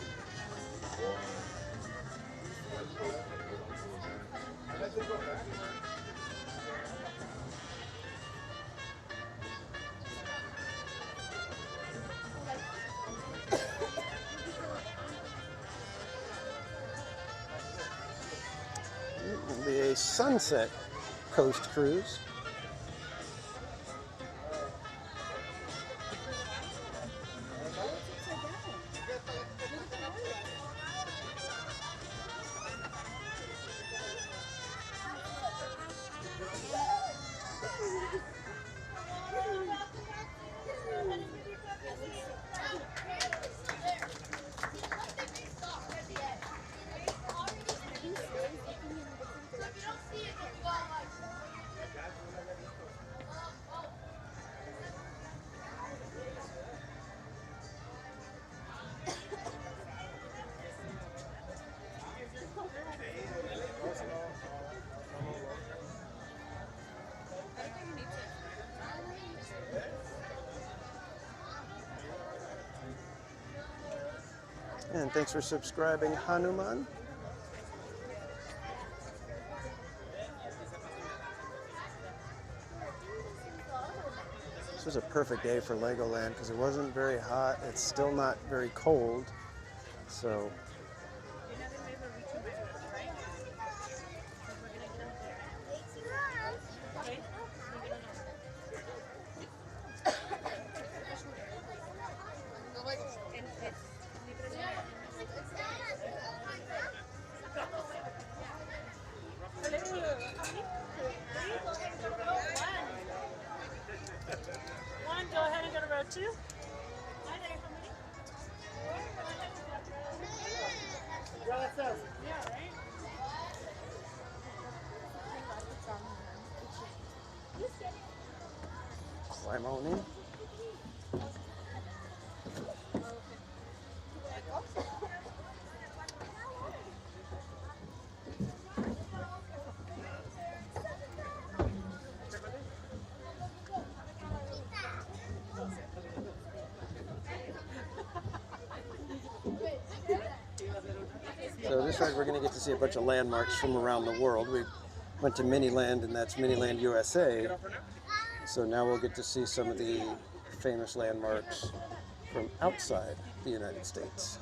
Speaker 1: It will be a sunset coast cruise. And thanks for subscribing, Hanuman. This was a perfect day for Legoland because it wasn't very hot. It's still not very cold. So
Speaker 8: One, go ahead and go to row 2. Yeah, right?
Speaker 1: climb on in. So this ride, we're going to get to see a bunch of landmarks from around the world. We went to Miniland, and that's Miniland USA. So now we'll get to see some of the famous landmarks from outside the United States.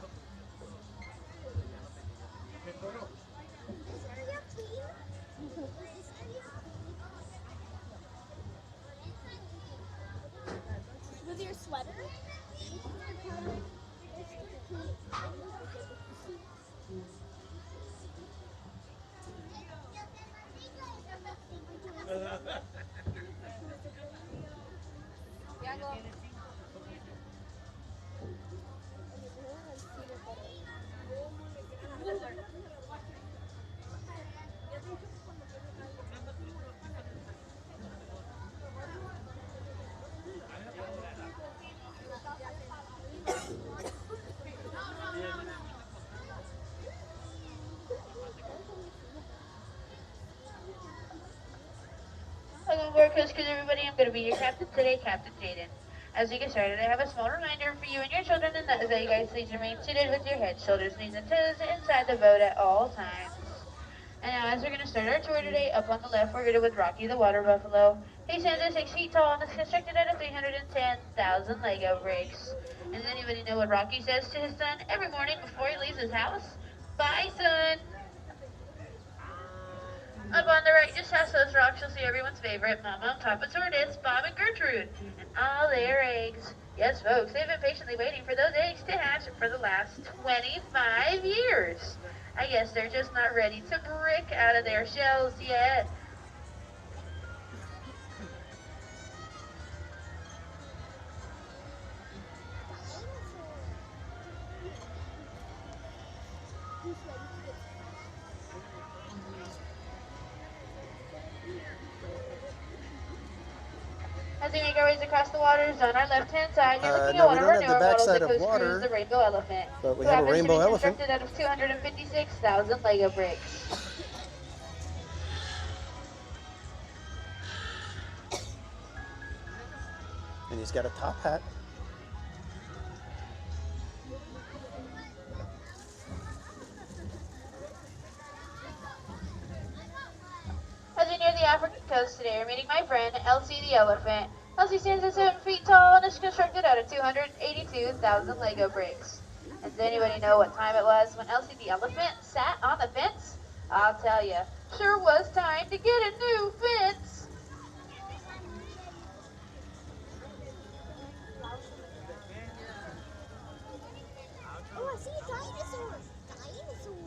Speaker 2: With your sweater?
Speaker 6: Welcome aboard, Coast Cruise, everybody. I'm going to be your captain today, Captain Jaden. As we get started, I have a small reminder for you and your children, and that is that you guys please remain seated with your head, shoulders, knees, and toes inside the boat at all times. And now, as we're going to start our tour today, up on the left, we're greeted with Rocky the Water Buffalo. He stands at 6 feet tall and is constructed out of 310,000 Lego bricks. And does anybody know what Rocky says to his son every morning before he leaves his house? Bye, son! Up on the right, just past those rocks, you'll see everyone's favorite Mama and Papa Tortoise, Bob and Gertrude, and all their eggs. Yes, folks, they've been patiently waiting for those eggs to hatch for the last 25 years. I guess they're just not ready to break out of their shells yet. As we make our ways across the waters on our left-hand side, you're looking at
Speaker 1: No,
Speaker 6: one
Speaker 1: we
Speaker 6: of
Speaker 1: don't
Speaker 6: our
Speaker 1: have the
Speaker 6: newer models
Speaker 1: backside
Speaker 6: that
Speaker 1: of
Speaker 6: Coast Cruise,
Speaker 1: water,
Speaker 6: the Rainbow Elephant,
Speaker 1: but we
Speaker 6: who
Speaker 1: have a
Speaker 6: happens to be
Speaker 1: rainbow elephant.
Speaker 6: constructed out of 256,000 Lego bricks.
Speaker 1: And he's got a top hat.
Speaker 6: As we near the African coast today, we're meeting my friend, Elsie the elephant. Elsie stands at 7 feet tall and is constructed out of 282,000 Lego bricks. And does anybody know what time it was when Elsie the elephant sat on the fence? I'll tell you, sure was time to get a new fence.
Speaker 2: Oh, I see a dinosaur! Dinosaur!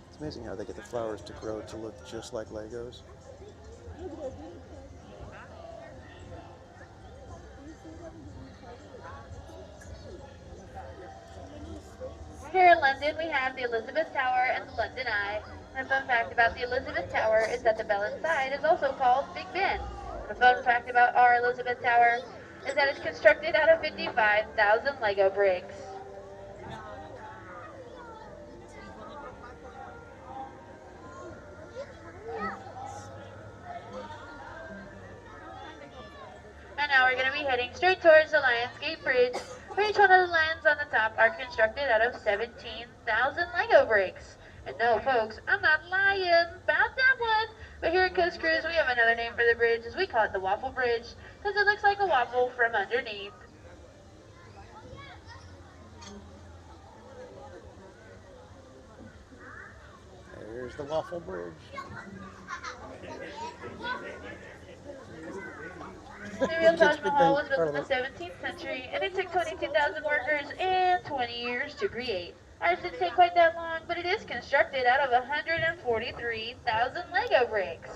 Speaker 1: It's amazing how they get the flowers to grow to look just like Legos.
Speaker 6: Here in London, we have the Elizabeth Tower and the London Eye. And a fun fact about the Elizabeth Tower is that the bell inside is also called Big Ben. And a fun fact about our Elizabeth Tower is that it's constructed out of 55,000 Lego bricks. And now we're going to be heading straight towards the Lionsgate Bridge, where each one of the lions on the top are constructed out of 17,000 Lego bricks. And no, folks, I'm not lying about that one. But here at Coast Cruise, we have another name for the bridge, as we call it the Waffle Bridge, because it looks like a waffle from underneath.
Speaker 1: There's the Waffle Bridge.
Speaker 6: The real Taj Mahal was built in the 17th century, and it took 22,000 workers and 20 years to create. Ours didn't take quite that long, but it is constructed out of 143,000 Lego bricks.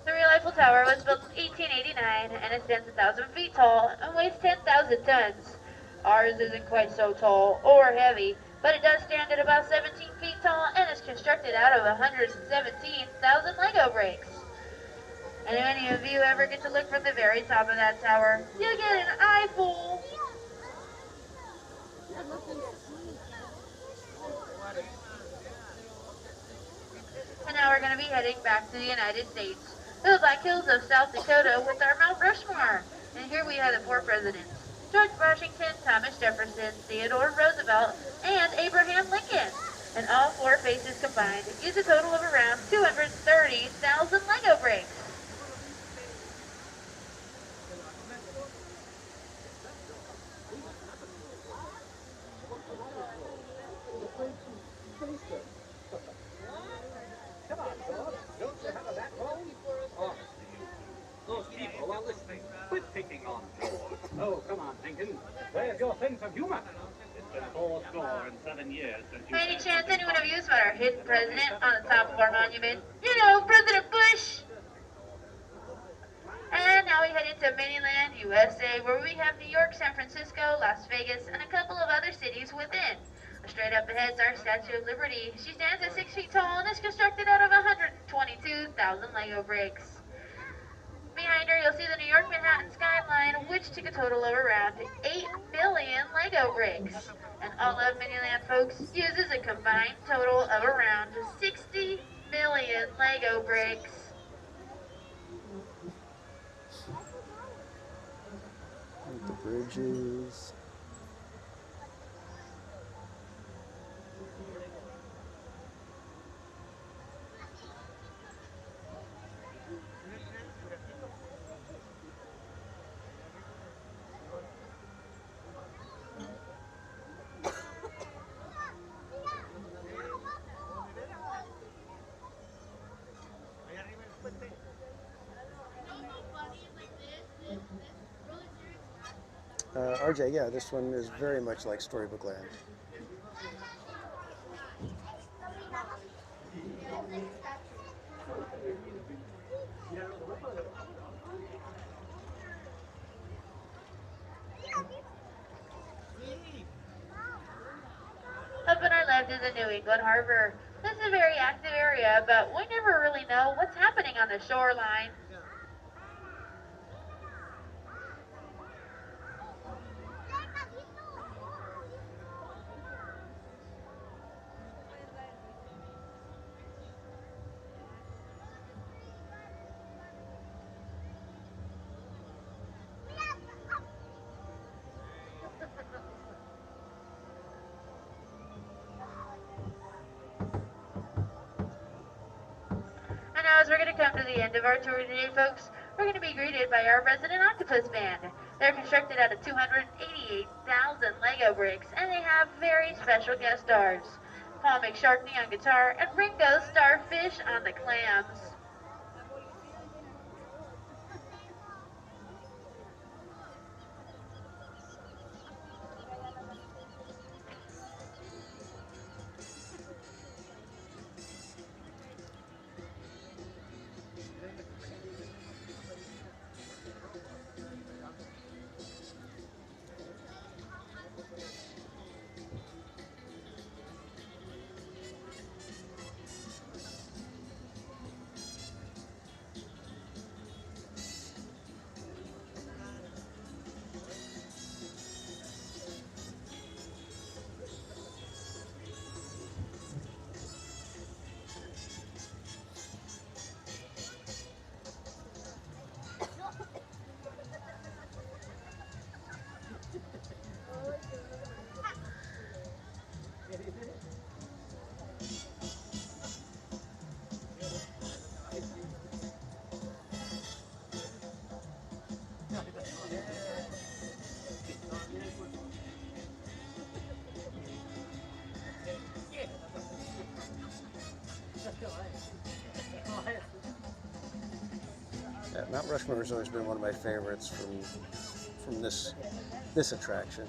Speaker 6: The real life Eiffel Tower was built in 1889 and it stands 1,000 feet tall and weighs 10,000 tons. Ours isn't quite so tall or heavy, but it does stand at about 17 feet tall and is constructed out of 117,000 Lego bricks. And if any of you ever get to look from the very top of that tower, you get an eyeful. And now we're going to be heading back to the United States, to the Black Hills of South Dakota with our Mount Rushmore. And here we have the 4 presidents: George Washington, Thomas Jefferson, Theodore Roosevelt, and Abraham Lincoln. And all 4 faces combined use a total of around 230,000 Lego bricks.
Speaker 15: Those people are listening. Quit picking on George. Oh, come on, Lincoln. Where's your sense of humor? It's been 407 years since you...
Speaker 6: By any chance anyone of you spot our hidden president on the top of our monument? You know, President Bush! And now we head into Miniland, USA, where we have New York, San Francisco, Las Vegas, and a couple of other cities within. Straight up ahead is our Statue of Liberty. She stands at 6 feet tall and is constructed out of 122,000 Lego bricks. Behind her, you'll see the New York Manhattan skyline, which took a total of around 8 million Lego bricks. And all of Miniland, folks, uses a combined total of around 60 million Lego bricks.
Speaker 1: The bridges. RJ, yeah, this one is very much like Storybook Land.
Speaker 6: Up on our left is the New England Harbor. This is a very active area, but we never really know what's happening on the shoreline. And now as we're going to come to the end of our tour today, folks, we're going to be greeted by our resident octopus band. They're constructed out of 288,000 Lego bricks, and they have very special guest stars: Paul McSharkney on guitar and Ringo Starfish on the clams.
Speaker 1: Yeah, Mount Rushmore has always been one of my favorites from this attraction.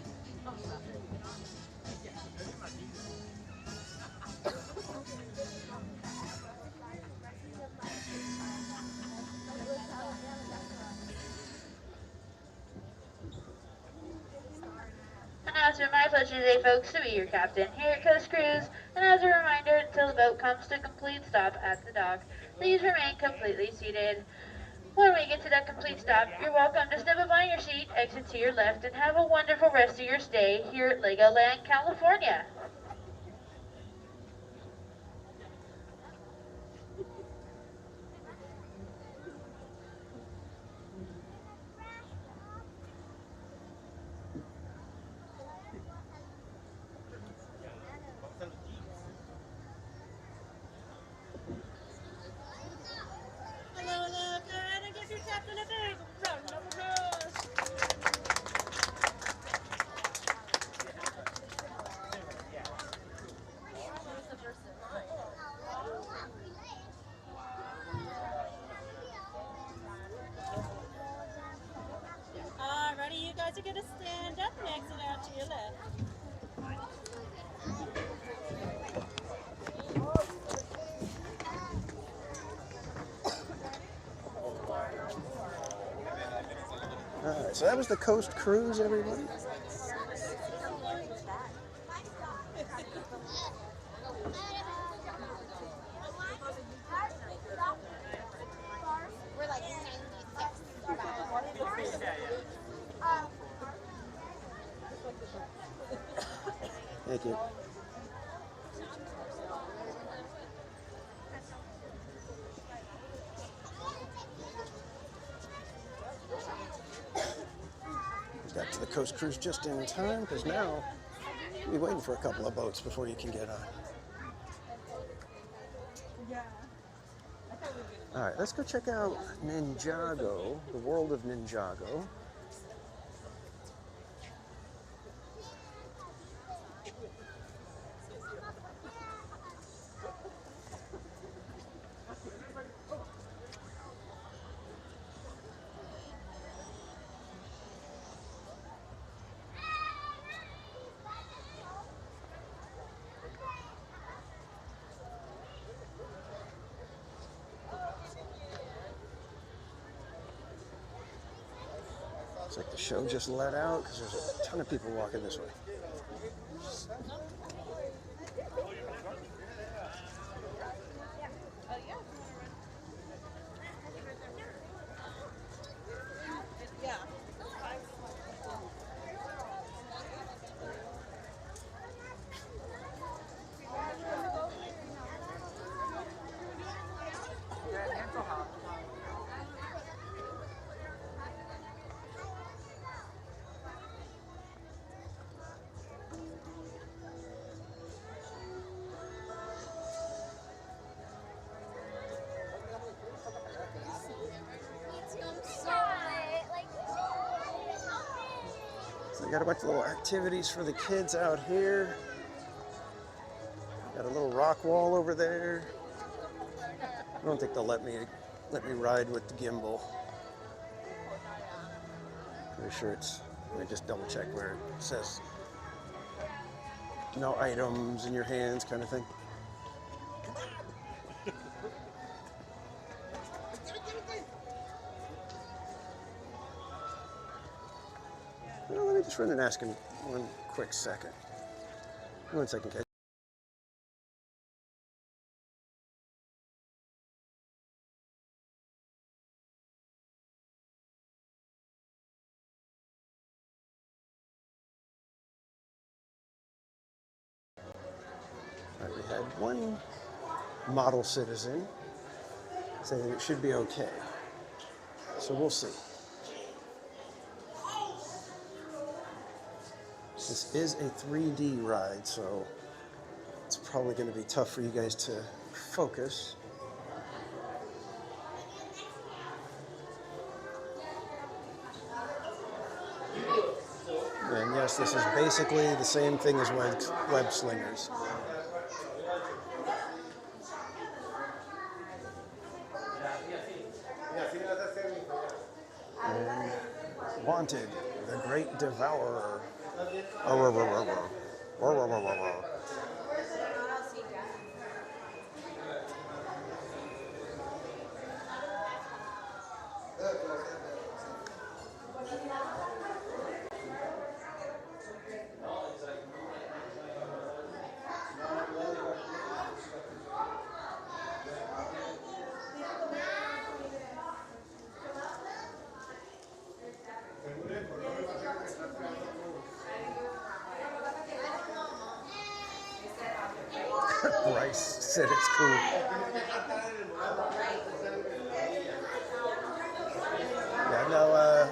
Speaker 6: It's been my pleasure today, folks, to be your captain here at Coast Cruise. And as a reminder, until the boat comes to a complete stop at the dock, please remain completely seated. When we get to that complete stop, you're welcome to step up on your seat, exit to your left, and have a wonderful rest of your stay here at Legoland, California.
Speaker 8: Hello, hello, go ahead and give your captain a big round of applause. Alrighty, you guys are gonna stand up and exit out to your left.
Speaker 1: All right, so that was the Coast Cruise, everybody. Thank you. We got to the Coast Cruise just in time because now you'll be waiting for a couple of boats before you can get on. All right, let's go check out Ninjago, the world of Ninjago. Looks like the show just let out because there's a ton of people walking this way. So we got a bunch of little activities for the kids out here. Got a little rock wall over there. I don't think they'll let me ride with the gimbal. Pretty sure it's. Let me just double check where it says no items in your hands, kind of thing. Well, let me just run and ask him one quick second. 1 second, guys. All right, we had one model citizen say that it should be okay. So we'll see. This is a 3D ride, so it's probably going to be tough for you guys to focus. And yes, this is basically the same thing as web slingers. And Wanted, the Great Devourer. guys said it's cool. Yeah, no,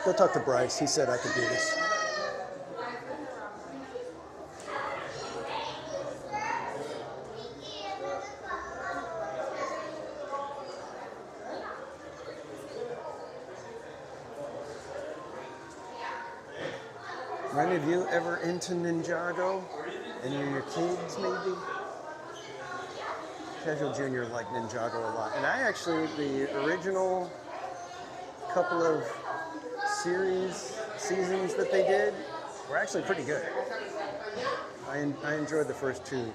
Speaker 1: go talk to Bryce. He said I could do this. Were any of you ever into Ninjago? Any of your kids, maybe? Casual Junior liked Ninjago a lot. And I actually, the original couple of seasons that they did were actually pretty good. I enjoyed the first two.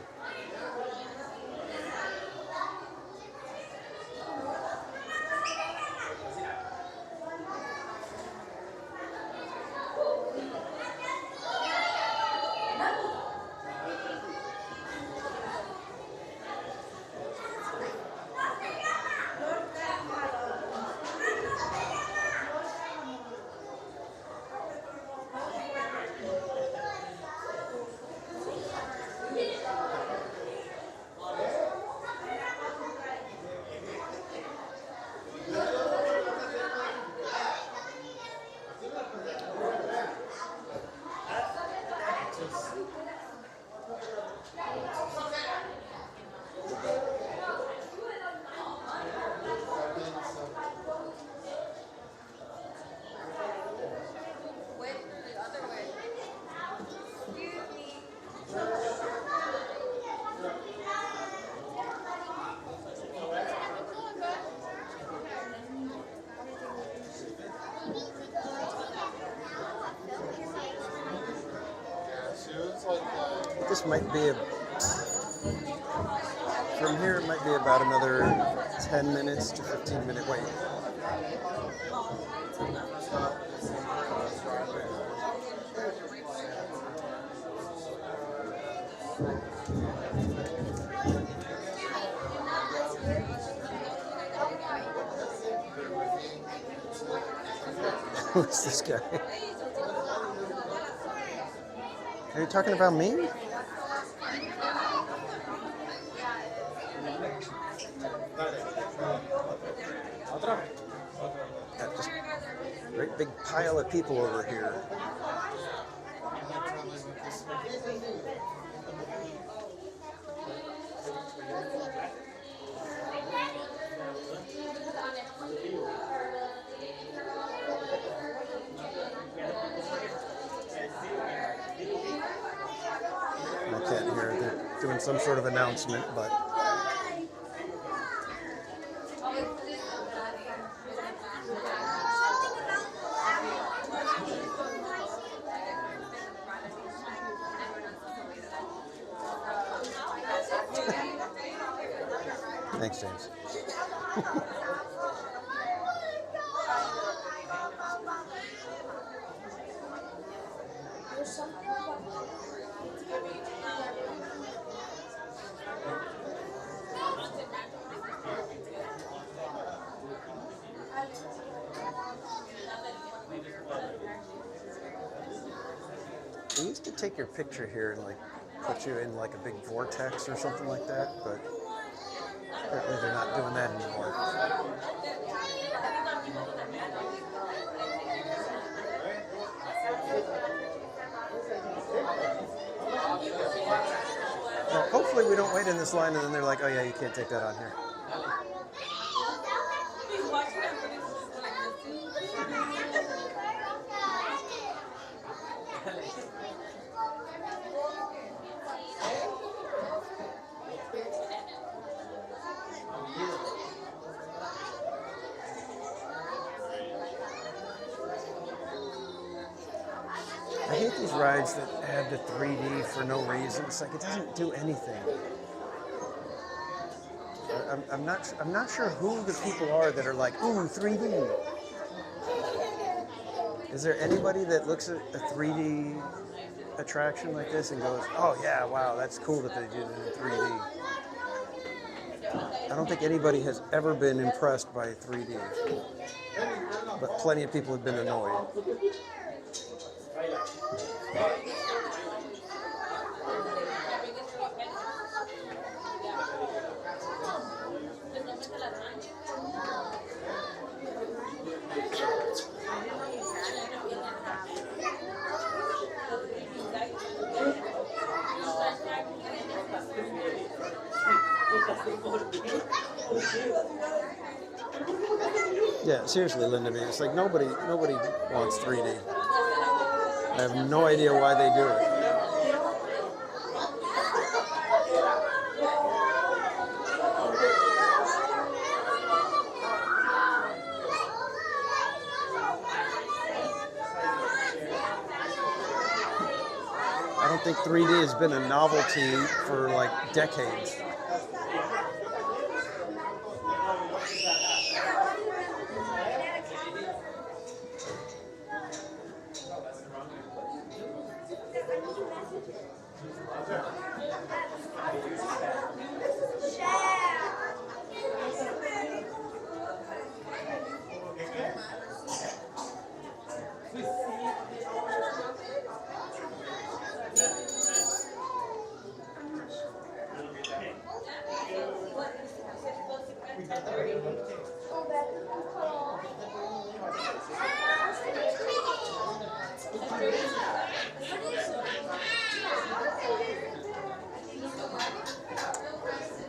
Speaker 1: This might be from here it might be about another 10 minutes to 15-minute wait. Who's this guy? Are you talking about me? Got this great big pile of people over here. I can't hear. They're doing some sort of announcement, but. Thanks, James. They used to take your picture here and like put you in like a big vortex or something like that, but apparently they're not doing that anymore. Well, hopefully we don't wait in this line and then they're like, oh yeah, you can't take that on here. I hate these rides that add the 3D for no reason. It's like it doesn't do anything. I'm not sure who the people are that are like, ooh, 3D. Is there anybody that looks at a 3D attraction like this and goes, oh yeah, wow, that's cool that they did it in 3D? I don't think anybody has ever been impressed by 3D, but plenty of people have been annoyed. Yeah, seriously, Linda B. It's like nobody wants 3D. I have no idea why they do it. I don't think 3D has been a novelty for like decades.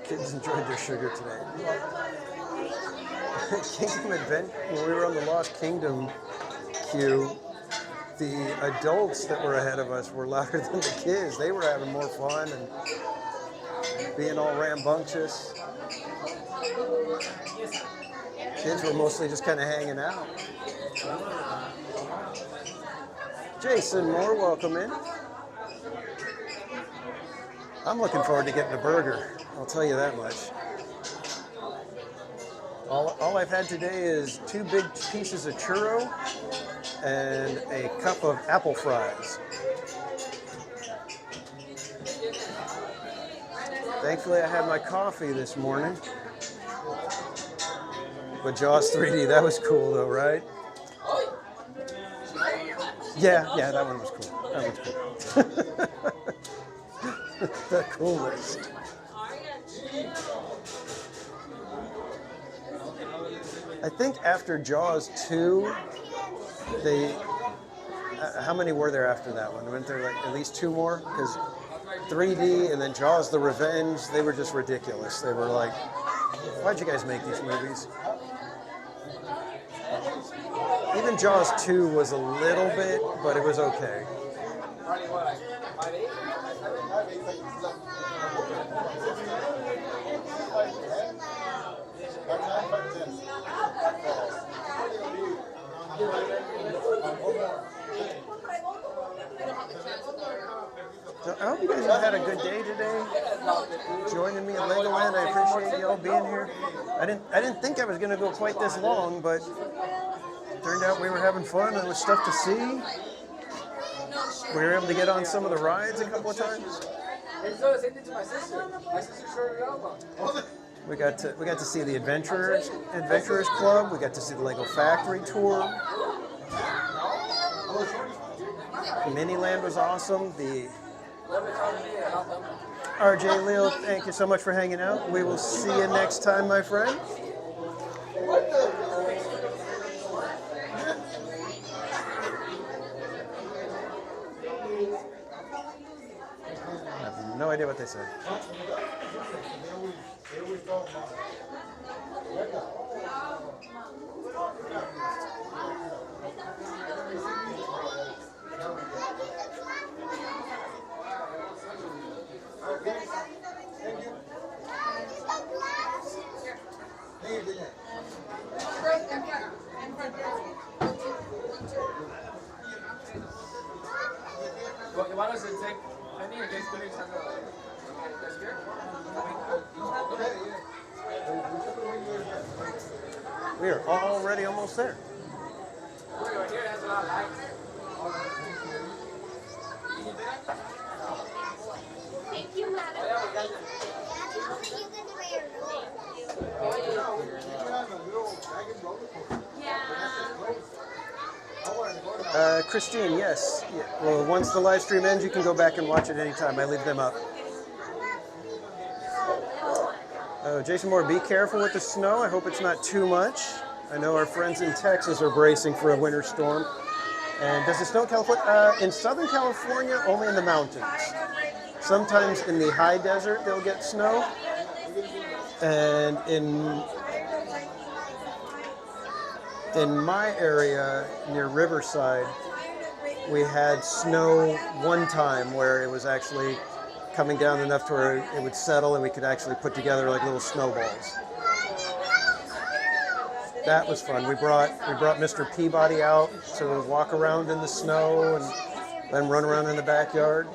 Speaker 1: Kids enjoyed their sugar today. Kingdom Advent, when we were on the Lost Kingdom queue, the adults that were ahead of us were louder than the kids. They were having more fun and being all rambunctious. Kids were mostly just kind of hanging out. Jason Moore, welcome in. I'm looking forward to getting a burger. I'll tell you that much. All I've had today is 2 big pieces of churro and a cup of apple fries. Thankfully, I had my coffee this morning. But Jaws 3D, that was cool though, right? Yeah, that one was cool. That one's cool. The coolest. I think after Jaws 2, how many were there after that one? Weren't there like at least 2 more? Because 3D and then Jaws the Revenge, they were just ridiculous. They were like, why'd you guys make these movies? Even Jaws 2 was a little bit, but it was okay. So I hope you guys have had a good day today, joining me at Legoland. I appreciate y'all being here. I didn't think I was going to go quite this long, but turned out we were having fun and there was stuff to see. We were able to get on some of the rides a couple of times. We got to see the Adventurers Club. We got to see the Lego Factory tour. Miniland was awesome. The RJ Leo, thank you so much for hanging out. We will see you next time, my friend. I have no idea what they said. We are already almost there.
Speaker 6: Thank you, madam.
Speaker 1: Christine, yes. Yeah. Well, once the live stream ends, you can go back and watch it anytime. I leave them up. Jason Moore, be careful with the snow. I hope it's not too much. I know our friends in Texas are bracing for a winter storm. And does it snow in California? In Southern California, only in the mountains. Sometimes in the high desert, they'll get snow. And in In my area near Riverside, we had snow one time where it was actually coming down enough to where it would settle and we could actually put together like little snowballs. That was fun. We brought Mr. Peabody out to walk around in the snow and then run around in the backyard.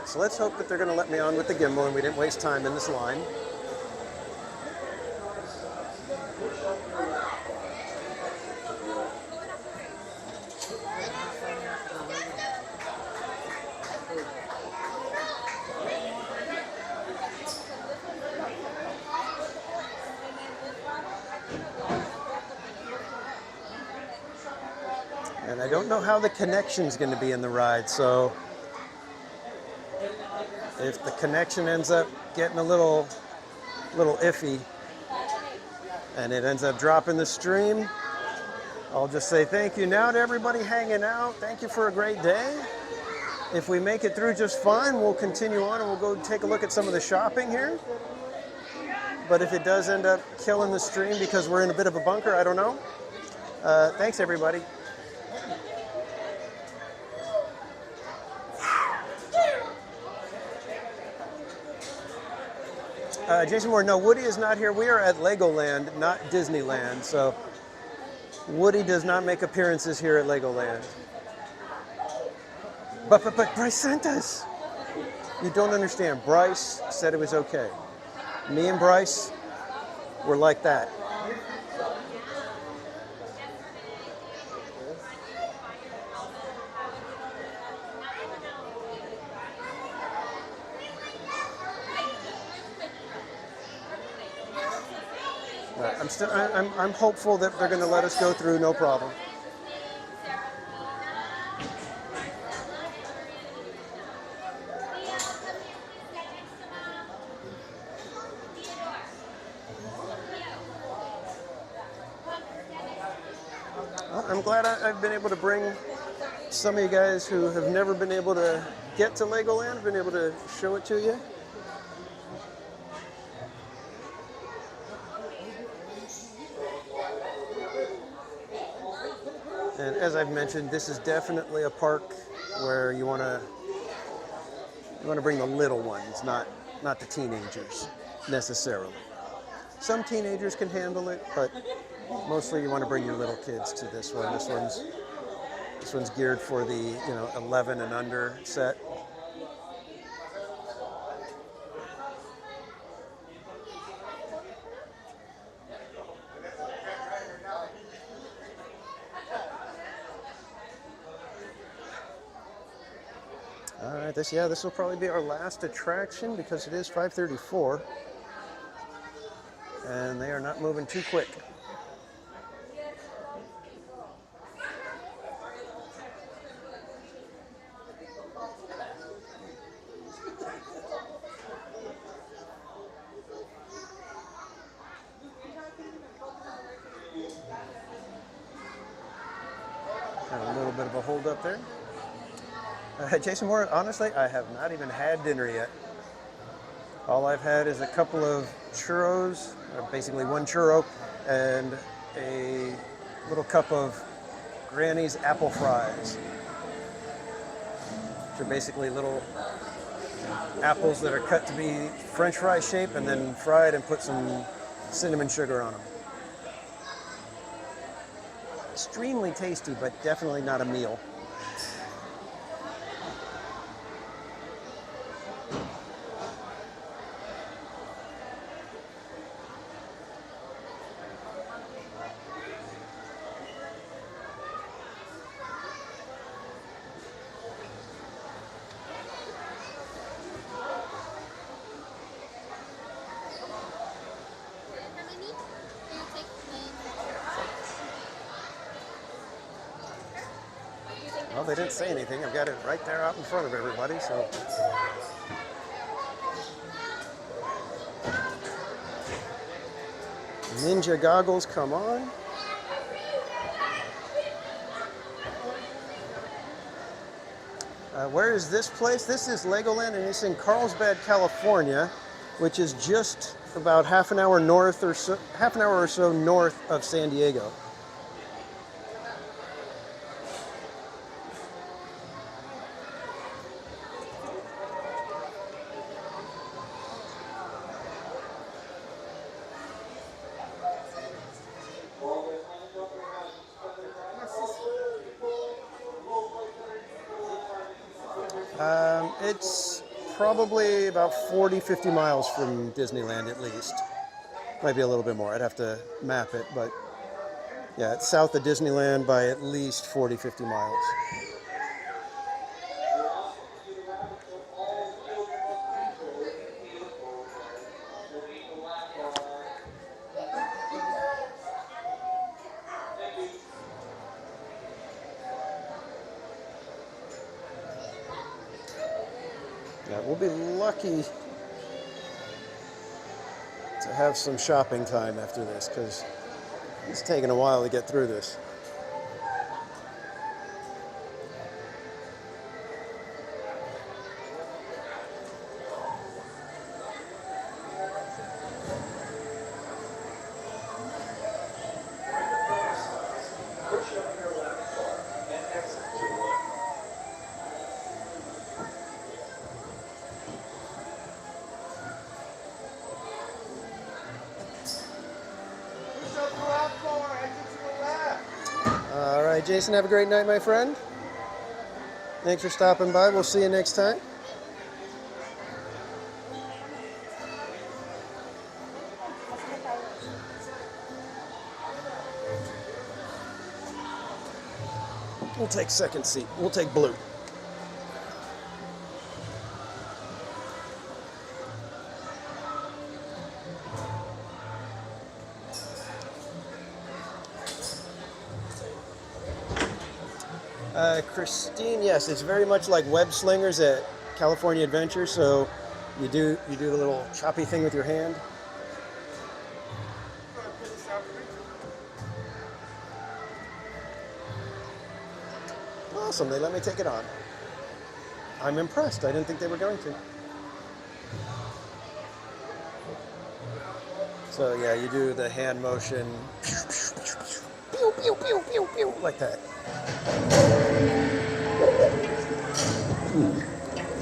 Speaker 1: So let's hope that they're going to let me on with the gimbal and we didn't waste time in this line. And I don't know how the connection's going to be in the ride, so if the connection ends up getting a little iffy and it ends up dropping the stream, I'll just say thank you now to everybody hanging out. Thank you for a great day. If we make it through just fine, we'll continue on and we'll go take a look at some of the shopping here. But if it does end up killing the stream because we're in a bit of a bunker, I don't know. Thanks, everybody. Jason Moore, no, Woody is not here. We are at Legoland, not Disneyland, so Woody does not make appearances here at Legoland. But Bryce sent us. You don't understand. Bryce said it was okay. Me and Bryce were like that. I'm hopeful that they're going to let us go through, no problem. Well, I'm glad I've been able to bring some of you guys who have never been able to get to Legoland, been able to show it to you. And as I've mentioned, this is definitely a park where you want to bring the little ones, not the teenagers necessarily. Some teenagers can handle it, but mostly you want to bring your little kids to this one. This one's geared for the 11 and under set. All right, this will probably be our last attraction because it is 5:34, and they are not moving too quick. Got a little bit of a hold up there. Jason Moore, honestly, I have not even had dinner yet. All I've had is a couple of churros, basically one churro, and a little cup of Granny's apple fries, which are basically little apples that are cut to be French fry shape and then fried and put some cinnamon sugar on them. Extremely tasty, but definitely not a meal. Well, they didn't say anything. I've got it right there out in front of everybody, so. Ninja goggles, come on. Where is this place? This is Legoland, and it's in Carlsbad, California, which is just about half an hour or so north of San Diego. It's probably about 40, 50 miles from Disneyland at least. Might be a little bit more. I'd have to map it, but yeah, it's south of Disneyland by at least 40, 50 miles. Yeah, we'll be lucky to have some shopping time after this because it's taking a while to get through this. All right, Jason, have a great night, my friend. Thanks for stopping by. We'll see you next time. We'll take second seat. We'll take blue. Christine, yes, it's very much like web slingers at California Adventure. So you do the little choppy thing with your hand. Awesome, they let me take it on. I'm impressed. I didn't think they were going to. So yeah, you do the hand motion. Pew, pew, pew, pew, pew, like that.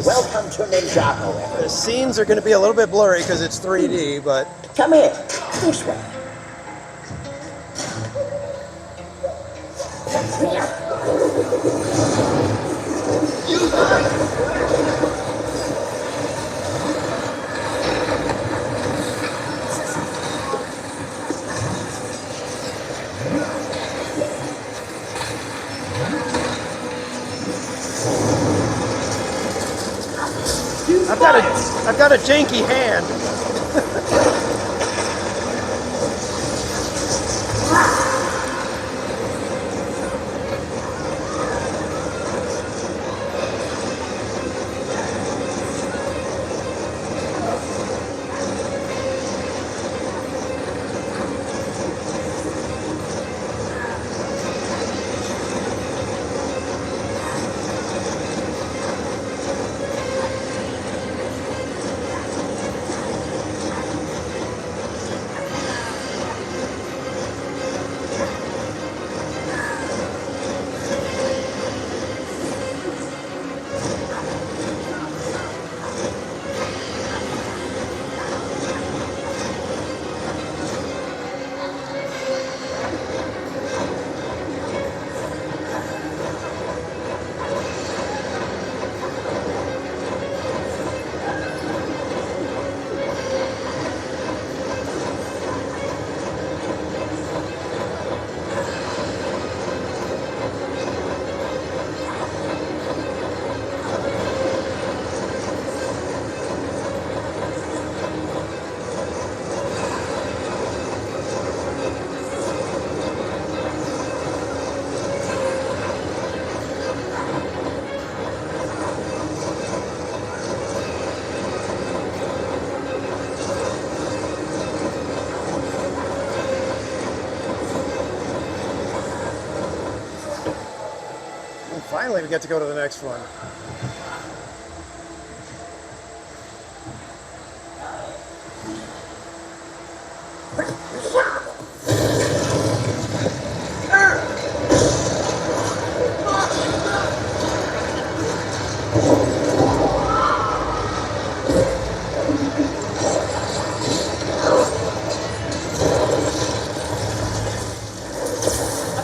Speaker 21: Welcome to Ninjago.
Speaker 1: The scenes are going to be a little bit blurry because it's 3D, but...
Speaker 21: Come here, this way.
Speaker 1: I've got a janky hand. Finally, we get to go to the next one.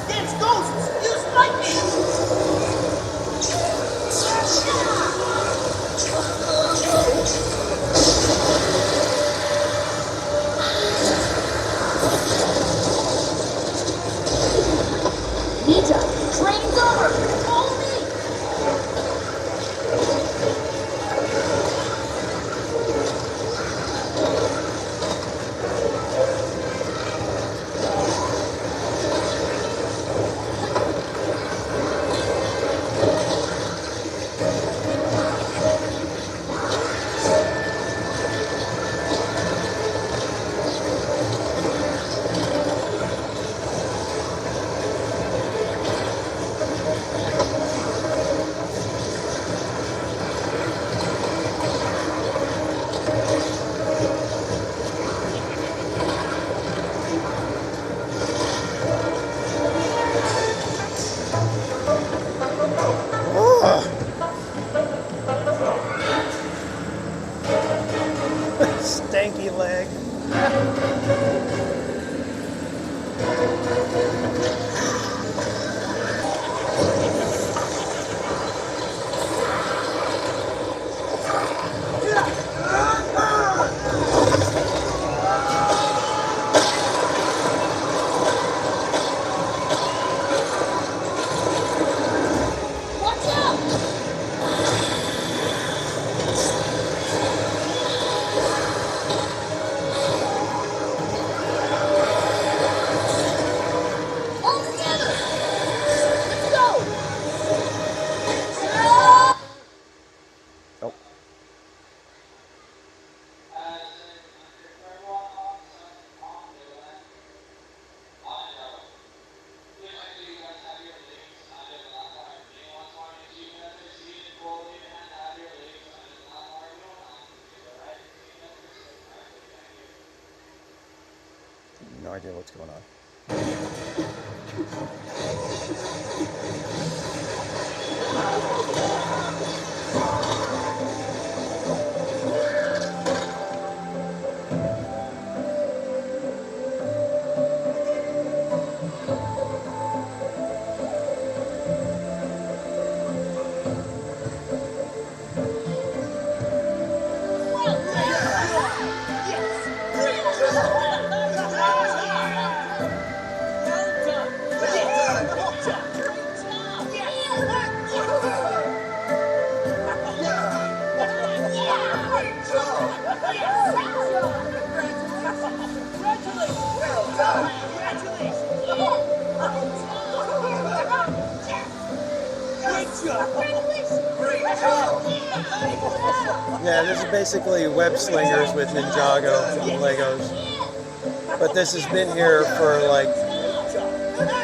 Speaker 11: Against ghosts, use lightning!
Speaker 5: Ninja, training's over. Follow me.
Speaker 1: Stanky leg.
Speaker 5: Watch out! All together! Let's go!
Speaker 1: Oh. No idea what's going on. Yeah, this is basically web slingers with Ninjago and Legos. But this has been here for like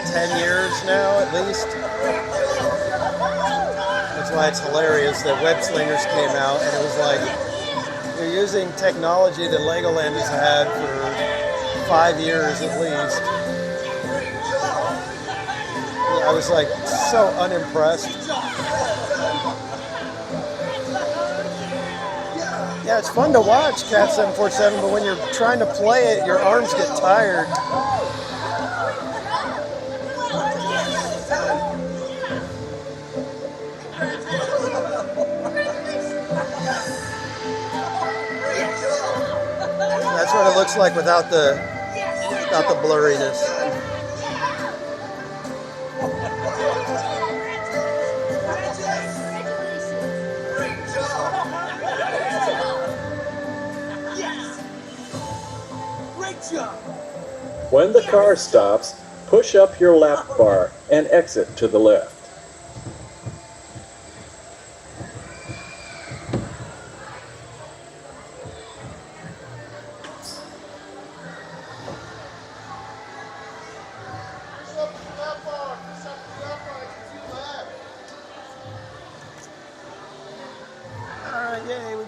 Speaker 1: 10 years now, at least. That's why it's hilarious that web slingers came out, and it was like, you're using technology that Legoland has had for 5 years at least. I was like so unimpressed. Yeah, it's fun to watch Cat 747, but when you're trying to play it, your arms get tired. That's what it looks like without the blurriness.
Speaker 13: When the car stops, push up your lap bar and exit to the left.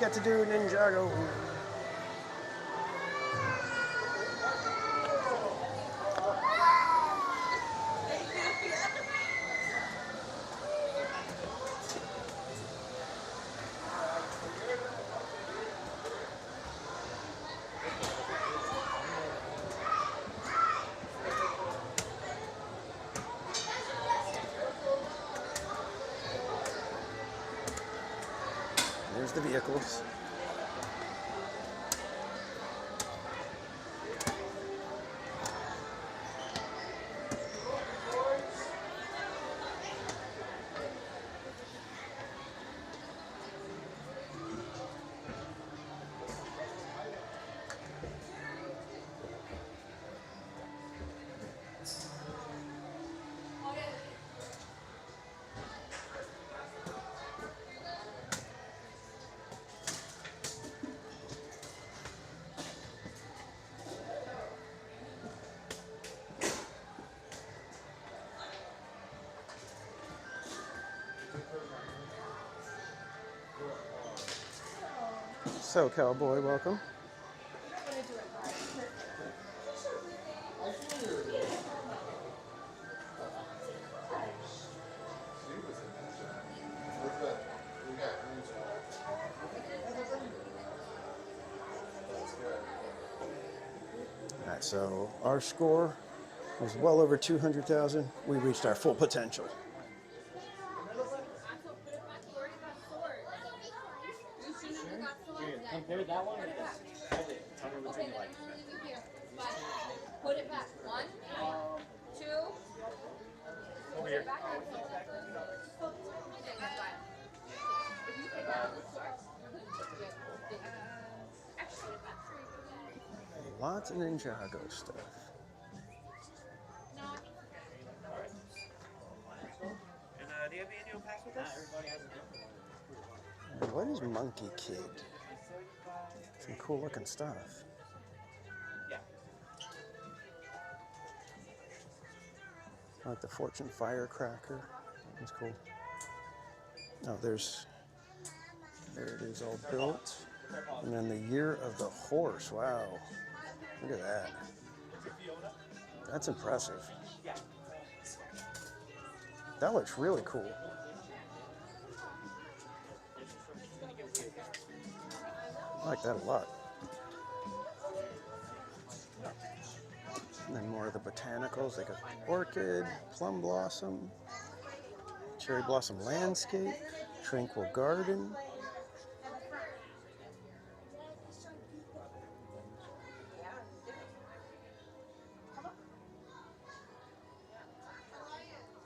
Speaker 1: get to do Ninjago. There's the vehicles. So, cowboy, welcome. All right, so our score was well over 200,000. We reached our full potential.
Speaker 19: Compare that one with this.
Speaker 2: Okay, then I'm gonna leave you here. But put it back. 1, 2.
Speaker 19: Over here.
Speaker 1: Lots of Ninjago stuff.
Speaker 17: And do you have any annual pass with us?
Speaker 1: And what is Monkey Kid? Some cool looking stuff.
Speaker 17: Yeah.
Speaker 1: I like the Fortune Firecracker. That's cool. Oh, there it is all built. And then the Year of the Horse. Wow. Look at that. That's impressive. That looks really cool. I like that a lot. And then more of the botanicals. They got orchid, plum blossom, cherry blossom landscape, tranquil garden.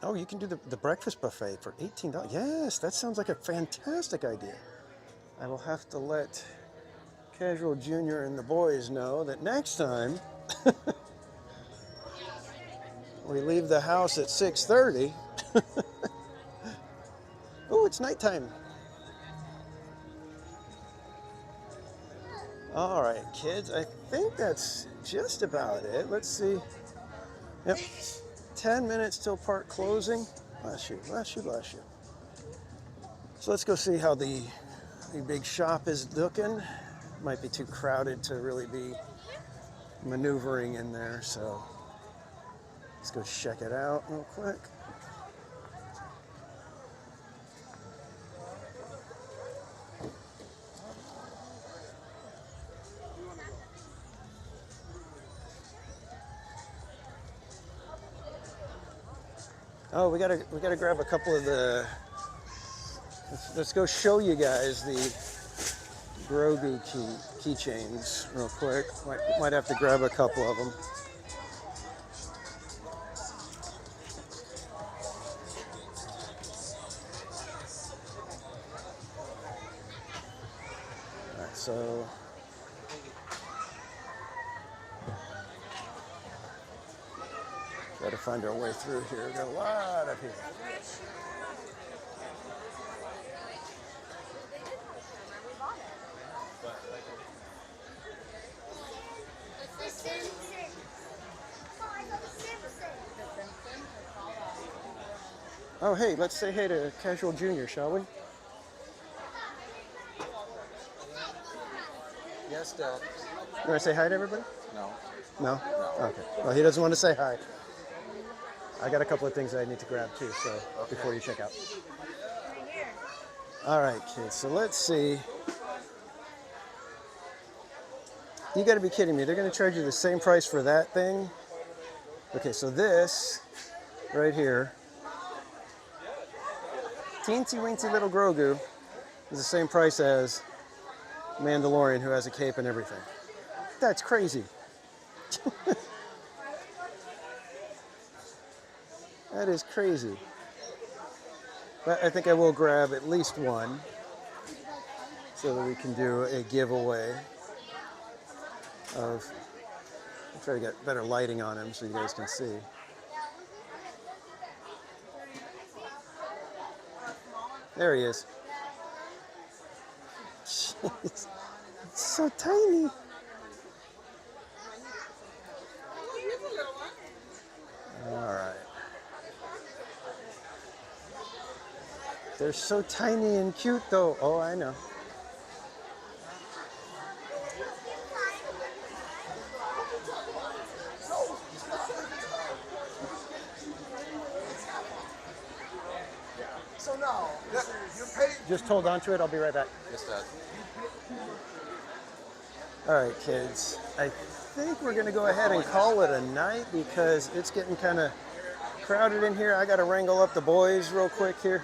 Speaker 1: Oh, you can do the breakfast buffet for $18. Yes, that sounds like a fantastic idea. I will have to let Casual Junior and the boys know that next time we leave the house at 6:30. Oh, it's nighttime. All right, kids, I think that's just about it. Let's see. Yep, 10 minutes till park closing. Bless you, bless you, bless you. So let's go see how the big shop is looking. Might be too crowded to really be maneuvering in there, so let's go check it out real quick. Oh, we gotta grab a couple of the. Let's go show you guys the Grogu keychains real quick. Might have to grab a couple of them. All right, so. Try to find our way through here. We've got a lot of here. Oh, hey, let's say hey to Casual Junior, shall we?
Speaker 17: Yes, Dad.
Speaker 1: You want to say hi to everybody?
Speaker 17: No.
Speaker 1: No? Okay. Well, he doesn't want to say hi. I got a couple of things I need to grab too, so before you check out. All right, kids, so let's see. You got to be kidding me. They're going to charge you the same price for that thing? Okay, so this right here, teensy weensy little Grogu, is the same price as Mandalorian, who has a cape and everything. That's crazy. That is crazy. But I think I will grab at least one so that we can do a giveaway of, I'll try to get better lighting on him so you guys can see. There he is. It's so tiny. All right. They're so tiny and cute though. Oh, I know.
Speaker 17: So now, you paid.
Speaker 1: Just hold on to it. I'll be right back.
Speaker 17: Yes, Dad.
Speaker 1: All right, kids. I think we're going to go ahead and call it a night because it's getting kind of crowded in here. I got to wrangle up the boys real quick here.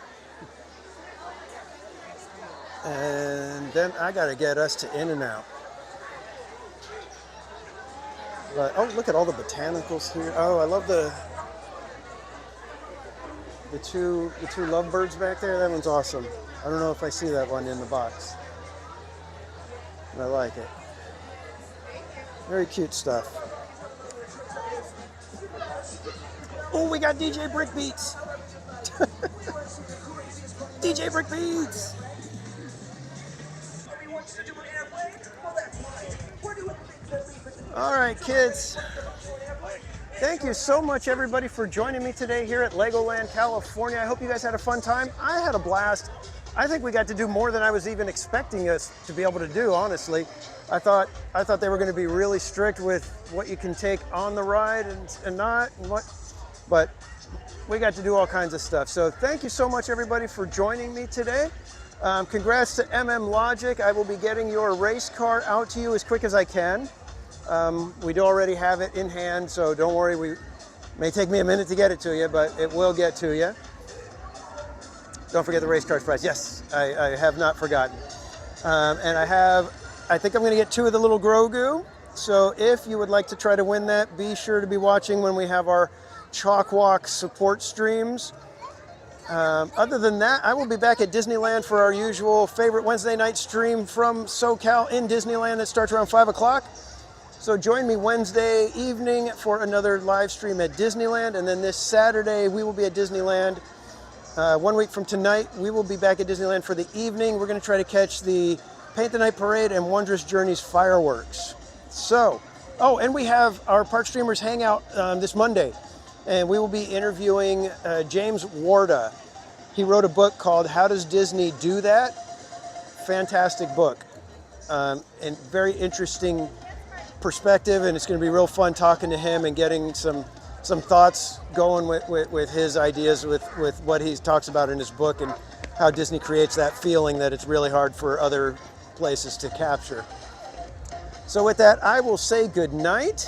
Speaker 1: And then I got to get us to In-N-Out. But, oh, look at all the botanicals here. Oh, I love the two lovebirds back there. That one's awesome. I don't know if I see that one in the box. But I like it. Very cute stuff. Oh, we got DJ Brick Beats. DJ Brick Beats. All right, kids. Thank you so much, everybody, for joining me today here at Legoland California. I hope you guys had a fun time. I had a blast. I think we got to do more than I was even expecting us to be able to do, honestly. I thought they were going to be really strict with what you can take on the ride and not, and what, but we got to do all kinds of stuff. So thank you so much, everybody, for joining me today. Congrats to MM Logic. I will be getting your race car out to you as quick as I can. We do already have it in hand, so don't worry. It may take me a minute to get it to you, but it will get to you. Don't forget the race car's prize. Yes, I have not forgotten. And I think I'm going to get 2 of the little Grogu. So if you would like to try to win that, be sure to be watching when we have our Chalk Walk support streams. Other than that, I will be back at Disneyland for our usual favorite Wednesday night stream from SoCal in Disneyland that starts around 5 o'clock. So join me Wednesday evening for another live stream at Disneyland. And then this Saturday, we will be at Disneyland. 1 week from tonight, we will be back at Disneyland for the evening. We're going to try to catch the Paint the Night Parade and Wondrous Journeys fireworks. So, oh, and we have our Park Streamers Hangout this Monday. And we will be interviewing James Warda. He wrote a book called How Does Disney Do That? Fantastic book. And very interesting perspective, and it's going to be real fun talking to him and getting some thoughts going with his ideas with what he talks about in his book and how Disney creates that feeling that it's really hard for other places to capture. So with that, I will say good night.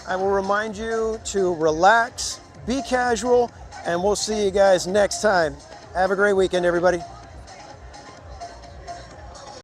Speaker 1: I will remind you to relax, be casual, and we'll see you guys next time. Have a great weekend, everybody.